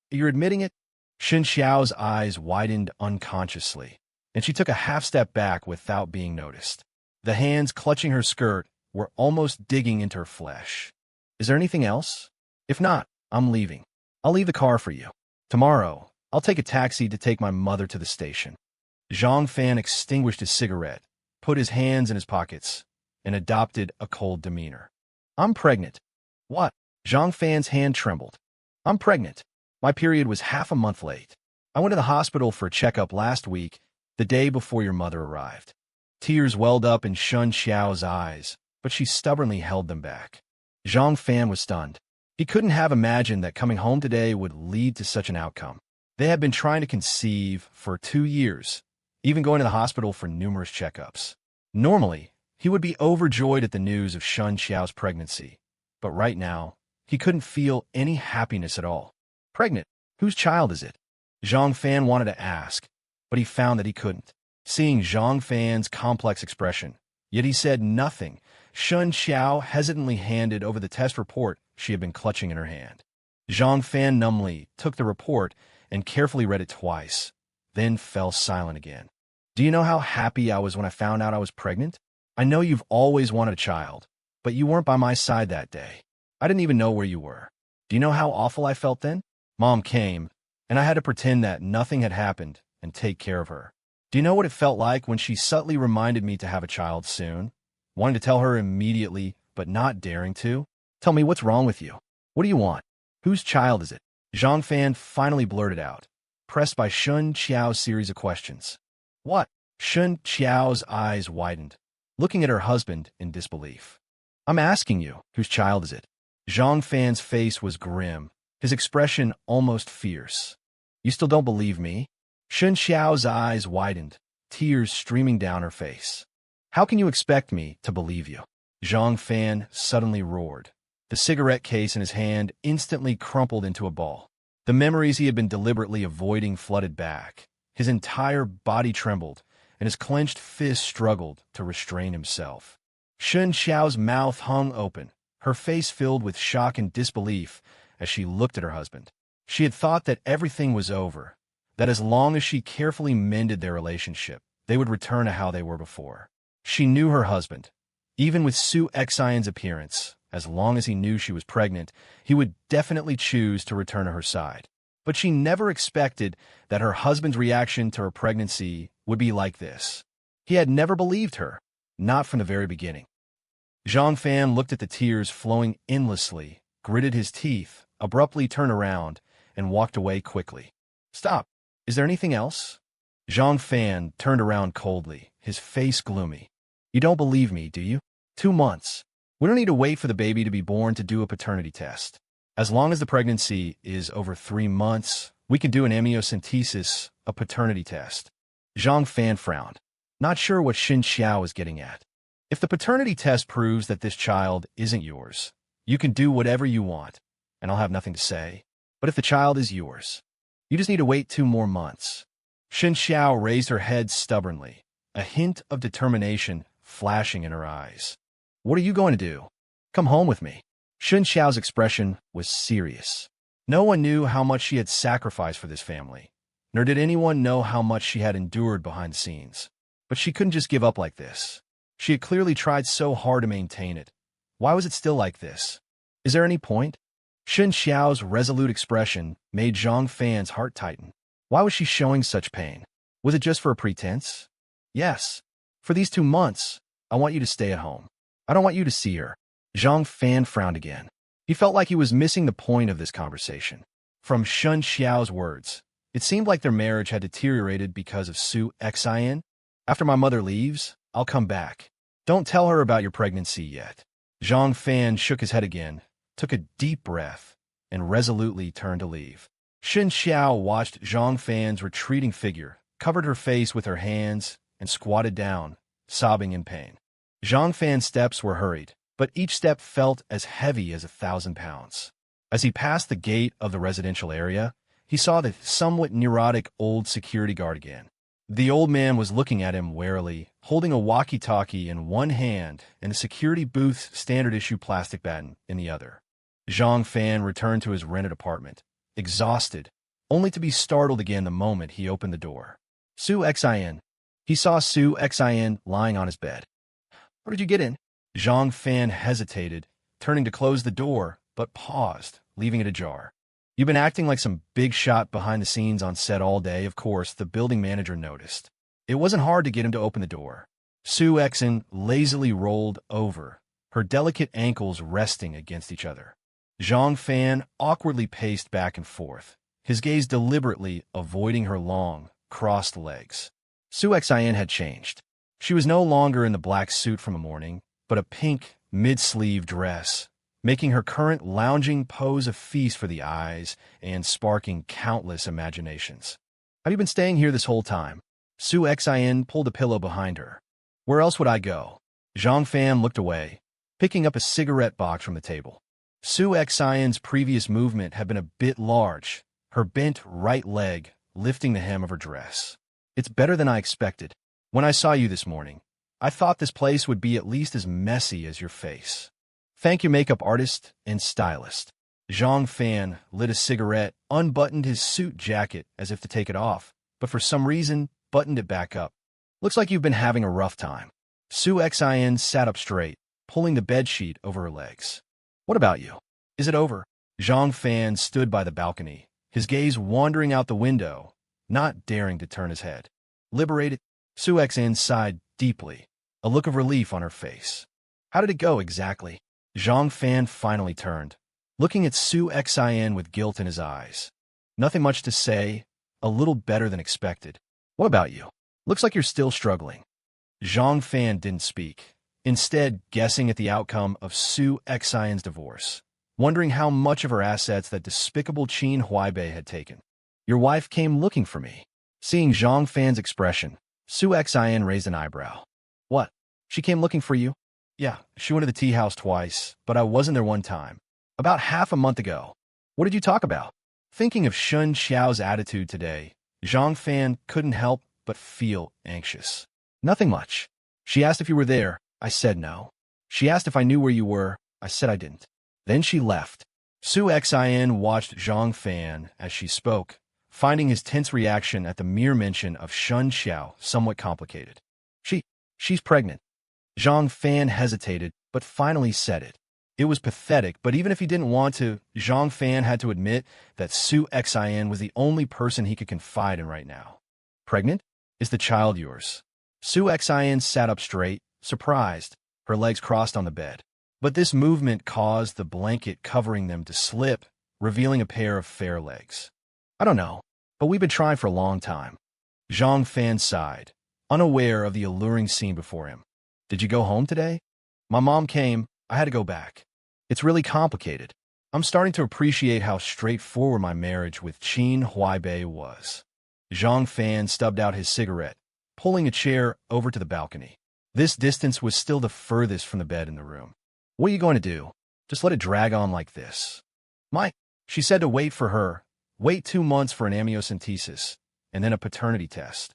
You're admitting it? Shen Qiao's eyes widened unconsciously, and she took a half-step back without being noticed. The hands clutching her skirt were almost digging into her flesh. Is there anything else? If not, I'm leaving. I'll leave the car for you. Tomorrow, I'll take a taxi to take my mother to the station. Zhang Fan extinguished his cigarette, put his hands in his pockets, and adopted a cold demeanor. I'm pregnant. What? Zhang Fan's hand trembled. I'm pregnant. My period was half a month late. I went to the hospital for a checkup last week, the day before your mother arrived. Tears welled up in Shen Qiao's eyes, but she stubbornly held them back. Zhang Fan was stunned. He couldn't have imagined that coming home today would lead to such an outcome. They had been trying to conceive for 2 years, even going to the hospital for numerous checkups. Normally, he would be overjoyed at the news of Shen Qiao's pregnancy, but right now, he couldn't feel any happiness at all. Pregnant? Whose child is it? Zhang Fan wanted to ask, but he found that he couldn't. Seeing Zhang Fan's complex expression, yet he said nothing, Shen Qiao hesitantly handed over the test report she had been clutching in her hand. Zhang Fan numbly took the report and carefully read it twice, then fell silent again. Do you know how happy I was when I found out I was pregnant? I know you've always wanted a child, but you weren't by my side that day. I didn't even know where you were. Do you know how awful I felt then? Mom came, and I had to pretend that nothing had happened and take care of her. Do you know what it felt like when she subtly reminded me to have a child soon? Wanting to tell her immediately, but not daring to? Tell me, what's wrong with you? What do you want? Whose child is it? Zhang Fan finally blurted out, pressed by Shen Qiao's series of questions. What? Shen Qiao's eyes widened, looking at her husband in disbelief. I'm asking you, whose child is it? Zhang Fan's face was grim, his expression almost fierce. You still don't believe me? Shen Qiao's eyes widened, tears streaming down her face. How can you expect me to believe you? Zhang Fan suddenly roared. The cigarette case in his hand instantly crumpled into a ball. The memories he had been deliberately avoiding flooded back. His entire body trembled, and his clenched fist struggled to restrain himself. Shen Qiao's mouth hung open, her face filled with shock and disbelief as she looked at her husband. She had thought that everything was over, that as long as she carefully mended their relationship, they would return to how they were before. She knew her husband. Even with Sue Xian's appearance, as long as he knew she was pregnant, he would definitely choose to return to her side. But she never expected that her husband's reaction to her pregnancy would be like this. He had never believed her, not from the very beginning. Zhang Fan looked at the tears flowing endlessly, gritted his teeth, abruptly turned around, and walked away quickly. Stop. Is there anything else? Zhang Fan turned around coldly, his face gloomy. You don't believe me, do you? 2 months. We don't need to wait for the baby to be born to do a paternity test. As long as the pregnancy is over 3 months, we can do an amniocentesis, a paternity test. Zhang Fan frowned, not sure what Shen Qiao was getting at. If the paternity test proves that this child isn't yours, you can do whatever you want, and I'll have nothing to say. But if the child is yours, you just need to wait 2 more months. Shen Qiao raised her head stubbornly, a hint of determination flashing in her eyes. What are you going to do? Come home with me. Shen Qiao's expression was serious. No one knew how much she had sacrificed for this family, nor did anyone know how much she had endured behind the scenes. But she couldn't just give up like this. She had clearly tried so hard to maintain it. Why was it still like this? Is there any point? Shen Qiao's resolute expression made Zhang Fan's heart tighten. Why was she showing such pain? Was it just for a pretense? Yes. For these 2 months, I want you to stay at home. I don't want you to see her. Zhang Fan frowned again. He felt like he was missing the point of this conversation. From Shen Qiao's words, it seemed like their marriage had deteriorated because of Sue Xian. After my mother leaves, I'll come back. Don't tell her about your pregnancy yet. Zhang Fan shook his head again, took a deep breath, and resolutely turned to leave. Shen Qiao watched Zhang Fan's retreating figure, covered her face with her hands, and squatted down, sobbing in pain. Zhang Fan's steps were hurried, but each step felt as heavy as 1,000 pounds. As he passed the gate of the residential area, he saw the somewhat neurotic old security guard again. The old man was looking at him warily, holding a walkie-talkie in one hand and a security booth's standard-issue plastic baton in the other. Zhang Fan returned to his rented apartment, exhausted, only to be startled again the moment he opened the door. Su Xin. He saw Su Xin lying on his bed. "How did you get in?" Zhang Fan hesitated, turning to close the door, but paused, leaving it ajar. "You've been acting like some big shot behind the scenes on set all day," of course, the building manager noticed. It wasn't hard to get him to open the door. Su Xin lazily rolled over, her delicate ankles resting against each other. Zhang Fan awkwardly paced back and forth, his gaze deliberately avoiding her long, crossed legs. Su Xin had changed. She was no longer in the black suit from the morning, but a pink, mid-sleeve dress, making her current lounging pose a feast for the eyes and sparking countless imaginations. "Have you been staying here this whole time?" Su Xin pulled a pillow behind her. "Where else would I go?" Zhang Fan looked away, picking up a cigarette box from the table. Su Xin's previous movement had been a bit large, her bent right leg lifting the hem of her dress. "It's better than I expected. When I saw you this morning, I thought this place would be at least as messy as your face. Thank you, makeup artist and stylist." Zhang Fan lit a cigarette, unbuttoned his suit jacket as if to take it off, but for some reason buttoned it back up. "Looks like you've been having a rough time." Su Xin sat up straight, pulling the bedsheet over her legs. "What about you? Is it over?" Zhang Fan stood by the balcony, his gaze wandering out the window, not daring to turn his head. "Liberated?" Su Xin sighed deeply, a look of relief on her face. "How did it go exactly?" Zhang Fan finally turned, looking at Su Xin with guilt in his eyes. "Nothing much to say, a little better than expected. What about you? Looks like you're still struggling." Zhang Fan didn't speak, instead guessing at the outcome of Su Xin's divorce, wondering how much of her assets that despicable Qin Huaibei had taken. "Your wife came looking for me." Seeing Zhang Fan's expression, Su Xin raised an eyebrow. "What? She came looking for you?" "Yeah, she went to the tea house twice, but I wasn't there one time. About half a month ago." "What did you talk about?" Thinking of Shen Qiao's attitude today, Zhang Fan couldn't help but feel anxious. "Nothing much. She asked if you were there. I said no. She asked if I knew where you were. I said I didn't. Then she left." Su Xin watched Zhang Fan as she spoke, finding his tense reaction at the mere mention of Shen Qiao somewhat complicated. She's pregnant." Zhang Fan hesitated, but finally said it. It was pathetic, but even if he didn't want to, Zhang Fan had to admit that Su Xin was the only person he could confide in right now. "Pregnant? Is the child yours?" Su Xin sat up straight, surprised, her legs crossed on the bed. But this movement caused the blanket covering them to slip, revealing a pair of fair legs. "I don't know, but we've been trying for a long time." Zhang Fan sighed, unaware of the alluring scene before him. "Did you go home today?" "My mom came. I had to go back. It's really complicated. I'm starting to appreciate how straightforward my marriage with Qin Huaibei was." Zhang Fan stubbed out his cigarette, pulling a chair over to the balcony. This distance was still the furthest from the bed in the room. "What are you going to do? Just let it drag on like this?" She said to wait for her, wait 2 months for an amniocentesis, and then a paternity test.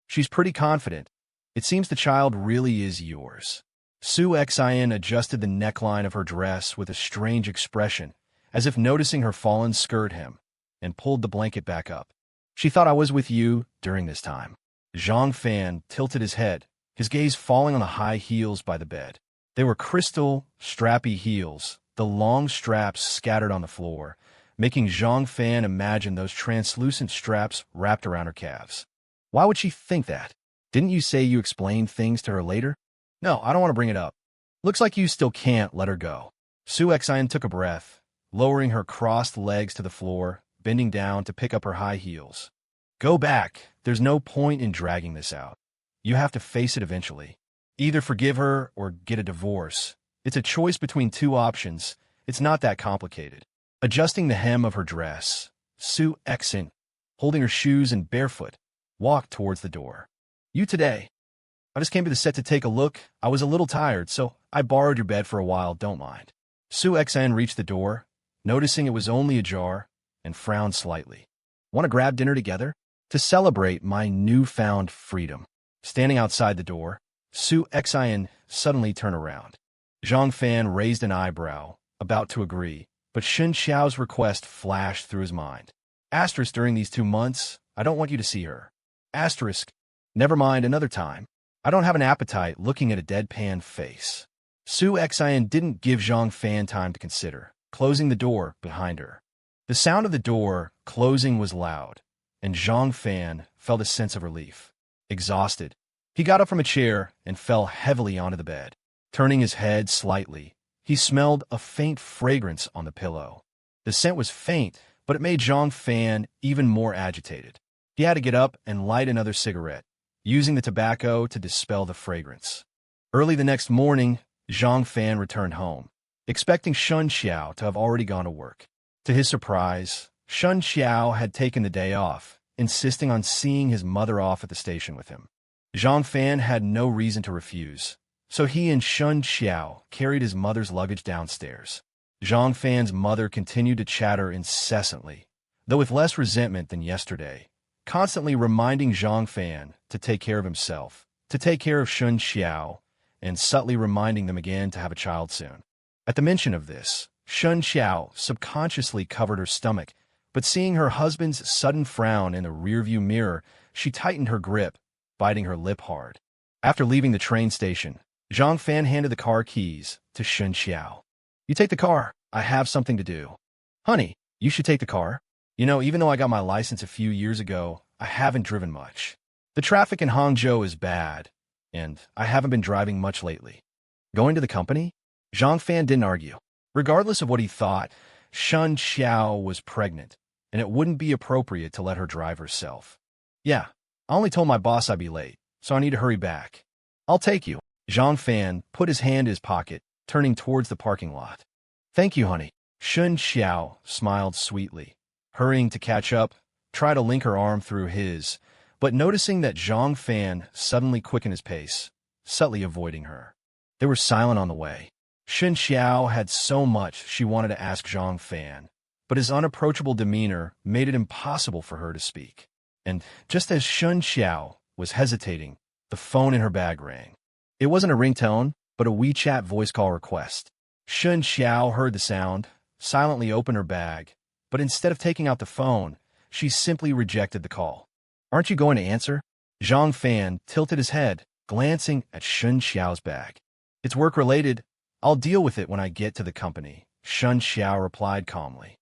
She's pretty confident. It seems the child really is yours. Su Xin adjusted the neckline of her dress with a strange expression, as if noticing her fallen skirt hem, and pulled the blanket back up. "She thought I was with you during this time." Zhang Fan tilted his head, his gaze falling on the high heels by the bed. They were crystal, strappy heels, the long straps scattered on the floor, making Zhang Fan imagine those translucent straps wrapped around her calves. "Why would she think that? Didn't you say you explained things to her later?" "No, I don't want to bring it up." "Looks like you still can't let her go." Su Xin took a breath, lowering her crossed legs to the floor, bending down to pick up her high heels. "Go back. There's no point in dragging this out. You have to face it eventually. Either forgive her or get a divorce. It's a choice between 2 options. It's not that complicated." Adjusting the hem of her dress, Su Xin, holding her shoes and barefoot, walked towards the door. "You today?" "I just came to the set to take a look. I was a little tired, so I borrowed your bed for a while, don't mind." Su Xin reached the door, noticing it was only ajar, and frowned slightly. "Want to grab dinner together?" to celebrate my newfound freedom. Standing outside the door, Su Xian suddenly turned around. Zhang Fan raised an eyebrow, about to agree, but Shen Qiao's request flashed through his mind. Asterisk, during these 2 months, I don't want you to see her. Asterisk, never mind, another time. I don't have an appetite looking at a deadpan face. Su Xian didn't give Zhang Fan time to consider, closing the door behind her. The sound of the door closing was loud, and Zhang Fan felt a sense of relief. Exhausted, he got up from a chair and fell heavily onto the bed. Turning his head slightly, he smelled a faint fragrance on the pillow. The scent was faint, but it made Zhang Fan even more agitated. He had to get up and light another cigarette, using the tobacco to dispel the fragrance. Early the next morning, Zhang Fan returned home, expecting Shen Qiao to have already gone to work. To his surprise, Shen Qiao had taken the day off, insisting on seeing his mother off at the station with him. Zhang Fan had no reason to refuse, so he and Shen Qiao carried his mother's luggage downstairs. Zhang Fan's mother continued to chatter incessantly, though with less resentment than yesterday, constantly reminding Zhang Fan to take care of himself, to take care of Shen Qiao, and subtly reminding them again to have a child soon. At the mention of this, Shen Qiao subconsciously covered her stomach, but seeing her husband's sudden frown in the rearview mirror, she tightened her grip, biting her lip hard. After leaving the train station, Zhang Fan handed the car keys to Shen Qiao. You take the car. I have something to do. Honey, you should take the car. You know, even though I got my license a few years ago, I haven't driven much. The traffic in Hangzhou is bad, and I haven't been driving much lately. Going to the company? Zhang Fan didn't argue. Regardless of what he thought, Shen Qiao was pregnant, and it wouldn't be appropriate to let her drive herself. Yeah, I only told my boss I'd be late, so I need to hurry back. I'll take you. Zhang Fan put his hand in his pocket, turning towards the parking lot. Thank you, honey. Shen Qiao smiled sweetly, hurrying to catch up, try to link her arm through his, but noticing that Zhang Fan suddenly quickened his pace, subtly avoiding her. They were silent on the way. Shen Qiao had so much she wanted to ask Zhang Fan, but his unapproachable demeanor made it impossible for her to speak. And just as Shen Qiao was hesitating, the phone in her bag rang. It wasn't a ringtone, but a WeChat voice call request. Shen Qiao heard the sound, silently opened her bag, but instead of taking out the phone, she simply rejected the call. Aren't you going to answer? Zhang Fan tilted his head, glancing at Shen Qiao's bag. It's work-related. I'll deal with it when I get to the company, Shen Qiao replied calmly.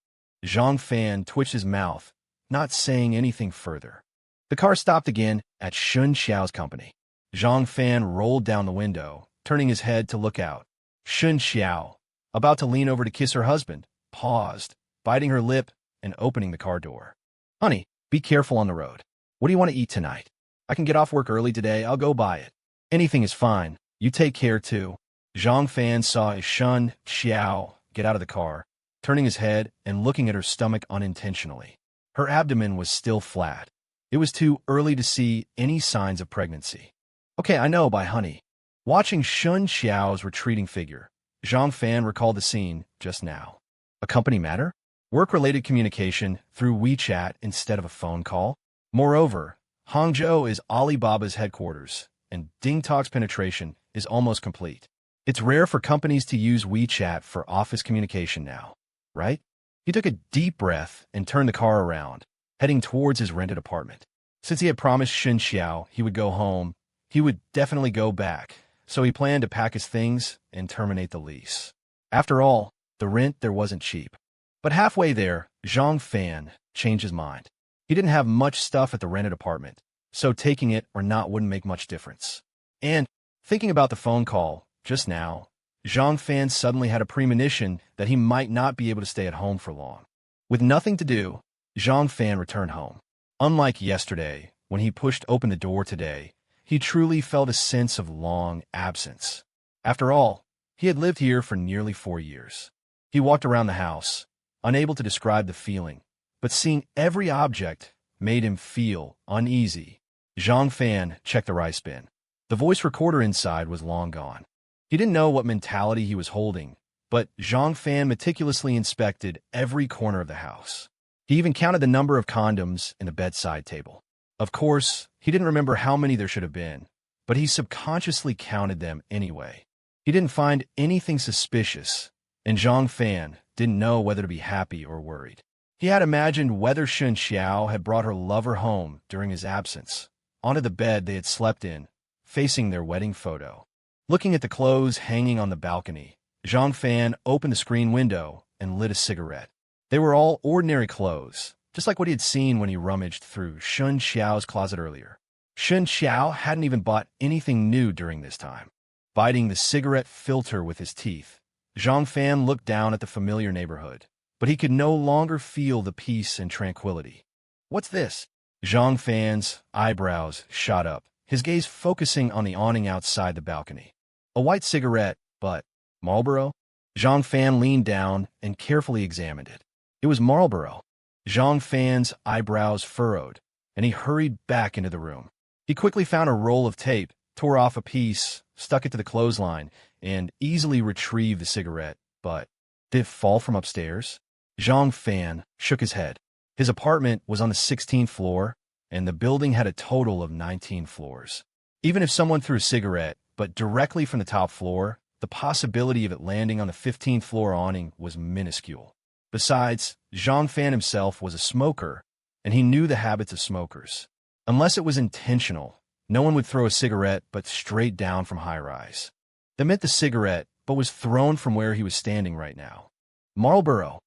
Zhang Fan twitched his mouth, not saying anything further. The car stopped again at Shen Qiao's company. Zhang Fan rolled down the window, turning his head to look out. Shen Qiao, about to lean over to kiss her husband, paused, biting her lip and opening the car door. Honey, be careful on the road. What do you want to eat tonight? I can get off work early today. I'll go buy it. Anything is fine. You take care, too. Zhang Fan saw Shen Qiao get out of the car, turning his head and looking at her stomach unintentionally. Her abdomen was still flat. It was too early to see any signs of pregnancy. Okay, I know, bye, honey. Watching Shen Qiao's retreating figure, Zhang Fan recalled the scene just now. A company matter? Work-related communication through WeChat instead of a phone call? Moreover, Hangzhou is Alibaba's headquarters, and DingTalk's penetration is almost complete. It's rare for companies to use WeChat for office communication now, right? He took a deep breath and turned the car around, heading towards his rented apartment. Since he had promised Shen Qiao he would go home, he would definitely go back, so he planned to pack his things and terminate the lease. After all, the rent there wasn't cheap. But halfway there, Zhang Fan changed his mind. He didn't have much stuff at the rented apartment, so taking it or not wouldn't make much difference. And, thinking about the phone call just now, Zhang Fan suddenly had a premonition that he might not be able to stay at home for long. With nothing to do, Zhang Fan returned home. Unlike yesterday, when he pushed open the door today, he truly felt a sense of long absence. After all, he had lived here for nearly 4 years. He walked around the house, unable to describe the feeling, but seeing every object made him feel uneasy. Zhang Fan checked the rice bin. The voice recorder inside was long gone. He didn't know what mentality he was holding, but Zhang Fan meticulously inspected every corner of the house. He even counted the number of condoms in the bedside table. Of course, he didn't remember how many there should have been, but he subconsciously counted them anyway. He didn't find anything suspicious, and Zhang Fan didn't know whether to be happy or worried. He had imagined whether Shen Qiao had brought her lover home during his absence, onto the bed they had slept in, facing their wedding photo. Looking at the clothes hanging on the balcony, Zhang Fan opened the screen window and lit a cigarette. They were all ordinary clothes, just like what he had seen when he rummaged through Shen Qiao's closet earlier. Shen Qiao hadn't even bought anything new during this time. Biting the cigarette filter with his teeth, Zhang Fan looked down at the familiar neighborhood, but he could no longer feel the peace and tranquility. What's this? Zhang Fan's eyebrows shot up, his gaze focusing on the awning outside the balcony. A white cigarette, but Marlboro? Zhang Fan leaned down and carefully examined it. It was Marlboro. Zhang Fan's eyebrows furrowed, and he hurried back into the room. He quickly found a roll of tape, tore off a piece, stuck it to the clothesline, and easily retrieved the cigarette. But did it fall from upstairs? Zhang Fan shook his head. His apartment was on the 16th floor, and the building had a total of 19 floors. Even if someone threw a cigarette, but directly from the top floor, the possibility of it landing on the 15th floor awning was minuscule. Besides, Zhang Fan himself was a smoker, and he knew the habits of smokers. Unless it was intentional, no one would throw a cigarette but straight down from high-rise. That meant the cigarette, but was thrown from where he was standing right now. Marlboro.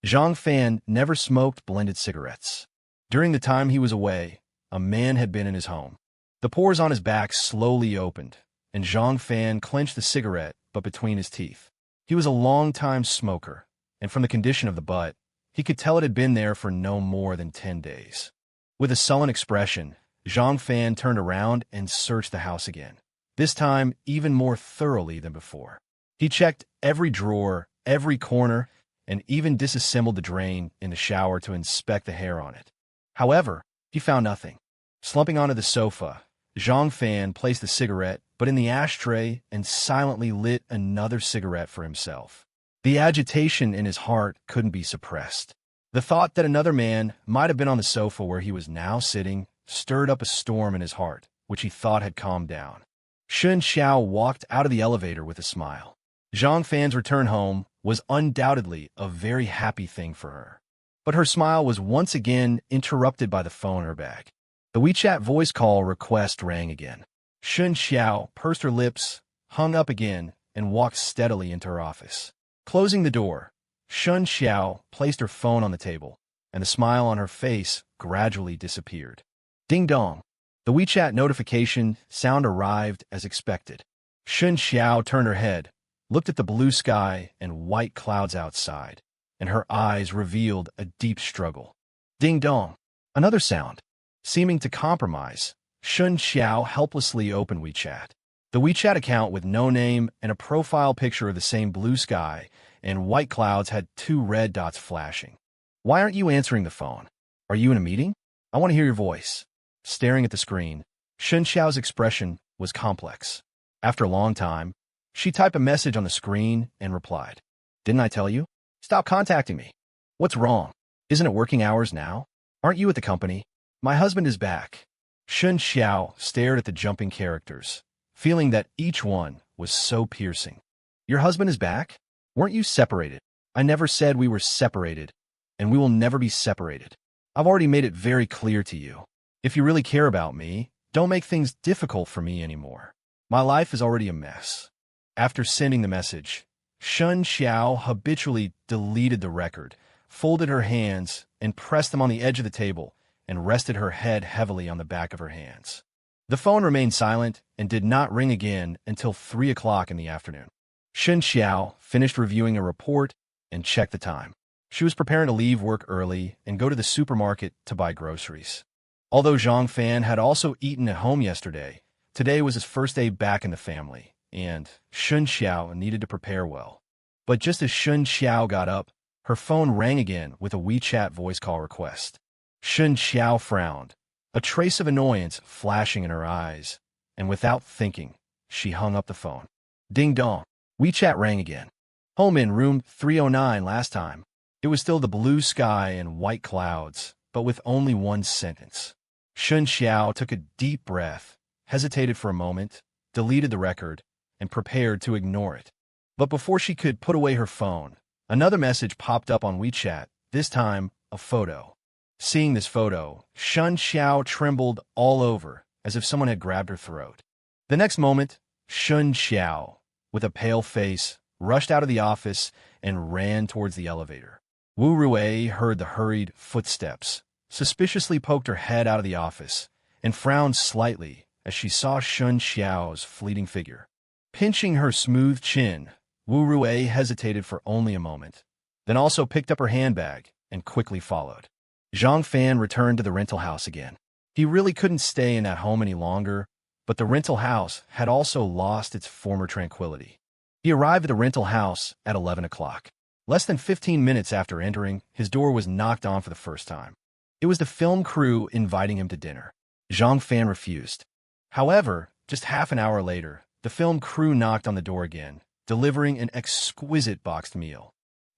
Zhang Fan never smoked blended cigarettes. During the time he was away, a man had been in his home. The pores on his back slowly opened, and Zhang Fan clenched the cigarette, but between his teeth. He was a long-time smoker, and from the condition of the butt, he could tell it had been there for no more than 10 days. With a sullen expression, Zhang Fan turned around and searched the house again, this time even more thoroughly than before. He checked every drawer, every corner, and even disassembled the drain in the shower to inspect the hair on it. However, he found nothing. Slumping onto the sofa, Zhang Fan placed the cigarette but in the ashtray and silently lit another cigarette for himself. The agitation in his heart couldn't be suppressed. The thought that another man might have been on the sofa where he was now sitting stirred up a storm in his heart, which he thought had calmed down. Shen Qiao walked out of the elevator with a smile. Zhang Fan's return home was undoubtedly a very happy thing for her. But her smile was once again interrupted by the phone in her bag. The WeChat voice call request rang again. Shen Qiao pursed her lips, hung up again, and walked steadily into her office. Closing the door, Shen Qiao placed her phone on the table, and the smile on her face gradually disappeared. Ding dong. The WeChat notification sound arrived as expected. Shen Qiao turned her head, looked at the blue sky and white clouds outside, and her eyes revealed a deep struggle. Ding dong. Another sound. Seeming to compromise, Shen Qiao helplessly opened WeChat. The WeChat account with no name and a profile picture of the same blue sky and white clouds had 2 red dots flashing. Why aren't you answering the phone? Are you in a meeting? I want to hear your voice. Staring at the screen, Shen Qiao's expression was complex. After a long time, she typed a message on the screen and replied, "Didn't I tell you? Stop contacting me. What's wrong? Isn't it working hours now? Aren't you at the company? My husband is back." Shen Qiao stared at the jumping characters, feeling that each one was so piercing. Your husband is back? Weren't you separated? I never said we were separated, and we will never be separated. I've already made it very clear to you. If you really care about me, don't make things difficult for me anymore. My life is already a mess. After sending the message, Shen Qiao habitually deleted the record, folded her hands, and pressed them on the edge of the table, and rested her head heavily on the back of her hands. The phone remained silent and did not ring again until 3 o'clock in the afternoon. Shen Qiao finished reviewing a report and checked the time. She was preparing to leave work early and go to the supermarket to buy groceries. Although Zhang Fan had also eaten at home yesterday, today was his first day back in the family, and Shen Qiao needed to prepare well. But just as Shen Qiao got up, her phone rang again with a WeChat voice call request. Shen Qiao frowned, a trace of annoyance flashing in her eyes, and without thinking, she hung up the phone. Ding dong. WeChat rang again. Home in room 309 last time. It was still the blue sky and white clouds, but with only one sentence. Shen Qiao took a deep breath, hesitated for a moment, deleted the record, and prepared to ignore it. But before she could put away her phone, another message popped up on WeChat, this time a photo. Seeing this photo, Shen Qiao trembled all over, as if someone had grabbed her throat. The next moment, Shen Qiao, with a pale face, rushed out of the office and ran towards the elevator. Wu Rui heard the hurried footsteps, suspiciously poked her head out of the office, and frowned slightly as she saw Shen Qiao's fleeting figure. Pinching her smooth chin, Wu Rui hesitated for only a moment, then also picked up her handbag and quickly followed. Zhang Fan returned to the rental house again. He really couldn't stay in that home any longer, but the rental house had also lost its former tranquility. He arrived at the rental house at 11 o'clock. Less than 15 minutes after entering, his door was knocked on for the first time. It was the film crew inviting him to dinner. Zhang Fan refused. However, just half an hour later, the film crew knocked on the door again, delivering an exquisite boxed meal.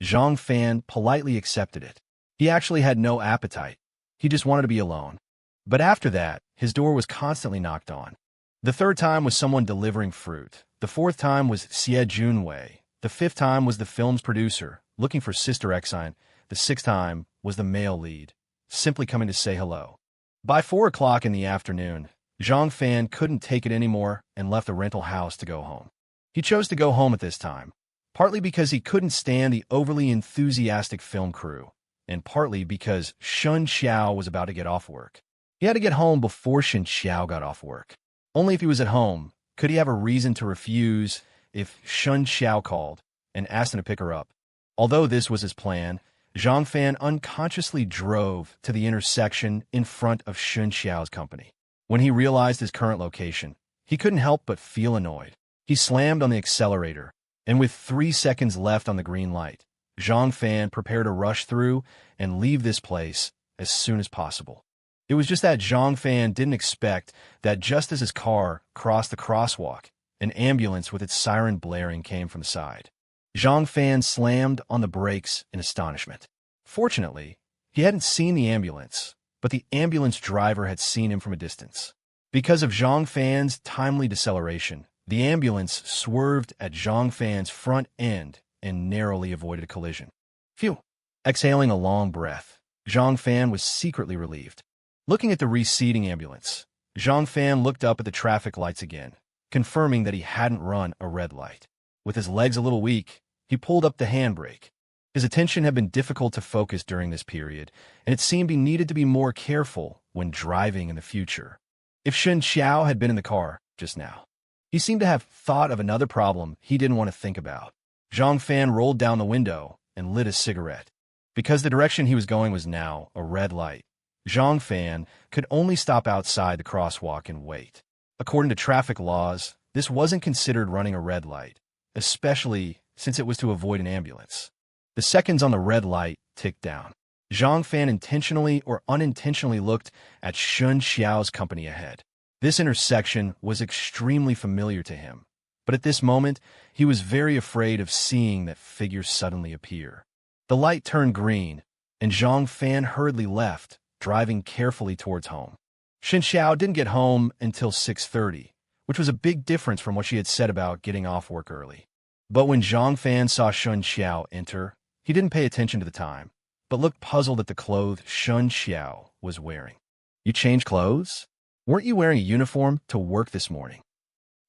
Zhang Fan politely accepted it. He actually had no appetite. He just wanted to be alone. But after that, his door was constantly knocked on. The third time was someone delivering fruit. The fourth time was Xie Junwei. The fifth time was the film's producer, looking for Sister Exine. The sixth time was the male lead, simply coming to say hello. By 4 o'clock in the afternoon, Zhang Fan couldn't take it anymore and left the rental house to go home. He chose to go home at this time, partly because he couldn't stand the overly enthusiastic film crew, and partly because Shen Qiao was about to get off work. He had to get home before Shen Qiao got off work. Only if he was at home could he have a reason to refuse if Shen Qiao called and asked him to pick her up. Although this was his plan, Zhang Fan unconsciously drove to the intersection in front of Shen Qiao's company. When he realized his current location, he couldn't help but feel annoyed. He slammed on the accelerator, and with 3 seconds left on the green light, Zhang Fan prepared to rush through and leave this place as soon as possible. It was just that Zhang Fan didn't expect that just as his car crossed the crosswalk, an ambulance with its siren blaring came from the side. Zhang Fan slammed on the brakes in astonishment. Fortunately, he hadn't seen the ambulance, but the ambulance driver had seen him from a distance. Because of Zhang Fan's timely deceleration, the ambulance swerved at Zhang Fan's front end and narrowly avoided a collision. Phew! Exhaling a long breath, Zhang Fan was secretly relieved. Looking at the receding ambulance, Zhang Fan looked up at the traffic lights again, confirming that he hadn't run a red light. With his legs a little weak, he pulled up the handbrake. His attention had been difficult to focus during this period, and it seemed he needed to be more careful when driving in the future. If Shen Qiao had been in the car just now, he seemed to have thought of another problem he didn't want to think about. Zhang Fan rolled down the window and lit a cigarette. Because the direction he was going was now a red light, Zhang Fan could only stop outside the crosswalk and wait. According to traffic laws, this wasn't considered running a red light, especially since it was to avoid an ambulance. The seconds on the red light ticked down. Zhang Fan intentionally or unintentionally looked at Shen Qiao's company ahead. This intersection was extremely familiar to him, but at this moment, he was very afraid of seeing that figure suddenly appear. The light turned green, and Zhang Fan hurriedly left, driving carefully towards home. Shen Qiao didn't get home until 6:30, which was a big difference from what she had said about getting off work early. But when Zhang Fan saw Shen Qiao enter, he didn't pay attention to the time, but looked puzzled at the clothes Shen Qiao was wearing. "You changed clothes? Weren't you wearing a uniform to work this morning?"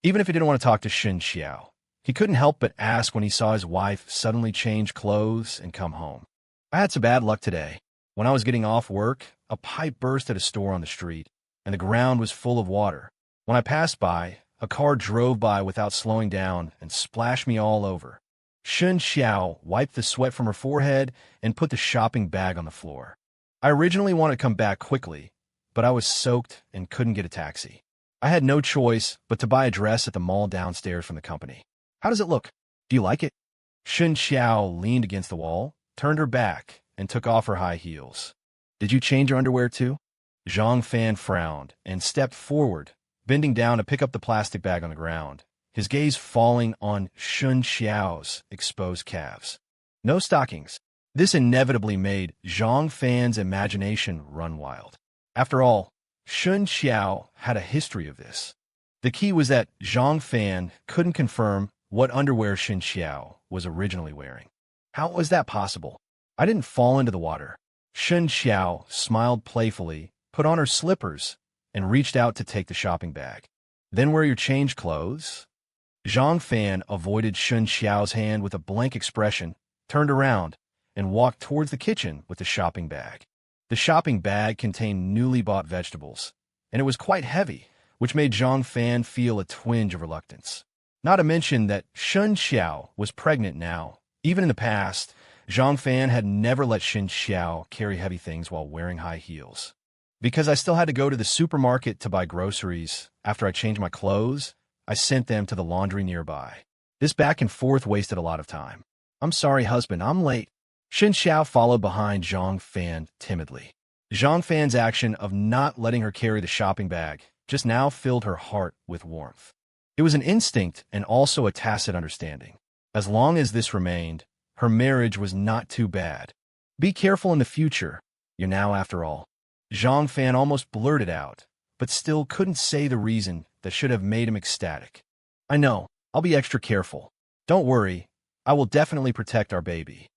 Even if he didn't want to talk to Shen Qiao, he couldn't help but ask when he saw his wife suddenly change clothes and come home. "I had some bad luck today. When I was getting off work, a pipe burst at a store on the street, and the ground was full of water. When I passed by, a car drove by without slowing down and splashed me all over." Shen Qiao wiped the sweat from her forehead and put the shopping bag on the floor. "I originally wanted to come back quickly, but I was soaked and couldn't get a taxi. I had no choice but to buy a dress at the mall downstairs from the company. How does it look? Do you like it?" Shen Qiao leaned against the wall, turned her back, and took off her high heels. "Did you change your underwear too?" Zhang Fan frowned and stepped forward, bending down to pick up the plastic bag on the ground, his gaze falling on Shen Qiao's exposed calves. No stockings. This inevitably made Zhang Fan's imagination run wild. After all, Shen Qiao had a history of this. The key was that Zhang Fan couldn't confirm what underwear Shen Qiao was originally wearing. How was that possible? I didn't fall into the water. Shen Qiao smiled playfully, put on her slippers, and reached out to take the shopping bag. Then wear your change clothes? Zhang Fan avoided Shen Qiao's hand with a blank expression, turned around, and walked towards the kitchen with the shopping bag. The shopping bag contained newly bought vegetables, and it was quite heavy, which made Zhang Fan feel a twinge of reluctance. Not to mention that Shen Qiao was pregnant now. Even in the past, Zhang Fan had never let Shen Qiao carry heavy things while wearing high heels. Because I still had to go to the supermarket to buy groceries after I changed my clothes, I sent them to the laundry nearby. This back and forth wasted a lot of time. I'm sorry, husband, I'm late. Shen Qiao followed behind Zhang Fan timidly. Zhang Fan's action of not letting her carry the shopping bag just now filled her heart with warmth. It was an instinct and also a tacit understanding. As long as this remained, her marriage was not too bad. Be careful in the future, you're now after all. Zhang Fan almost blurted out, but still couldn't say the reason that should have made him ecstatic. I know, I'll be extra careful. Don't worry, I will definitely protect our baby.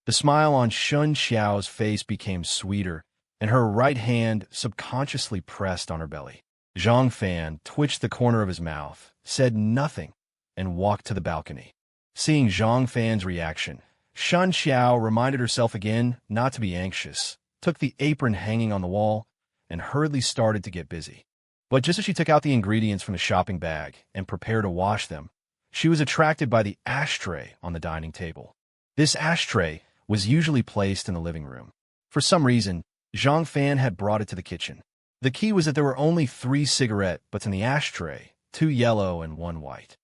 The smile on Shen Qiao's face became sweeter, and her right hand subconsciously pressed on her belly. Zhang Fan twitched the corner of his mouth, said nothing, and walked to the balcony. Seeing Zhang Fan's reaction, Shen Qiao reminded herself again not to be anxious, took the apron hanging on the wall, and hurriedly started to get busy. But just as she took out the ingredients from the shopping bag and prepared to wash them, she was attracted by the ashtray on the dining table. This ashtray was usually placed in the living room. For some reason, Zhang Fan had brought it to the kitchen. The key was that there were only 3 cigarette butts in the ashtray, 2 yellow and 1 white.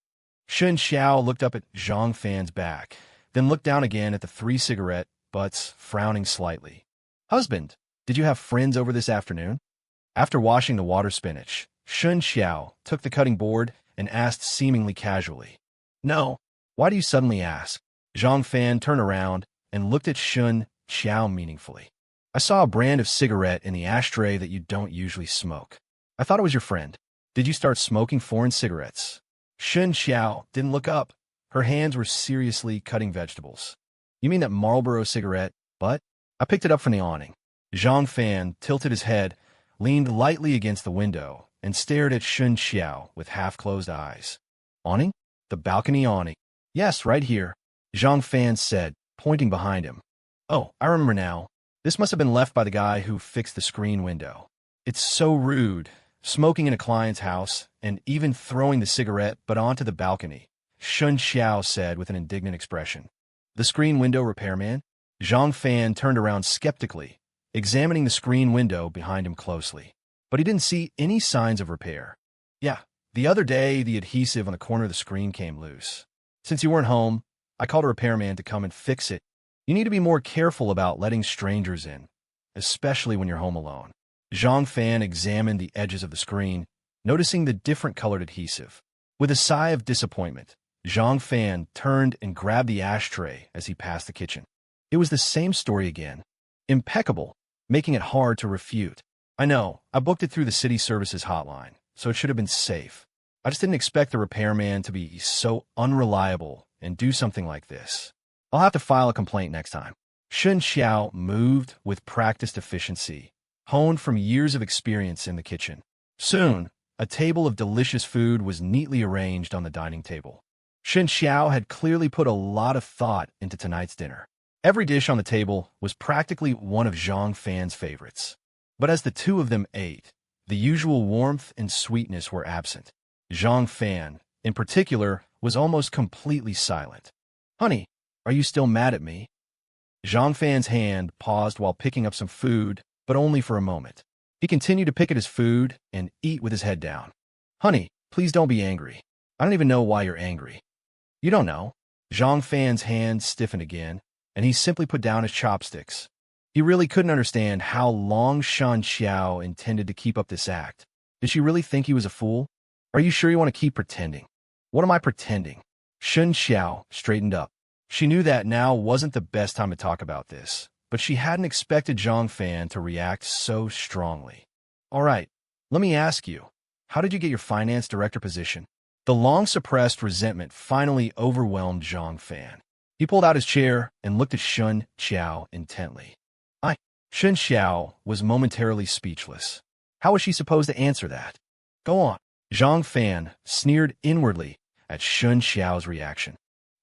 Shen Qiao looked up at Zhang Fan's back, then looked down again at the 3 cigarette butts, frowning slightly. Husband, did you have friends over this afternoon? After washing the water spinach, Shen Qiao took the cutting board and asked seemingly casually. No, why do you suddenly ask? Zhang Fan turned around and looked at Shen Qiao meaningfully. I saw a brand of cigarette in the ashtray that you don't usually smoke. I thought it was your friend. Did you start smoking foreign cigarettes? Shen Qiao didn't look up. Her hands were seriously cutting vegetables. You mean that Marlboro cigarette, butt? I picked it up from the awning. Zhang Fan tilted his head, leaned lightly against the window, and stared at Shen Qiao with half-closed eyes. Awning? The balcony awning. Yes, right here, Zhang Fan said, pointing behind him. Oh, I remember now. This must have been left by the guy who fixed the screen window. It's so rude, smoking in a client's house, and even throwing the cigarette butt onto the balcony, Shen Qiao said with an indignant expression. The screen window repairman? Zhang Fan turned around skeptically, examining the screen window behind him closely. But he didn't see any signs of repair. Yeah, the other day the adhesive on the corner of the screen came loose. Since you weren't home, I called a repairman to come and fix it. You need to be more careful about letting strangers in, especially when you're home alone. Zhang Fan examined the edges of the screen, noticing the different colored adhesive. With a sigh of disappointment, Zhang Fan turned and grabbed the ashtray as he passed the kitchen. It was the same story again. Impeccable, making it hard to refute. I know, I booked it through the city services hotline, so it should have been safe. I just didn't expect the repairman to be so unreliable and do something like this. I'll have to file a complaint next time. Shen Qiao moved with practiced efficiency, honed from years of experience in the kitchen. Soon, a table of delicious food was neatly arranged on the dining table. Shen Qiao had clearly put a lot of thought into tonight's dinner. Every dish on the table was practically one of Zhang Fan's favorites. But as the two of them ate, the usual warmth and sweetness were absent. Zhang Fan, in particular, was almost completely silent. Honey, are you still mad at me? Zhang Fan's hand paused while picking up some food, but only for a moment. He continued to pick at his food and eat with his head down. Honey, please don't be angry. I don't even know why you're angry. You don't know. Zhang Fan's hand stiffened again, and he simply put down his chopsticks. He really couldn't understand how long Shen Qiao intended to keep up this act. Did she really think he was a fool? Are you sure you want to keep pretending? What am I pretending? Shen Qiao straightened up. She knew that now wasn't the best time to talk about this, but she hadn't expected Zhang Fan to react so strongly. All right, Let me ask you, how did you get your finance director position? The long-suppressed resentment finally overwhelmed Zhang Fan. He pulled out his chair and looked at Shen Qiao intently. Shen Qiao was momentarily speechless. How was she supposed to answer that? Go on. Zhang Fan sneered inwardly at Shen Qiao's reaction.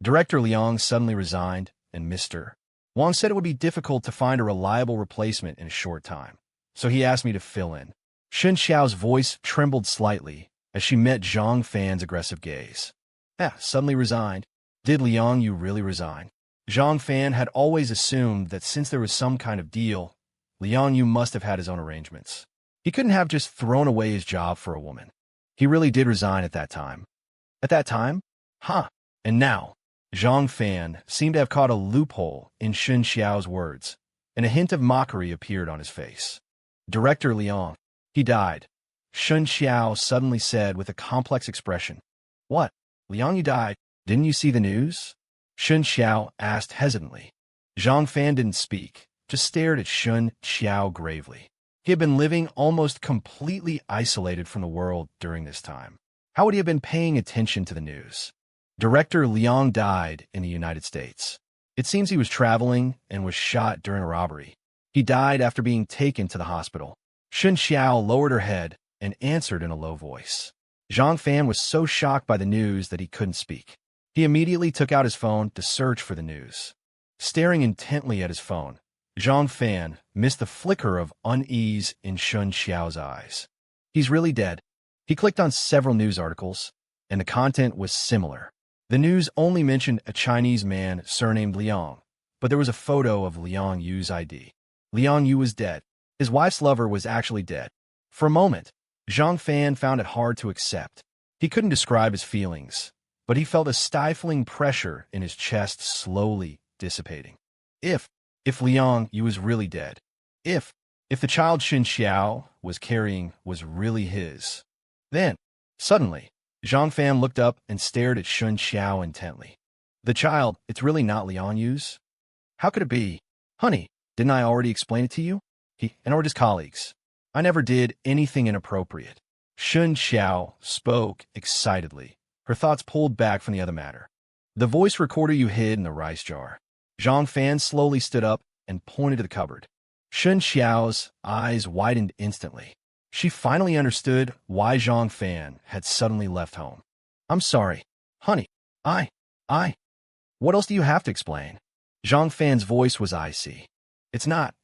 Director Liang suddenly resigned, and Mr. Wang said it would be difficult to find a reliable replacement in a short time, so he asked me to fill in. Shen Qiao's voice trembled slightly as she met Zhang Fan's aggressive gaze. Suddenly resigned. Did Liang Yu really resign? Zhang Fan had always assumed that since there was some kind of deal, Liang Yu must have had his own arrangements. He couldn't have just thrown away his job for a woman. He really did resign at that time. At that time? And now, Zhang Fan seemed to have caught a loophole in Shen Qiao's words, and a hint of mockery appeared on his face. Director Liang, he died. Shen Qiao suddenly said with a complex expression. What? Liang Yu died? Didn't you see the news? Shen Qiao asked hesitantly. Zhang Fan didn't speak, just stared at Shen Qiao gravely. He had been living almost completely isolated from the world during this time. How would he have been paying attention to the news? Director Liang died in the United States. It seems he was traveling and was shot during a robbery. He died after being taken to the hospital. Shen Qiao lowered her head and answered in a low voice. Zhang Fan was so shocked by the news that he couldn't speak. He immediately took out his phone to search for the news. Staring intently at his phone, Zhang Fan missed the flicker of unease in Shen Qiao's eyes. He's really dead. He clicked on several news articles, and the content was similar. The news only mentioned a Chinese man surnamed Liang, but there was a photo of Liang Yu's ID. Liang Yu was dead. His wife's lover was actually dead. For a moment, Zhang Fan found it hard to accept. He couldn't describe his feelings, but he felt a stifling pressure in his chest slowly dissipating. If Liang Yu was really dead, if the child Shen Qiao was carrying was really his, then, suddenly, Zhang Fan looked up and stared at Shen Qiao intently. The child, it's really not Liang Yu's? How could it be? Honey, didn't I already explain it to you? He and or his colleagues. I never did anything inappropriate. Shen Qiao spoke excitedly, her thoughts pulled back from the other matter. The voice recorder you hid in the rice jar. Zhang Fan slowly stood up and pointed to the cupboard. Shen Qiao's eyes widened instantly. She finally understood why Zhang Fan had suddenly left home. I'm sorry, honey. What else do you have to explain? Zhang Fan's voice was icy. It's not.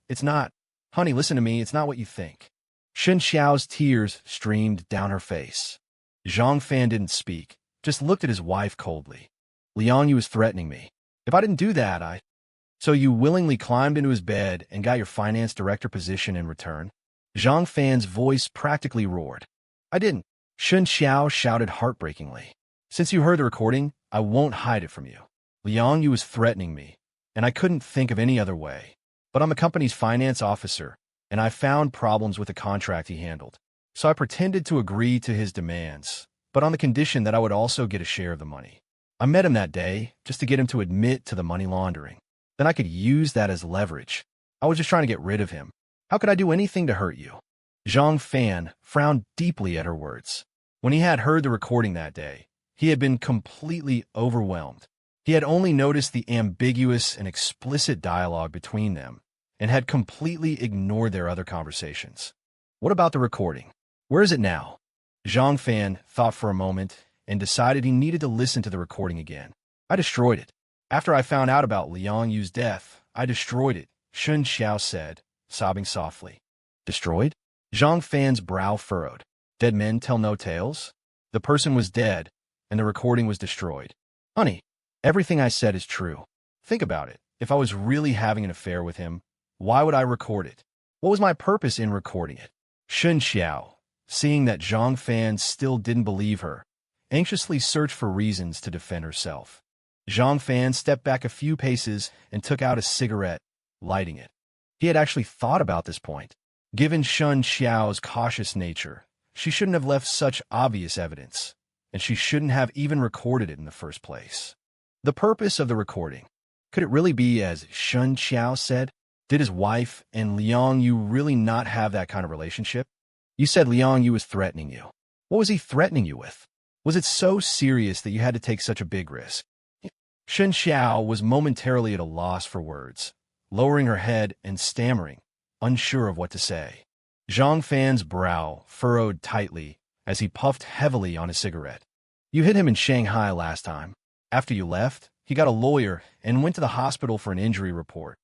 Honey, listen to me, it's not what you think. Shen Qiao's tears streamed down her face. Zhang Fan didn't speak, just looked at his wife coldly. Liang Yu was threatening me. If I didn't do that, So you willingly climbed into his bed and got your finance director position in return? Zhang Fan's voice practically roared. I didn't. Shen Qiao shouted heartbreakingly. Since you heard the recording, I won't hide it from you. Liang Yu was threatening me, and I couldn't think of any other way. But I'm the company's finance officer, and I found problems with the contract he handled. So I pretended to agree to his demands, but on the condition that I would also get a share of the money. I met him that day just to get him to admit to the money laundering. Then I could use that as leverage. I was just trying to get rid of him. How could I do anything to hurt you? Zhang Fan frowned deeply at her words. When he had heard the recording that day, he had been completely overwhelmed. He had only noticed the ambiguous and explicit dialogue between them and had completely ignored their other conversations. What about the recording? Where is it now? Zhang Fan thought for a moment and decided he needed to listen to the recording again. I destroyed it. After I found out about Liang Yu's death, I destroyed it, Shen Qiao said, sobbing softly. Destroyed? Zhang Fan's brow furrowed. Dead men tell no tales? The person was dead, and the recording was destroyed. Honey, everything I said is true. Think about it. If I was really having an affair with him, why would I record it? What was my purpose in recording it? Shen Qiao, seeing that Zhang Fan still didn't believe her, anxiously searched for reasons to defend herself. Zhang Fan stepped back a few paces and took out a cigarette, lighting it. He had actually thought about this point. Given Shen Qiao's cautious nature, she shouldn't have left such obvious evidence, and she shouldn't have even recorded it in the first place. The purpose of the recording. Could it really be as Shen Qiao said? Did his wife and Liang Yu really not have that kind of relationship? You said Liang Yu was threatening you. What was he threatening you with? Was it so serious that you had to take such a big risk? Shen Qiao was momentarily at a loss for words, lowering her head and stammering, unsure of what to say. Zhang Fan's brow furrowed tightly as he puffed heavily on his cigarette. You hit him in Shanghai last time. After you left, he got a lawyer and went to the hospital for an injury report.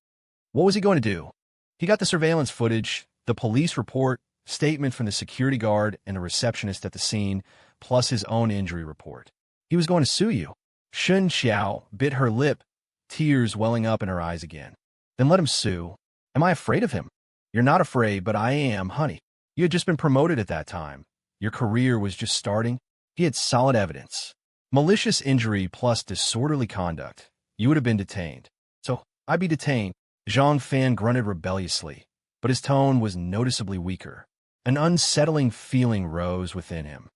What was he going to do? He got the surveillance footage, the police report, statement from the security guard and a receptionist at the scene, plus his own injury report. He was going to sue you. Shen Qiao bit her lip, tears welling up in her eyes again. Then let him sue. Am I afraid of him? You're not afraid, but I am, honey. You had just been promoted at that time. Your career was just starting. He had solid evidence. Malicious injury plus disorderly conduct. You would have been detained. So, I'd be detained. Zhang Fan grunted rebelliously, but his tone was noticeably weaker. An unsettling feeling rose within him.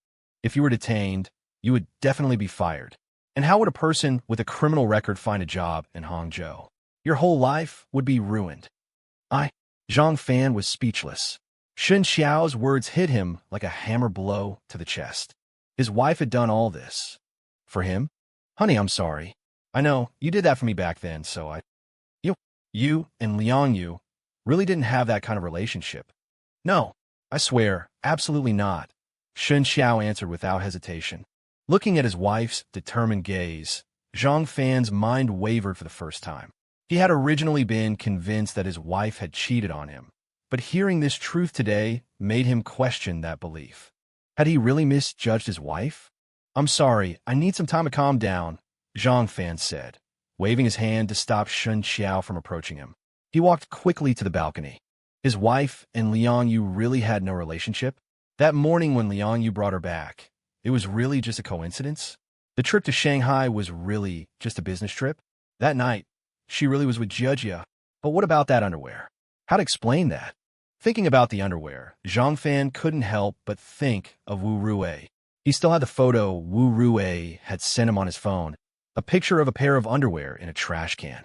If you were detained, you would definitely be fired. And how would a person with a criminal record find a job in Hangzhou? Your whole life would be ruined. Zhang Fan was speechless. Shen Qiao's words hit him like a hammer blow to the chest. His wife had done all this. For him? Honey, I'm sorry. I know, you did that for me back then, so You and Liang Yu really didn't have that kind of relationship. No, I swear, absolutely not. Shen Qiao answered without hesitation. Looking at his wife's determined gaze, Zhang Fan's mind wavered for the first time. He had originally been convinced that his wife had cheated on him, but hearing this truth today made him question that belief. Had he really misjudged his wife? I'm sorry, I need some time to calm down, Zhang Fan said, waving his hand to stop Shen Qiao from approaching him. He walked quickly to the balcony. His wife and Liang Yu really had no relationship. That morning when Liang Yu brought her back, it was really just a coincidence. The trip to Shanghai was really just a business trip. That night, she really was with Jia. But what about that underwear? How to explain that? Thinking about the underwear, Zhang Fan couldn't help but think of Wu Rui. He still had the photo Wu Rui had sent him on his phone, a picture of a pair of underwear in a trash can.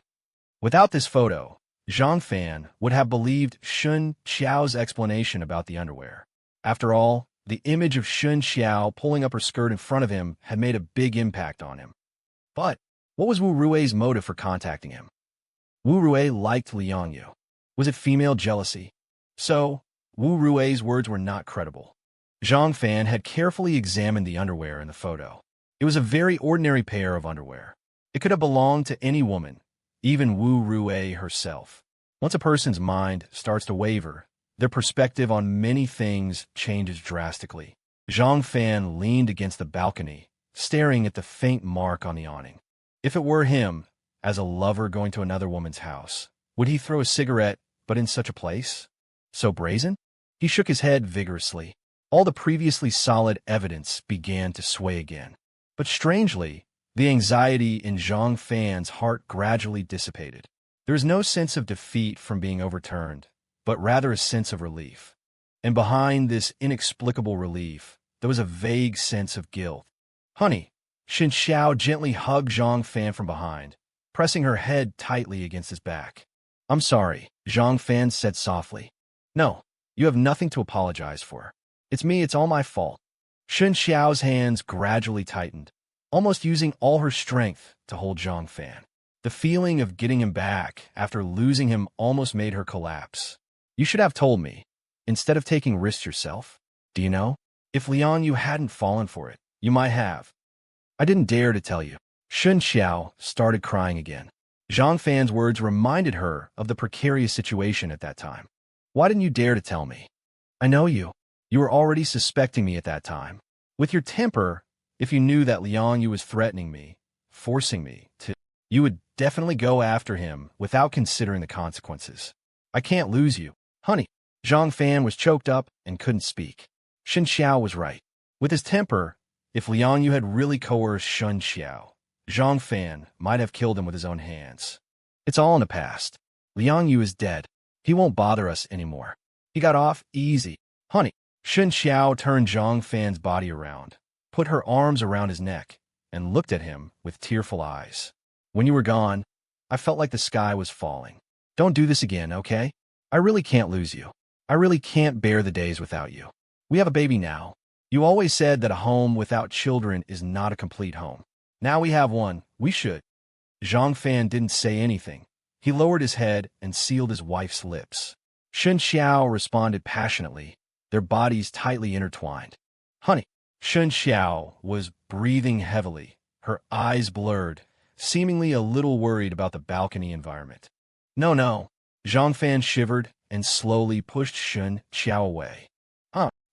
Without this photo, Zhang Fan would have believed Shen Qiao's explanation about the underwear. After all, the image of Shen Qiao pulling up her skirt in front of him had made a big impact on him. But what was Wu Rui's motive for contacting him? Wu Rui liked Liang Yu. Was it female jealousy? So, Wu Rui's words were not credible. Zhang Fan had carefully examined the underwear in the photo. It was a very ordinary pair of underwear. It could have belonged to any woman, even Wu Rui herself. Once a person's mind starts to waver, their perspective on many things changes drastically. Zhang Fan leaned against the balcony, staring at the faint mark on the awning. If it were him, as a lover going to another woman's house, would he throw a cigarette, but in such a place? So brazen? He shook his head vigorously. All the previously solid evidence began to sway again. But strangely, the anxiety in Zhang Fan's heart gradually dissipated. There was no sense of defeat from being overturned, but rather a sense of relief. And behind this inexplicable relief, there was a vague sense of guilt. Honey, Shen Qiao gently hugged Zhang Fan from behind, pressing her head tightly against his back. I'm sorry, Zhang Fan said softly. No, you have nothing to apologize for. It's me, it's all my fault. Shen Qiao's hands gradually tightened, almost using all her strength to hold Zhang Fan. The feeling of getting him back after losing him almost made her collapse. You should have told me, instead of taking risks yourself. Do you know? If Liang Yu hadn't fallen for it, you might have. I didn't dare to tell you. Shen Qiao started crying again. Zhang Fan's words reminded her of the precarious situation at that time. Why didn't you dare to tell me? I know you. You were already suspecting me at that time. With your temper, if you knew that Liang Yu was threatening me, forcing me to, you would definitely go after him without considering the consequences. I can't lose you. Honey, Zhang Fan was choked up and couldn't speak. Shen Qiao was right. With his temper, if Liang Yu had really coerced Shen Qiao, Zhang Fan might have killed him with his own hands. It's all in the past. Liang Yu is dead. He won't bother us anymore. He got off easy. Honey, Shen Qiao turned Zhang Fan's body around, put her arms around his neck, and looked at him with tearful eyes. When you were gone, I felt like the sky was falling. Don't do this again, okay? I really can't lose you. I really can't bear the days without you. We have a baby now. You always said that a home without children is not a complete home. Now we have one. We should. Zhang Fan didn't say anything. He lowered his head and sealed his wife's lips. Shen Qiao responded passionately, their bodies tightly intertwined. Honey. Shen Qiao was breathing heavily, her eyes blurred, seemingly a little worried about the balcony environment. No, no. Zhang Fan shivered and slowly pushed Shen Qiao away.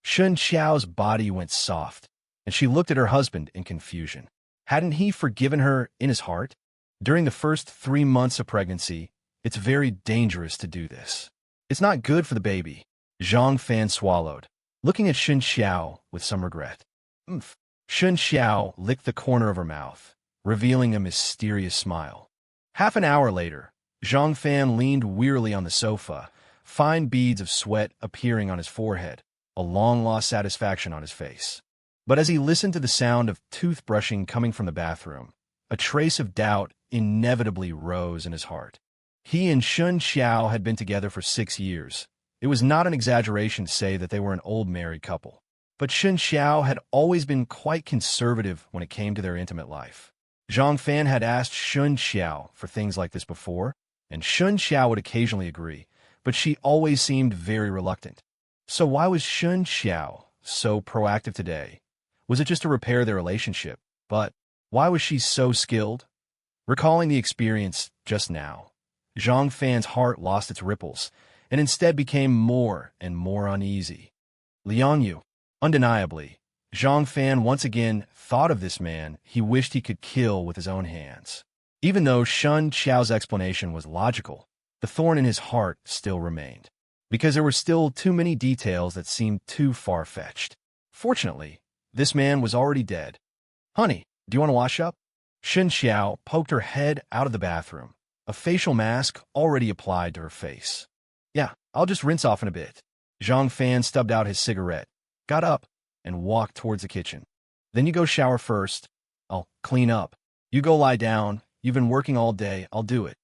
Shen Qiao's body went soft, and she looked at her husband in confusion. Hadn't he forgiven her in his heart? During the first 3 months of pregnancy, it's very dangerous to do this. It's not good for the baby. Zhang Fan swallowed, looking at Shen Qiao with some regret. Shen Qiao licked the corner of her mouth, revealing a mysterious smile. Half an hour later, Zhang Fan leaned wearily on the sofa, fine beads of sweat appearing on his forehead, a long-lost satisfaction on his face. But as he listened to the sound of toothbrushing coming from the bathroom, a trace of doubt inevitably rose in his heart. He and Shen Qiao had been together for 6 years. It was not an exaggeration to say that they were an old married couple. But Shen Qiao had always been quite conservative when it came to their intimate life. Zhang Fan had asked Shen Qiao for things like this before, and Shen Qiao would occasionally agree, but she always seemed very reluctant. So why was Shen Qiao so proactive today? Was it just to repair their relationship? But why was she so skilled? Recalling the experience just now, Zhang Fan's heart lost its ripples, and instead became more and more uneasy. Liangyu. Undeniably, Zhang Fan once again thought of this man he wished he could kill with his own hands. Even though Shen Qiao's explanation was logical, the thorn in his heart still remained, because there were still too many details that seemed too far-fetched. Fortunately, this man was already dead. Honey, do you want to wash up? Shen Qiao poked her head out of the bathroom, a facial mask already applied to her face. Yeah, I'll just rinse off in a bit. Zhang Fan stubbed out his cigarette, got up, and walked towards the kitchen. Then you go shower first. I'll clean up. You go lie down. You've been working all day. I'll do it.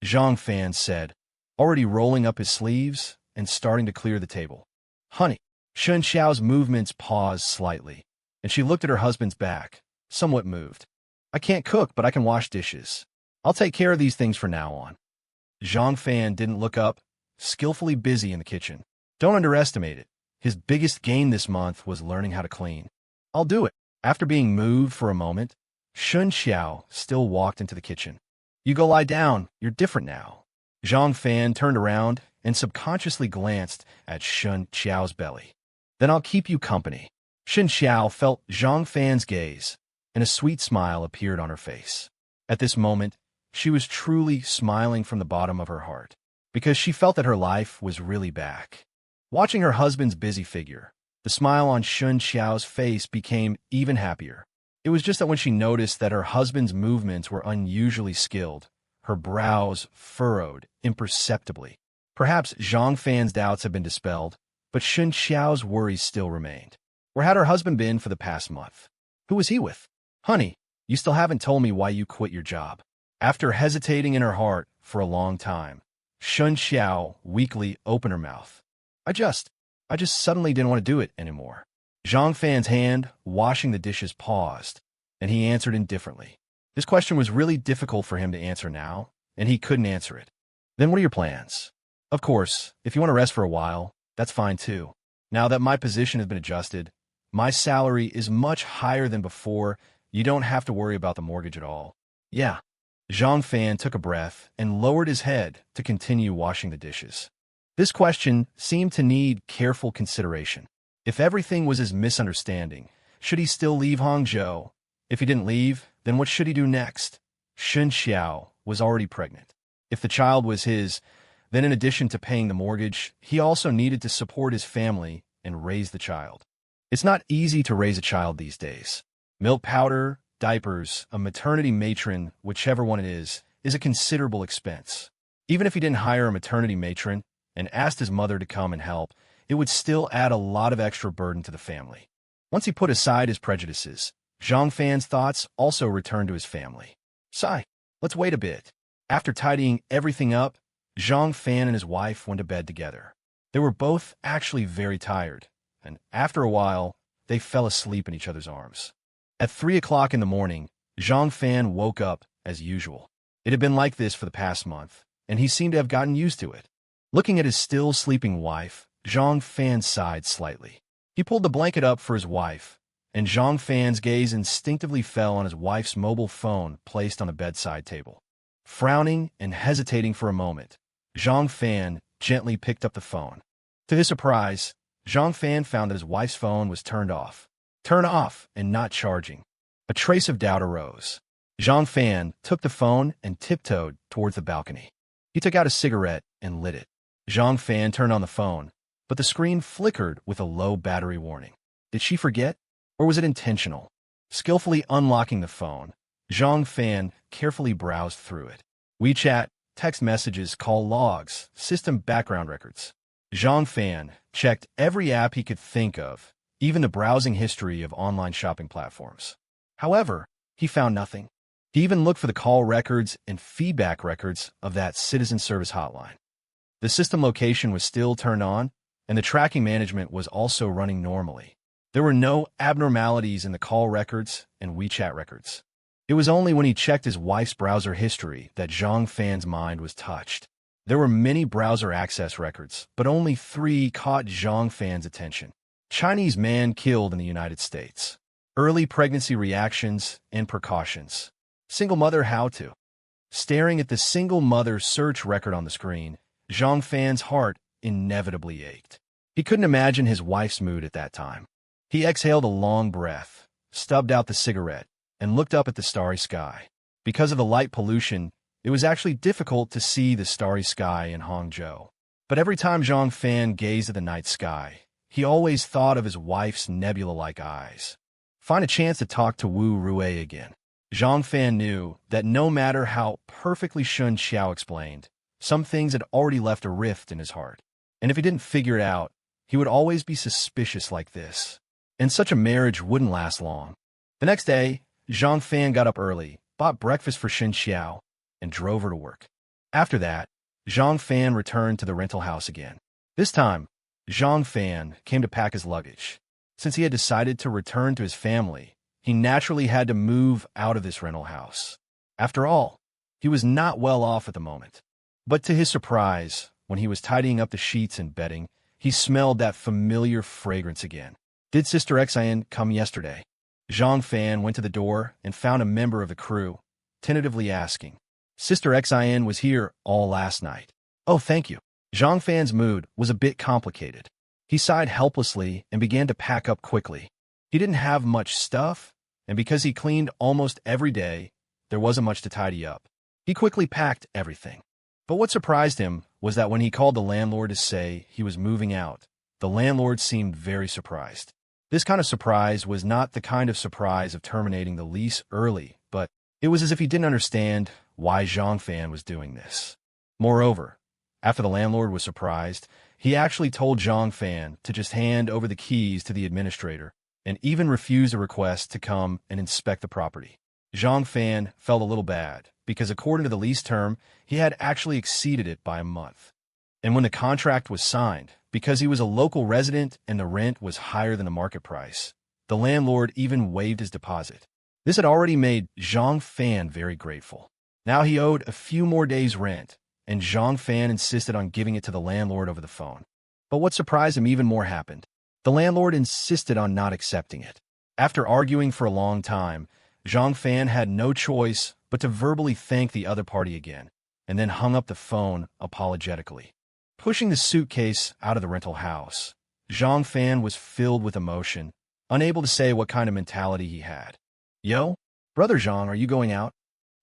Zhang Fan said, already rolling up his sleeves and starting to clear the table. Honey. Shen Qiao's movements paused slightly, and she looked at her husband's back, somewhat moved. I can't cook, but I can wash dishes. I'll take care of these things from now on. Zhang Fan didn't look up, skillfully busy in the kitchen. Don't underestimate it. His biggest gain this month was learning how to clean. I'll do it. After being moved for a moment, Shen Qiao still walked into the kitchen. You go lie down. You're different now. Zhang Fan turned around and subconsciously glanced at Shen Qiao's belly. Then I'll keep you company. Shen Qiao felt Zhang Fan's gaze, and a sweet smile appeared on her face. At this moment, she was truly smiling from the bottom of her heart, because she felt that her life was really back. Watching her husband's busy figure, the smile on Shen Qiao's face became even happier. It was just that when she noticed that her husband's movements were unusually skilled, her brows furrowed imperceptibly. Perhaps Zhang Fan's doubts had been dispelled, but Shen Qiao's worries still remained. Where had her husband been for the past month? Who was he with? Honey, you still haven't told me why you quit your job. After hesitating in her heart for a long time, Shen Qiao weakly opened her mouth. I just suddenly didn't want to do it anymore. Zhang Fan's hand, washing the dishes, paused, and he answered indifferently. This question was really difficult for him to answer now, and he couldn't answer it. Then what are your plans? Of course, if you want to rest for a while, that's fine too. Now that my position has been adjusted, my salary is much higher than before. You don't have to worry about the mortgage at all. Yeah. Zhang Fan took a breath and lowered his head to continue washing the dishes. This question seemed to need careful consideration. If everything was his misunderstanding, should he still leave Hangzhou? If he didn't leave, then what should he do next? Shen Qiao was already pregnant. If the child was his, then in addition to paying the mortgage, he also needed to support his family and raise the child. It's not easy to raise a child these days. Milk powder, diapers, a maternity matron, whichever one it is a considerable expense. Even if he didn't hire a maternity matron and asked his mother to come and help, it would still add a lot of extra burden to the family. Once he put aside his prejudices, Zhang Fan's thoughts also returned to his family. Sigh, let's wait a bit. After tidying everything up, Zhang Fan and his wife went to bed together. They were both actually very tired, and after a while, they fell asleep in each other's arms. At 3 o'clock in the morning, Zhang Fan woke up as usual. It had been like this for the past month, and he seemed to have gotten used to it. Looking at his still sleeping wife, Zhang Fan sighed slightly. He pulled the blanket up for his wife, and Zhang Fan's gaze instinctively fell on his wife's mobile phone placed on the bedside table. Frowning and hesitating for a moment, Zhang Fan gently picked up the phone. To his surprise, Zhang Fan found that his wife's phone was turned off. Turn off and not charging. A trace of doubt arose. Zhang Fan took the phone and tiptoed towards the balcony. He took out a cigarette and lit it. Zhang Fan turned on the phone, but the screen flickered with a low battery warning. Did she forget, or was it intentional? Skillfully unlocking the phone, Zhang Fan carefully browsed through it. WeChat, text messages, call logs, system background records. Zhang Fan checked every app he could think of, even the browsing history of online shopping platforms. However, he found nothing. He even looked for the call records and feedback records of that citizen service hotline. The system location was still turned on, and the tracking management was also running normally. There were no abnormalities in the call records and WeChat records. It was only when he checked his wife's browser history that Zhang Fan's mind was touched. There were many browser access records, but only 3 caught Zhang Fan's attention. Chinese man killed in the United States. Early pregnancy reactions and precautions. Single mother how-to. Staring at the single mother search record on the screen, Zhang Fan's heart inevitably ached. He couldn't imagine his wife's mood at that time. He exhaled a long breath, stubbed out the cigarette, and looked up at the starry sky. Because of the light pollution, it was actually difficult to see the starry sky in Hangzhou. But every time Zhang Fan gazed at the night sky, he always thought of his wife's nebula-like eyes. Find a chance to talk to Wu Rue again. Zhang Fan knew that no matter how perfectly Shen Qiao explained, some things had already left a rift in his heart. And if he didn't figure it out, he would always be suspicious like this. And such a marriage wouldn't last long. The next day, Zhang Fan got up early, bought breakfast for Shen Qiao, and drove her to work. After that, Zhang Fan returned to the rental house again. This time, Zhang Fan came to pack his luggage. Since he had decided to return to his family, he naturally had to move out of this rental house. After all, he was not well off at the moment. But to his surprise, when he was tidying up the sheets and bedding, he smelled that familiar fragrance again. Did Sister Xian come yesterday? Zhang Fan went to the door and found a member of the crew, tentatively asking. Sister Xian was here all last night. Oh, thank you. Zhang Fan's mood was a bit complicated. He sighed helplessly and began to pack up quickly. He didn't have much stuff, and because he cleaned almost every day, there wasn't much to tidy up. He quickly packed everything. But what surprised him was that when he called the landlord to say he was moving out, the landlord seemed very surprised. This kind of surprise was not the kind of surprise of terminating the lease early, but it was as if he didn't understand why Zhang Fan was doing this. Moreover, after the landlord was surprised, he actually told Zhang Fan to just hand over the keys to the administrator and even refused a request to come and inspect the property. Zhang Fan felt a little bad because according to the lease term, he had actually exceeded it by a month. And when the contract was signed, because he was a local resident and the rent was higher than the market price, the landlord even waived his deposit. This had already made Zhang Fan very grateful. Now he owed a few more days' rent, and Zhang Fan insisted on giving it to the landlord over the phone. But what surprised him even more happened. The landlord insisted on not accepting it. After arguing for a long time, Zhang Fan had no choice but to verbally thank the other party again, and then hung up the phone apologetically. Pushing the suitcase out of the rental house, Zhang Fan was filled with emotion, unable to say what kind of mentality he had. Yo, Brother Zhang, are you going out?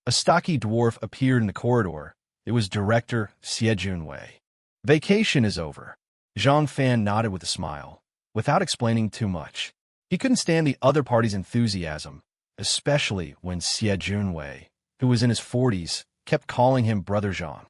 A stocky dwarf appeared in the corridor. It was Director Xie Junwei. Vacation is over. Zhang Fan nodded with a smile, without explaining too much. He couldn't stand the other party's enthusiasm, especially when Xie Junwei, who was in his 40s, kept calling him Brother Zhang.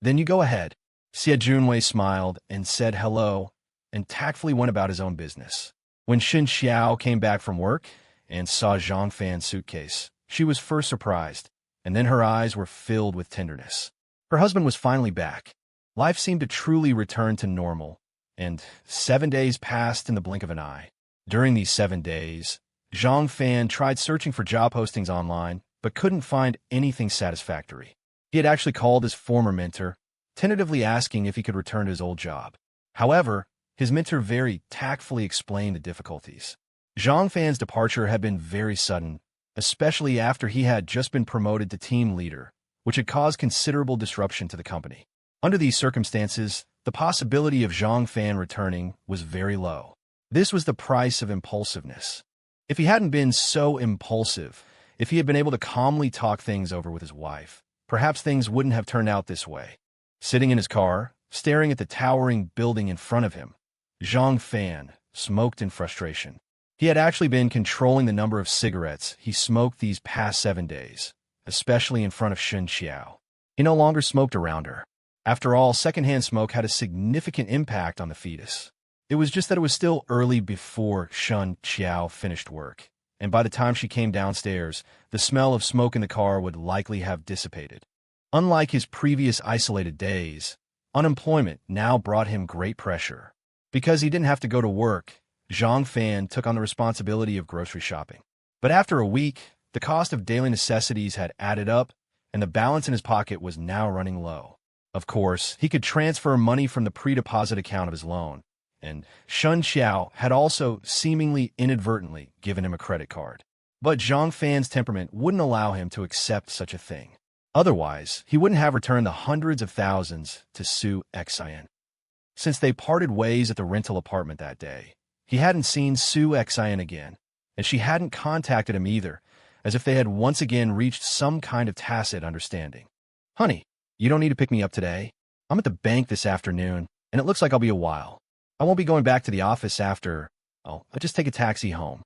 Then you go ahead. Xie Junwei smiled and said hello and tactfully went about his own business. When Shen Qiao came back from work and saw Zhang Fan's suitcase, she was first surprised, and then her eyes were filled with tenderness. Her husband was finally back. Life seemed to truly return to normal, and 7 days passed in the blink of an eye. During these 7 days, Zhang Fan tried searching for job postings online, but couldn't find anything satisfactory. He had actually called his former mentor, tentatively asking if he could return to his old job. However, his mentor very tactfully explained the difficulties. Zhang Fan's departure had been very sudden, especially after he had just been promoted to team leader, which had caused considerable disruption to the company. Under these circumstances, the possibility of Zhang Fan returning was very low. This was the price of impulsiveness. If he hadn't been so impulsive, if he had been able to calmly talk things over with his wife, perhaps things wouldn't have turned out this way. Sitting in his car, staring at the towering building in front of him, Zhang Fan smoked in frustration. He had actually been controlling the number of cigarettes he smoked these past 7 days, especially in front of Shen Qiao. He no longer smoked around her. After all, secondhand smoke had a significant impact on the fetus. It was just that it was still early before Shen Qiao finished work, and by the time she came downstairs, the smell of smoke in the car would likely have dissipated. Unlike his previous isolated days, unemployment now brought him great pressure. Because he didn't have to go to work, Zhang Fan took on the responsibility of grocery shopping. But after a week, the cost of daily necessities had added up, and the balance in his pocket was now running low. Of course, he could transfer money from the pre-deposit account of his loan, and Shen Qiao had also seemingly inadvertently given him a credit card. But Zhang Fan's temperament wouldn't allow him to accept such a thing. Otherwise, he wouldn't have returned the hundreds of thousands to Su Xian. Since they parted ways at the rental apartment that day, he hadn't seen Su Xian again, and she hadn't contacted him either, as if they had once again reached some kind of tacit understanding. "Honey, you don't need to pick me up today. I'm at the bank this afternoon, and it looks like I'll be a while. I won't be going back to the office after. I'll just take a taxi home."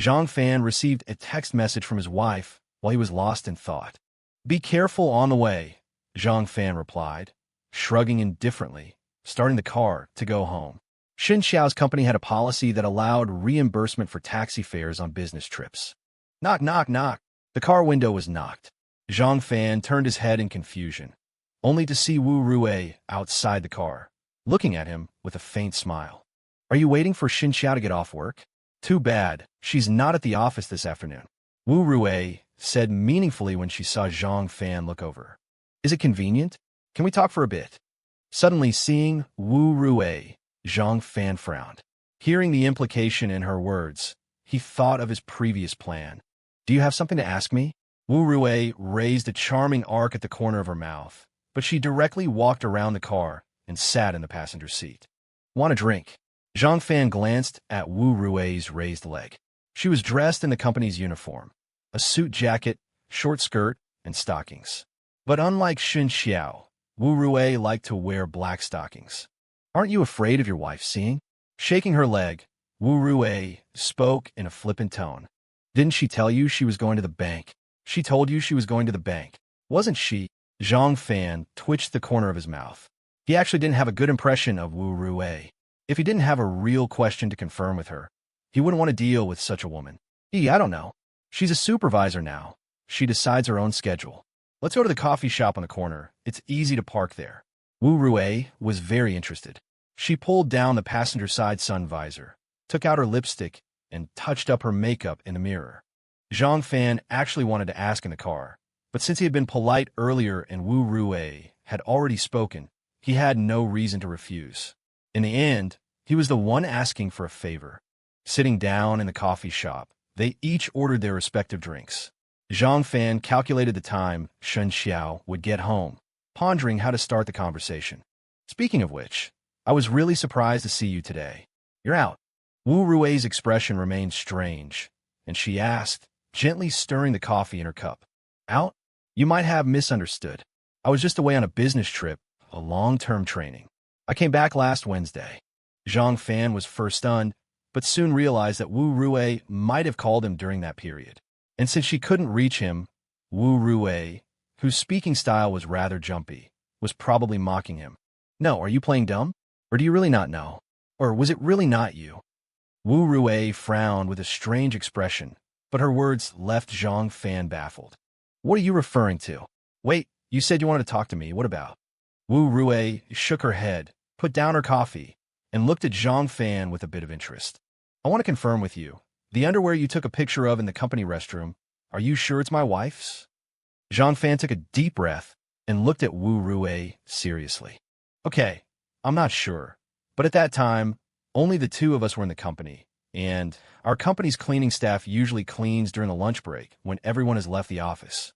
Zhang Fan received a text message from his wife while he was lost in thought. "Be careful on the way," Zhang Fan replied, shrugging indifferently, starting the car to go home. Shen Qiao's company had a policy that allowed reimbursement for taxi fares on business trips. Knock, knock, knock. The car window was knocked. Zhang Fan turned his head in confusion, only to see Wu Rui outside the car, looking at him with a faint smile. "Are you waiting for Shen Qiao to get off work? Too bad, she's not at the office this afternoon," Wu Rui said meaningfully when she saw Zhang Fan look over. "Is it convenient? Can we talk for a bit?" Suddenly seeing Wu Rui, Zhang Fan frowned. Hearing the implication in her words, he thought of his previous plan. "Do you have something to ask me?" Wu Rui raised a charming arc at the corner of her mouth, but she directly walked around the car and sat in the passenger seat. "Want a drink?" Zhang Fan glanced at Wu Rui's raised leg. She was dressed in the company's uniform, a suit jacket, short skirt, and stockings. But unlike Shen Qiao, Wu Rui liked to wear black stockings. "Aren't you afraid of your wife seeing?" Shaking her leg, Wu Rui spoke in a flippant tone. "Didn't she tell you she was going to the bank? She told you she was going to the bank, wasn't she?" Zhang Fan twitched the corner of his mouth. He actually didn't have a good impression of Wu Rui. If he didn't have a real question to confirm with her, he wouldn't want to deal with such a woman. I don't know. She's a supervisor now. She decides her own schedule. Let's go to the coffee shop on the corner. It's easy to park there." Wu Rui was very interested. She pulled down the passenger side sun visor, took out her lipstick, and touched up her makeup in the mirror. Zhang Fan actually wanted to ask in the car, but since he had been polite earlier and Wu Rui had already spoken, he had no reason to refuse. In the end, he was the one asking for a favor. Sitting down in the coffee shop, they each ordered their respective drinks. Zhang Fan calculated the time Shen Qiao would get home, pondering how to start the conversation. "Speaking of which, I was really surprised to see you today. You're out." Wu Rui's expression remained strange, and she asked, gently stirring the coffee in her cup. "Out? You might have misunderstood. I was just away on a business trip, a long-term training. I came back last Wednesday." Zhang Fan was first stunned, but soon realized that Wu Rui might have called him during that period. And since she couldn't reach him, Wu Rui, whose speaking style was rather jumpy, was probably mocking him. "No, are you playing dumb? Or do you really not know? Or was it really not you?" Wu Rui frowned with a strange expression, but her words left Zhang Fan baffled. "What are you referring to? Wait, you said you wanted to talk to me. What about?" Wu Rui shook her head, put down her coffee, and looked at Zhang Fan with a bit of interest. I want to confirm with you. The underwear you took a picture of in the company restroom, are you sure it's my wife's? Zhang Fan took a deep breath and looked at Wu Rui seriously. Okay, I'm not sure. But at that time, only the two of us were in the company, and our company's cleaning staff usually cleans during the lunch break when everyone has left the office.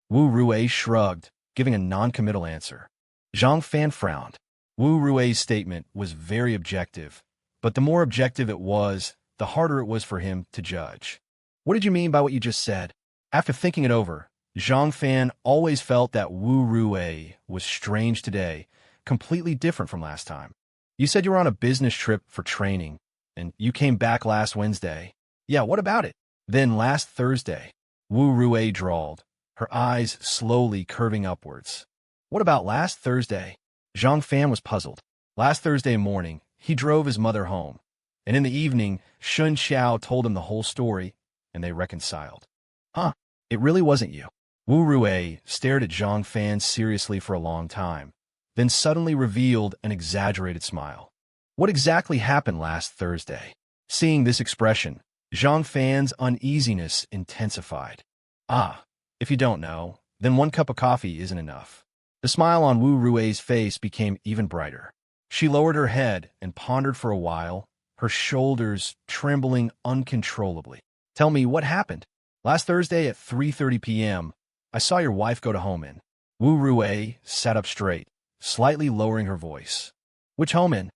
Wu Rui shrugged, giving a non-committal answer. Zhang Fan frowned. Wu Rui's statement was very objective, but the more objective it was, the harder it was for him to judge. What did you mean by what you just said? After thinking it over, Zhang Fan always felt that Wu Rui was strange today, completely different from last time. You said you were on a business trip for training, and you came back last Wednesday. Yeah, what about it? Then last Thursday, Wu Rui drawled, her eyes slowly curving upwards. What about last Thursday? Zhang Fan was puzzled. Last Thursday morning, he drove his mother home, and in the evening, Shen Qiao told him the whole story, and they reconciled. Huh, it really wasn't you. Wu Rui stared at Zhang Fan seriously for a long time, then suddenly revealed an exaggerated smile. What exactly happened last Thursday? Seeing this expression, Zhang Fan's uneasiness intensified. Ah, if you don't know, then 1 cup of coffee isn't enough. The smile on Wu Rui's face became even brighter. She lowered her head and pondered for a while, her shoulders trembling uncontrollably. Tell me, what happened? Last Thursday at 3:30 p.m., I saw your wife go to home inn. Wu Rui sat up straight, slightly lowering her voice. Which home inn?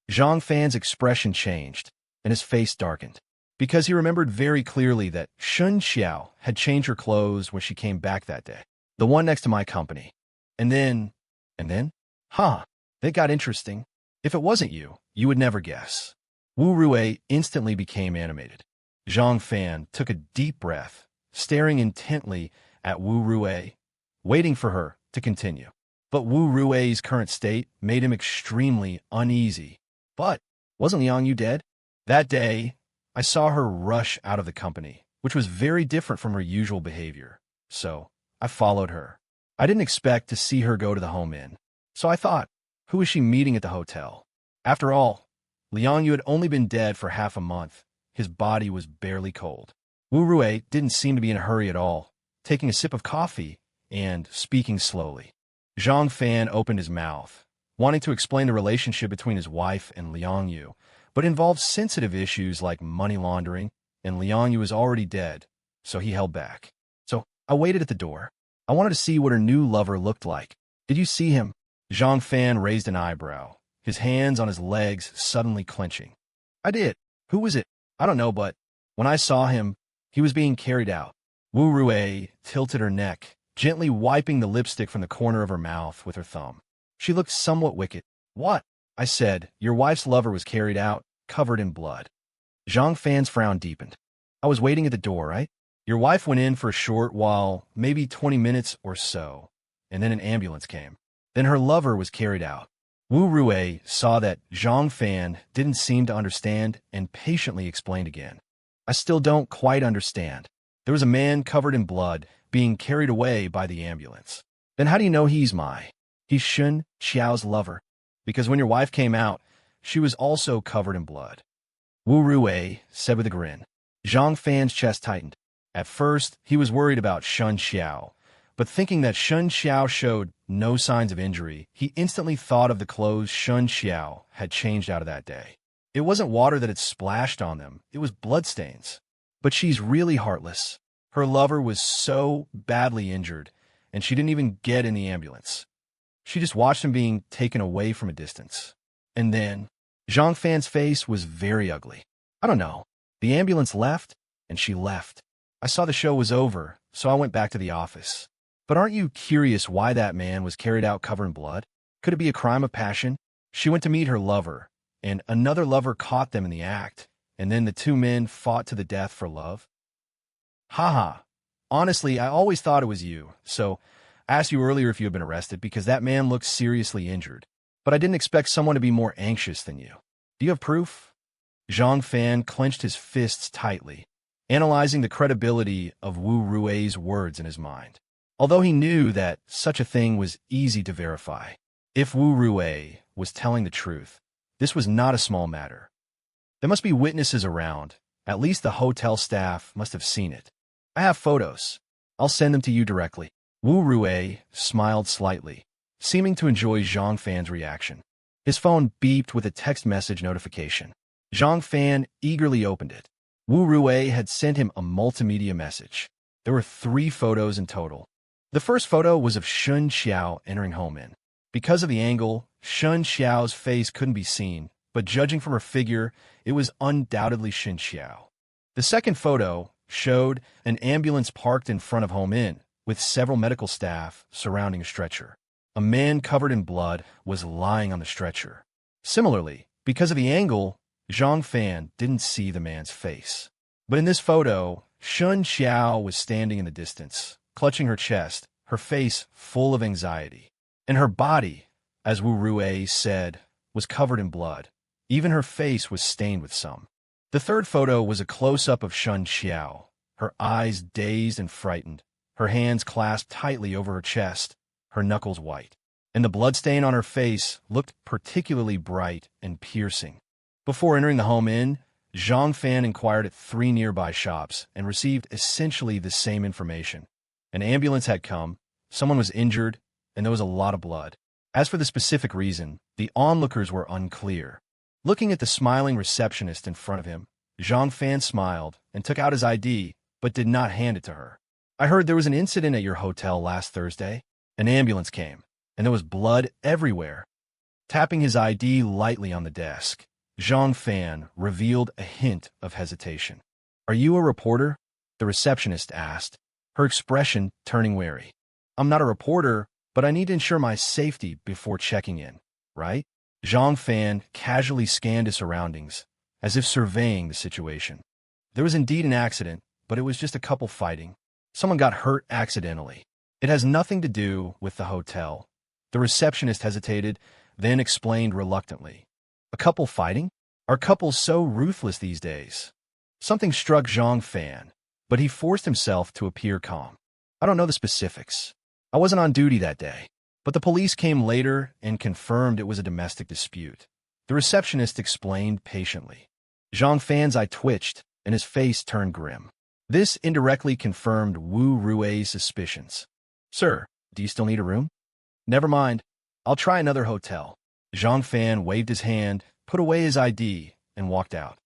Zhang Fan's expression changed, and his face darkened, because he remembered very clearly that Shen Qiao had changed her clothes when she came back that day. The one next to my company. And then? Huh, that got interesting. If it wasn't you, you would never guess. Wu Rui instantly became animated. Zhang Fan took a deep breath, staring intently at Wu Rui, waiting for her to continue. But Wu Rui's current state made him extremely uneasy. But wasn't Liang Yu dead? That day, I saw her rush out of the company, which was very different from her usual behavior. So I followed her. I didn't expect to see her go to the home inn. So I thought, who is she meeting at the hotel? After all, Liang Yu had only been dead for half a month. His body was barely cold. Wu Rui didn't seem to be in a hurry at all, taking a sip of coffee and speaking slowly. Zhang Fan opened his mouth, wanting to explain the relationship between his wife and Liang Yu, but involved sensitive issues like money laundering, and Liang Yu was already dead, so he held back. So I waited at the door. I wanted to see what her new lover looked like. Did you see him? Zhang Fan raised an eyebrow, his hands on his legs suddenly clenching. I did. Who was it? I don't know, but when I saw him, he was being carried out. Wu Rui tilted her neck, gently wiping the lipstick from the corner of her mouth with her thumb. She looked somewhat wicked. What? I said, your wife's lover was carried out, covered in blood. Zhang Fan's frown deepened. I was waiting at the door, right? Your wife went in for a short while, maybe 20 minutes or so, and then an ambulance came. Then her lover was carried out. Wu Rui saw that Zhang Fan didn't seem to understand and patiently explained again. I still don't quite understand. There was a man covered in blood being carried away by the ambulance. Then how do you know he's Shen Qiao's lover? Because when your wife came out, she was also covered in blood. Wu Rui said with a grin. Zhang Fan's chest tightened. At first, he was worried about Shen Qiao, but thinking that Shen Qiao showed no signs of injury, he instantly thought of the clothes Shen Qiao had changed out of that day. It wasn't water that had splashed on them, it was bloodstains. But she's really heartless. Her lover was so badly injured, and she didn't even get in the ambulance. She just watched him being taken away from a distance. And then, Zhang Fan's face was very ugly. I don't know. The ambulance left, and she left. I saw the show was over, so I went back to the office. But aren't you curious why that man was carried out covered in blood? Could it be a crime of passion? She went to meet her lover, and another lover caught them in the act, and then the two men fought to the death for love? Haha. Honestly, I always thought it was you, so I asked you earlier if you had been arrested because that man looked seriously injured. But I didn't expect someone to be more anxious than you. Do you have proof? Zhang Fan clenched his fists tightly, analyzing the credibility of Wu Rui's words in his mind. Although he knew that such a thing was easy to verify. If Wu Rui was telling the truth, This was not a small matter. There must be witnesses around. At least the hotel staff must have seen it. I have photos. I'll send them to you directly. Wu Rue smiled slightly, seeming to enjoy Zhang Fan's reaction. His phone beeped with a text message notification. Zhang Fan eagerly opened it. Wu Rue had sent him a multimedia message. There were 3 photos in total. The first photo was of Shen Qiao entering home in. Because of the angle, Shen Qiao's face couldn't be seen, but judging from her figure, it was undoubtedly Shen Qiao. The second photo showed an ambulance parked in front of Home Inn, with several medical staff surrounding a stretcher. A man covered in blood was lying on the stretcher. Similarly, because of the angle, Zhang Fan didn't see the man's face. But in this photo, Shen Qiao was standing in the distance, clutching her chest, her face full of anxiety. And her body, as Wu Rue said, was covered in blood. Even her face was stained with some. The third photo was a close-up of Shen Qiao, her eyes dazed and frightened, her hands clasped tightly over her chest, her knuckles white. And the bloodstain on her face looked particularly bright and piercing. Before entering the Home Inn, Zhang Fan inquired at 3 nearby shops and received essentially the same information. An ambulance had come, someone was injured, and there was a lot of blood. As for the specific reason, the onlookers were unclear. Looking at the smiling receptionist in front of him, Zhang Fan smiled and took out his ID, but did not hand it to her. I heard there was an incident at your hotel last Thursday. An ambulance came, and there was blood everywhere. Tapping his ID lightly on the desk, Zhang Fan revealed a hint of hesitation. Are you a reporter? The receptionist asked, her expression turning wary. I'm not a reporter, but I need to ensure my safety before checking in, right? Zhang Fan casually scanned his surroundings, as if surveying the situation. There was indeed an accident, but it was just a couple fighting. Someone got hurt accidentally. It has nothing to do with the hotel. The receptionist hesitated, then explained reluctantly. A couple fighting? Are couples so ruthless these days? Something struck Zhang Fan, but he forced himself to appear calm. I don't know the specifics. I wasn't on duty that day, but the police came later and confirmed it was a domestic dispute. The receptionist explained patiently. Zhang Fan's eye twitched, and his face turned grim. This indirectly confirmed Wu Rue's suspicions. Sir, do you still need a room? Never mind. I'll try another hotel. Zhang Fan waved his hand, put away his ID, and walked out.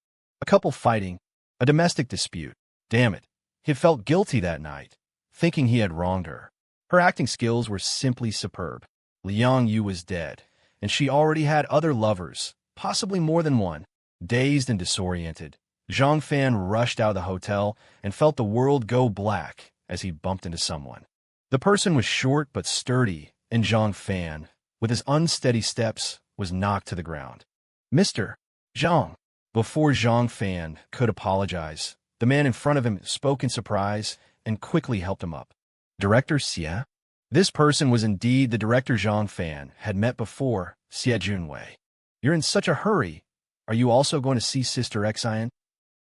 A couple fighting, a domestic dispute. Damn it. He felt guilty that night, thinking he had wronged her. Her acting skills were simply superb. Liang Yu was dead, and she already had other lovers, possibly more than one. Dazed and disoriented, Zhang Fan rushed out of the hotel and felt the world go black as he bumped into someone. The person was short but sturdy, and Zhang Fan, with his unsteady steps, was knocked to the ground. Mr. Zhang. Before Zhang Fan could apologize, the man in front of him spoke in surprise and quickly helped him up. Director Xie? This person was indeed the director Zhang Fan had met before, Xie Junwei. You're in such a hurry. Are you also going to see Sister Xian?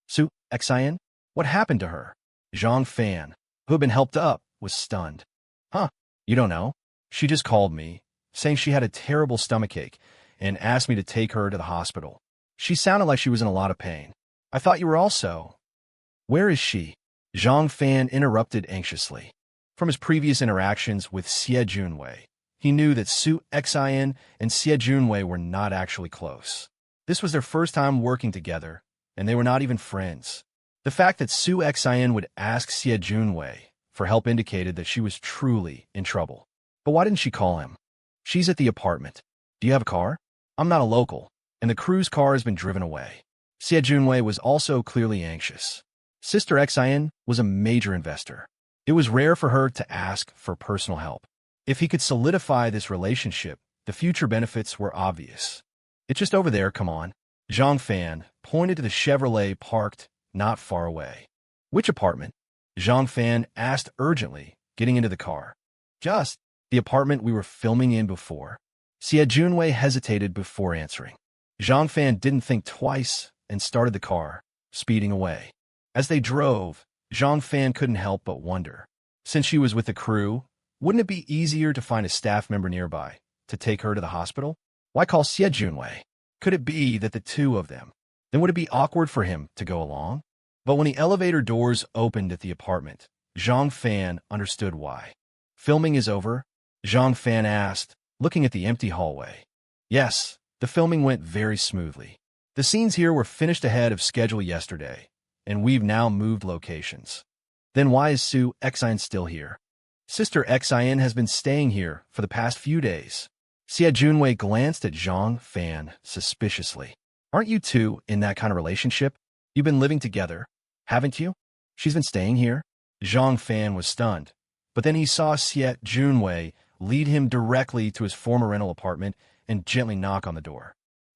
Su Xian? What happened to her? Zhang Fan, who had been helped up, was stunned. Huh, you don't know? She just called me, saying she had a terrible stomachache, and asked me to take her to the hospital. She sounded like she was in a lot of pain. I thought you were also. Where is she? Zhang Fan interrupted anxiously. From his previous interactions with Xie Junwei, he knew that Su Xian and Xie Junwei were not actually close. This was their first time working together, and they were not even friends. The fact that Su Xian would ask Xie Junwei for help indicated that she was truly in trouble. But why didn't she call him? She's at the apartment. Do you have a car? I'm not a local, and the crew's car has been driven away. Xie Junwei was also clearly anxious. Sister Xian was a major investor. It was rare for her to ask for personal help. If he could solidify this relationship, the future benefits were obvious. It's just over there, come on. Zhang Fan pointed to the Chevrolet parked not far away. Which apartment? Zhang Fan asked urgently, getting into the car. Just the apartment we were filming in before. Xie Junwei hesitated before answering. Zhang Fan didn't think twice and started the car, speeding away. As they drove, Zhang Fan couldn't help but wonder. Since she was with the crew, wouldn't it be easier to find a staff member nearby to take her to the hospital? Why call Xie Junwei? Could it be that the two of them? Then would it be awkward for him to go along? But when the elevator doors opened at the apartment, Zhang Fan understood why. Filming is over? Zhang Fan asked, looking at the empty hallway. Yes, the filming went very smoothly. The scenes here were finished ahead of schedule yesterday, and we've now moved locations. Then why is Su Xian still here? Sister Xian has been staying here for the past few days. Xie Junwei glanced at Zhang Fan suspiciously. Aren't you two in that kind of relationship? You've been living together, haven't you? She's been staying here? Zhang Fan was stunned, but then he saw Xie Junwei lead him directly to his former rental apartment and gently knock on the door.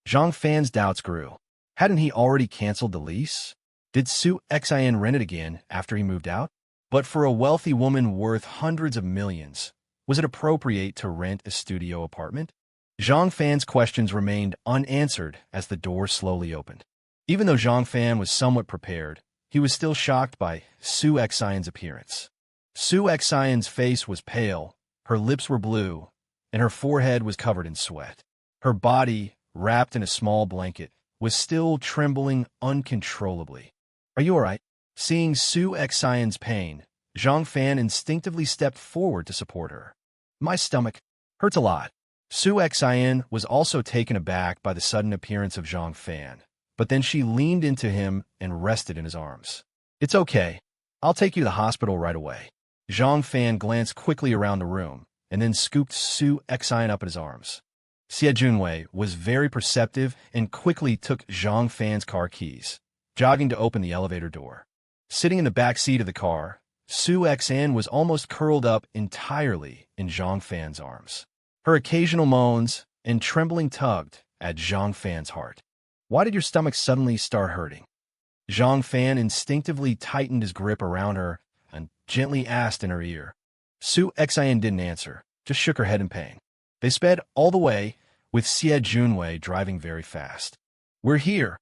Zhang Fan's doubts grew. Hadn't he already canceled the lease? Did Su Xian rent it again after he moved out? But for a wealthy woman worth hundreds of millions, was it appropriate to rent a studio apartment? Zhang Fan's questions remained unanswered as the door slowly opened. Even though Zhang Fan was somewhat prepared, he was still shocked by Su Xian's appearance. Su Xian's face was pale, her lips were blue, and her forehead was covered in sweat. Her body, wrapped in a small blanket, was still trembling uncontrollably. Are you all right? Seeing Su Xian's pain, Zhang Fan instinctively stepped forward to support her. My stomach hurts a lot. Su Xian was also taken aback by the sudden appearance of Zhang Fan, but then she leaned into him and rested in his arms. It's okay. I'll take you to the hospital right away. Zhang Fan glanced quickly around the room and then scooped Su Xian up in his arms. Xie Junwei was very perceptive and quickly took Zhang Fan's car keys, jogging to open the elevator door. Sitting in the back seat of the car, Su Xian was almost curled up entirely in Zhang Fan's arms. Her occasional moans and trembling tugged at Zhang Fan's heart. Why did your stomach suddenly start hurting? Zhang Fan instinctively tightened his grip around her and gently asked in her ear. Su Xian didn't answer, just shook her head in pain. They sped all the way, with Xie Junwei driving very fast. We're here.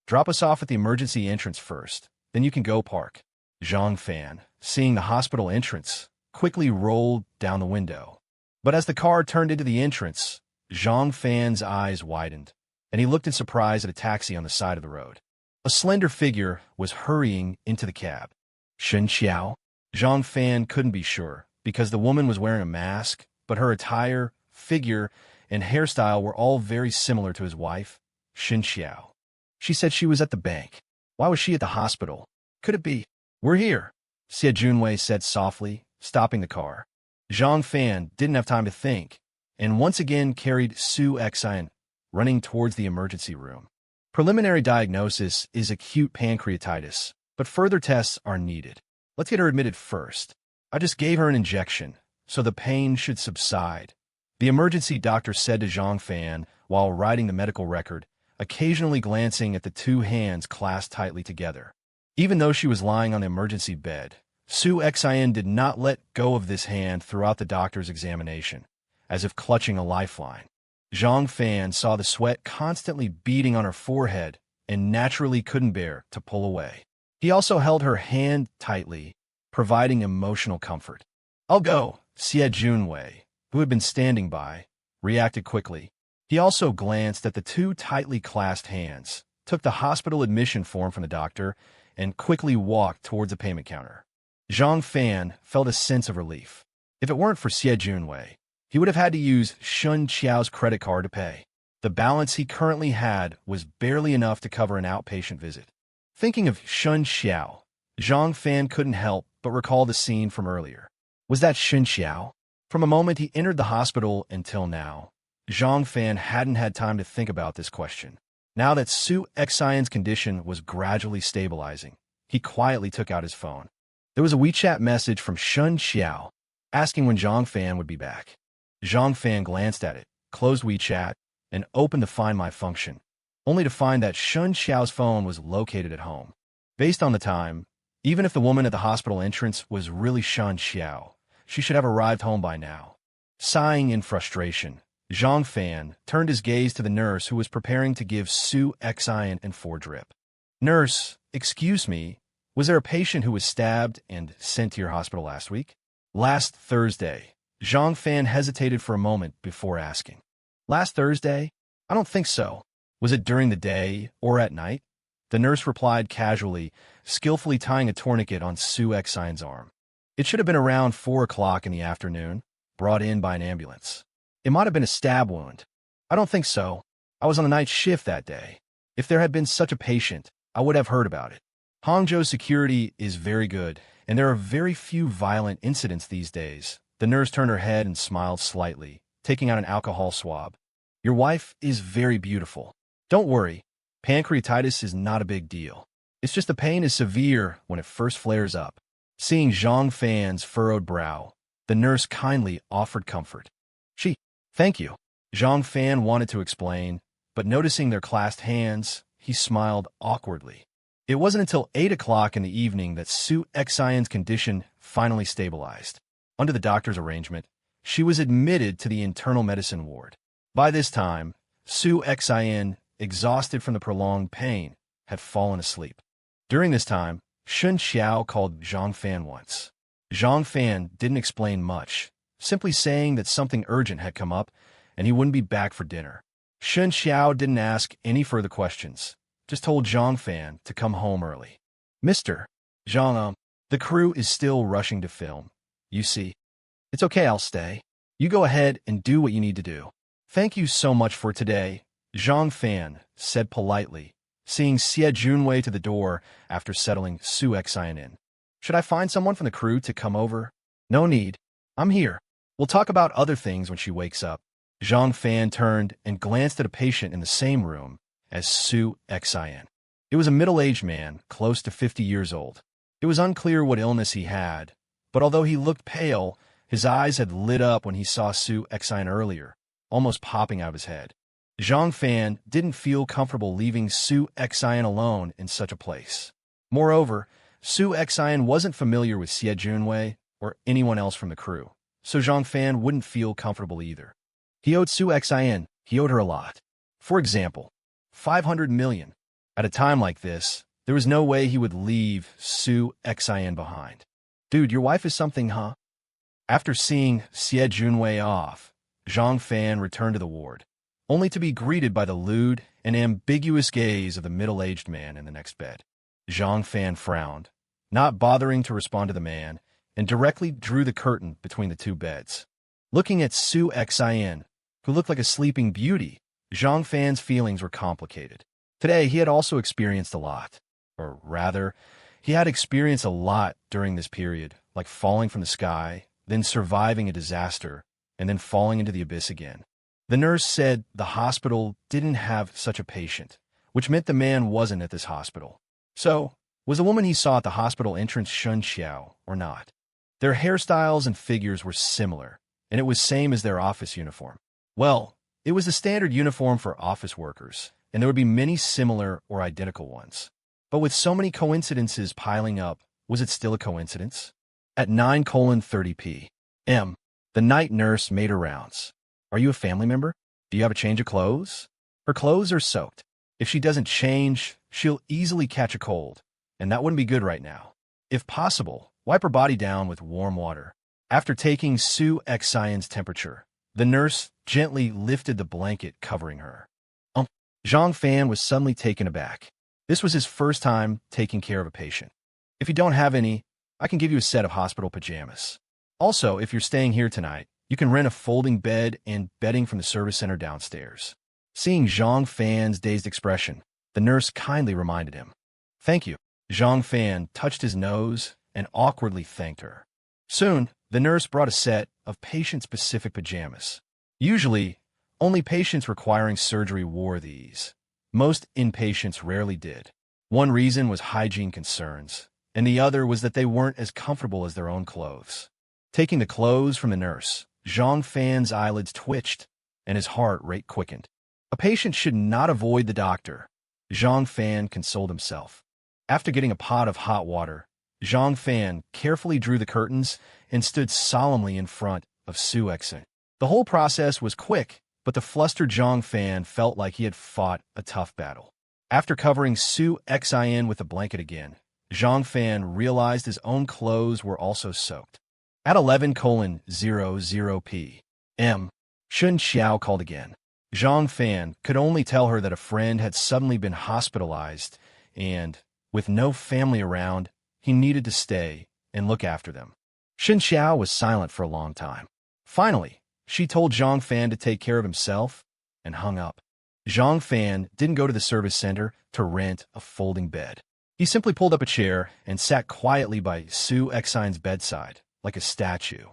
Drop us off at the emergency entrance first, then you can go park. Zhang Fan, seeing the hospital entrance, quickly rolled down the window. But as the car turned into the entrance, Zhang Fan's eyes widened, and he looked in surprise at a taxi on the side of the road. A slender figure was hurrying into the cab. Shen Qiao? Zhang Fan couldn't be sure, because the woman was wearing a mask, but her attire, figure, and hairstyle were all very similar to his wife, Shen Qiao. She said she was at the bank. Why was she at the hospital? Could it be? We're here, Xie Junwei said softly, stopping the car. Zhang Fan didn't have time to think, and once again carried Su Xian, running towards the emergency room. Preliminary diagnosis is acute pancreatitis, but further tests are needed. Let's get her admitted first. I just gave her an injection, so the pain should subside, the emergency doctor said to Zhang Fan while writing the medical record, occasionally glancing at the two hands clasped tightly together. Even though she was lying on the emergency bed, Su Xian did not let go of this hand throughout the doctor's examination, as if clutching a lifeline. Zhang Fan saw the sweat constantly beading on her forehead and naturally couldn't bear to pull away. He also held her hand tightly, providing emotional comfort. I'll go, Xie Junwei, who had been standing by, reacted quickly. He also glanced at the two tightly clasped hands, took the hospital admission form from the doctor, and quickly walked towards the payment counter. Zhang Fan felt a sense of relief. If it weren't for Xie Junwei, he would have had to use Shen Qiao's credit card to pay. The balance he currently had was barely enough to cover an outpatient visit. Thinking of Shen Qiao, Zhang Fan couldn't help but recall the scene from earlier. Was that Shen Qiao? From the moment he entered the hospital until now, Zhang Fan hadn't had time to think about this question. Now that Su Xian's condition was gradually stabilizing, he quietly took out his phone. There was a WeChat message from Shen Qiao, asking when Zhang Fan would be back. Zhang Fan glanced at it, closed WeChat, and opened the Find My function, only to find that Shen Qiao's phone was located at home. Based on the time, even if the woman at the hospital entrance was really Shen Qiao, she should have arrived home by now. Sighing in frustration, Zhang Fan turned his gaze to the nurse who was preparing to give Su Xian and 4-drip. Nurse, excuse me, was there a patient who was stabbed and sent to your hospital last week? Last Thursday. Zhang Fan hesitated for a moment before asking. Last Thursday? I don't think so. Was it during the day or at night? The nurse replied casually, skillfully tying a tourniquet on Su Xian's arm. It should have been around 4 o'clock in the afternoon, brought in by an ambulance. It might have been a stab wound. I don't think so. I was on the night shift that day. If there had been such a patient, I would have heard about it. Hangzhou's security is very good, and there are very few violent incidents these days. The nurse turned her head and smiled slightly, taking out an alcohol swab. Your wife is very beautiful. Don't worry. Pancreatitis is not a big deal. It's just the pain is severe when it first flares up. Seeing Zhang Fan's furrowed brow, the nurse kindly offered comfort. Thank you. Zhang Fan wanted to explain, but noticing their clasped hands, he smiled awkwardly. It wasn't until 8 o'clock in the evening that Su Xian's condition finally stabilized. Under the doctor's arrangement, she was admitted to the internal medicine ward. By this time, Su Xian, exhausted from the prolonged pain, had fallen asleep. During this time, Shen Qiao called Zhang Fan once. Zhang Fan didn't explain much, simply saying that something urgent had come up and he wouldn't be back for dinner. Shen Qiao didn't ask any further questions, just told Zhang Fan to come home early. Mr. Zhang, the crew is still rushing to film. You see. It's okay, I'll stay. You go ahead and do what you need to do. Thank you so much for today, Zhang Fan said politely, seeing Xie Junwei to the door after settling Su Xian in. Should I find someone from the crew to come over? No need. I'm here. We'll talk about other things when she wakes up. Zhang Fan turned and glanced at a patient in the same room as Su Xian. It was a middle-aged man, close to 50 years old. It was unclear what illness he had, but although he looked pale, his eyes had lit up when he saw Su Xian earlier, almost popping out of his head. Zhang Fan didn't feel comfortable leaving Su Xian alone in such a place. Moreover, Su Xian wasn't familiar with Xie Junwei or anyone else from the crew, so Zhang Fan wouldn't feel comfortable either. He owed Su Xian, he owed her a lot. For example, 500 million. At a time like this, there was no way he would leave Su Xian behind. Dude, your wife is something, huh? After seeing Xie Junwei off, Zhang Fan returned to the ward, only to be greeted by the lewd and ambiguous gaze of the middle-aged man in the next bed. Zhang Fan frowned, not bothering to respond to the man, and directly drew the curtain between the two beds. Looking at Su Xian, who looked like a sleeping beauty, Zhang Fan's feelings were complicated. Today, he had also experienced a lot. Or rather, he had experienced a lot during this period, like falling from the sky, then surviving a disaster, and then falling into the abyss again. The nurse said the hospital didn't have such a patient, which meant the man wasn't at this hospital. So, was the woman he saw at the hospital entrance Shen Qiao or not? Their hairstyles and figures were similar, and it was same as their office uniform. Well, it was the standard uniform for office workers, and there would be many similar or identical ones. But with so many coincidences piling up, was it still a coincidence? At 9:30 p.m., the night nurse made her rounds. Are you a family member? Do you have a change of clothes? Her clothes are soaked. If she doesn't change, she'll easily catch a cold, and that wouldn't be good right now. If possible, wipe her body down with warm water. After taking Su Xian's temperature, the nurse gently lifted the blanket covering her. Zhang Fan was suddenly taken aback. This was his first time taking care of a patient. If you don't have any, I can give you a set of hospital pajamas. Also, if you're staying here tonight, you can rent a folding bed and bedding from the service center downstairs. Seeing Zhang Fan's dazed expression, the nurse kindly reminded him. Thank you. Zhang Fan touched his nose and awkwardly thanked her. Soon, the nurse brought a set of patient-specific pajamas. Usually, only patients requiring surgery wore these. Most inpatients rarely did. One reason was hygiene concerns, and the other was that they weren't as comfortable as their own clothes. Taking the clothes from the nurse, Zhang Fan's eyelids twitched, and his heart rate quickened. A patient should not avoid the doctor, Zhang Fan consoled himself. After getting a pot of hot water, Zhang Fan carefully drew the curtains and stood solemnly in front of Su Xian. The whole process was quick, but the flustered Zhang Fan felt like he had fought a tough battle. After covering Su Xian with a blanket again, Zhang Fan realized his own clothes were also soaked. At 11:00 p.m., Shen Qiao called again. Zhang Fan could only tell her that a friend had suddenly been hospitalized and, with no family around, he needed to stay and look after them. Shen Qiao was silent for a long time. Finally, she told Zhang Fan to take care of himself and hung up. Zhang Fan didn't go to the service center to rent a folding bed. He simply pulled up a chair and sat quietly by Su Xian's bedside, like a statue.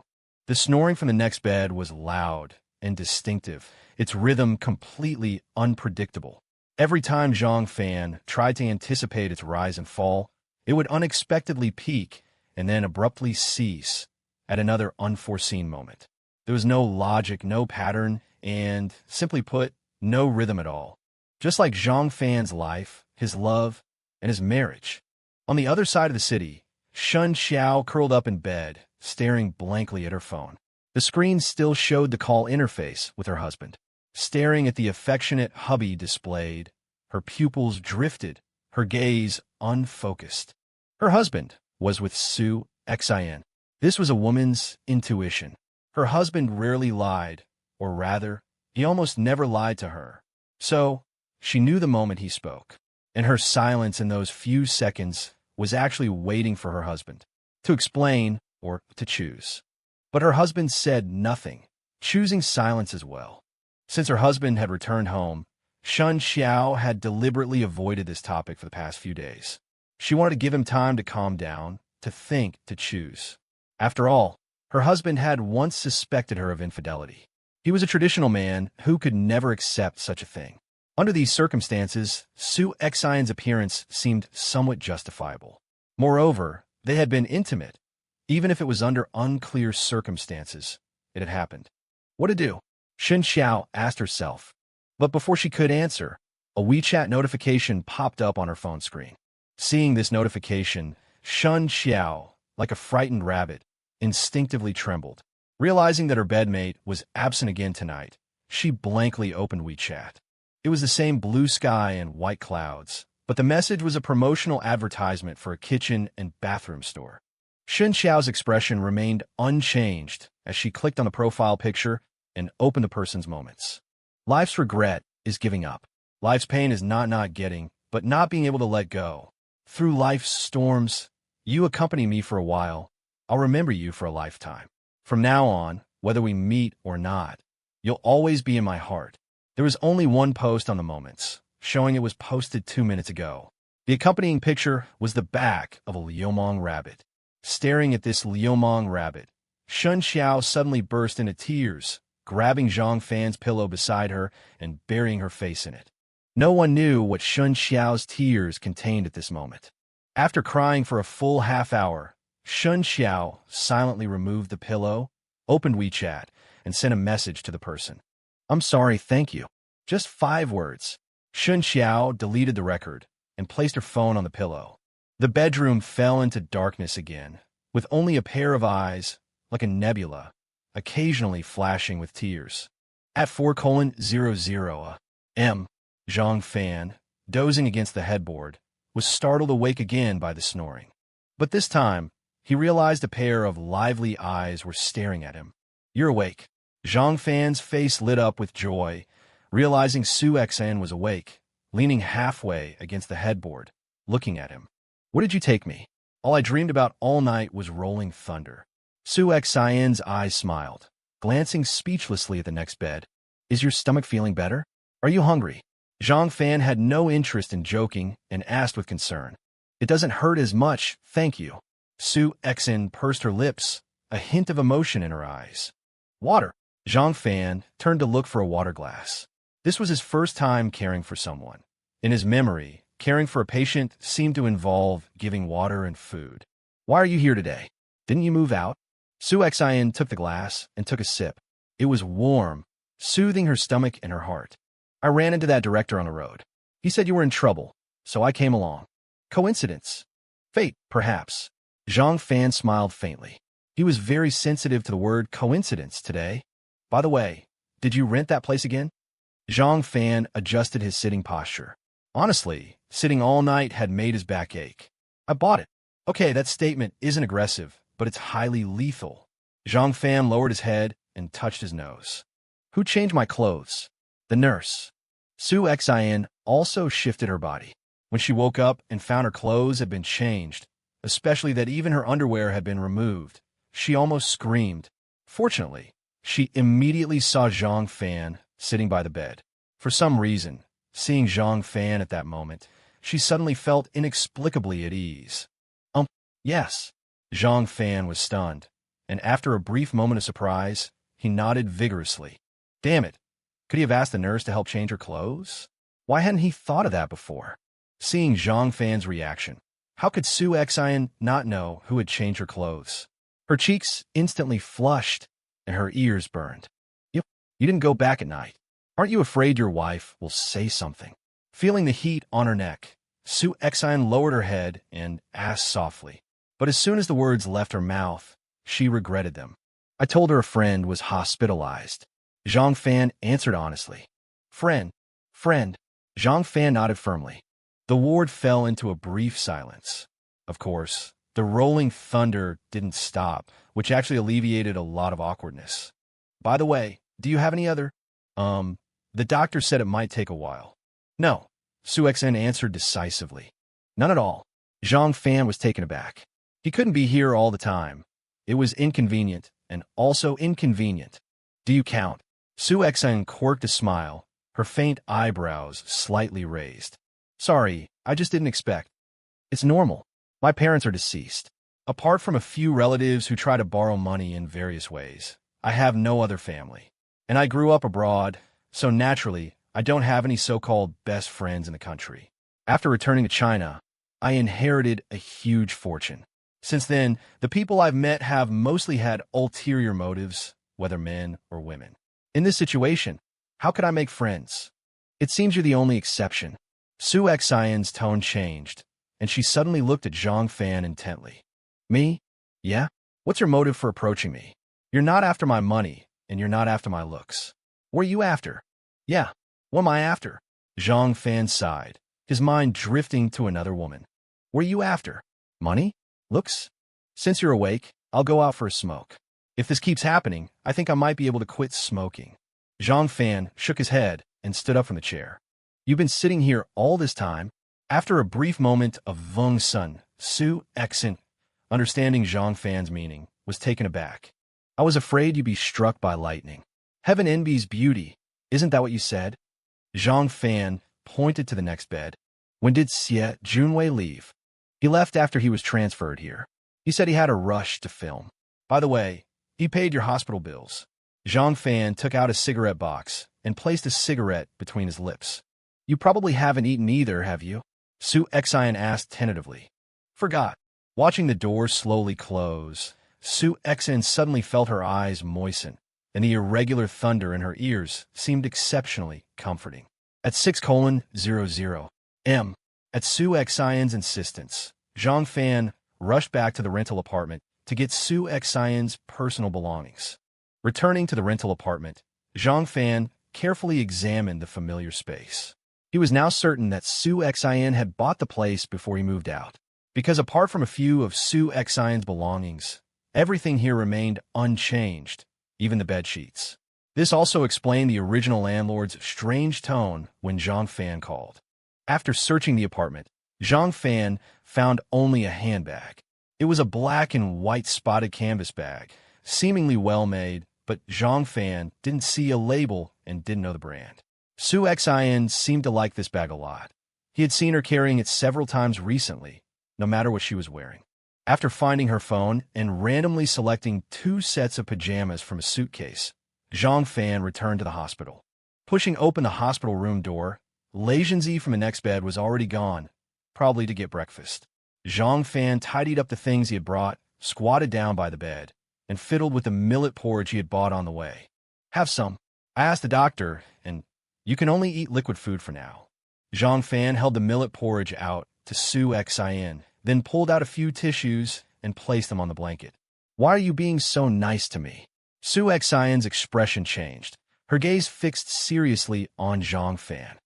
The snoring from the next bed was loud and distinctive, its rhythm completely unpredictable. Every time Zhang Fan tried to anticipate its rise and fall, it would unexpectedly peak and then abruptly cease at another unforeseen moment. There was no logic, no pattern, and, simply put, no rhythm at all. Just like Zhang Fan's life, his love, and his marriage. On the other side of the city, Shen Qiao curled up in bed, staring blankly at her phone. The screen still showed the call interface with her husband. Staring at the affectionate hubby displayed, her pupils drifted, her gaze unfocused. Her husband was with Su Xian. This was a woman's intuition. Her husband rarely lied, or rather, he almost never lied to her. So, she knew the moment he spoke, and her silence in those few seconds was actually waiting for her husband to explain or to choose. But her husband said nothing, choosing silence as well. Since her husband had returned home, Shen Qiao had deliberately avoided this topic for the past few days. She wanted to give him time to calm down, to think, to choose. After all, her husband had once suspected her of infidelity. He was a traditional man who could never accept such a thing. Under these circumstances, Su Xian's appearance seemed somewhat justifiable. Moreover, they had been intimate. Even if it was under unclear circumstances, it had happened. What to do? Shen Qiao asked herself. But before she could answer, a WeChat notification popped up on her phone screen. Seeing this notification, Shen Qiao, like a frightened rabbit, instinctively trembled. Realizing that her bedmate was absent again tonight, she blankly opened WeChat. It was the same blue sky and white clouds, but the message was a promotional advertisement for a kitchen and bathroom store. Shen Qiao's expression remained unchanged as she clicked on the profile picture and opened the person's moments. Life's regret is giving up. Life's pain is not getting, but not being able to let go. Through life's storms, you accompany me for a while. I'll remember you for a lifetime. From now on, whether we meet or not, you'll always be in my heart. There was only one post on the moments, showing it was posted 2 minutes ago. The accompanying picture was the back of a liumang rabbit. Staring at this liumang rabbit, Shen Qiao suddenly burst into tears, grabbing Zhang Fan's pillow beside her and burying her face in it. No one knew what Shen Qiao's tears contained at this moment. After crying for a full half hour, Shen Qiao silently removed the pillow, opened WeChat, and sent a message to the person. I'm sorry, thank you. Just 5 words. Shen Qiao deleted the record and placed her phone on the pillow. The bedroom fell into darkness again, with only a pair of eyes, like a nebula, occasionally flashing with tears. At 4:00 a.m., Zhang Fan, dozing against the headboard, was startled awake again by the snoring. But this time, he realized a pair of lively eyes were staring at him. You're awake. Zhang Fan's face lit up with joy, realizing Su Xian was awake, leaning halfway against the headboard, looking at him. What did you take me? All I dreamed about all night was rolling thunder. Su Xian's eyes smiled, glancing speechlessly at the next bed. Is your stomach feeling better? Are you hungry? Zhang Fan had no interest in joking and asked with concern. It doesn't hurt as much, thank you. Su Xian pursed her lips, a hint of emotion in her eyes. Water. Zhang Fan turned to look for a water glass. This was his first time caring for someone. In his memory, caring for a patient seemed to involve giving water and food. Why are you here today? Didn't you move out? Su Xian took the glass and took a sip. It was warm, soothing her stomach and her heart. I ran into that director on the road. He said you were in trouble, so I came along. Coincidence? Fate, perhaps. Zhang Fan smiled faintly. He was very sensitive to the word coincidence today. By the way, did you rent that place again? Zhang Fan adjusted his sitting posture. Honestly, sitting all night had made his back ache. I bought it. Okay, that statement isn't aggressive, but it's highly lethal. Zhang Fan lowered his head and touched his nose. Who changed my clothes? The nurse, Su Xian, also shifted her body. When she woke up and found her clothes had been changed, especially that even her underwear had been removed, she almost screamed. Fortunately, she immediately saw Zhang Fan sitting by the bed. For some reason, seeing Zhang Fan at that moment, she suddenly felt inexplicably at ease. Yes. Zhang Fan was stunned, and after a brief moment of surprise, he nodded vigorously. Damn it. Could he have asked the nurse to help change her clothes? Why hadn't he thought of that before? Seeing Zhang Fan's reaction, how could Su Xian not know who had changed her clothes? Her cheeks instantly flushed, and her ears burned. You didn't go back at night. Aren't you afraid your wife will say something? Feeling the heat on her neck, Su Xian lowered her head and asked softly. But as soon as the words left her mouth, she regretted them. I told her a friend was hospitalized. Zhang Fan answered honestly. Friend. Zhang Fan nodded firmly. The ward fell into a brief silence. Of course, the rolling thunder didn't stop, which actually alleviated a lot of awkwardness. By the way, do you have any other? The doctor said it might take a while. No, Su Xian answered decisively. None at all. Zhang Fan was taken aback. He couldn't be here all the time. It was inconvenient, and also inconvenient. Do you count? Su Xian quirked a smile, her faint eyebrows slightly raised. Sorry, I just didn't expect. It's normal. My parents are deceased. Apart from a few relatives who try to borrow money in various ways, I have no other family. And I grew up abroad, so naturally, I don't have any so-called best friends in the country. After returning to China, I inherited a huge fortune. Since then, the people I've met have mostly had ulterior motives, whether men or women. In this situation, how could I make friends? It seems you're the only exception. Su Xian's tone changed, and she suddenly looked at Zhang Fan intently. Me? Yeah? What's your motive for approaching me? You're not after my money, and you're not after my looks. What are you after? Yeah, what am I after? Zhang Fan sighed, his mind drifting to another woman. What are you after? Money? Looks? Since you're awake, I'll go out for a smoke. If this keeps happening, I think I might be able to quit smoking. Zhang Fan shook his head and stood up from the chair. You've been sitting here all this time? After a brief moment of Vung Sun, Su Xian, understanding Zhang Fan's meaning, was taken aback. I was afraid you'd be struck by lightning. Heaven envies beauty. Isn't that what you said? Zhang Fan pointed to the next bed. When did Xie Junwei leave? He left after he was transferred here. He said he had a rush to film. By the way, he paid your hospital bills. Zhang Fan took out a cigarette box and placed a cigarette between his lips. You probably haven't eaten either, have you? Su Xian asked tentatively. Forgot. Watching the door slowly close, Su Xian suddenly felt her eyes moisten, and the irregular thunder in her ears seemed exceptionally comforting. At 6:00 m. At Su Xian's insistence, Zhang Fan rushed back to the rental apartment to get Su Xian's personal belongings. Returning to the rental apartment, Zhang Fan carefully examined the familiar space. He was now certain that Su Xian had bought the place before he moved out, because apart from a few of Su Xian's belongings, everything here remained unchanged, even the bedsheets. This also explained the original landlord's strange tone when Zhang Fan called. After searching the apartment, Zhang Fan found only a handbag. It was a black and white spotted canvas bag, seemingly well-made, but Zhang Fan didn't see a label and didn't know the brand. Su Xian seemed to like this bag a lot. He had seen her carrying it several times recently, no matter what she was wearing. After finding her phone and randomly selecting 2 sets of pajamas from a suitcase, Zhang Fan returned to the hospital. Pushing open the hospital room door, Lei Zhenzi from the next bed was already gone, probably to get breakfast. Zhang Fan tidied up the things he had brought, squatted down by the bed, and fiddled with the millet porridge he had bought on the way. Have some. I asked the doctor, and you can only eat liquid food for now. Zhang Fan held the millet porridge out to Su Xian, then pulled out a few tissues and placed them on the blanket. Why are you being so nice to me? Su Xian's expression changed, her gaze fixed seriously on Zhang Fan.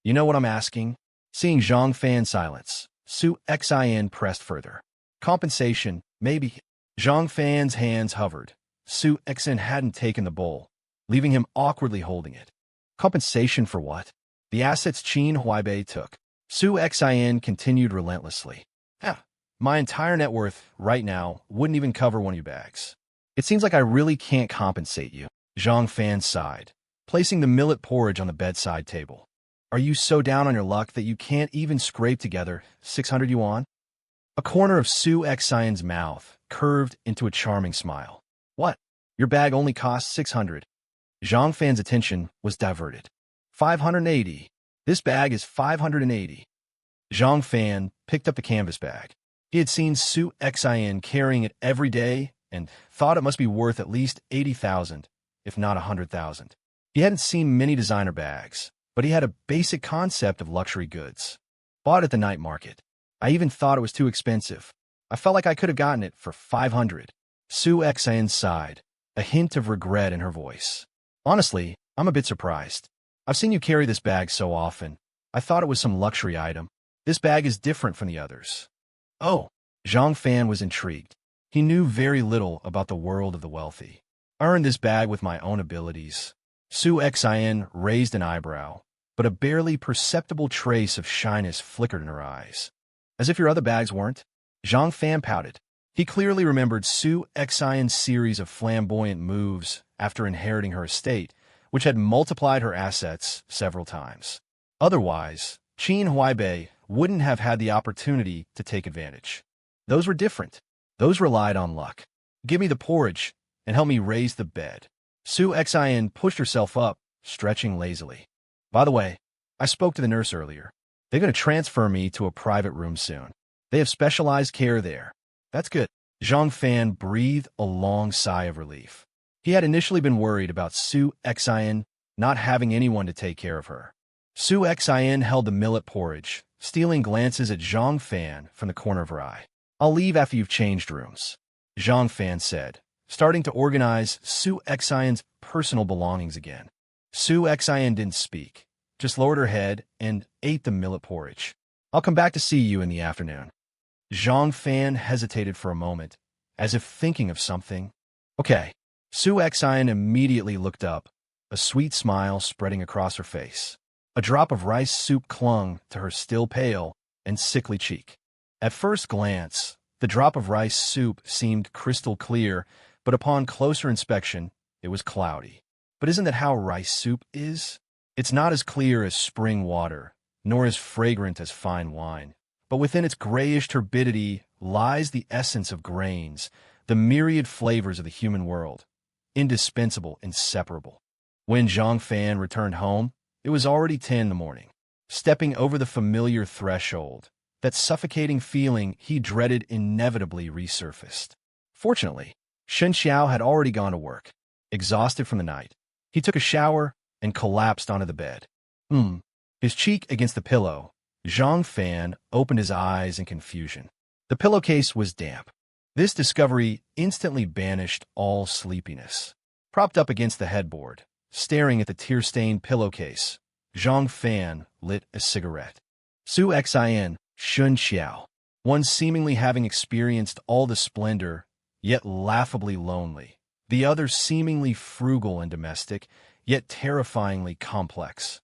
You know what I'm asking? Seeing Zhang Fan's silence, Su Xian pressed further. Compensation, maybe. Zhang Fan's hands hovered. Su Xian hadn't taken the bowl, leaving him awkwardly holding it. Compensation for what? The assets Qin Huaibei took. Su Xin continued relentlessly. My entire net worth right now wouldn't even cover one of your bags. It seems like I really can't compensate you. Zhang Fan sighed, placing the millet porridge on the bedside table. Are you so down on your luck that you can't even scrape together 600 yuan? A corner of Su Xion's mouth curved into a charming smile. What? Your bag only costs 600. Zhang Fan's attention was diverted. 580. This bag is 580. Zhang Fan picked up the canvas bag. He had seen Su Xian carrying it every day and thought it must be worth at least 80,000, if not 100,000. He hadn't seen many designer bags, but he had a basic concept of luxury goods. Bought at the night market. I even thought it was too expensive. I felt like I could have gotten it for 500. Su Xian sighed, a hint of regret in her voice. Honestly, I'm a bit surprised. I've seen you carry this bag so often. I thought it was some luxury item. This bag is different from the others. Oh, Zhang Fan was intrigued. He knew very little about the world of the wealthy. I earned this bag with my own abilities. Su Xian raised an eyebrow, but a barely perceptible trace of shyness flickered in her eyes. As if your other bags weren't? Zhang Fan pouted. He clearly remembered Su Xian's series of flamboyant moves after inheriting her estate, which had multiplied her assets several times. Otherwise, Qin Huaibei wouldn't have had the opportunity to take advantage. Those were different. Those relied on luck. Give me the porridge and help me raise the bed. Su Xian pushed herself up, stretching lazily. By the way, I spoke to the nurse earlier. They're going to transfer me to a private room soon. They have specialized care there. That's good. Zhang Fan breathed a long sigh of relief. He had initially been worried about Su Xian not having anyone to take care of her. Su Xian held the millet porridge, stealing glances at Zhang Fan from the corner of her eye. I'll leave after you've changed rooms, Zhang Fan said, starting to organize Su Xian's personal belongings again. Su Xian didn't speak, just lowered her head and ate the millet porridge. I'll come back to see you in the afternoon. Zhang Fan hesitated for a moment, as if thinking of something. Okay. Su Xian immediately looked up, a sweet smile spreading across her face. A drop of rice soup clung to her still pale and sickly cheek. At first glance, the drop of rice soup seemed crystal clear, but upon closer inspection, it was cloudy. But isn't that how rice soup is? It's not as clear as spring water, nor as fragrant as fine wine. But within its grayish turbidity lies the essence of grains, the myriad flavors of the human world. Indispensable, inseparable. When Zhang Fan returned home, it was already 10 in the morning. Stepping over the familiar threshold, that suffocating feeling he dreaded inevitably resurfaced. Fortunately, Shen Qiao had already gone to work. Exhausted from the night, he took a shower and collapsed onto the bed. His cheek against the pillow, Zhang Fan opened his eyes in confusion. The pillowcase was damp. This discovery instantly banished all sleepiness. Propped up against the headboard, staring at the tear-stained pillowcase, Zhang Fan lit a cigarette. Su Xian, Shen Qiao, one seemingly having experienced all the splendor, yet laughably lonely. The other seemingly frugal and domestic, yet terrifyingly complex.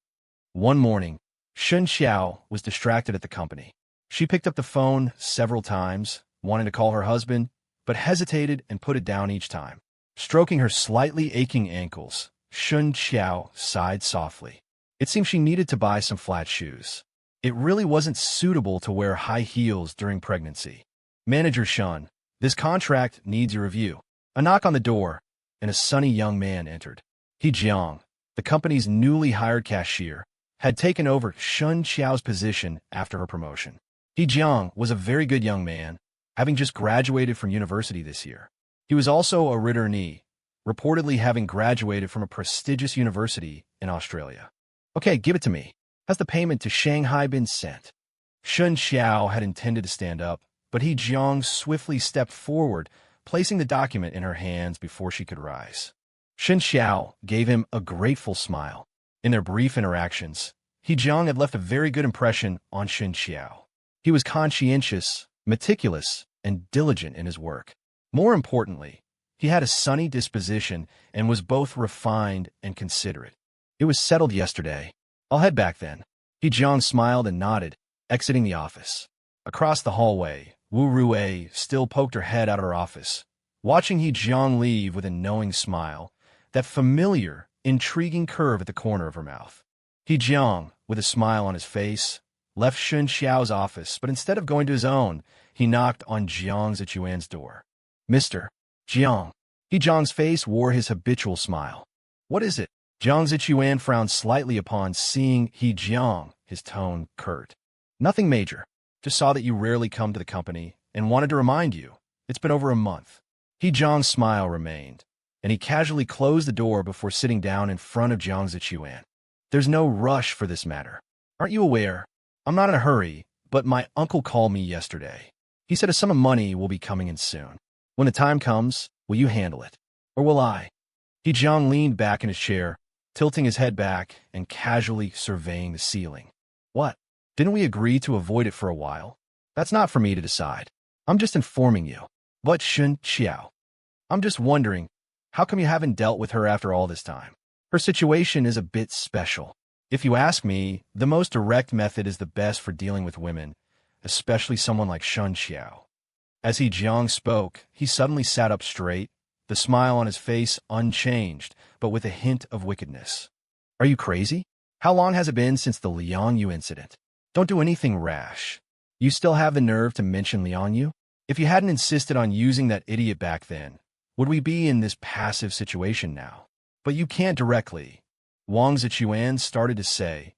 One morning, Shen Qiao was distracted at the company. She picked up the phone several times, wanting to call her husband, but hesitated and put it down each time. Stroking her slightly aching ankles, Shen Qiao sighed softly. It seemed she needed to buy some flat shoes. It really wasn't suitable to wear high heels during pregnancy. Manager Shen, this contract needs a review. A knock on the door, and a sunny young man entered. He Jiang, the company's newly hired cashier, had taken over Shen Qiao's position after her promotion. He Jiang was a very good young man, having just graduated from university this year. He was also a returnee, reportedly having graduated from a prestigious university in Australia. Okay, give it to me. Has the payment to Shanghai been sent? Shen Qiao had intended to stand up, but He Jiang swiftly stepped forward, placing the document in her hands before she could rise. Shen Qiao gave him a grateful smile. In their brief interactions, He Jiang had left a very good impression on Shen Qiao. He was conscientious, meticulous, and diligent in his work. More importantly, he had a sunny disposition and was both refined and considerate. It was settled yesterday. I'll head back then. He Jiang smiled and nodded, exiting the office. Across the hallway, Wu Rui still poked her head out of her office, watching He Jiang leave with a knowing smile, that familiar, intriguing curve at the corner of her mouth. He Jiang, with a smile on his face, left Shen Qiao's office, but instead of going to his own, he knocked on Jiang Zichuan's door. Mr. Jiang. He Jiang's face wore his habitual smile. What is it? Jiang Zichuan frowned slightly upon seeing He Jiang, his tone curt. Nothing major. Just saw that you rarely come to the company and wanted to remind you. It's been over a month. He Jiang's smile remained, and he casually closed the door before sitting down in front of Jiang Zichuan. There's no rush for this matter. Aren't you aware? I'm not in a hurry, but my uncle called me yesterday. He said a sum of money will be coming in soon. When the time comes, will you handle it? Or will I? He Jiang leaned back in his chair, tilting his head back and casually surveying the ceiling. What? Didn't we agree to avoid it for a while? That's not for me to decide. I'm just informing you. But Shen Qiao. I'm just wondering, how come you haven't dealt with her after all this time? Her situation is a bit special. If you ask me, the most direct method is the best for dealing with women, especially someone like Shen Qiao. As He Jiang spoke, he suddenly sat up straight, the smile on his face unchanged, but with a hint of wickedness. Are you crazy? How long has it been since the Liangyu incident? Don't do anything rash. You still have the nerve to mention Liangyu? If you hadn't insisted on using that idiot back then, would we be in this passive situation now? But you can't directly. Wang Zichuan started to say,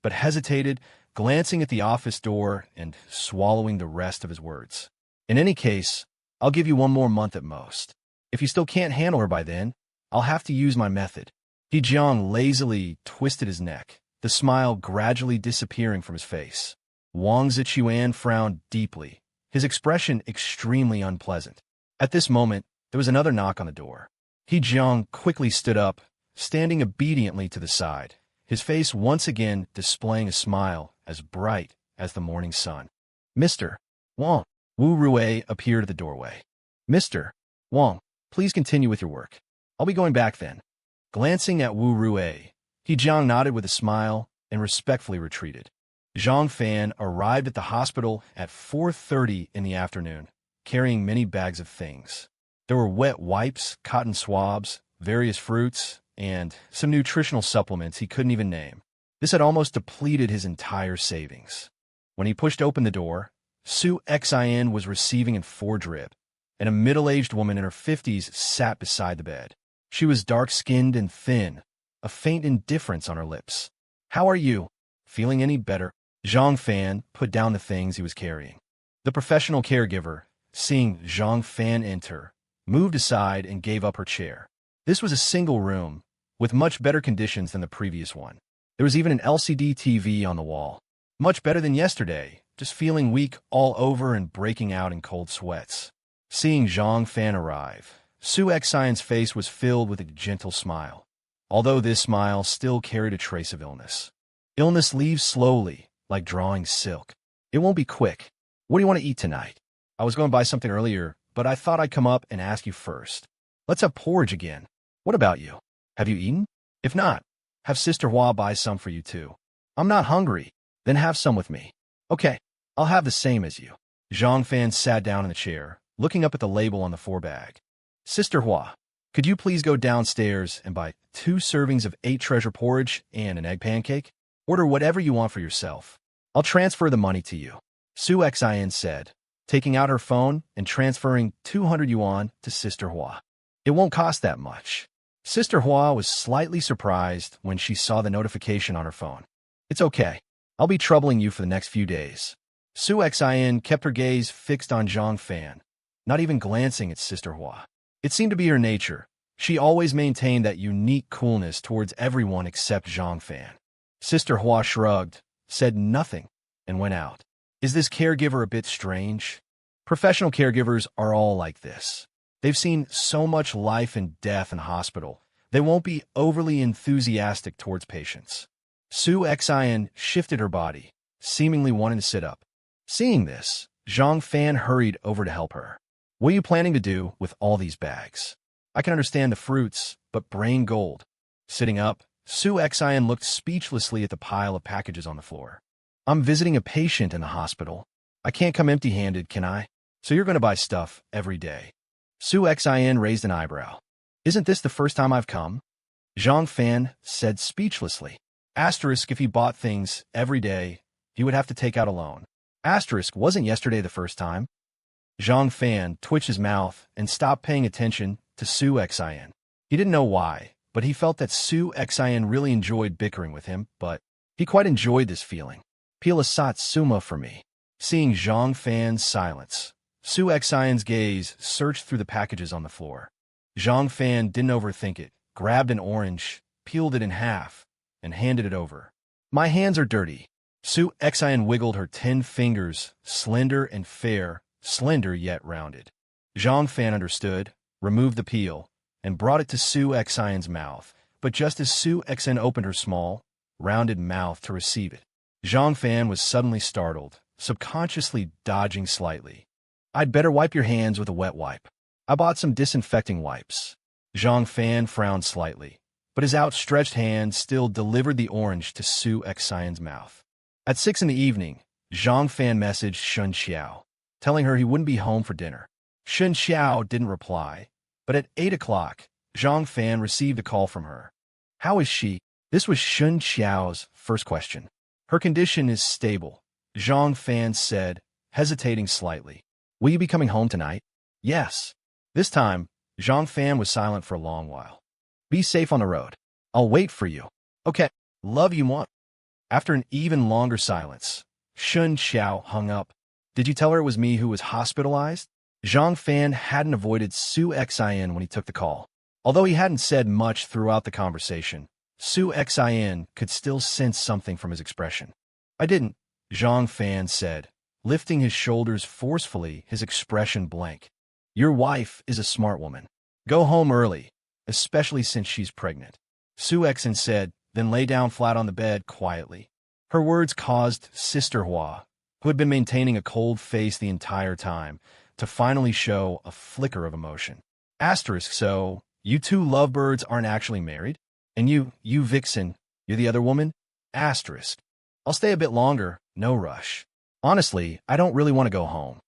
but hesitated, glancing at the office door and swallowing the rest of his words. In any case, I'll give you 1 more month at most. If you still can't handle her by then, I'll have to use my method. He Jiang lazily twisted his neck, the smile gradually disappearing from his face. Wang Zichuan frowned deeply, his expression extremely unpleasant. At this moment, there was another knock on the door. He Jiang quickly stood up, standing obediently to the side, his face once again displaying a smile as bright as the morning sun. Mr. Wang. Wu Rui appeared at the doorway. Mr. Wang, please continue with your work. I'll be going back then. Glancing at Wu Rui, He Jiang nodded with a smile and respectfully retreated. Zhang Fan arrived at the hospital at 4:30 in the afternoon, carrying many bags of things. There were wet wipes, cotton swabs, various fruits, and some nutritional supplements he couldn't even name. This had almost depleted his entire savings. When he pushed open the door, Su Xin was receiving in 4 drip, and a middle-aged woman in her 50s sat beside the bed. She was dark-skinned and thin, a faint indifference on her lips. How are you? Feeling any better? Zhang Fan put down the things he was carrying. The professional caregiver, seeing Zhang Fan enter, moved aside and gave up her chair. This was a single room, with much better conditions than the previous one. There was even an LCD TV on the wall. Much better than yesterday, just feeling weak all over and breaking out in cold sweats. Seeing Zhang Fan arrive, Su Xion's face was filled with a gentle smile, although this smile still carried a trace of illness. Illness leaves slowly, like drawing silk. It won't be quick. What do you want to eat tonight? I was going to buy something earlier, but I thought I'd come up and ask you first. Let's have porridge again. What about you? Have you eaten? If not, have Sister Hua buy some for you too. I'm not hungry. Then have some with me. Okay, I'll have the same as you. Zhang Fan sat down in the chair, looking up at the label on the 4-bag. Sister Hua, could you please go downstairs and buy 2 servings of 8 treasure porridge and an egg pancake? Order whatever you want for yourself. I'll transfer the money to you. Su Xian said, taking out her phone and transferring 200 yuan to Sister Hua. It won't cost that much. Sister Hua was slightly surprised when she saw the notification on her phone. It's okay. I'll be troubling you for the next few days. Su Xian kept her gaze fixed on Zhang Fan, not even glancing at Sister Hua. It seemed to be her nature. She always maintained that unique coolness towards everyone except Zhang Fan. Sister Hua shrugged, said nothing, and went out. Is this caregiver a bit strange? Professional caregivers are all like this. They've seen so much life and death in hospital, they won't be overly enthusiastic towards patients. Su Xian shifted her body, seemingly wanting to sit up. Seeing this, Zhang Fan hurried over to help her. What are you planning to do with all these bags? I can understand the fruits, but brain gold. Sitting up, Su Xian looked speechlessly at the pile of packages on the floor. I'm visiting a patient in the hospital. I can't come empty-handed, can I? So you're going to buy stuff every day. Su Xian raised an eyebrow. Isn't this the first time I've come? Zhang Fan said speechlessly. Asterisk, if he bought things every day, he would have to take out a loan. Asterisk, wasn't yesterday the first time? Zhang Fan twitched his mouth and stopped paying attention to Su Xian. He didn't know why, but he felt that Su Xian really enjoyed bickering with him, but he quite enjoyed this feeling. Peel a satsuma for me. Seeing Zhang Fan's silence, Su Xian's gaze searched through the packages on the floor. Zhang Fan didn't overthink it, grabbed an orange, peeled it in half, and handed it over. My hands are dirty. Su Xian wiggled her 10 fingers, slender and fair, slender yet rounded. Zhang Fan understood, removed the peel, and brought it to Su Xian's mouth, but just as Su Xian opened her small, rounded mouth to receive it, Zhang Fan was suddenly startled, subconsciously dodging slightly. I'd better wipe your hands with a wet wipe. I bought some disinfecting wipes. Zhang Fan frowned slightly, but his outstretched hand still delivered the orange to Su Xian's mouth. At 6 in the evening, Zhang Fan messaged Shen Qiao, telling her he wouldn't be home for dinner. Shen Qiao didn't reply, but at 8 o'clock, Zhang Fan received a call from her. How is she? This was Shen Qiao's first question. Her condition is stable, Zhang Fan said, hesitating slightly. Will you be coming home tonight? Yes. This time, Zhang Fan was silent for a long while. Be safe on the road. I'll wait for you. Okay. Love you, Moi. After an even longer silence, Shen Qiao hung up. Did you tell her it was me who was hospitalized? Zhang Fan hadn't avoided Su Xian when he took the call. Although he hadn't said much throughout the conversation, Su Xian could still sense something from his expression. I didn't, Zhang Fan said, lifting his shoulders forcefully, his expression blank. Your wife is a smart woman. Go home early, especially since she's pregnant. Su Xian said, then lay down flat on the bed quietly. Her words caused Sister Hua, who had been maintaining a cold face the entire time, to finally show a flicker of emotion. Asterisk, so, you two lovebirds aren't actually married? And you vixen, you're the other woman? Asterisk. I'll stay a bit longer, no rush. Honestly, I don't really want to go home.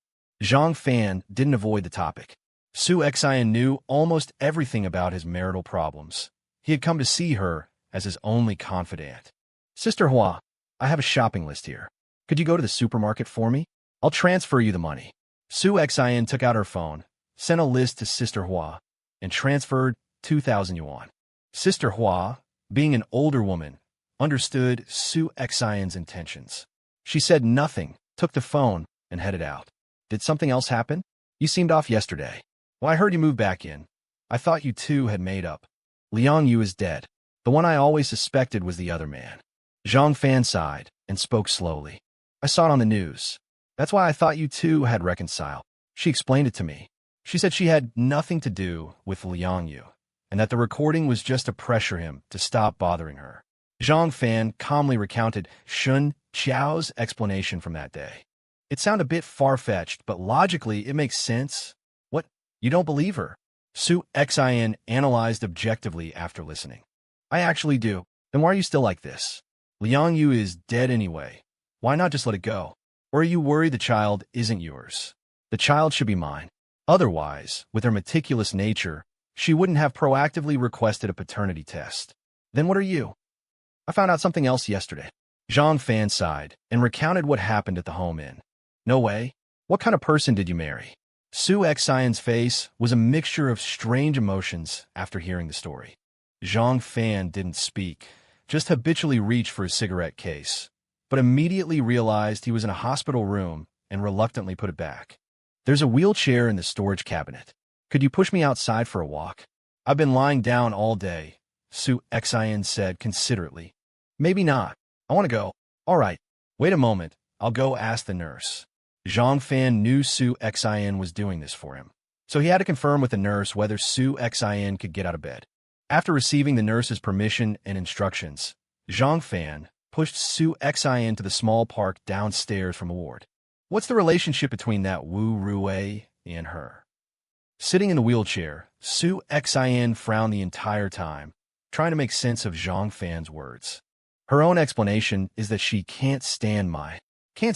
Zhang Fan didn't avoid the topic. Su Xian knew almost everything about his marital problems. He had come to see her as his only confidant. Sister Hua, I have a shopping list here. Could you go to the supermarket for me? I'll transfer you the money. Su Xian took out her phone, sent a list to Sister Hua, and transferred 2,000 yuan. Sister Hua, being an older woman, understood Su Xian's intentions. She said nothing, took the phone, and headed out. Did something else happen? You seemed off yesterday. Well, I heard you moved back in. I thought you two had made up. Liang Yu is dead. The one I always suspected was the other man. Zhang Fan sighed and spoke slowly. I saw it on the news. That's why I thought you two had reconciled. She explained it to me. She said she had nothing to do with Liang Yu, and that the recording was just to pressure him to stop bothering her. Zhang Fan calmly recounted Shen Qiao's explanation from that day. It sounded a bit far-fetched, but logically it makes sense. What? You don't believe her? Su Xian analyzed objectively after listening. I actually do. Then why are you still like this? Liang Yu is dead anyway. Why not just let it go? Or are you worried the child isn't yours? The child should be mine. Otherwise, with her meticulous nature, she wouldn't have proactively requested a paternity test. Then what are you? I found out something else yesterday. Zhang Fan sighed and recounted what happened at the home inn. No way. What kind of person did you marry? Su Xian's face was a mixture of strange emotions after hearing the story. Zhang Fan didn't speak, just habitually reached for his cigarette case, but immediately realized he was in a hospital room and reluctantly put it back. There's a wheelchair in the storage cabinet. Could you push me outside for a walk? I've been lying down all day, Su Xian said considerately. Maybe not. I want to go. All right. Wait a moment. I'll go ask the nurse. Zhang Fan knew Su Xian was doing this for him, so he had to confirm with the nurse whether Su Xian could get out of bed. After receiving the nurse's permission and instructions, Zhang Fan pushed Su Xian to the small park downstairs from the ward. What's the relationship between that Wu Rui and her? Sitting in the wheelchair, Su Xian frowned the entire time, trying to make sense of Zhang Fan's words. Her own explanation is that she can't stand Shen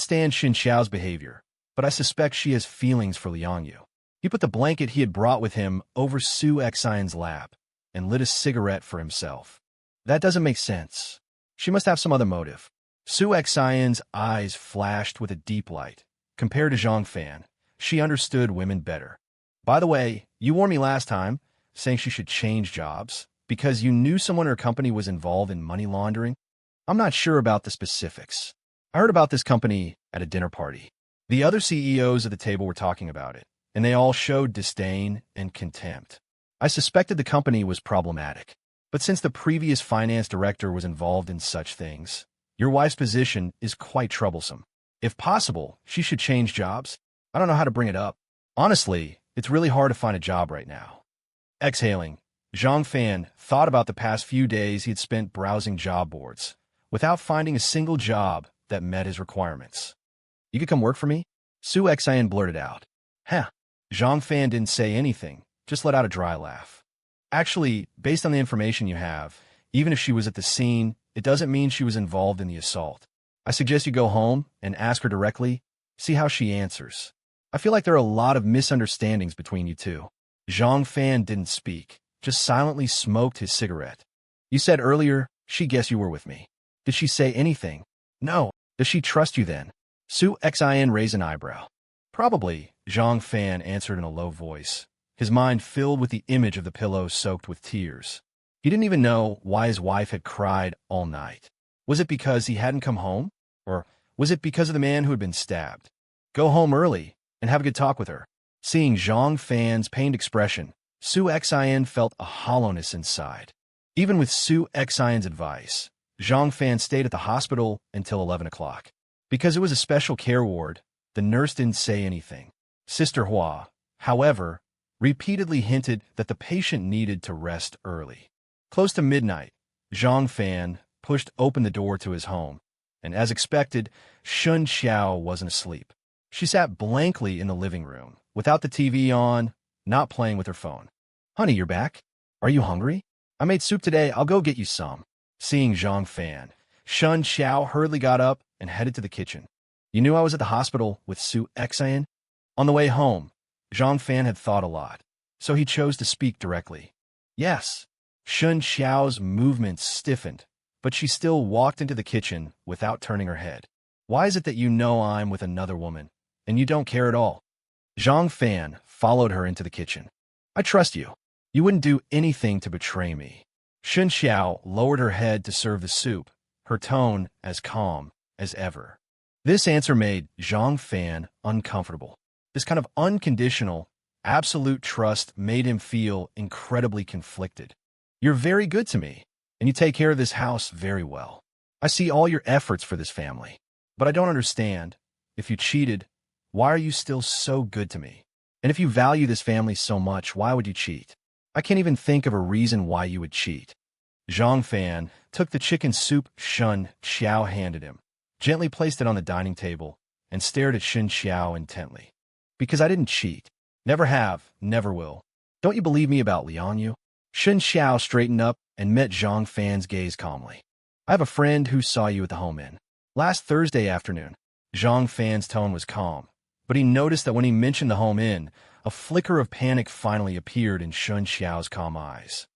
Qiao's behavior, but I suspect she has feelings for Liang Yu. He put the blanket he had brought with him over Su Xian's lap and lit a cigarette for himself. That doesn't make sense. She must have some other motive. Su Xian's eyes flashed with a deep light. Compared to Zhang Fan, she understood women better. By the way, you warned me last time, saying she should change jobs, because you knew someone in her company was involved in money laundering. I'm not sure about the specifics. I heard about this company at a dinner party. The other CEOs at the table were talking about it, and they all showed disdain and contempt. I suspected the company was problematic, but since the previous finance director was involved in such things, your wife's position is quite troublesome. If possible, she should change jobs. I don't know how to bring it up. Honestly, it's really hard to find a job right now. Exhaling, Zhang Fan thought about the past few days he had spent browsing job boards, without finding a single job that met his requirements. You could come work for me? Su Xian blurted out. Huh. Zhang Fan didn't say anything, just let out a dry laugh. Actually, based on the information you have, even if she was at the scene, it doesn't mean she was involved in the assault. I suggest you go home and ask her directly, see how she answers. I feel like there are a lot of misunderstandings between you two. Zhang Fan didn't speak, just silently smoked his cigarette. You said earlier, she guessed you were with me. Did she say anything? No. Does she trust you then? Su Xian raised an eyebrow. Probably, Zhang Fan answered in a low voice, his mind filled with the image of the pillow soaked with tears. He didn't even know why his wife had cried all night. Was it because he hadn't come home? Or was it because of the man who had been stabbed? Go home early and have a good talk with her. Seeing Zhang Fan's pained expression, Su Xian felt a hollowness inside. Even with Su Xian's advice, Zhang Fan stayed at the hospital until 11 o'clock. Because it was a special care ward, the nurse didn't say anything. Sister Hua, however, repeatedly hinted that the patient needed to rest early. Close to midnight, Zhang Fan pushed open the door to his home, and as expected, Shen Qiao wasn't asleep. She sat blankly in the living room, without the TV on, not playing with her phone. Honey, you're back? Are you hungry? I made soup today, I'll go get you some. Seeing Zhang Fan, Shen Qiao hurriedly got up and headed to the kitchen. You knew I was at the hospital with Su Xian? On the way home, Zhang Fan had thought a lot, so he chose to speak directly. Yes. Shen Qiao's movements stiffened, but she still walked into the kitchen without turning her head. Why is it that you know I'm with another woman, and you don't care at all? Zhang Fan followed her into the kitchen. I trust you. You wouldn't do anything to betray me. Shen Qiao lowered her head to serve the soup, her tone as calm as ever. This answer made Zhang Fan uncomfortable. This kind of unconditional, absolute trust made him feel incredibly conflicted. You're very good to me, and you take care of this house very well. I see all your efforts for this family, but I don't understand. If you cheated, why are you still so good to me? And if you value this family so much, why would you cheat? I can't even think of a reason why you would cheat. Zhang Fan took the chicken soup Shen Qiao handed him, gently placed it on the dining table, and stared at Shen Qiao intently. Because I didn't cheat. Never have, never will. Don't you believe me about Liang Yu? Shen Qiao straightened up and met Zhang Fan's gaze calmly. I have a friend who saw you at the home inn. Last Thursday afternoon. Zhang Fan's tone was calm, but he noticed that when he mentioned the home inn, a flicker of panic finally appeared in Shen Qiao's calm eyes.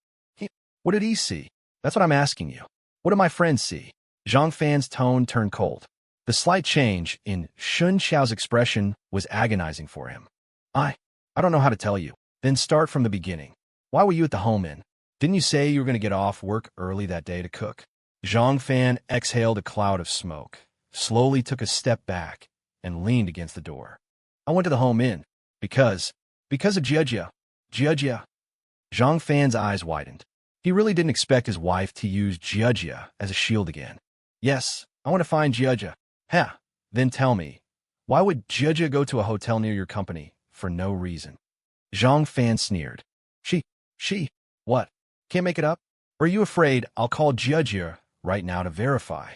What did he see? That's what I'm asking you. What did my friend see? Zhang Fan's tone turned cold. The slight change in Shen Qiao's expression was agonizing for him. I don't know how to tell you. Then start from the beginning. Why were you at the home inn? Didn't you say you were going to get off work early that day to cook? Zhang Fan exhaled a cloud of smoke, slowly took a step back, and leaned against the door. I went to the home inn. Because of Jia. Zhang Fan's eyes widened. He really didn't expect his wife to use Jia as a shield again. Yes, I want to find Jia. Then tell me, why would Jia go to a hotel near your company for no reason? Zhang Fan sneered. What? Can't make it up? Or are you afraid I'll call Jia right now to verify?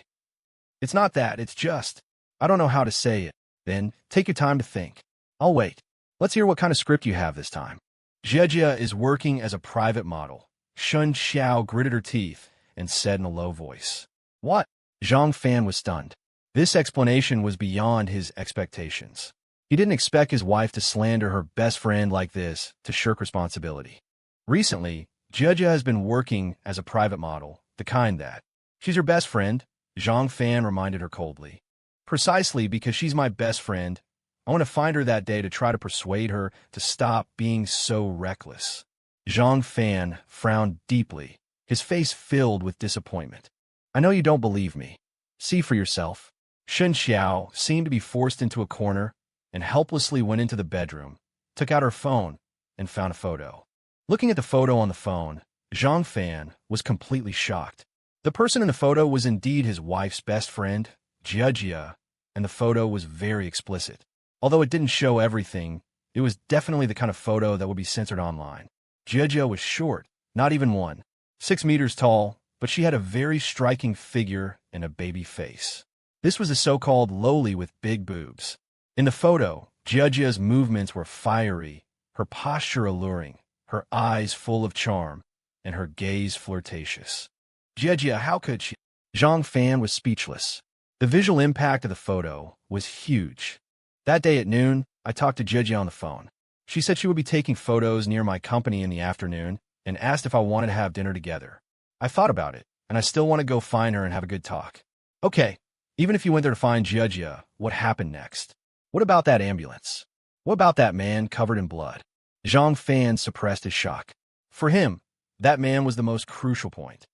It's not that, it's just, I don't know how to say it. Then, take your time to think. I'll wait. Let's hear what kind of script you have this time. Jia is working as a private model. Shen Qiao gritted her teeth and said in a low voice. What? Zhang Fan was stunned. This explanation was beyond his expectations. He didn't expect his wife to slander her best friend like this, to shirk responsibility. Recently, Jia has been working as a private model, the kind that... She's your best friend, Zhang Fan reminded her coldly. Precisely because she's my best friend, I want to find her that day to try to persuade her to stop being so reckless. Zhang Fan frowned deeply, his face filled with disappointment. I know you don't believe me. See for yourself. Shen Qiao seemed to be forced into a corner and helplessly went into the bedroom, took out her phone, and found a photo. Looking at the photo on the phone, Zhang Fan was completely shocked. The person in the photo was indeed his wife's best friend, Jia, and the photo was very explicit. Although it didn't show everything, it was definitely the kind of photo that would be censored online. Jia was short, not even 6 meters tall, but she had a very striking figure and a baby face. This was a so-called lowly with big boobs. In the photo, Jia's movements were fiery, her posture alluring, her eyes full of charm, and her gaze flirtatious. Jia, how could she? Zhang Fan was speechless. The visual impact of the photo was huge. That day at noon, I talked to Jia on the phone. She said she would be taking photos near my company in the afternoon and asked if I wanted to have dinner together. I thought about it, and I still want to go find her and have a good talk. Okay, even if you went there to find Jia, what happened next? What about that ambulance? What about that man covered in blood? Zhang Fan suppressed his shock. For him, that man was the most crucial point.